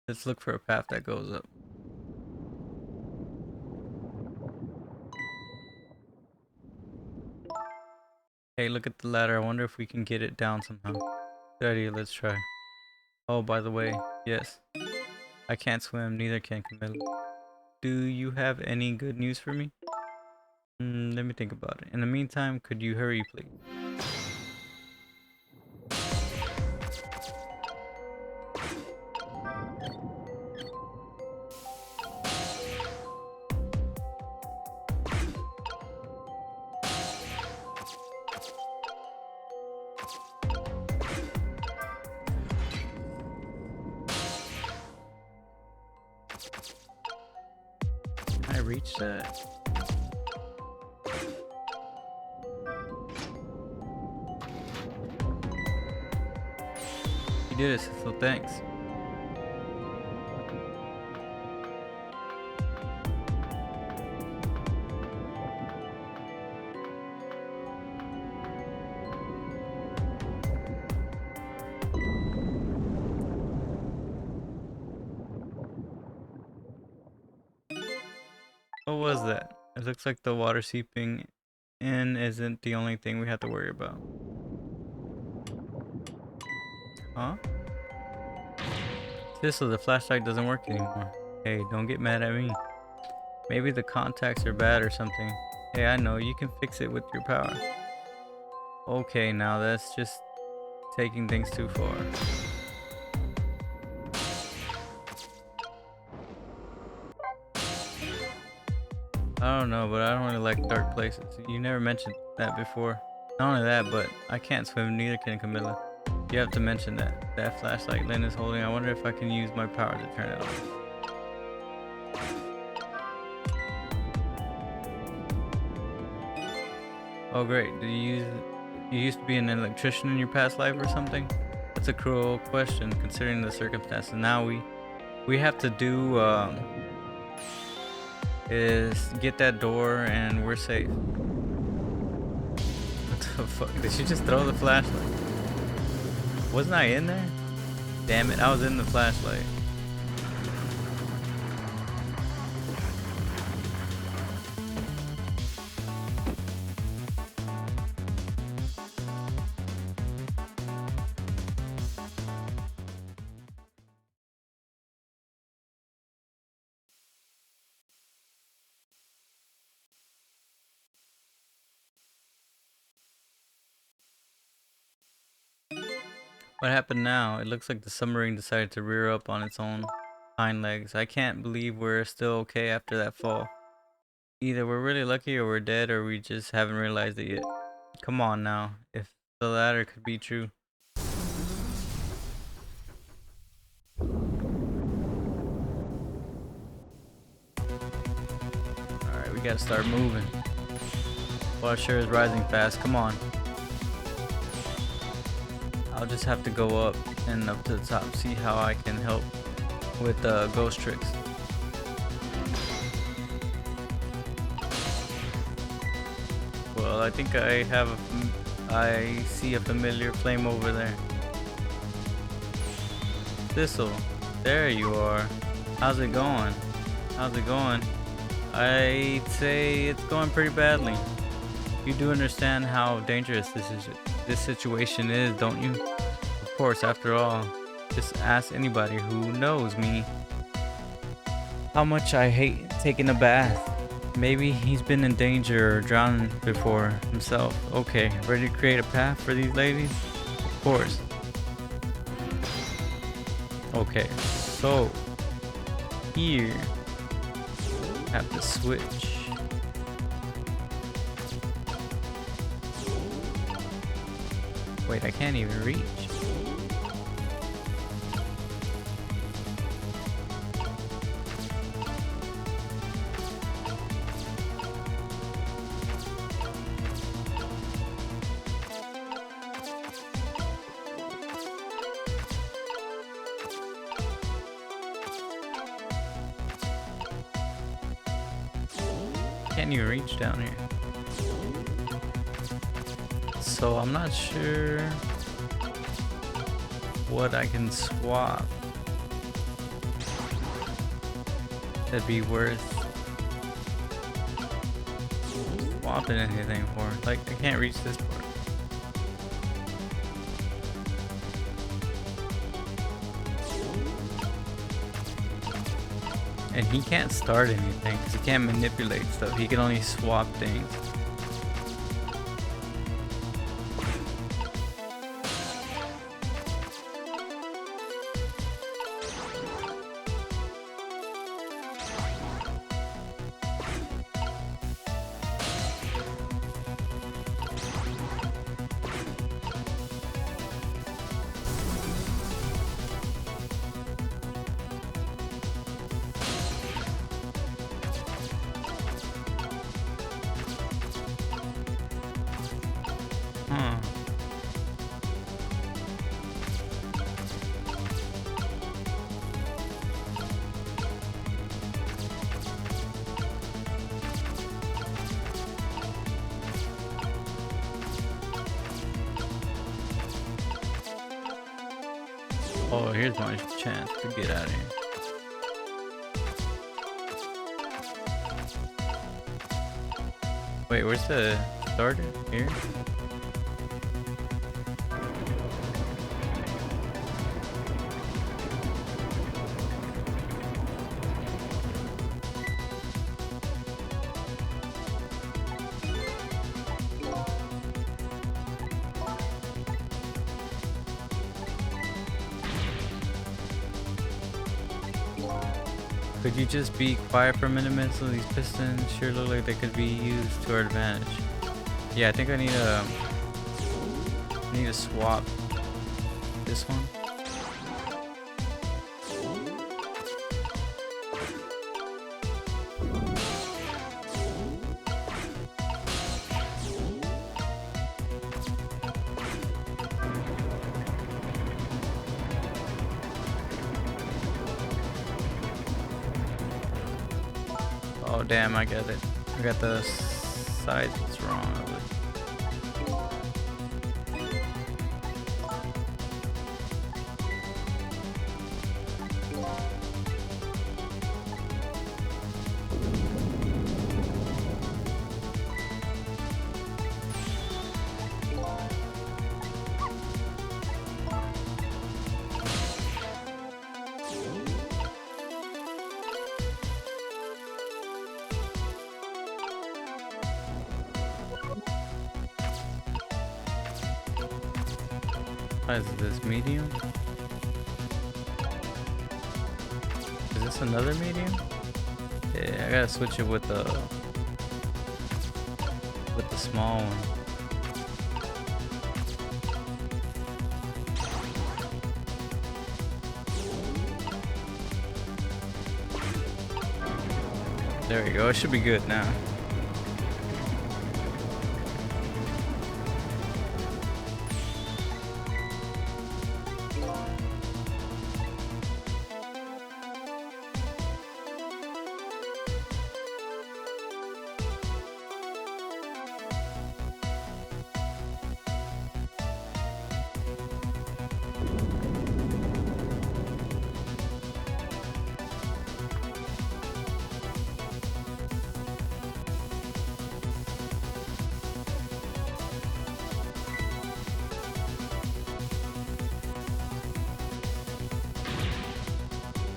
Let's look for a path that goes up. Hey, look at the ladder. I wonder if we can get it down somehow. Good idea, let's try. Oh, by the way, yes. I can't swim, neither can Camilla. Do you have any good news for me? Let me think about it. In the meantime, could you hurry, please? Can I reach that? You did it, so thanks. What was that? It looks like the water seeping in isn't the only thing we have to worry about. Huh? Thistle, the flashlight doesn't work anymore. Hey, don't get mad at me. Maybe the contacts are bad or something. Hey, I know, you can fix it with your power. Okay, now that's just taking things too far. I don't know, but I don't really like dark places. You never mentioned that before. Not only that, but I can't swim, neither can Camilla. You have to mention that. That flashlight Lynn is holding, I wonder if I can use my power to turn it off. Oh great, you used to be an electrician in your past life or something? That's a cruel question considering the circumstances. Now we have to do is get that door and we're safe. What the fuck? Did she just throw the flashlight? Wasn't I in there? Damn it, I was in the flashlight. What happened now? It looks like the submarine decided to rear up on its own hind legs. I can't believe we're still okay after that fall. Either we're really lucky or we're dead or we just haven't realized it yet. Come on now, if the latter could be true. Alright, we gotta start moving. Water sure is rising fast, come on. I'll just have to go up and up to the top, see how I can help with ghost tricks. Well, I think I see a familiar flame over there. Thistle, there you are. How's it going? How's it going? I'd say it's going pretty badly. You do understand how dangerous this situation is, don't you? Of course, after all, just ask anybody who knows me how much I hate taking a bath. Maybe he's been in danger or drowning before himself. Okay, ready to create a path for these ladies? Of course. Okay, so here have to switch. Wait, I can't even reach. can't you reach down here? So I'm not sure what I can swap that'd be worth swapping anything for. Like, I can't reach this part. And he can't start anything because he can't manipulate stuff. He can only swap things. Huh. Oh, here's my chance to get out of here. Wait, where's the starter? Here? Could you just be quiet for a minute, man? So these pistons sure look like they could be used to our advantage. Yeah, I think I need to swap this one. Oh damn, I got it. I got the sides wrong of it. Is this medium? Is this another medium? Yeah, I gotta switch it with the small one. There we go. It should be good now.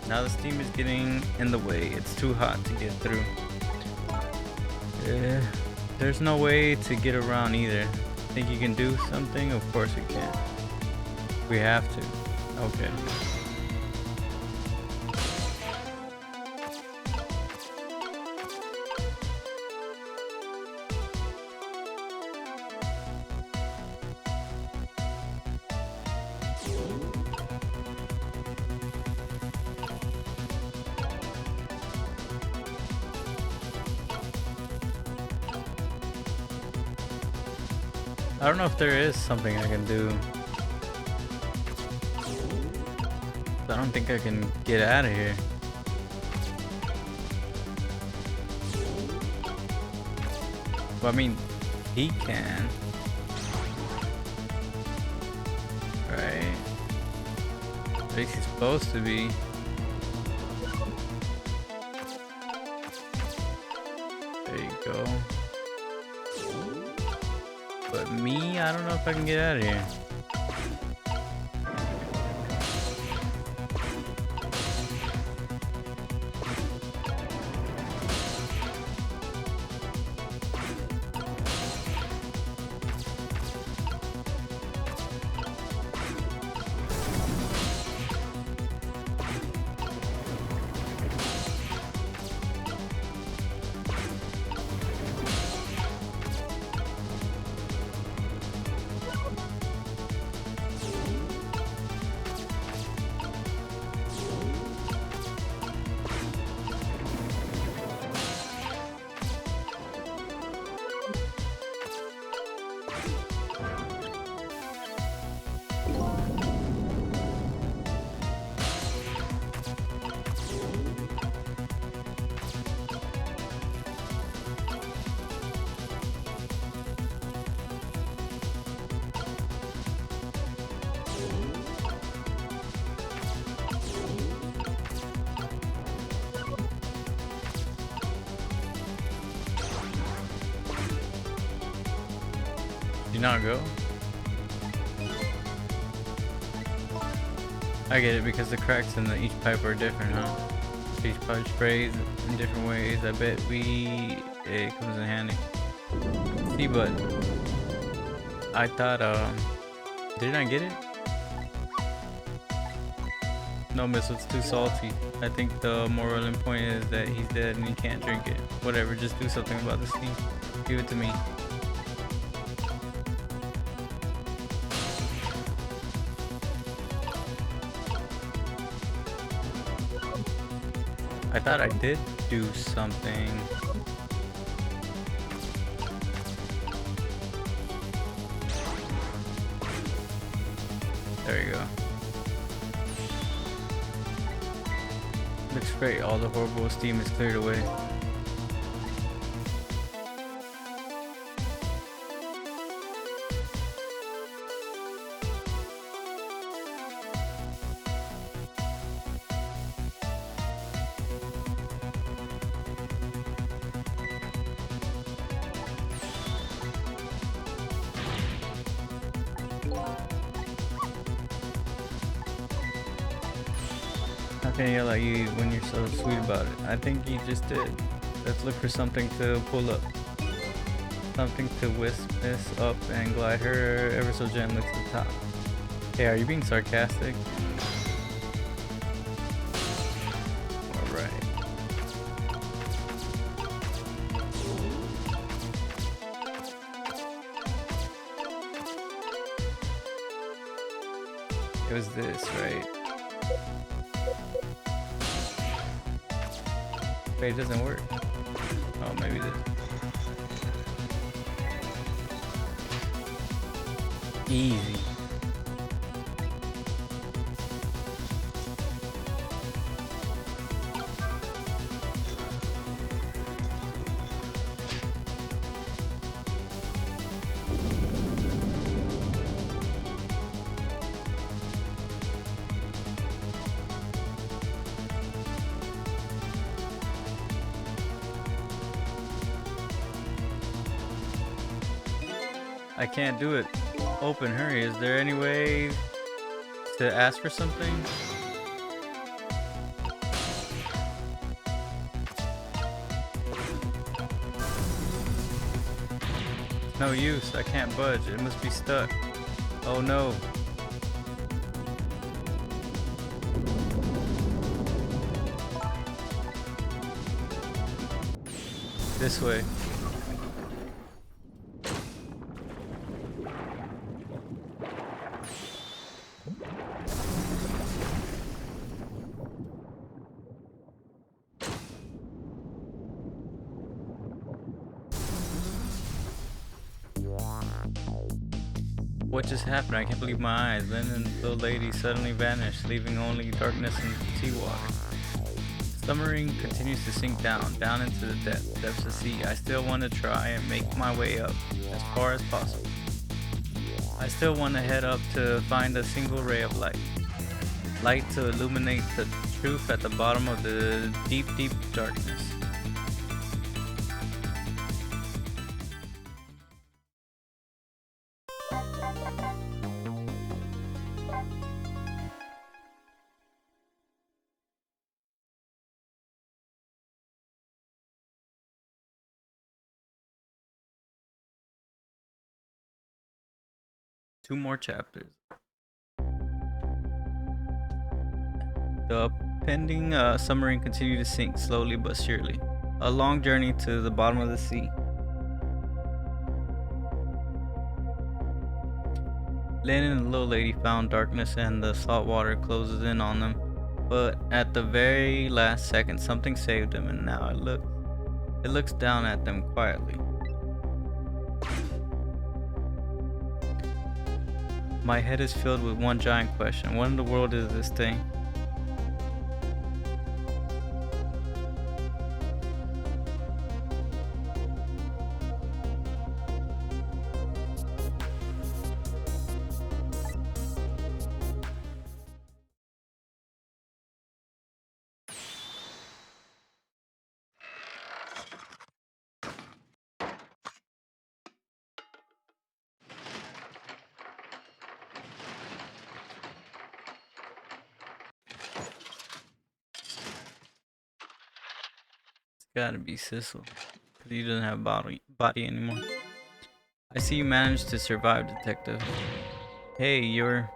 Now the steam is getting in the way. It's too hot to get through. There's no way to get around either. Think you can do something? Of course we can. We have to. Okay. I don't know if there is something I can do. I don't think I can get out of here. Well, I mean, he can. Right? At least he's supposed to be. There you go. But me, I don't know if I can get out of here. Did you not go? I get it, because the cracks in each pipe are different, huh? Each pipe sprays in different ways. I bet it comes in handy. See, but I thought, didn't I get it? No, miss, it's too salty. I think the moral end point is that he's dead and he can't drink it. Whatever, just do something about this thing. Give it to me. I thought I did do something. There you go. Looks great. All the horrible steam is cleared away. How can I yell at you when you're so sweet about it? I think you just did. Let's look for something to pull up. Something to wisp this up and glide her ever so gently to the top. Hey, are you being sarcastic? Alright. It was this, right? Wait, it doesn't work. Oh, maybe this. Easy. I can't do it. Open, hurry. Is there any way to ask for something? No use. I can't budge. It must be stuck. Oh no. This way. What just happened? I can't believe my eyes. Then the lady suddenly vanished, leaving only darkness and sea water. Submarine continues to sink down into the depths of sea. I still want to try and make my way up as far as possible. I still want to head up to find a single ray of light to illuminate the truth at the bottom of the deep, deep darkness. Two more chapters. The pending submarine continued to sink slowly but surely. A long journey to the bottom of the sea. Lynn and the little lady found darkness and the salt water closes in on them. But at the very last second, something saved them, and now it looks down at them quietly. My head is filled with one giant question. What in the world is this thing? Gotta be Sissel, because he doesn't have body anymore. I see you managed to survive, detective. Hey, you're...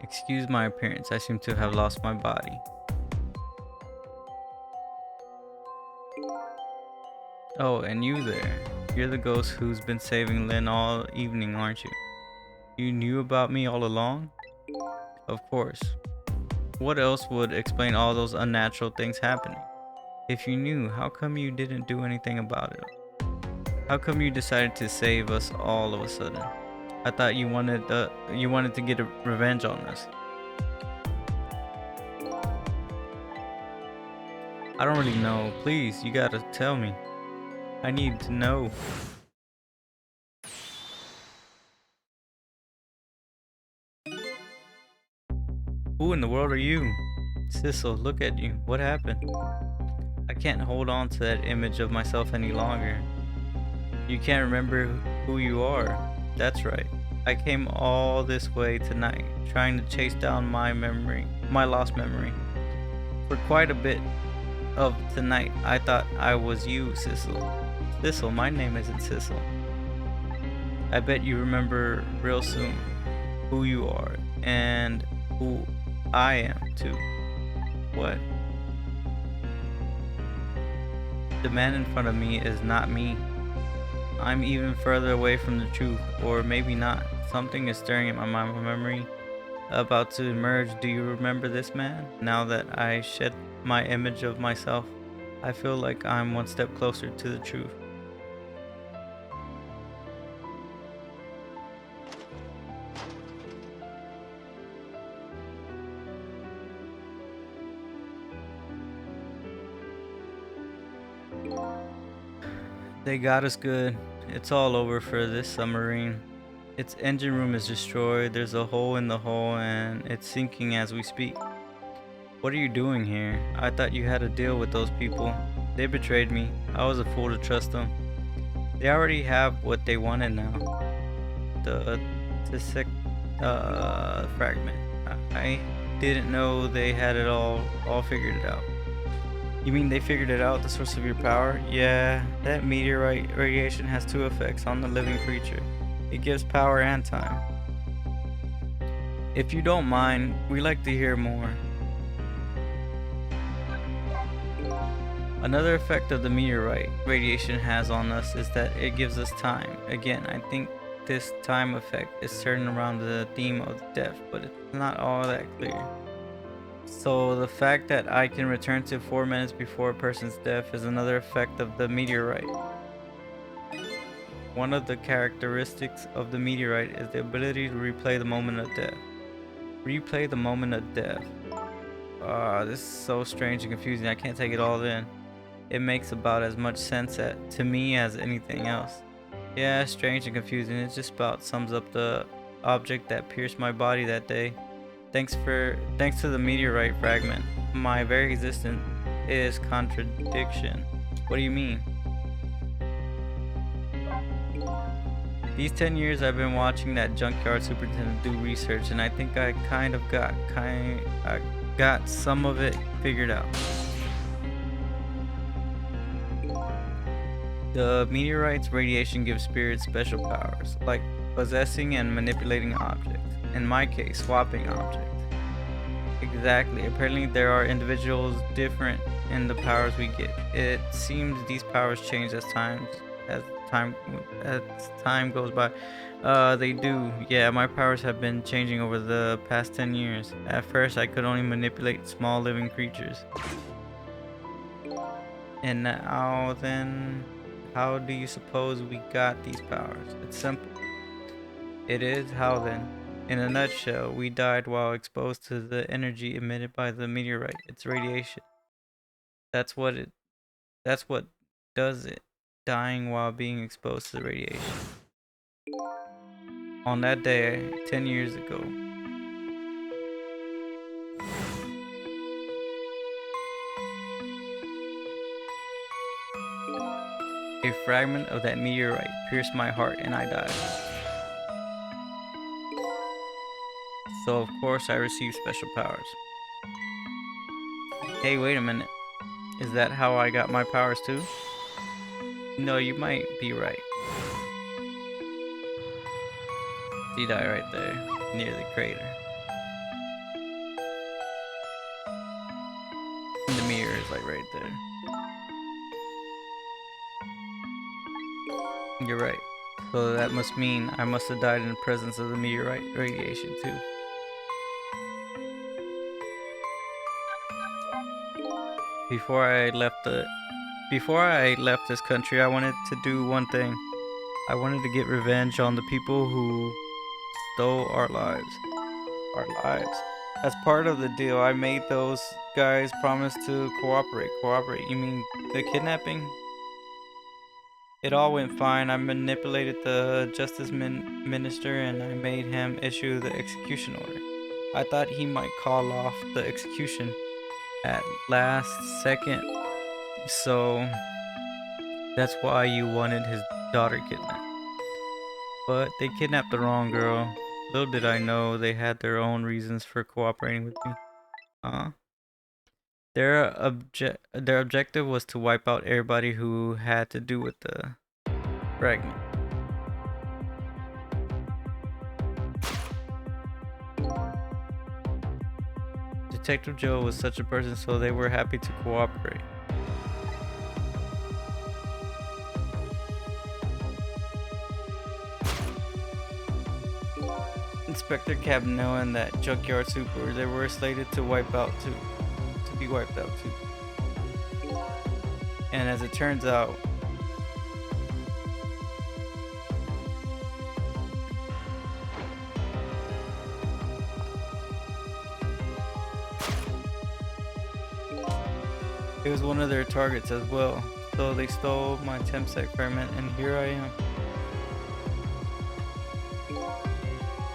Excuse my appearance, I seem to have lost my body. Oh, and you there. You're the ghost who's been saving Lynn all evening, aren't you? You knew about me all along? Of course. What else would explain all those unnatural things happening? If you knew, how come you didn't do anything about it? How come you decided to save us all of a sudden? I thought you wanted to get a revenge on us. I don't really know. Please, you gotta tell me. I need to know. Who in the world are you? Sissel, look at you. What happened? I can't hold on to that image of myself any longer. You can't remember who you are. That's right. I came all this way tonight, trying to chase down my lost memory. For quite a bit of tonight, I thought I was you, Sissel. Sissel, my name isn't Sissel. I bet you remember real soon who you are and who I am too. What? The man in front of me is not me. I'm even further away from the truth, or maybe not. Something is stirring in my memory, about to emerge. Do you remember this man? Now that I shed my image of myself, I feel like I'm one step closer to the truth. They got us good. It's all over for this submarine. Its engine room is destroyed. There's a hole in the hull and it's sinking as we speak. What are you doing here? I thought you had a deal with those people. They betrayed me. I was a fool to trust them. They already have what they wanted now. The fragment. I didn't know they had it all figured it out. You mean they figured it out, the source of your power? Yeah, that meteorite radiation has two effects on the living creature. It gives power and time. If you don't mind, we like to hear more. Another effect of the meteorite radiation has on us is that it gives us time. Again, I think this time effect is certain around the theme of death, but it's not all that clear. So the fact that I can return to 4 minutes before a person's death is another effect of the meteorite. One of the characteristics of the meteorite is the ability to replay the moment of death. Replay the moment of death. This is so strange and confusing. I can't take it all in. It makes about as much sense to me as anything else. Yeah, strange and confusing. It just about sums up the object that pierced my body that day. Thanks to the meteorite fragment, my very existence is contradiction. What do you mean? These 10 years I've been watching that junkyard superintendent do research, and I think I got some of it figured out. The meteorite's radiation gives spirits special powers, like possessing and manipulating objects. In my case, swapping objects. Exactly. Apparently there are individuals different in the powers we get. It seems these powers change as time as time goes by. They do. Yeah, my powers have been changing over the past 10 years. At first I could only manipulate small living creatures. And now then, how do you suppose we got these powers? It's simple. It is. How then? In a nutshell, we died while exposed to the energy emitted by the meteorite. It's radiation. That's what it that's what does it. Dying while being exposed to the radiation. On that day, 10 years ago, a fragment of that meteorite pierced my heart and I died. So of course I received special powers. Hey, wait a minute. Is that how I got my powers too? No, you might be right. He died right there, near the crater. And the mirror is like right there. You're right. So that must mean I must have died in the presence of the meteorite radiation too. Before I left this country, I wanted to do one thing. I wanted to get revenge on the people who stole our lives. Our lives. As part of the deal, I made those guys promise to cooperate. Cooperate? You mean the kidnapping? It all went fine. I manipulated the justice minister and I made him issue the execution order. I thought he might call off the execution at last second. So that's why you wanted his daughter kidnapped. But they kidnapped the wrong girl. Little did I know they had their own reasons for cooperating with me. Their objective was to wipe out everybody who had to do with the fragment. Detective Joe was such a person, so they were happy to cooperate. Inspector Cabinell and that junkyard super, they were slated to be wiped out too. And as it turns out, it was one of their targets as well. So they stole my Temsec fragment and here I am.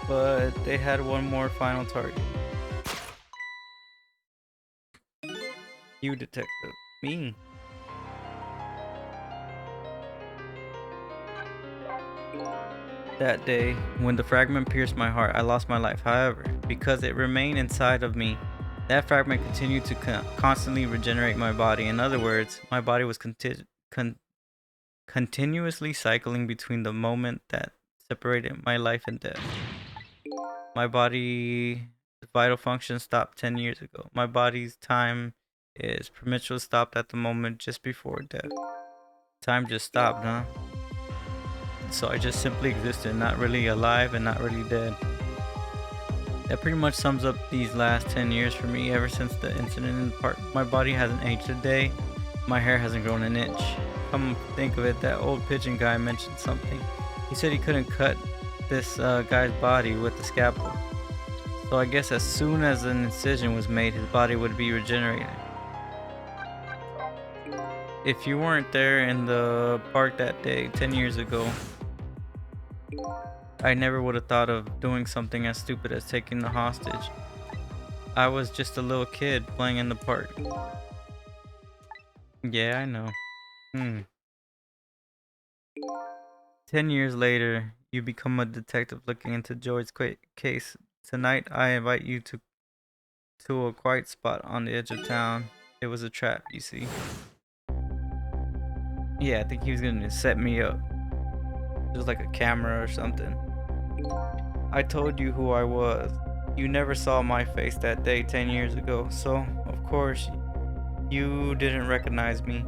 But they had one more final target. You, detective. Me. That day, when the fragment pierced my heart, I lost my life. However, because it remained inside of me, that fragment continued to constantly regenerate my body. In other words, my body was continuously cycling between the moment that separated my life and death. My body's vital function stopped 10 years ago. My body's time is premature stopped at the moment just before death. Time just stopped, huh? So I just simply existed, not really alive and not really dead. That pretty much sums up these last 10 years for me. Ever since the incident in the park, my body hasn't aged a day. My hair hasn't grown an inch. Come think of it, that old pigeon guy mentioned something. He said he couldn't cut this guy's body with the scalpel. So I guess as soon as an incision was made, his body would be regenerated. If you weren't there in the park that day 10 years ago, I never would have thought of doing something as stupid as taking the hostage. I was just a little kid playing in the park. Yeah, I know. 10 years later, you become a detective looking into George's case. Tonight, I invite you to a quiet spot on the edge of town. It was a trap, you see. Yeah, I think he was gonna set me up. Just like a camera or something. I told you who I was. You never saw my face that day 10 years ago, so of course you didn't recognize me.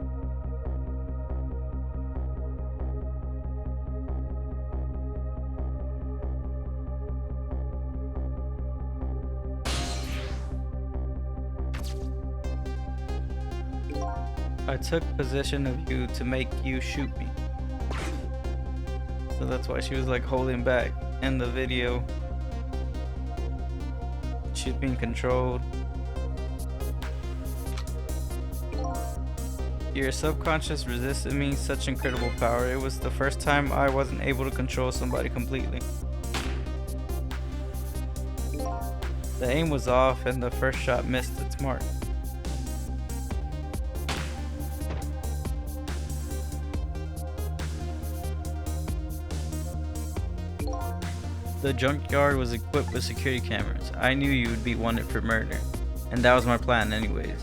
I took possession of you to make you shoot me. So that's why she was like holding back in the video. She's being controlled. Your subconscious resisted me such incredible power. It was the first time I wasn't able to control somebody completely. The aim was off and the first shot missed its mark. The junkyard was equipped with security cameras. I knew you would be wanted for murder, and that was my plan anyways.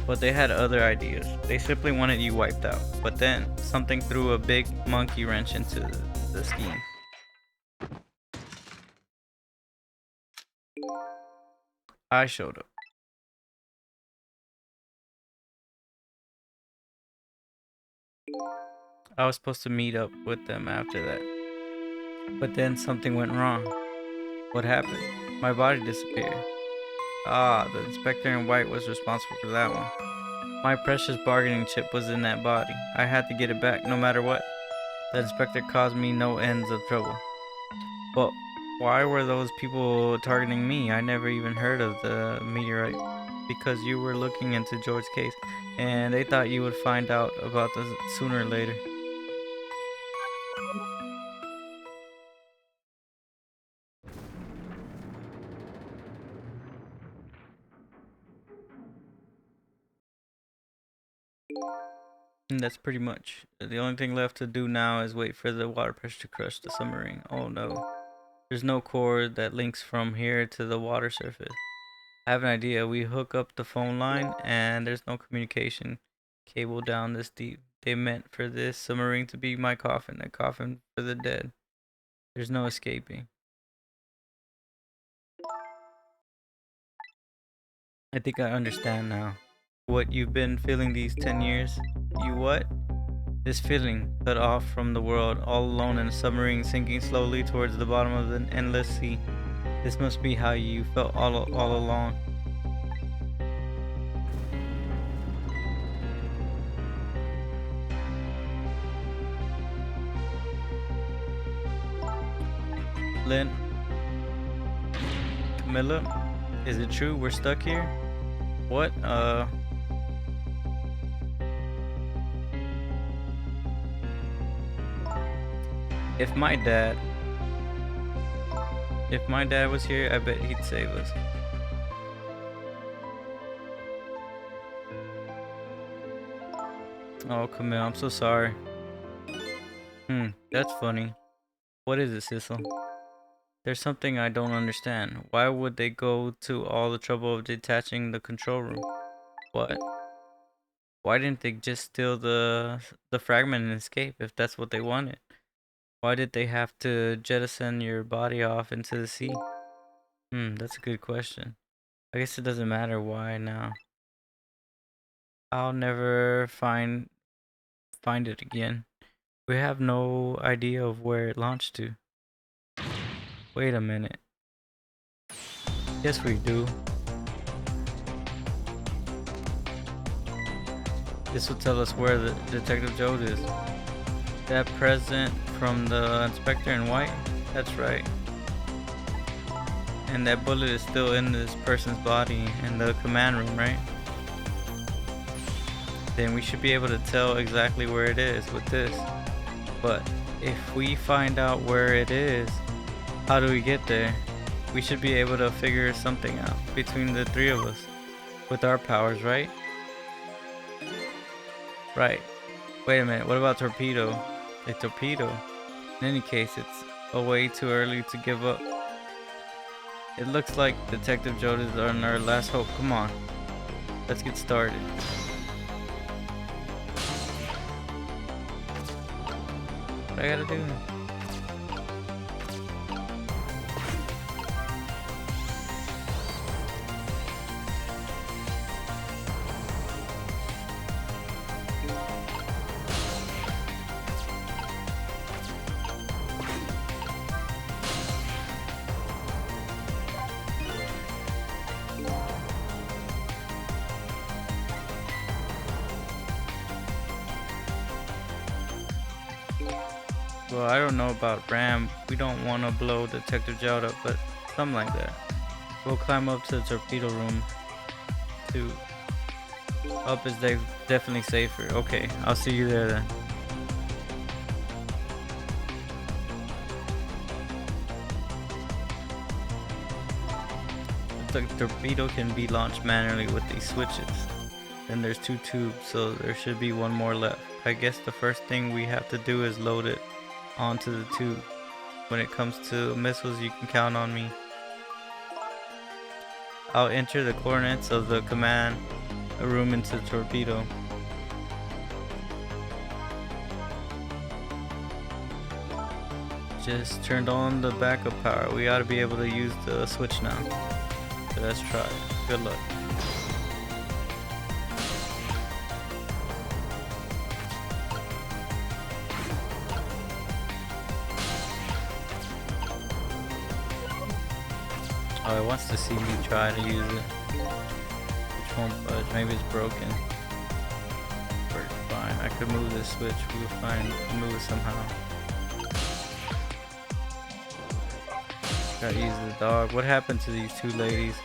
But they had other ideas. They simply wanted you wiped out. But then, something threw a big monkey wrench into the scheme. I showed up. I was supposed to meet up with them after that. But then something went wrong. What happened? My body disappeared. Ah, the inspector in white was responsible for that one. My precious bargaining chip was in that body. I had to get it back no matter what. The inspector caused me no ends of trouble. But why were those people targeting me? I never even heard of the meteorite. Because you were looking into George's case, and they thought you would find out about this sooner or later. And that's pretty much. The only thing left to do now is wait for the water pressure to crush the submarine. Oh no. There's no cord that links from here to the water surface. I have an idea. We hook up the phone line and there's no communication cable down this deep. They meant for this submarine to be my coffin, a coffin for the dead. There's no escaping. I think I understand now. What you've been feeling these 10 years. You what? This feeling, cut off from the world, all alone in a submarine sinking slowly towards the bottom of the endless sea. This must be how you felt all along. Lynn, Camilla, is it true we're stuck here? What? If my dad was here, I bet he'd save us. Oh, Camille, I'm so sorry. That's funny. What is it, Cecil? There's something I don't understand. Why would they go to all the trouble of detaching the control room? What? Why didn't they just steal the fragment and escape if that's what they wanted? Why did they have to jettison your body off into the sea? That's a good question. I guess it doesn't matter why now. I'll never find it again. We have no idea of where it launched to. Wait a minute. Yes, we do. This will tell us where the Detective Jode is. That present from the inspector in white? That's right. And that bullet is still in this person's body in the command room, right? Then we should be able to tell exactly where it is with this. But if we find out where it is, how do we get there? We should be able to figure something out between the three of us with our powers, right? Right. Wait a minute, what about torpedo? A torpedo? In any case, it's a way too early to give up. It looks like Detective Jode is our last hope. Come on, let's get started. What I gotta do? Well, I don't know about Ram. We don't want to blow Detective Jode up, but something like that. We'll climb up to the torpedo room too. Up is definitely safer. Okay, I'll see you there then. The torpedo can be launched manually with these switches. Then there's 2 tubes, so there should be 1 more left. I guess the first thing we have to do is load it onto the tube. When it comes to missiles, you can count on me. I'll enter the coordinates of the command room into the torpedo. Just turned on the backup power. We ought to be able to use the switch now. So let's try it. Good luck. Oh, it wants to see me try to use it. Which won't budge. Maybe it's broken. Worked fine. I could move this switch. We'll move it somehow. Gotta use the dog. What happened to these 2 ladies?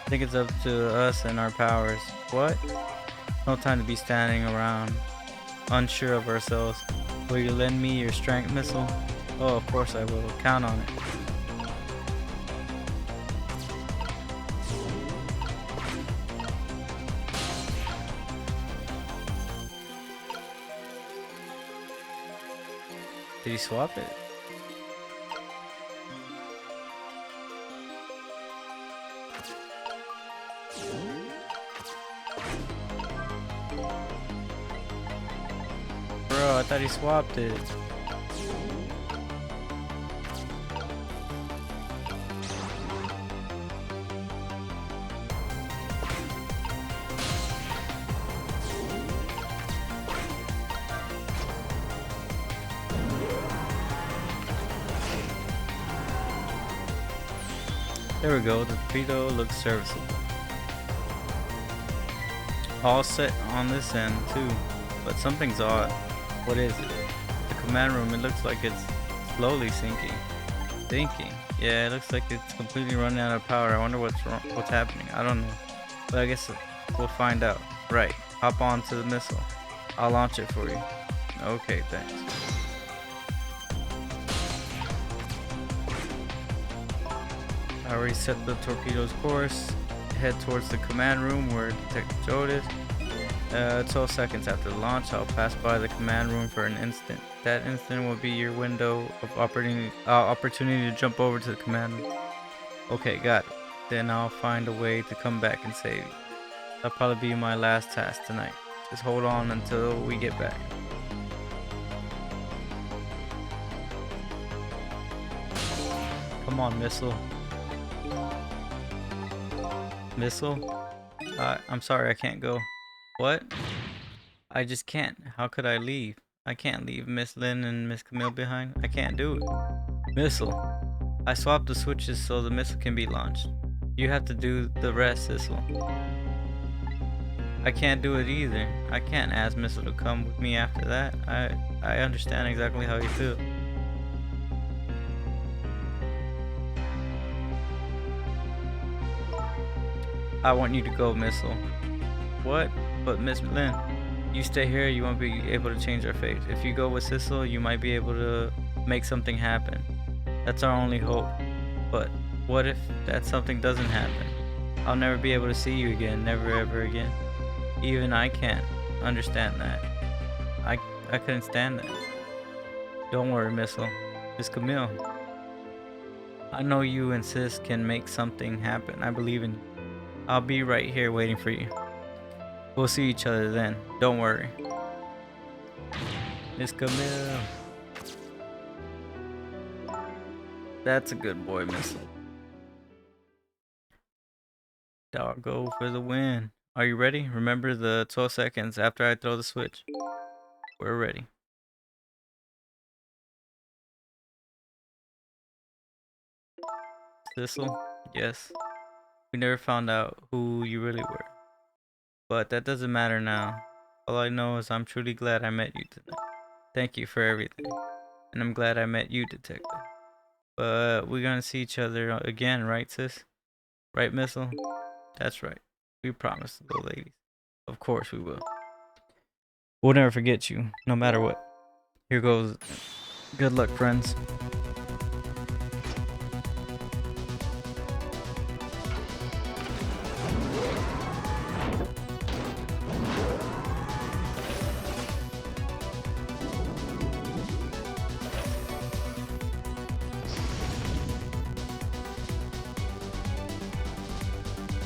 I think it's up to us and our powers. What? No time to be standing around, unsure of ourselves. Will you lend me your strength missile? Oh, of course I will. Count on it. Did he swap it? Bro, I thought he swapped it. There we go, the torpedo looks serviceable. All set on this end too, but something's odd. What is it? The command room, it looks like it's slowly sinking. Sinking? Yeah, it looks like it's completely running out of power. I wonder what's wrong, what's happening. I don't know. But I guess we'll find out. Right, hop on to the missile. I'll launch it for you. Okay, thanks. I already set the torpedo's course. Head towards the command room where Detective Jode is. 12 seconds after the launch, I'll pass by the command room for an instant. That instant will be your window of opportunity to jump over to the command room. Okay, got it. Then I'll find a way to come back and save you. That'll probably be my last task tonight. Just hold on until we get back. Come on, missile. Missile? I'm sorry, I can't go. What? I just can't. How could I leave? I can't leave Miss Lynn and Miss Camille behind. I can't do it. Missile. I swapped the switches so the missile can be launched. You have to do the rest, Sissel. I can't do it either. I can't ask Missile to come with me after that. I understand exactly how you feel. I want you to go, Missile. What? But Miss Lynn, you stay here, you won't be able to change our fate. If you go with Sissel, you might be able to make something happen. That's our only hope. But what if that something doesn't happen? I'll never be able to see you again, never ever again. Even I can't understand that. I couldn't stand that. Don't worry, Missile. It's Camille. I know you and Sis can make something happen. I believe in you. I'll be right here waiting for you. We'll see each other then. Don't worry. Miss Camille. That's a good boy, Missile. Doggo for the win. Are you ready? Remember the 12 seconds after I throw the switch. We're ready. Sissel? Yes. We never found out who you really were. But that doesn't matter now. All I know is I'm truly glad I met you tonight. Thank you for everything. And I'm glad I met you, Detective. But we're gonna see each other again, right, sis? Right, Missile? That's right. We promised, little ladies. Of course we will. We'll never forget you, no matter what. Here goes. Good luck, friends.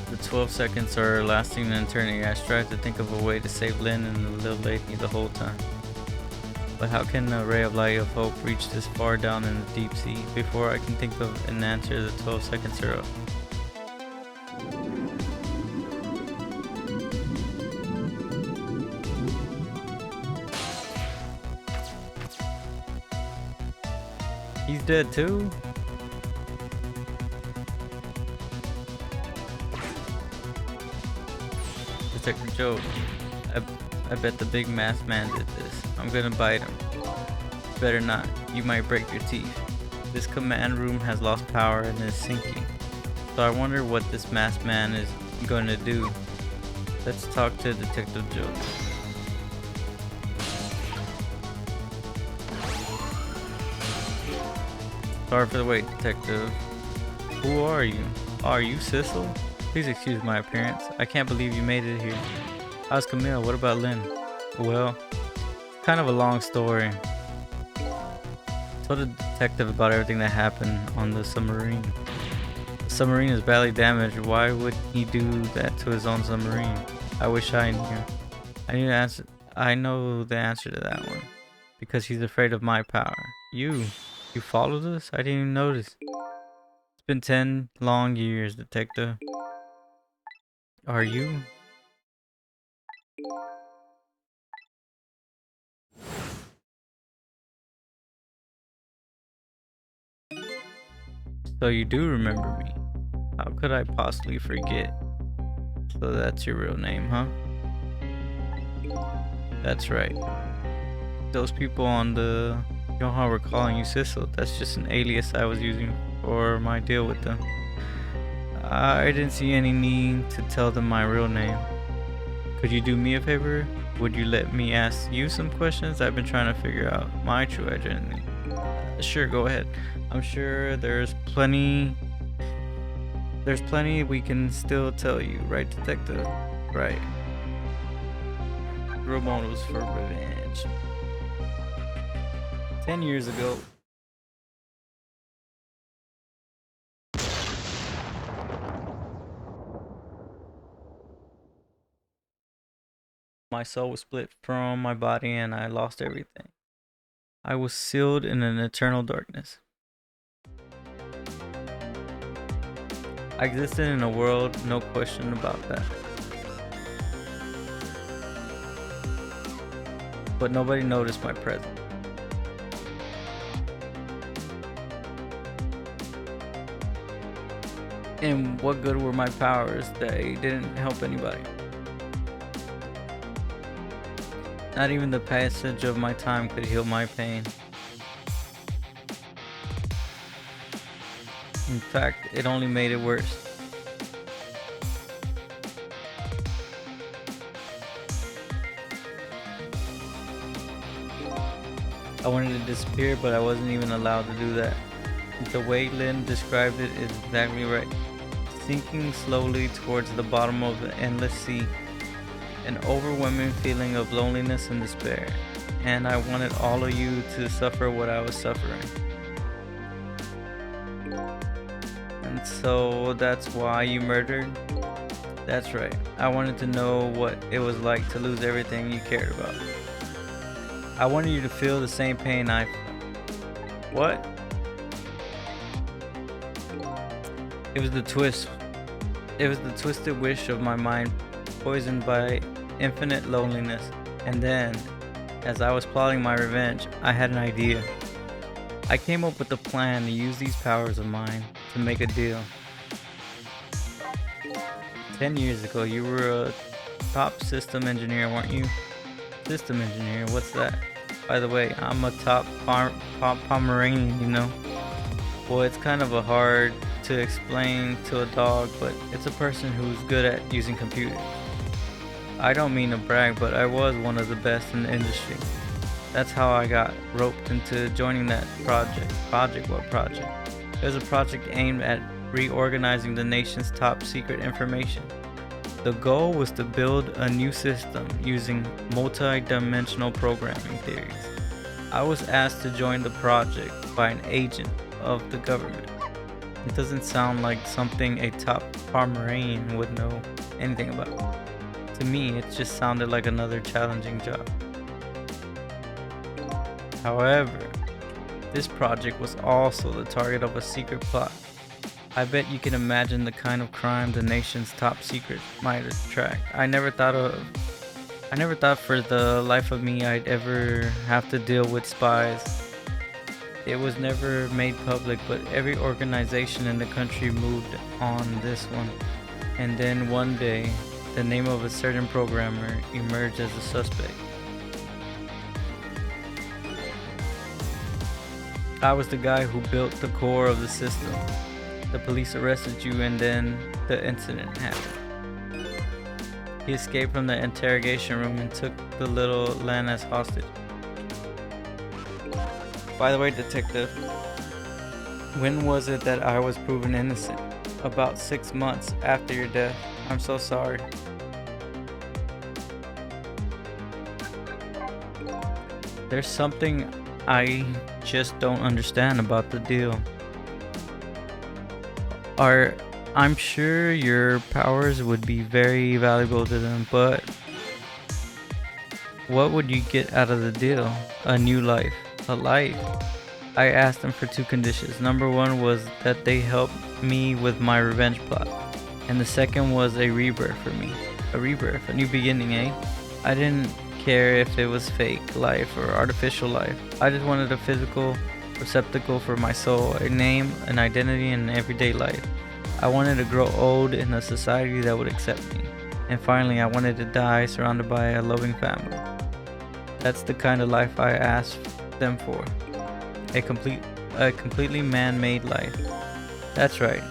The 12 seconds are lasting an eternity. I strive to think of a way to save Lynn and the little lady the whole time. But how can a ray of light of hope reach this far down in the deep sea? Before I can think of an answer, the 12 seconds are up. He's dead too? Detective Joe, I bet the big masked man did this. I'm gonna bite him. Better not, you might break your teeth. This command room has lost power and is sinking. So I wonder what this masked man is gonna do. Let's talk to Detective Joe. Sorry for the wait, Detective. Who are you? Are you Sissel? Please excuse my appearance. I can't believe you made it here. How's Camille? What about Lynn? Well, kind of a long story. Told the detective about everything that happened on the submarine. The submarine is badly damaged. Why would he do that to his own submarine? I wish I knew. I know the answer to that one. Because he's afraid of my power. You followed us? I didn't even notice. It's been 10 long years, Detective. Are you? So you do remember me. How could I possibly forget? So that's your real name, huh? That's right. Those people on the Yoha were calling you Sissel. That's just an alias I was using for my deal with them. I didn't see any need to tell them my real name. Could you do me a favor? Would you let me ask you some questions? I've been trying to figure out my true identity. Sure, go ahead. I'm sure there's plenty we can still tell you, right, Detective? Right. Real motives for revenge. 10 years ago. My soul was split from my body and I lost everything. I was sealed in an eternal darkness. I existed in a world, no question about that. But nobody noticed my presence. And what good were my powers? They didn't help anybody. Not even the passage of my time could heal my pain. In fact, it only made it worse. I wanted to disappear, but I wasn't even allowed to do that. The way Lynn described it is exactly right. Sinking slowly towards the bottom of the endless sea. An overwhelming feeling of loneliness and despair. And I wanted all of you to suffer what I was suffering. And so that's why you murdered? That's right. I wanted to know what it was like to lose everything you cared about. I wanted you to feel the same pain I felt. What? It was the twist. It was the twisted wish of my mind, poisoned by infinite loneliness. And then, as I was plotting my revenge, I had an idea. I came up with a plan to use these powers of mine to make a deal. 10 years ago, you were a top system engineer, weren't you? System engineer, what's that? By the way, I'm a top Pomeranian, you know? Well, it's kind of a hard to explain to a dog, but it's a person who's good at using computers. I don't mean to brag, but I was one of the best in the industry. That's how I got roped into joining that project. What project? It was a project aimed at reorganizing the nation's top secret information. The goal was to build a new system using multi-dimensional programming theories. I was asked to join the project by an agent of the government. It doesn't sound like something a top Pomeranian would know anything about. To me, it just sounded like another challenging job. However, this project was also the target of a secret plot. I bet you can imagine the kind of crime the nation's top secret might attract. I never thought for the life of me I'd ever have to deal with spies. It was never made public, but every organization in the country moved on this one. And then one day, the name of a certain programmer emerged as a suspect. I was the guy who built the core of the system. The police arrested you, and then the incident happened. He escaped from the interrogation room and took the little Len as hostage. By the way, detective, when was it that I was proven innocent? About 6 months after your death. I'm so sorry. There's something I just don't understand about the deal. I'm sure your powers would be very valuable to them, but what would you get out of the deal? A new life. A life. I asked them for 2 conditions. Number 1 was that they help me with my revenge plot. And the second was a rebirth for me. A rebirth, a new beginning, eh? I didn't care if it was fake life or artificial life. I just wanted a physical receptacle for my soul, a name, an identity, and an everyday life. I wanted to grow old in a society that would accept me. And finally, I wanted to die surrounded by a loving family. That's the kind of life I asked them for. A completely man-made life. That's right.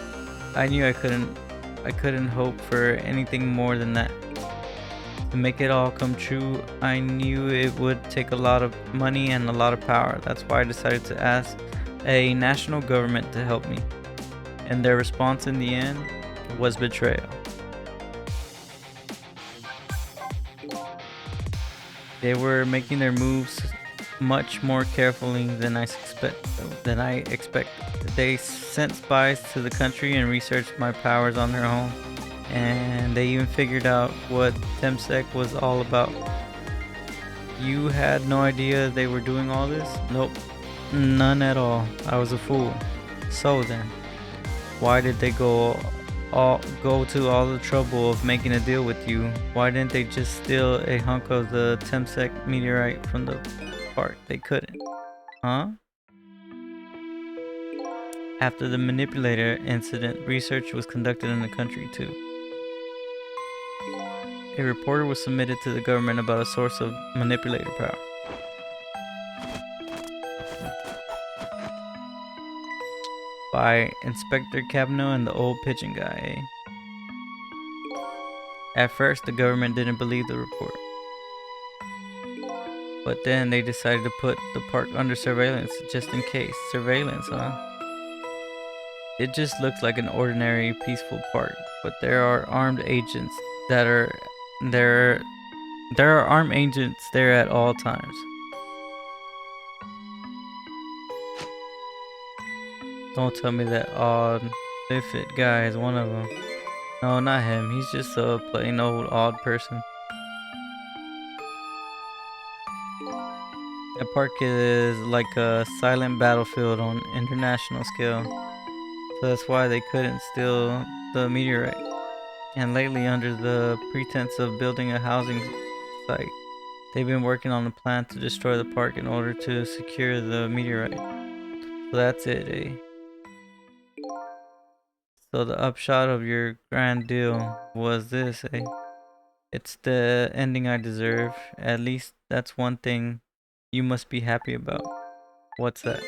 I knew I couldn't hope for anything more than that. To make it all come true, I knew it would take a lot of money and a lot of power. That's why I decided to ask a national government to help me. And their response in the end was betrayal. They were making their moves much more carefully than I expected. They sent spies to the country and researched my powers on their own. And they even figured out what TemSec was all about. You had no idea they were doing all this? Nope, none at all. I was a fool. So then, why did they go to all the trouble of making a deal with you? Why didn't they just steal a hunk of the TemSec meteorite from the park? They couldn't. Huh? After the manipulator incident, research was conducted in the country too. A reporter was submitted to the government about a source of manipulator power. By Inspector Cabno and the old pigeon guy. At first, the government didn't believe the report. But then they decided to put the park under surveillance just in case. Surveillance, huh? It just looks like an ordinary, peaceful park, but there are armed agents that are there. There are armed agents there at all times. Don't tell me that odd, fit guy is one of them. No, not him. He's just a plain old odd person. That park is like a silent battlefield on international scale. So that's why they couldn't steal the meteorite. And lately, under the pretense of building a housing site, they've been working on a plan to destroy the park in order to secure the meteorite. So that's it, eh? So the upshot of your grand deal was this, eh? It's the ending I deserve. At least that's one thing you must be happy about. What's that?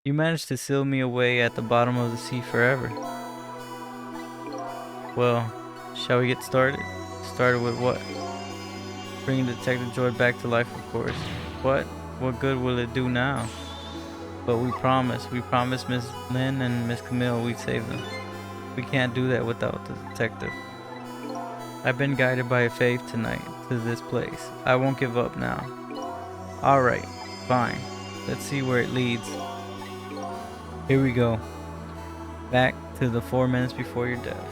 You managed to seal me away at the bottom of the sea forever. Well, shall we get started? Started with what? Bringing Detective Joy back to life, of course. What? What good will it do now? But we promised Miss Lynn and Miss Camille we'd save them. We can't do that without the detective. I've been guided by a faith tonight to this place. I won't give up now. Alright, fine. Let's see where it leads. Here we go. Back to the 4 minutes before your death.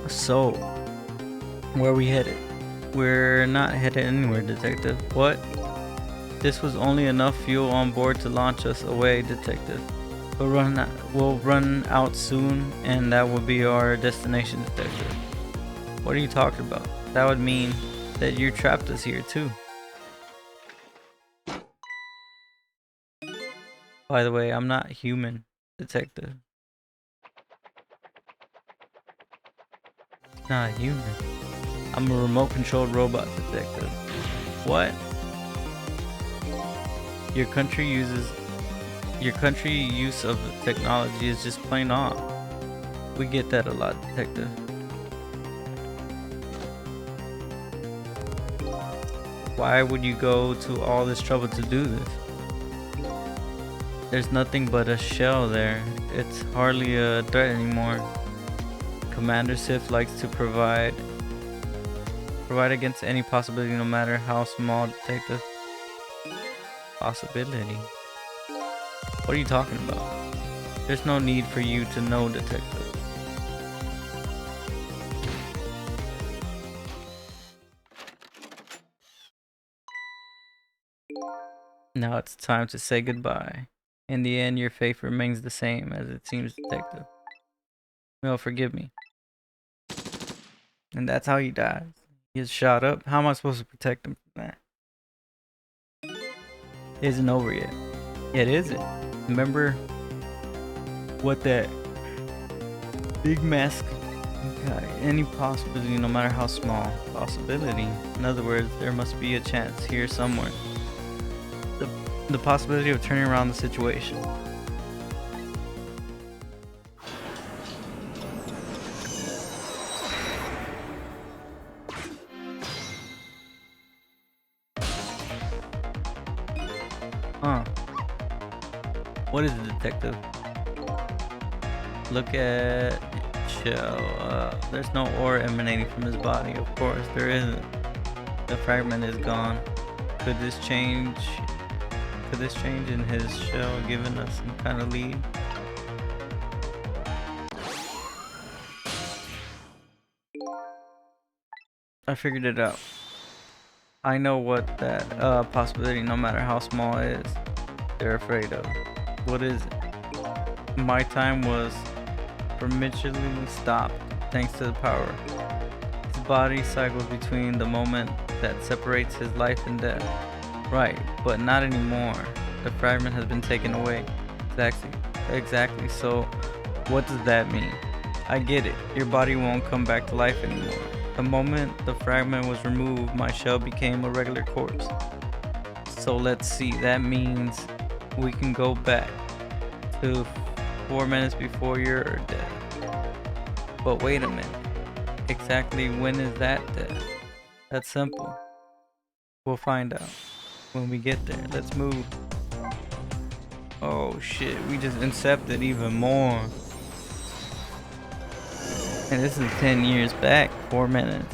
So, where are we headed? We're not headed anywhere, Detective. What? This was only enough fuel on board to launch us away, Detective. We'll run out soon, and that will be our destination, Detective. What are you talking about? That would mean that you trapped us here too. By the way, I'm not human, Detective. Not human. I'm a remote-controlled robot, Detective. What? Your country use of technology is just plain off. We get that a lot, Detective. Why would you go to all this trouble to do this? There's nothing but a shell there. It's hardly a threat anymore. Commander Sif likes to provide against any possibility, no matter how small, Detective. Possibility? What are you talking about? There's no need for you to know, Detective. Now it's time to say goodbye. In the end, your faith remains the same as it seems, Detective. Well, forgive me. And that's how he dies. He gets shot up. How am I supposed to protect him from that? It isn't over yet. It isn't. Remember what that big mask guy, any possibility, no matter how small, possibility. In other words, there must be a chance here somewhere. The possibility of turning around the situation. Huh. What is it, Detective? Look at shell. There's no ore emanating from his body. Of course, there isn't. The fragment is gone. Could this change in his shell giving us some kind of lead? I figured it out. I know what that possibility, no matter how small it is, they're afraid of. What is it? My time was perpetually stopped thanks to the power. His body cycles between the moment that separates his life and death. Right, but not anymore. The fragment has been taken away. Exactly. So, what does that mean? I get it. Your body won't come back to life anymore. The moment the fragment was removed, my shell became a regular corpse. So let's see. That means we can go back to 4 minutes before your death. But wait a minute. Exactly when is that death? That's simple. We'll find out when we get there. Let's move. Oh shit, we just incepted even more. And this is 10 years back, 4 minutes.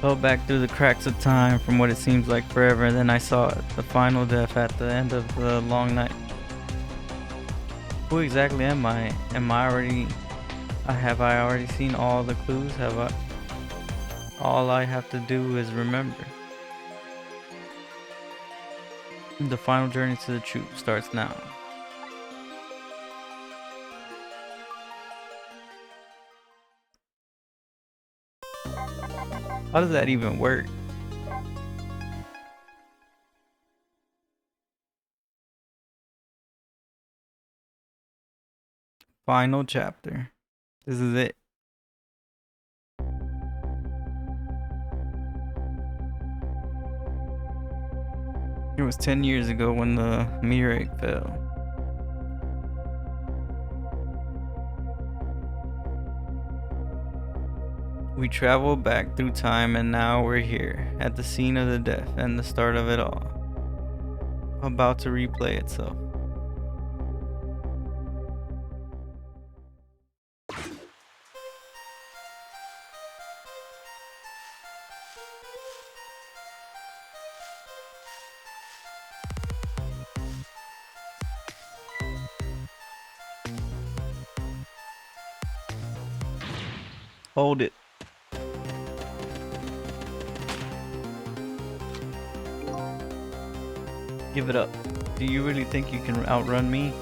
Fell back through the cracks of time from what it seems like forever, and then I saw it, the final death at the end of the long night. Who exactly am I? Have I already seen all the clues? All I have to do is remember. The final journey to the truth starts now. How does that even work? Final chapter. This is it. It was 10 years ago when the meteorite fell. We traveled back through time and now we're here, at the scene of the death and the start of it all. About to replay itself. Hold it. Give it up. Do you really think you can outrun me?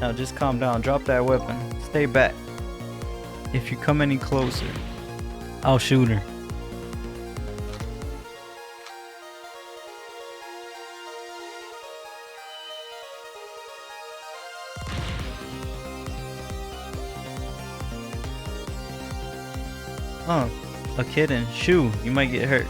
Now just calm down. Drop that weapon. Stay back. If you come any closer, I'll shoot her. A kitten. Shoo, you might get hurt.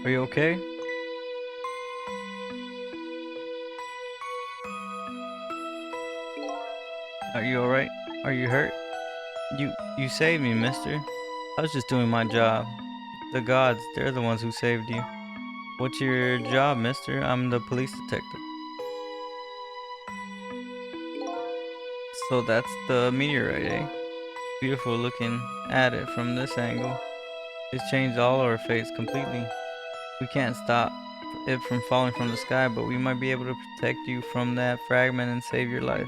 Are you okay? Are you alright? Are you hurt? You saved me, mister. I was just doing my job. The gods, they're the ones who saved you. What's your job, mister? I'm the police detective. So that's the meteorite, eh? Beautiful looking at it from this angle. It's changed all our fates completely. We can't stop it from falling from the sky, but we might be able to protect you from that fragment and save your life.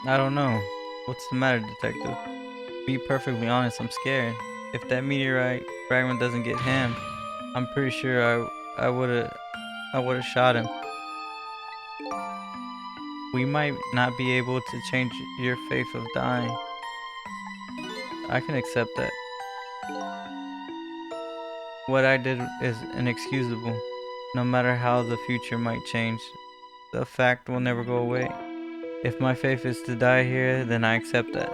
I don't know. What's the matter, detective? Be perfectly honest, I'm scared. If that meteorite fragment doesn't get him, I'm pretty sure I would've shot him. We might not be able to change your fate of dying. I can accept that. What I did is inexcusable. No matter how the future might change, the fact will never go away. If my fate is to die here, then I accept that.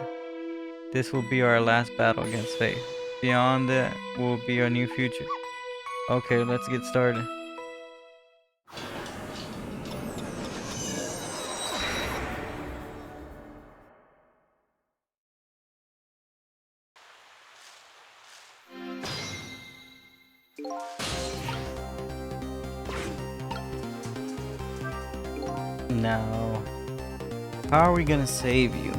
This will be our last battle against fate. Beyond that will be our new future. Okay, let's get started. Now, how are we gonna save you?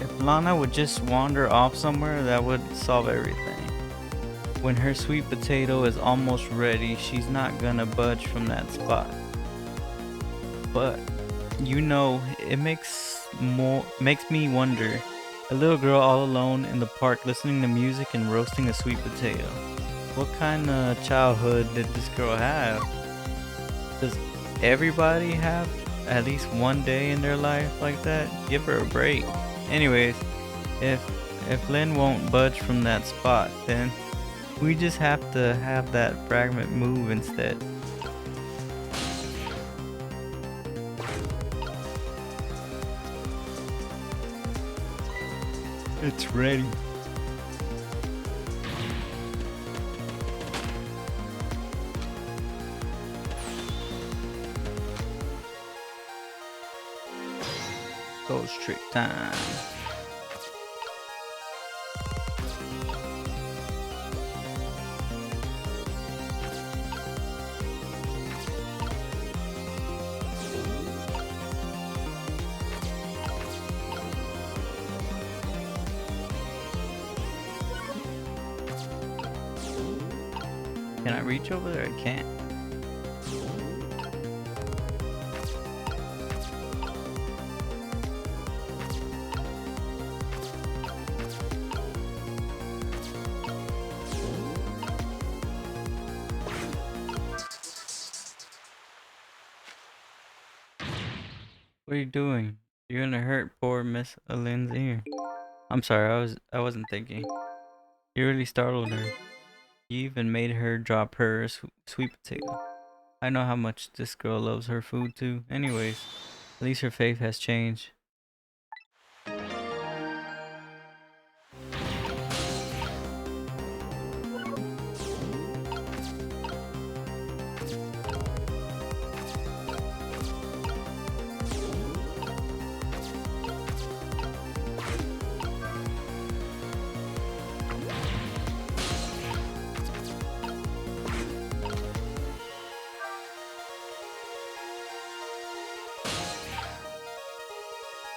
If Lana would just wander off somewhere, that would solve everything. When her sweet potato is almost ready, she's not gonna budge from that spot. But you know, it makes me wonder. A little girl all alone in the park listening to music and roasting a sweet potato. What kind of childhood did this girl have? Does everybody have at least one day in their life like that? Give her a break. Anyways, if Lynn won't budge from that spot, then we just have to have that fragment move instead. It's ready. Ghost trick time. Can I reach over there? I can't. What are you doing? You're gonna hurt poor Miss Lynn's ear. I'm sorry, I wasn't thinking. You really startled her. You even made her drop her sweet potato. I know how much this girl loves her food too. Anyways, at least her faith has changed.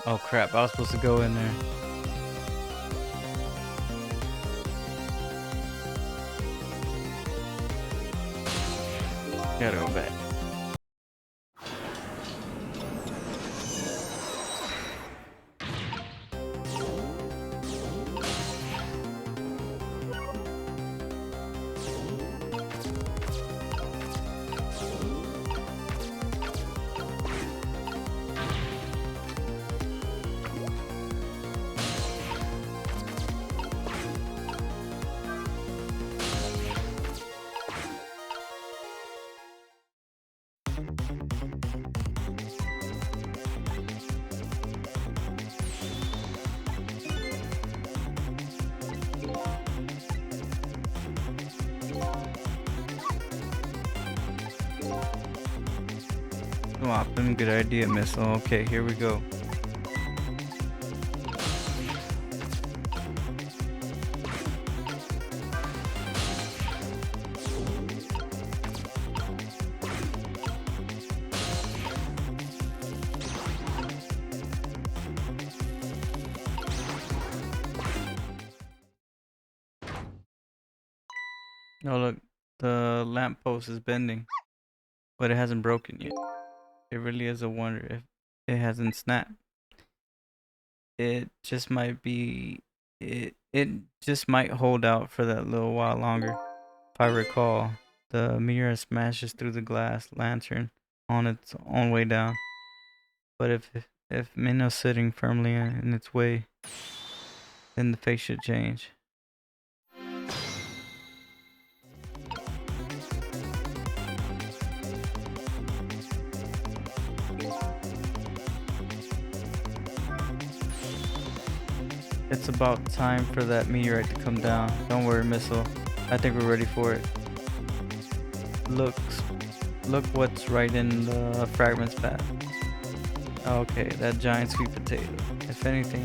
Oh crap, I was supposed to go in there. Gotta go back. Come on, good idea, missile. Okay, here we go. Oh look, the lamppost is bending, but it hasn't broken yet. It really is a wonder if it hasn't snapped. It just might be it just might hold out for that little while longer. If I recall, the mirror smashes through the glass lantern on its own way down. But if Minno's sitting firmly in its way, then the face should change. It's about time for that meteorite to come down. Don't worry, Missile. I think we're ready for it. Look what's right in the fragment's path. Okay, that giant sweet potato. If anything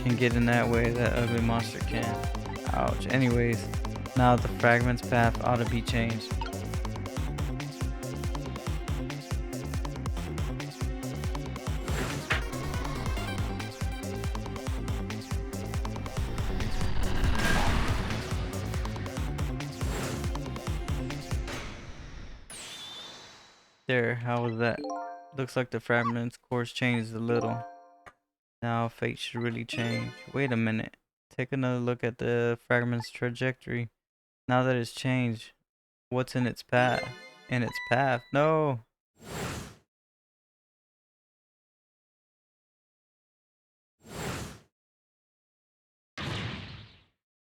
can get in that way, that ugly monster can. Ouch. Anyways, Now the fragment's path ought to be changed. There, how was that? Looks like the fragment's course changed a little. Now fate should really change. Wait a minute. Take another look at the fragment's trajectory. Now that it's changed, what's in its path? In its path? No!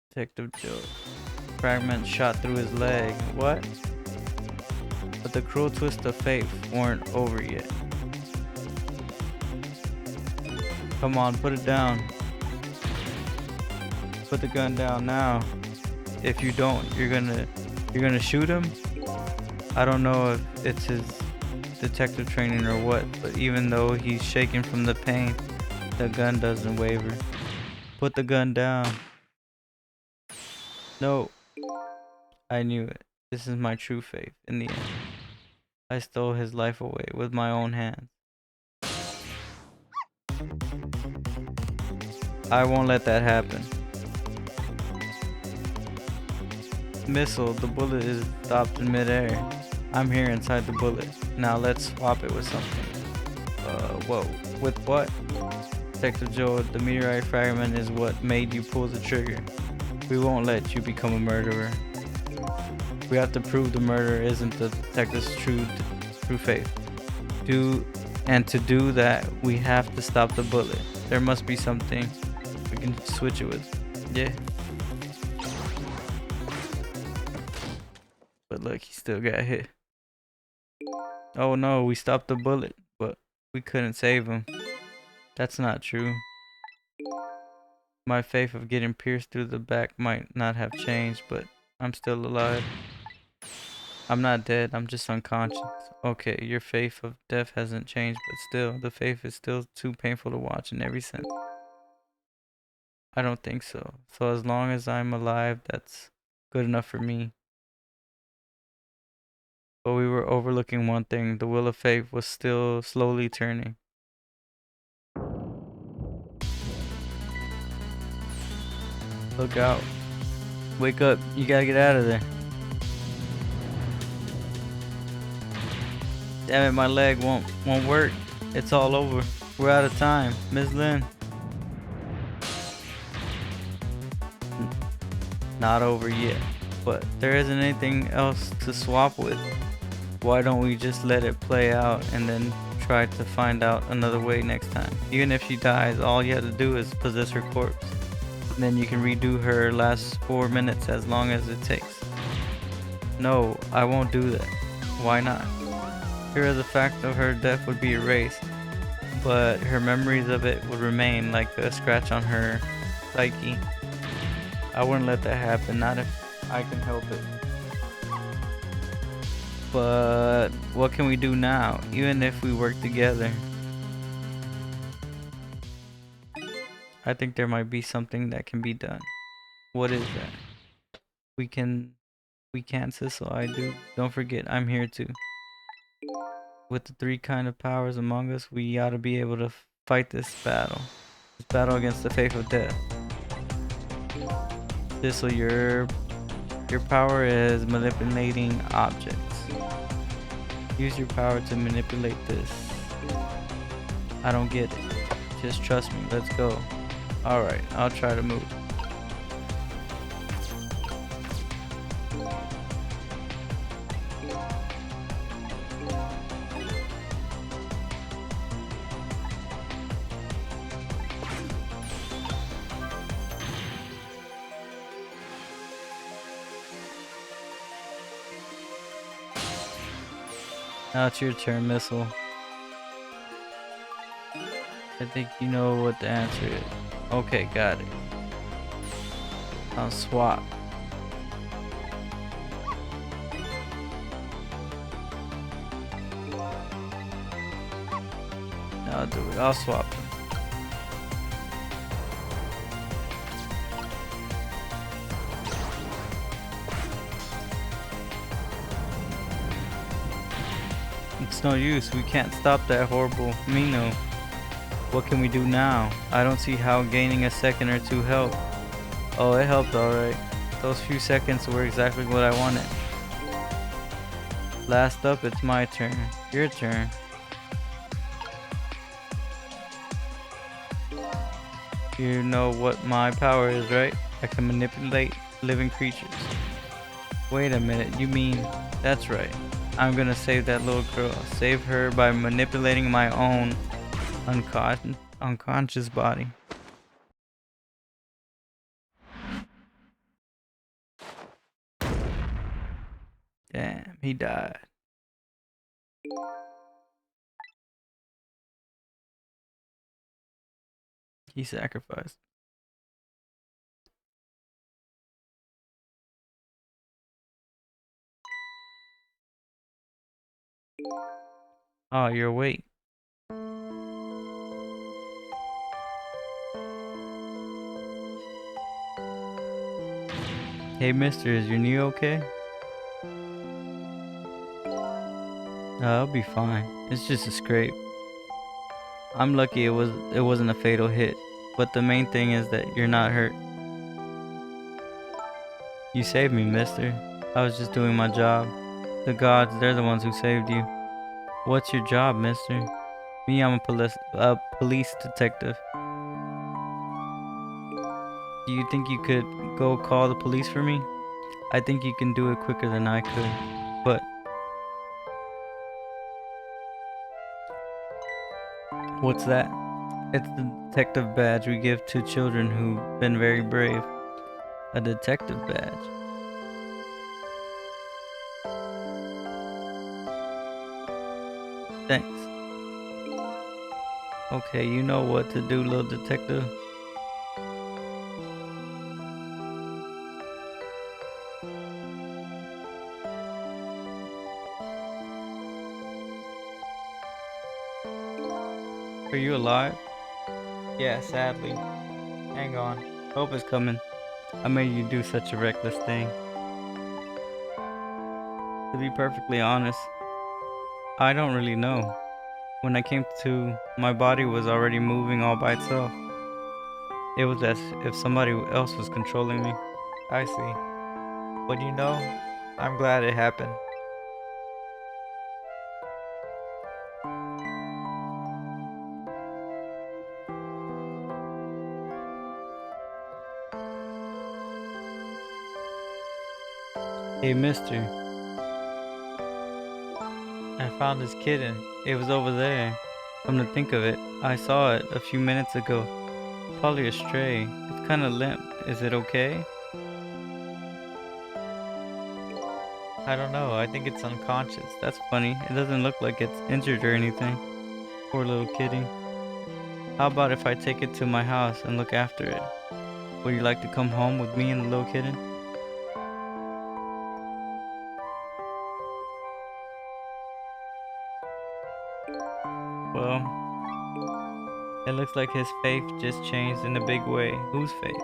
Detective Joe. Fragment shot through his leg. What? But the cruel twist of fate weren't over yet. Come on, put it down. Put the gun down now. If you don't, you're gonna shoot him? I don't know if it's his detective training or what, but even though he's shaking from the pain, the gun doesn't waver. Put the gun down. No. I knew it. This is my true faith in the end. I stole his life away with my own hands. I won't let that happen. Missile, the bullet is stopped in midair. I'm here inside the bullet. Now let's swap it with something. Whoa. With what? Detective Joe, the meteorite fragment is what made you pull the trigger. We won't let you become a murderer. We have to prove the murder isn't the detective's true faith. To do that, we have to stop the bullet. There must be something we can switch it with. Yeah. But look, he still got hit. Oh no, we stopped the bullet, but we couldn't save him. That's not true. My faith of getting pierced through the back might not have changed, but I'm still alive. I'm not dead, I'm just unconscious. Okay, your faith of death hasn't changed, but still, the faith is still too painful to watch in every sense. I don't think so. So as long as I'm alive, that's good enough for me. But we were overlooking one thing. The wheel of fate was still slowly turning. Look out. Wake up. You gotta get out of there. Damn it, my leg won't work. It's all over. We're out of time. Ms. Lynn. Not over yet. But there isn't anything else to swap with. Why don't we just let it play out and then try to find out another way next time? Even if she dies, all you have to do is possess her corpse. And then you can redo her last 4 minutes as long as it takes. No, I won't do that. Why not? Here the fact of her death would be erased, but her memories of it would remain like a scratch on her psyche. I wouldn't let that happen, not if I can help it. But what can we do now, even if we work together? I think there might be something that can be done. What is that? We can, Sissel, I do. Don't forget, I'm here too. With the 3 kind of powers among us, we ought to be able to fight this battle. This battle against the faith of death. Sissel, your power is manipulating objects. Use your power to manipulate this. I don't get it. Just trust me. Let's go. Alright, I'll try to move. Now it's your turn, Missile. I think you know what the answer is. Okay, got it. I'll swap. I'll do it. I'll swap. It's no use. We can't stop that horrible Mino. What can we do now? I don't see how gaining a second or two helped. Oh, it helped alright. Those few seconds were exactly what I wanted. Last up, it's my turn. Your turn. You know what my power is, right? I can manipulate living creatures. Wait a minute, you mean... That's right. I'm gonna save that little girl. Save her by manipulating my own unconscious body. Damn, he died. He sacrificed. Oh, you're awake. Hey mister, is your knee okay? I'll be fine. It's just a scrape. I'm lucky it wasn't a fatal hit, but the main thing is that you're not hurt. You saved me, mister. I was just doing my job. The gods, they're the ones who saved you. What's your job, mister? Me, I'm a police detective. Do you think you could go call the police for me? I think you can do it quicker than I could. But what's that? It's the detective badge we give to children who've been very brave. A detective badge. Thanks. Okay, you know what to do, little detective. Are you alive? Yeah, sadly. Hang on. Hope is coming. I made you do such a reckless thing. To be perfectly honest, I don't really know. When I came to, my body was already moving all by itself. It was as if somebody else was controlling me. I see. But you know, I'm glad it happened. Hey mister, I found this kitten. It was over there. Come to think of it, I saw it a few minutes ago. Probably a stray. It's kinda limp. Is it okay? I don't know. I think it's unconscious. That's funny. It doesn't look like it's injured or anything. Poor little kitty. How about if I take it to my house and look after it? Would you like to come home with me and the little kitten? Well, it looks like his faith just changed in a big way. Whose faith?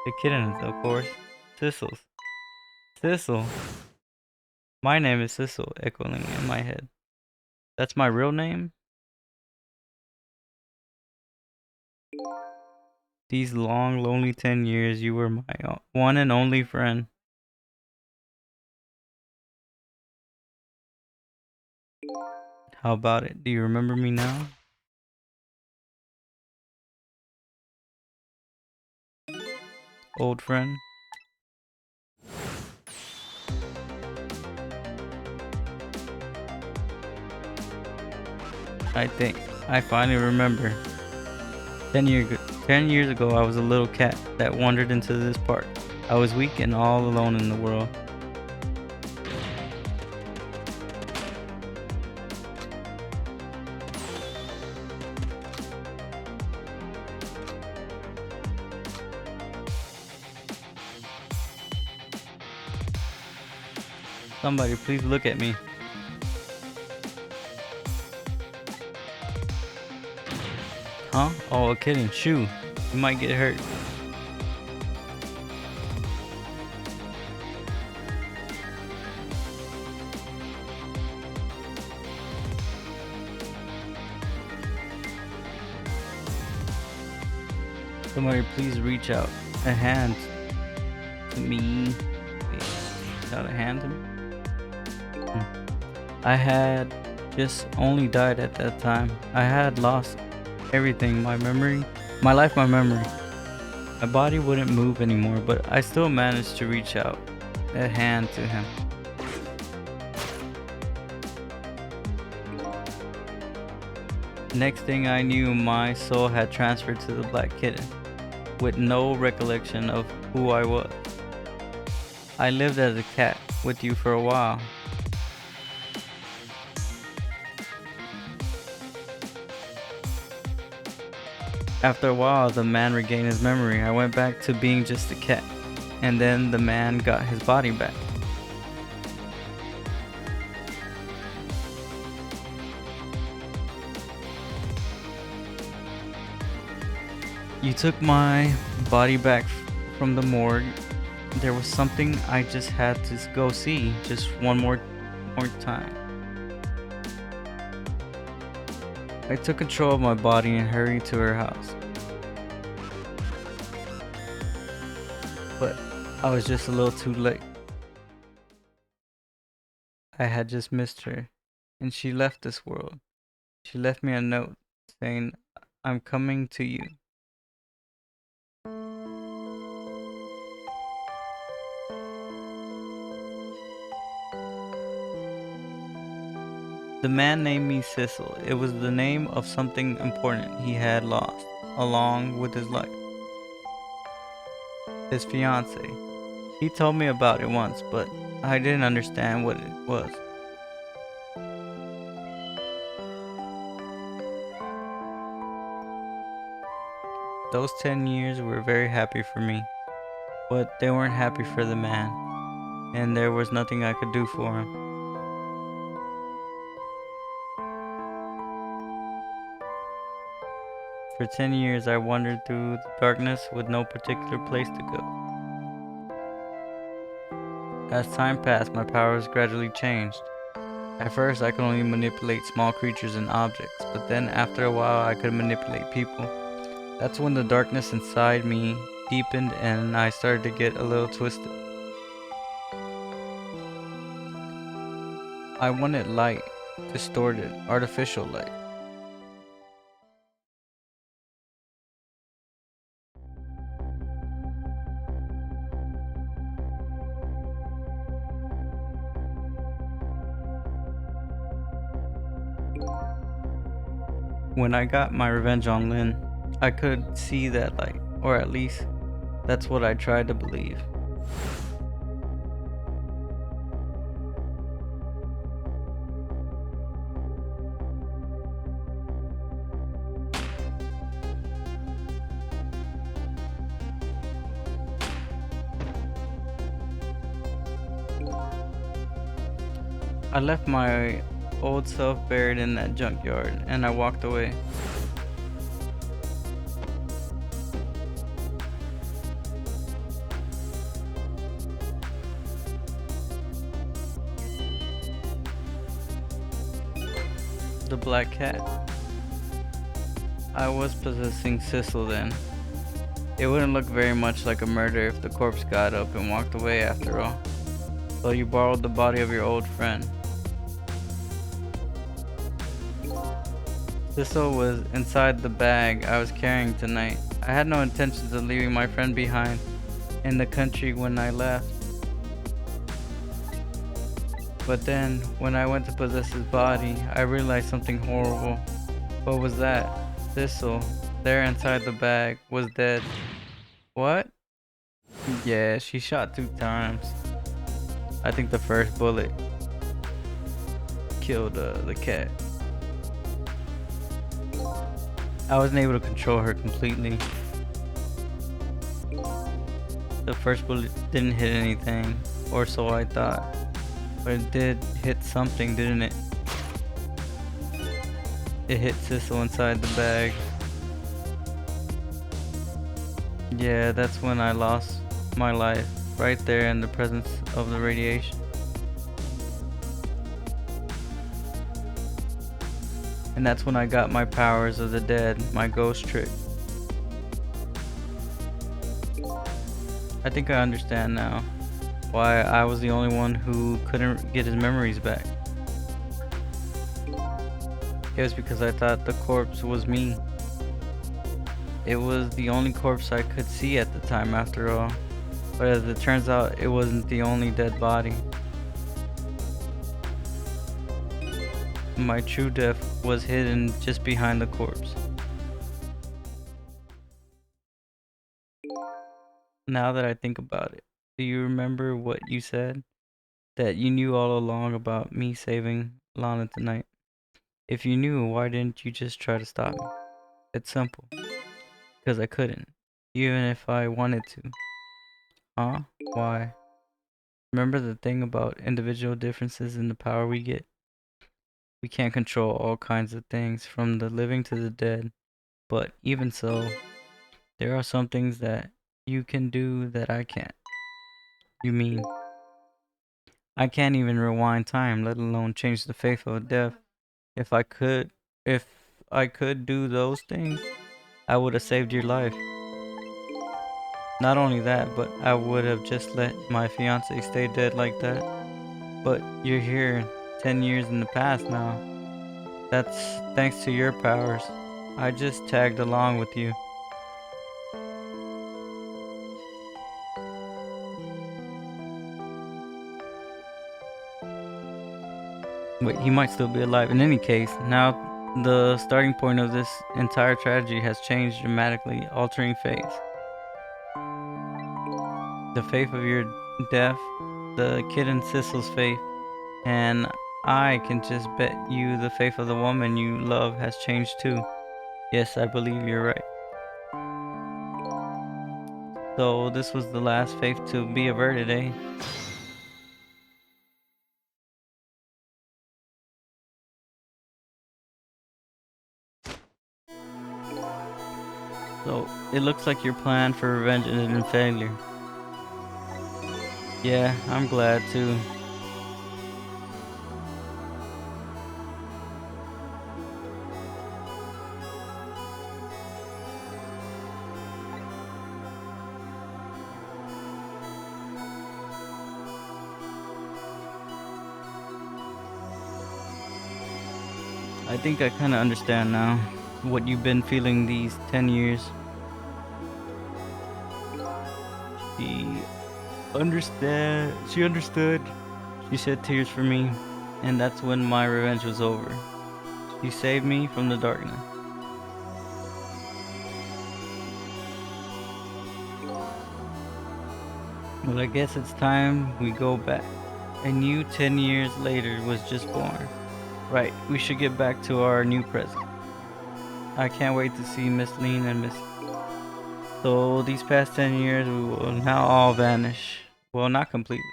The kitten's, of course. Sissel's. Sissel. My name is Sissel, echoing in my head. That's my real name? These long, lonely 10 years, you were my one and only friend. How about it? Do you remember me now? Old friend? I think I finally remember. 10 years ago, I was a little cat that wandered into this park. I was weak and all alone in the world. Somebody please look at me. Huh? Oh, a kitten. Shoo. You might get hurt. Somebody please reach out a hand to me. Wait, reach out a hand to me? I had just only died at that time. I had lost everything, my memory, my life, my memory. My body wouldn't move anymore, but I still managed to reach out a hand to him. Next thing I knew, my soul had transferred to the black kitten, with no recollection of who I was. I lived as a cat with you for a while. After a while, the man regained his memory. I went back to being just a cat, and then the man got his body back. You took my body back from the morgue. There was something I just had to go see, just one more time. I took control of my body and hurried to her house. But I was just a little too late. I had just missed her, and she left this world. She left me a note saying, "I'm coming to you." The man named me Cecil. It was the name of something important he had lost, along with his life. His fiance. He told me about it once, but I didn't understand what it was. Those 10 years were very happy for me, but they weren't happy for the man, and there was nothing I could do for him. For 10 years I wandered through the darkness with no particular place to go. As time passed, my powers gradually changed. At first I could only manipulate small creatures and objects, but then after a while I could manipulate people. That's when the darkness inside me deepened and I started to get a little twisted. I wanted light, distorted, artificial light. When I got my revenge on Lynn, I could see that light, or at least that's what I tried to believe. I left my old self buried in that junkyard and I walked away. The black cat. I was possessing Cecil then. It wouldn't look very much like a murder if the corpse got up and walked away after all. So you borrowed the body of your old friend. Cecil was inside the bag I was carrying tonight. I had no intentions of leaving my friend behind in the country when I left. But then, when I went to possess his body, I realized something horrible. What was that? Cecil, there inside the bag, was dead. What? Yeah, she shot 2 times. I think the first bullet killed the cat. I wasn't able to control her completely. The first bullet didn't hit anything, or so I thought. But it did hit something, didn't it? It hit Cecil inside the bag. Yeah, that's when I lost my life, right there in the presence of the radiation. And that's when I got my powers of the dead, my ghost trick. I think I understand now why I was the only one who couldn't get his memories back. It was because I thought the corpse was me. It was the only corpse I could see at the time, after all. But as it turns out, it wasn't the only dead body. My true death was hidden just behind the corpse. Now that I think about it, do you remember what you said? That you knew all along about me saving Lana tonight. If you knew, why didn't you just try to stop me? It's simple. Because I couldn't. Even if I wanted to. Huh? Why? Remember the thing about individual differences in the power we get? We can't control all kinds of things, from the living to the dead. But even so, there are some things that you can do that I can't. You mean, I can't even rewind time, let alone change the fate of death. If I could, if I could do those things, I would have saved your life. Not only that, but I would have just let my fiance stay dead like that. But you're here 10 years in the past now. That's thanks to your powers. I just tagged along with you. Wait, he might still be alive. In any case, now the starting point of this entire tragedy has changed dramatically, altering fates. The faith of your death, the kitten Sissel's faith, and I can just bet you the faith of the woman you love has changed too. Yes, I believe you're right. So this was the last faith to be averted, eh? So it looks like your plan for revenge ended in failure. Yeah, I'm glad too. I think I kinda understand now what you've been feeling these 10 years. She she understood. She shed tears for me, and that's when my revenge was over. She saved me from the darkness. Well, I guess it's time we go back. A new 10 years later was just born. Right, we should get back to our new present. I can't wait to see Miss Lean and Miss. So these past 10 years we will now all vanish. Well, not completely.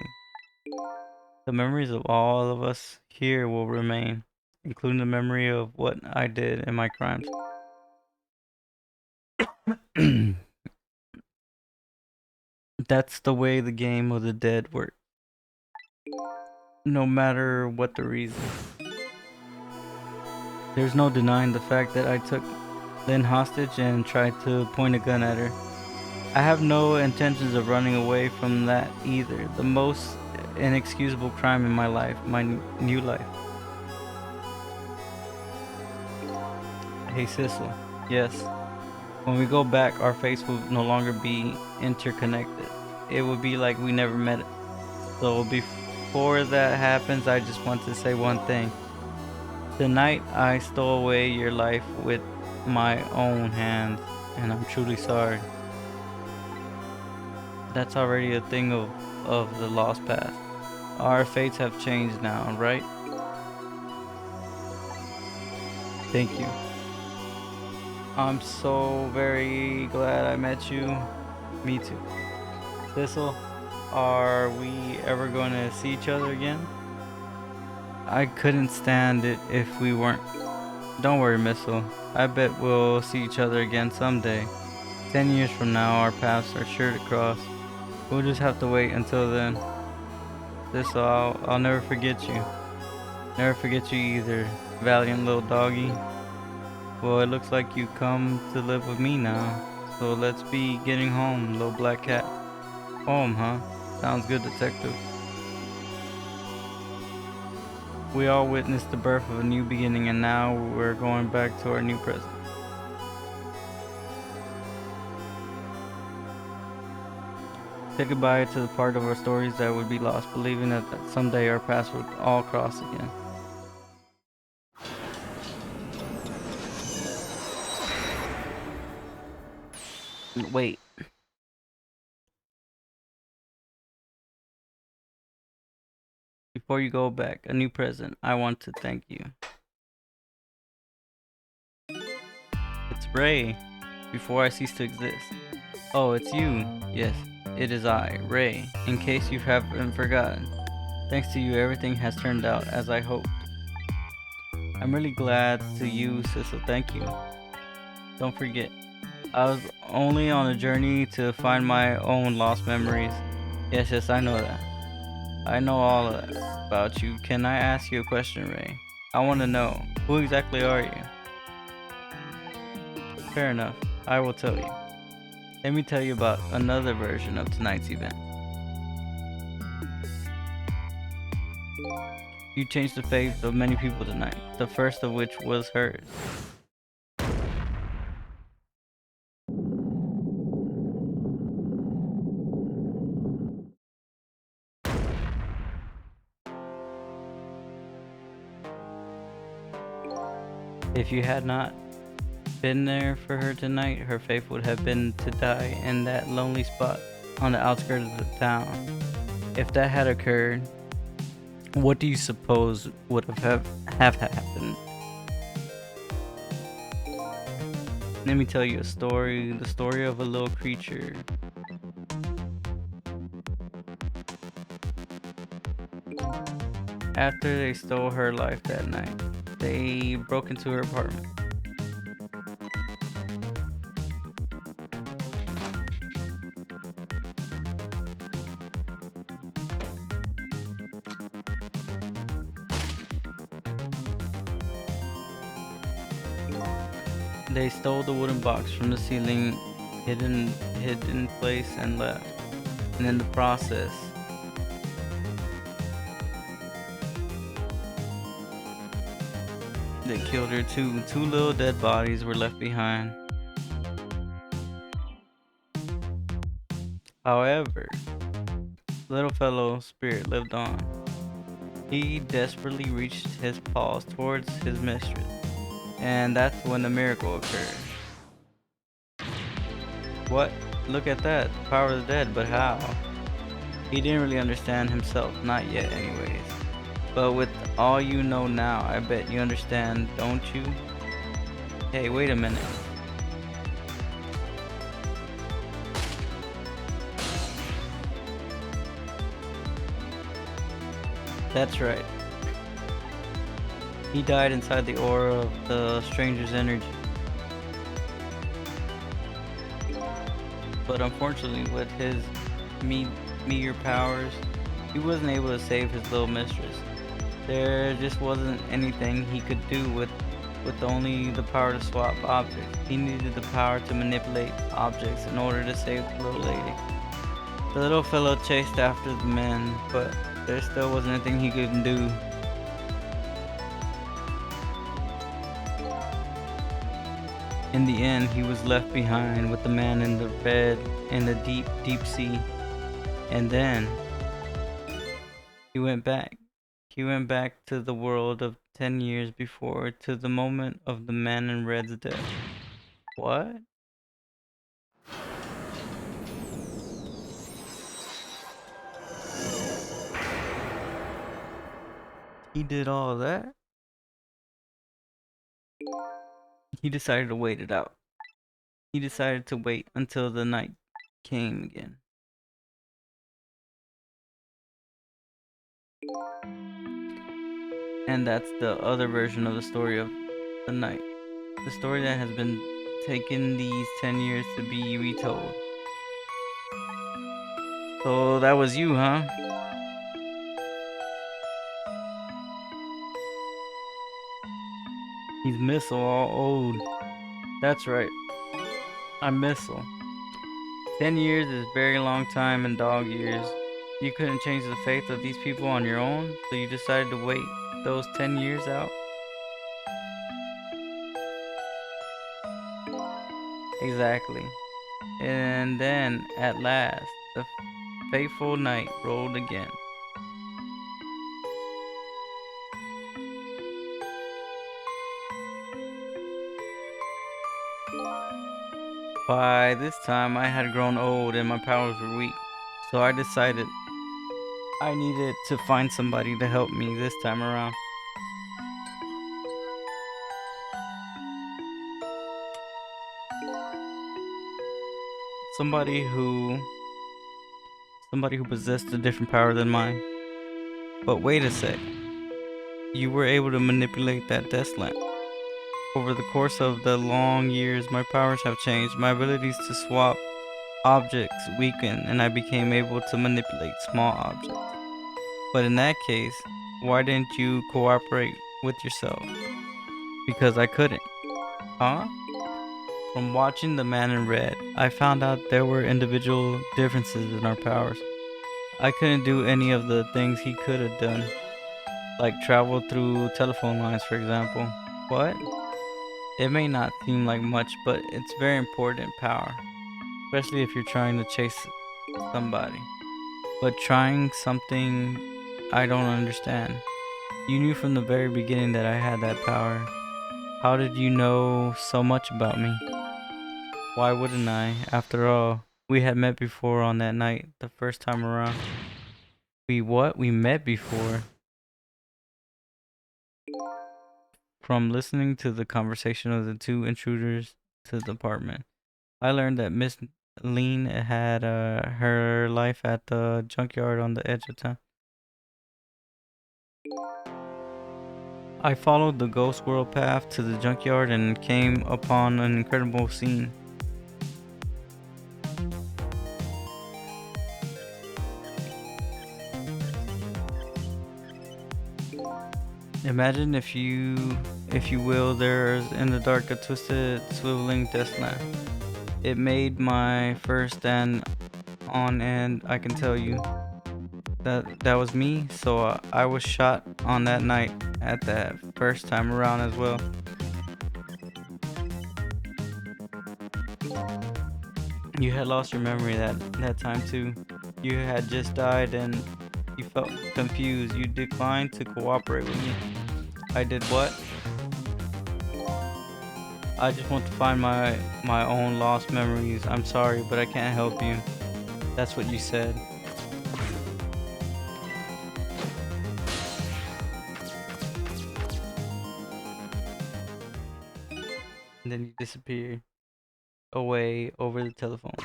The memories of all of us here will remain, including the memory of what I did and my crimes. That's the way the game of the dead works. No matter what the reason. There's no denying the fact that I took Lynn hostage and tried to point a gun at her. I have no intentions of running away from that either. The most inexcusable crime in my life, my new life. Hey Sissel, yes. When we go back, our fates will no longer be interconnected. It will be like we never met. So before that happens, I just want to say one thing. Tonight, I stole away your life with my own hands, and I'm truly sorry. That's already a thing of the lost past. Our fates have changed now, right? Thank you. I'm so very glad I met you. Me too. Thistle, are we ever going to see each other again? I couldn't stand it if we weren't. Don't worry, Missile. I bet we'll see each other again someday. 10 years from now, our paths are sure to cross. We'll just have to wait until then. Thistle, I'll never forget you. Never forget you either, valiant little doggy. Well, it looks like you come to live with me now. So let's be getting home, little black cat. Home, huh? Sounds good, detective. We all witnessed the birth of a new beginning, and now we're going back to our new present. Say goodbye to the part of our stories that would be lost, believing that someday our paths would all cross again. Wait. Before you go back, a new present, I want to thank you. It's Ray. Before I cease to exist. Oh, it's you. Yes, it is I, Ray. In case you haven't forgotten. Thanks to you, everything has turned out as I hoped. I'm really glad to you, Sissel. Thank you. Don't forget, I was only on a journey to find my own lost memories. Yes, I know that. I know all of that about you. Can I ask you a question, Ray? I want to know, who exactly are you? Fair enough. I will tell you. Let me tell you about another version of tonight's event. You changed the fate of many people tonight, the first of which was hers. If you had not been there for her tonight, her fate would have been to die in that lonely spot on the outskirts of the town. If that had occurred, what do you suppose would have happened? Let me tell you a story, the story of a little creature. After they stole her life that night, they broke into her apartment. They stole the wooden box from the ceiling, hidden place, and left. And in the process, they killed her too. Two little dead bodies were left behind. However, little fellow spirit lived on. He desperately reached his paws towards his mistress, and that's when the miracle occurred. What? Look at that, the power of the dead, but how? He didn't really understand himself, not yet anyways. But with all you know now, I bet you understand, don't you? Hey, wait a minute. That's right. He died inside the aura of the stranger's energy. But unfortunately, with his meager powers, he wasn't able to save his little mistress. There just wasn't anything he could do with only the power to swap objects. He needed the power to manipulate objects in order to save the little lady. The little fellow chased after the men, but there still wasn't anything he could do. In the end, he was left behind with the man in the bed in the deep sea. And then he went back. He went back to the world of 10 years before, to the moment of the man in red's death. What? He did all of that? He decided to wait it out. He decided to wait until the night came again. And that's the other version of the story of the night. The story that has been taken these 10 years to be retold. So that was you, huh? He's Missile all old. That's right. I'm Missile. 10 years is a very long time in dog years. You couldn't change the faith of these people on your own, so you decided to wait those 10 years out? Exactly. And then, at last, the fateful night rolled again. By this time, I had grown old and my powers were weak, so I decided I needed to find somebody to help me this time around. Somebody who somebody who possessed a different power than mine. But wait a sec. You were able to manipulate that desk lamp. Over the course of the long years, my powers have changed. My abilities to swap objects weakened, and I became able to manipulate small objects. But in that case, why didn't you cooperate with yourself? Because I couldn't. Huh? From watching The Man in Red, I found out there were individual differences in our powers. I couldn't do any of the things he could have done, like travel through telephone lines, for example. What? It may not seem like much, but it's very important power, especially if you're trying to chase somebody. But trying something I don't understand. You knew from the very beginning that I had that power. How did you know so much about me? Why wouldn't I? After all, we had met before on that night, the first time around. We what? We met before. From listening to the conversation of the two intruders to the apartment, I learned that Miss Lean had her life at the junkyard on the edge of town. I followed the ghost world path to the junkyard and came upon an incredible scene. Imagine if you will, there's in the dark a twisted, swiveling death lamp. It made my first stand on, and I can tell you that was me. So I was shot on that night at that first time around as well. You had lost your memory that time too. You had just died and you felt confused. You declined to cooperate with me. I did what? I just want to find my own lost memories. I'm sorry, but I can't help you. That's what you said. And then you disappeared away over the telephone.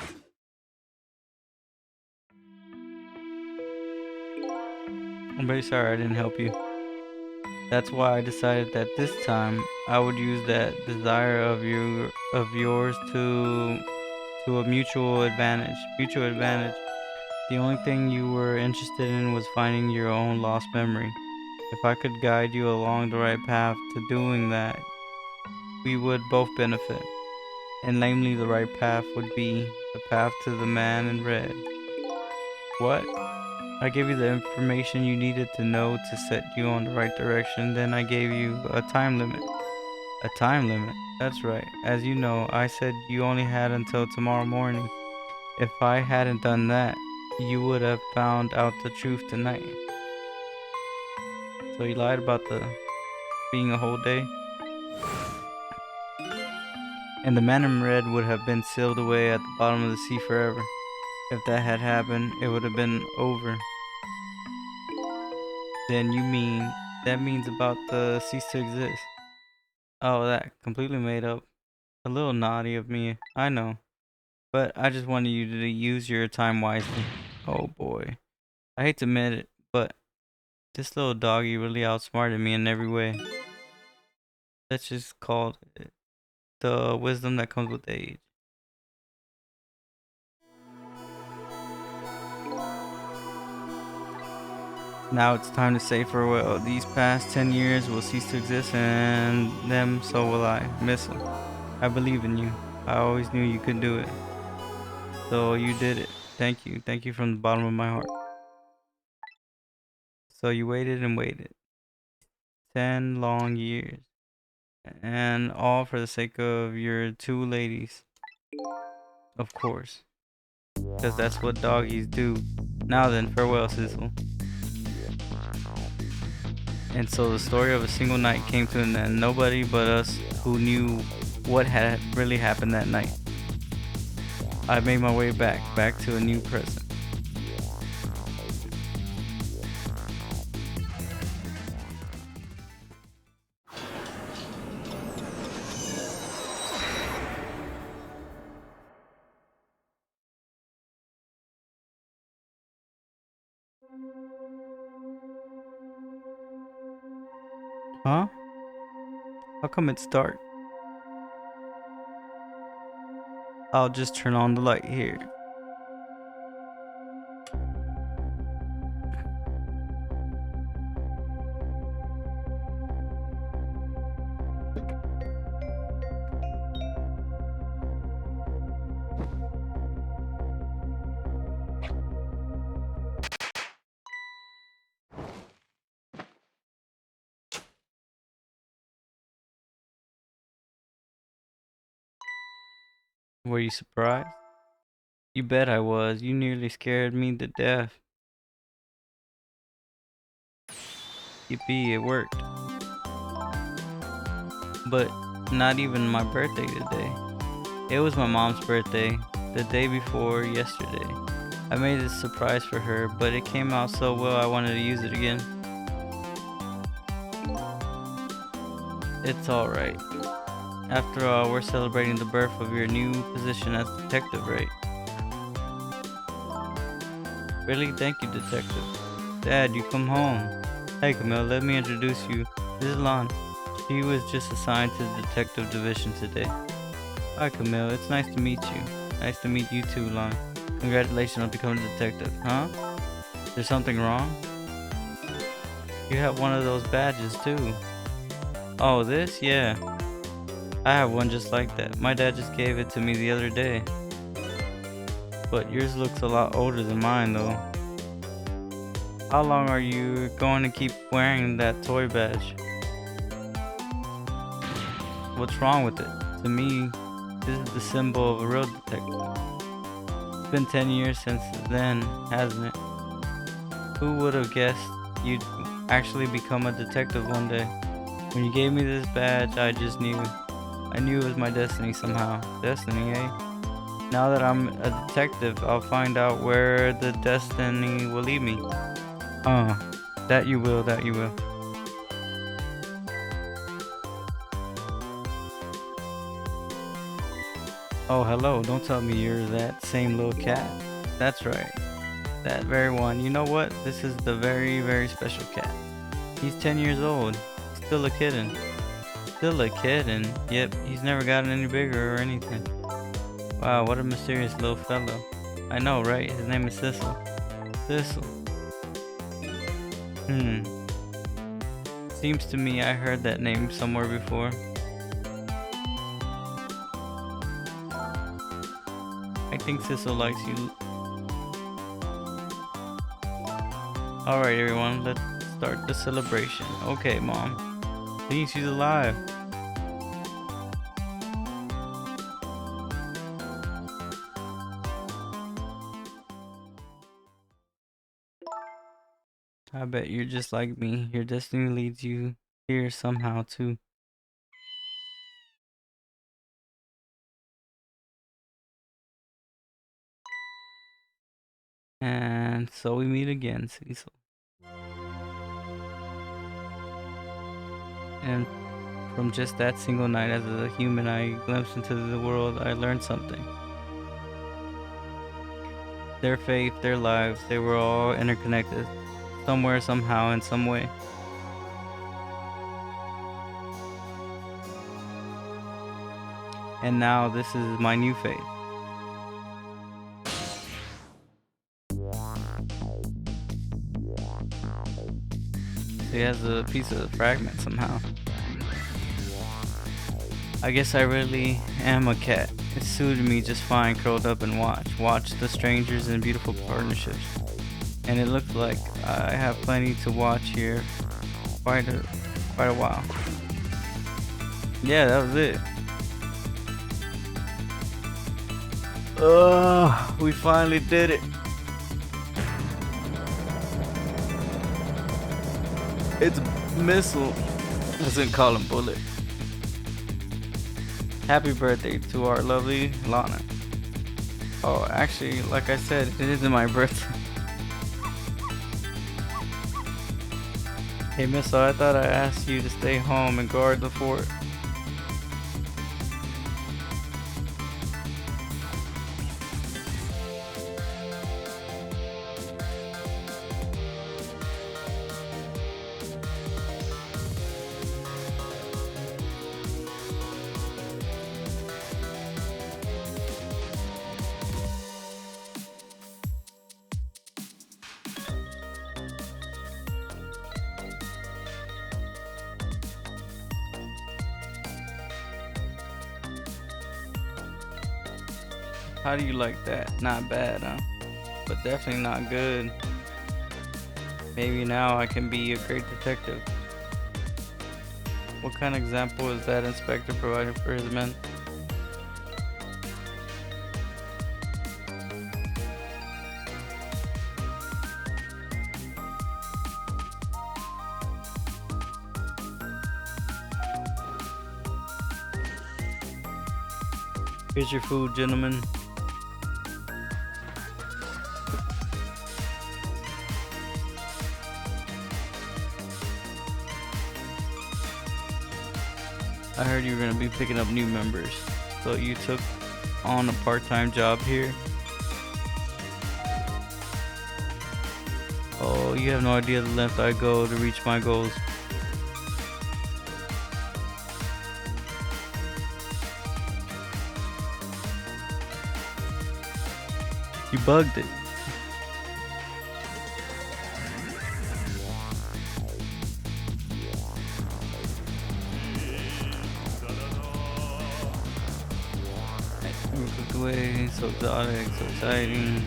I'm very sorry I didn't help you. That's why I decided that this time I would use that desire of yours to a mutual advantage. Mutual advantage. The only thing you were interested in was finding your own lost memory. If I could guide you along the right path to doing that, we would both benefit. And namely, the right path would be the path to the man in red. What? I gave you the information you needed to know to set you on the right direction. Then I gave you a time limit. A time limit? That's right. As you know, I said you only had until tomorrow morning. If I hadn't done that, you would have found out the truth tonight. So you lied about the being a whole day? And the man in red would have been sealed away at the bottom of the sea forever. If that had happened, it would have been over. Then you mean that means about the cease to exist? Oh, that completely made up. A little naughty of me, I know. But I just wanted you to use your time wisely. Oh boy. I hate to admit it, but this little doggy really outsmarted me in every way. That's just called it the wisdom that comes with age. Now it's time to say farewell. These past 10 years will cease to exist, and them so will I. Miss 'em. I believe in you. I always knew you could do it. So you did it. Thank you. Thank you from the bottom of my heart. So you waited and waited. 10 long years. And all for the sake of your two ladies. Of course. Because that's what doggies do. Now then, farewell, Cecil. And so the story of a single night came to an end. Nobody but us who knew what had really happened that night. I made my way back to a new present. Huh? How come it's dark? I'll just turn on the light here. Were you surprised? You bet I was. You nearly scared me to death. Yippee, it worked. But not even my birthday today. It was my mom's birthday, the day before yesterday. I made a surprise for her, but it came out so well I wanted to use it again. It's alright. After all, we're celebrating the birth of your new position as detective, right? Really? Thank you, detective. Dad, you come home. Hey, Camille, let me introduce you. This is Lon. She was just assigned to the detective division today. Hi, Camille. It's nice to meet you. Nice to meet you too, Lon. Congratulations on becoming a detective. Huh? There's something wrong? You have one of those badges too. Oh, this? Yeah. I have one just like that. My dad just gave it to me the other day. But yours looks a lot older than mine though. How long are you going to keep wearing that toy badge? What's wrong with it? To me, this is the symbol of a real detective. It's been 10 years since then, hasn't it? Who would have guessed you'd actually become a detective one day? When you gave me this badge, I just knew. I knew it was my destiny somehow. Destiny, eh? Now that I'm a detective, I'll find out where the destiny will lead me. That you will, that you will. Oh, hello, don't tell me you're that same little cat. That's right, that very one. You know what? This is the very, very special cat. He's 10 years old, still a kitten. Still a kitten, yep, he's never gotten any bigger or anything. Wow, what a mysterious little fellow. I know, right? His name is Cecil. Cecil. Seems to me I heard that name somewhere before. I think Cecil likes you. Alright everyone, let's start the celebration. Okay, Mom. Seeing she's alive. I bet you're just like me. Your destiny leads you here somehow too. And so we meet again, Cecil. And from just that single night as a human I glimpsed into the world, I learned something. Their faith, their lives, they were all interconnected. Somewhere, somehow, in some way. And now this is my new faith. He has a piece of the fragment somehow. I guess I really am a cat. It suited me just fine curled up and watch the strangers and beautiful partnerships. And it looks like I have plenty to watch here quite a while. Yeah, that was it. We finally did it. It's missile. Doesn't call him bullet. Happy birthday to our lovely Lana. Oh, actually, like I said, it isn't my birthday. Hey, Missile, I thought I asked you to stay home and guard the fort. How do you like that? Not bad, huh? But definitely not good. Maybe now I can be a great detective. What kind of example is that inspector providing for his men? Here's your food, gentlemen. I heard you were gonna be picking up new members, so you took on a part-time job here. Oh, you have no idea the length I go to reach my goals. You bugged it. Cooked away, so exotic, so exciting.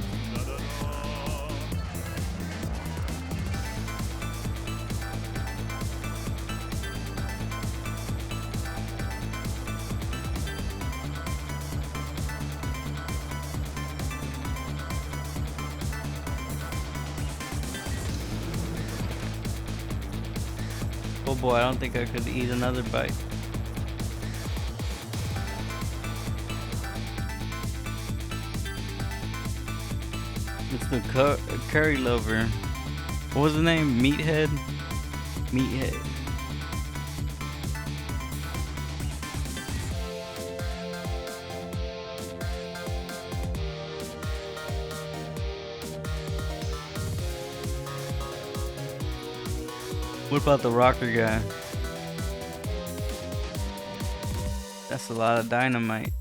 Oh boy, I don't think I could eat another bite. It's the curry lover. What was his name? Meathead? Meathead. What about the rocker guy? That's a lot of dynamite.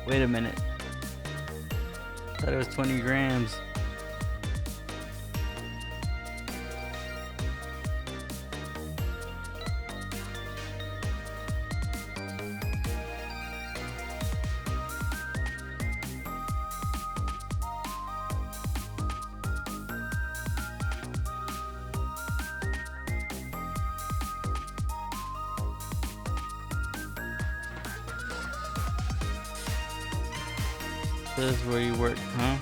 Wait a minute. I thought it was 20 grams. This is where you work, huh?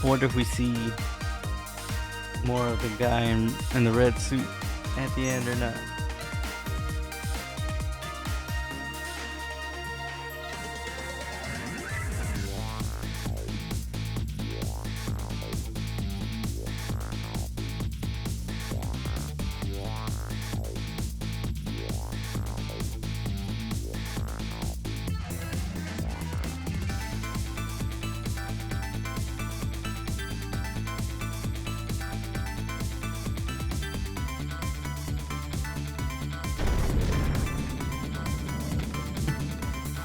I wonder if we see more of the guy in the red suit at the end or not.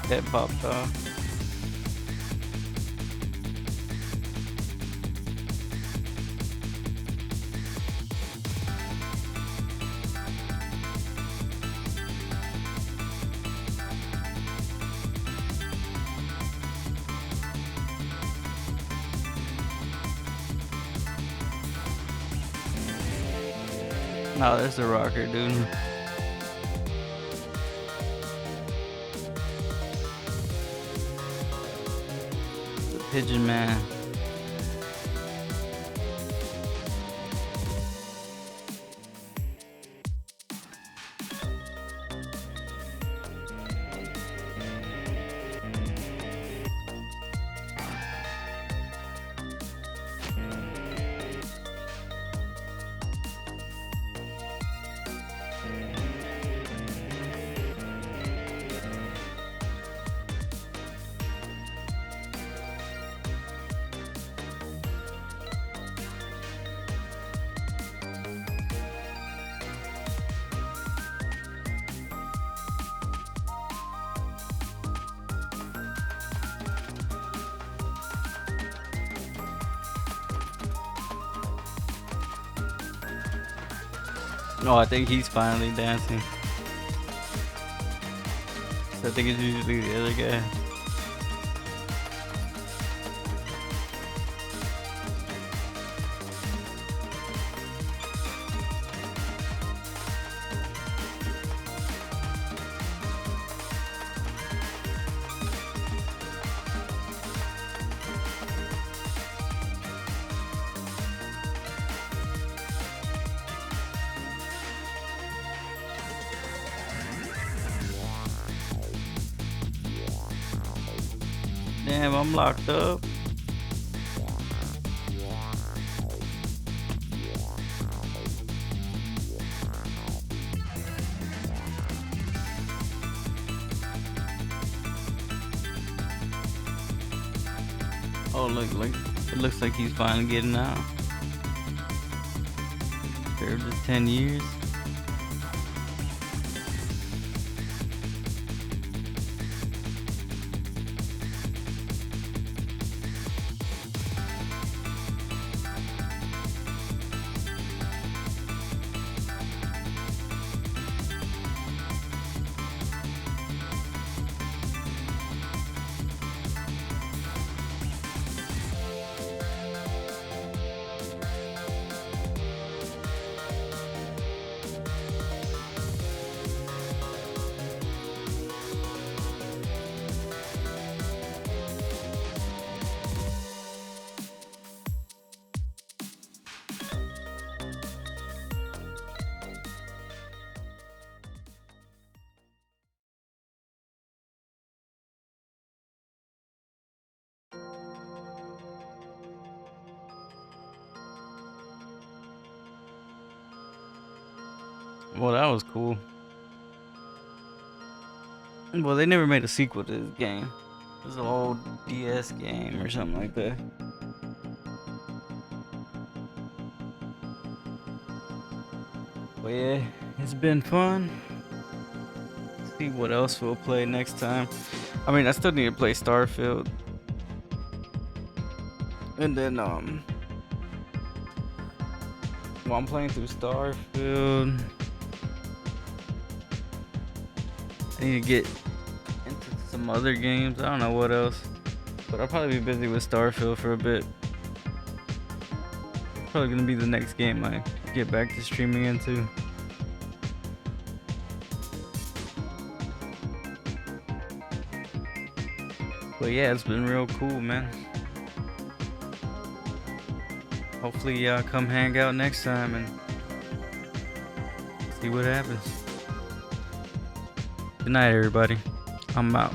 Head popped off. Oh, there's a rocker, dude. The pigeon man. Oh, I think he's finally dancing. So I think it's usually the other guy. Damn, I'm locked up. Oh, look, it looks like he's finally getting out. Served his 10 years. Well, that was cool. Well, they never made a sequel to this game. It was an old DS game or something like that. But yeah, it's been fun. Let's see what else we'll play next time. I mean, I still need to play Starfield. And then, while I'm playing through Starfield, I need to get into some other games. I don't know what else, but I'll probably be busy with Starfield for a bit. Probably gonna be the next game I get back to streaming into. But yeah, it's been real cool, man. Hopefully y'all come hang out next time and see what happens. Good night, everybody. I'm out.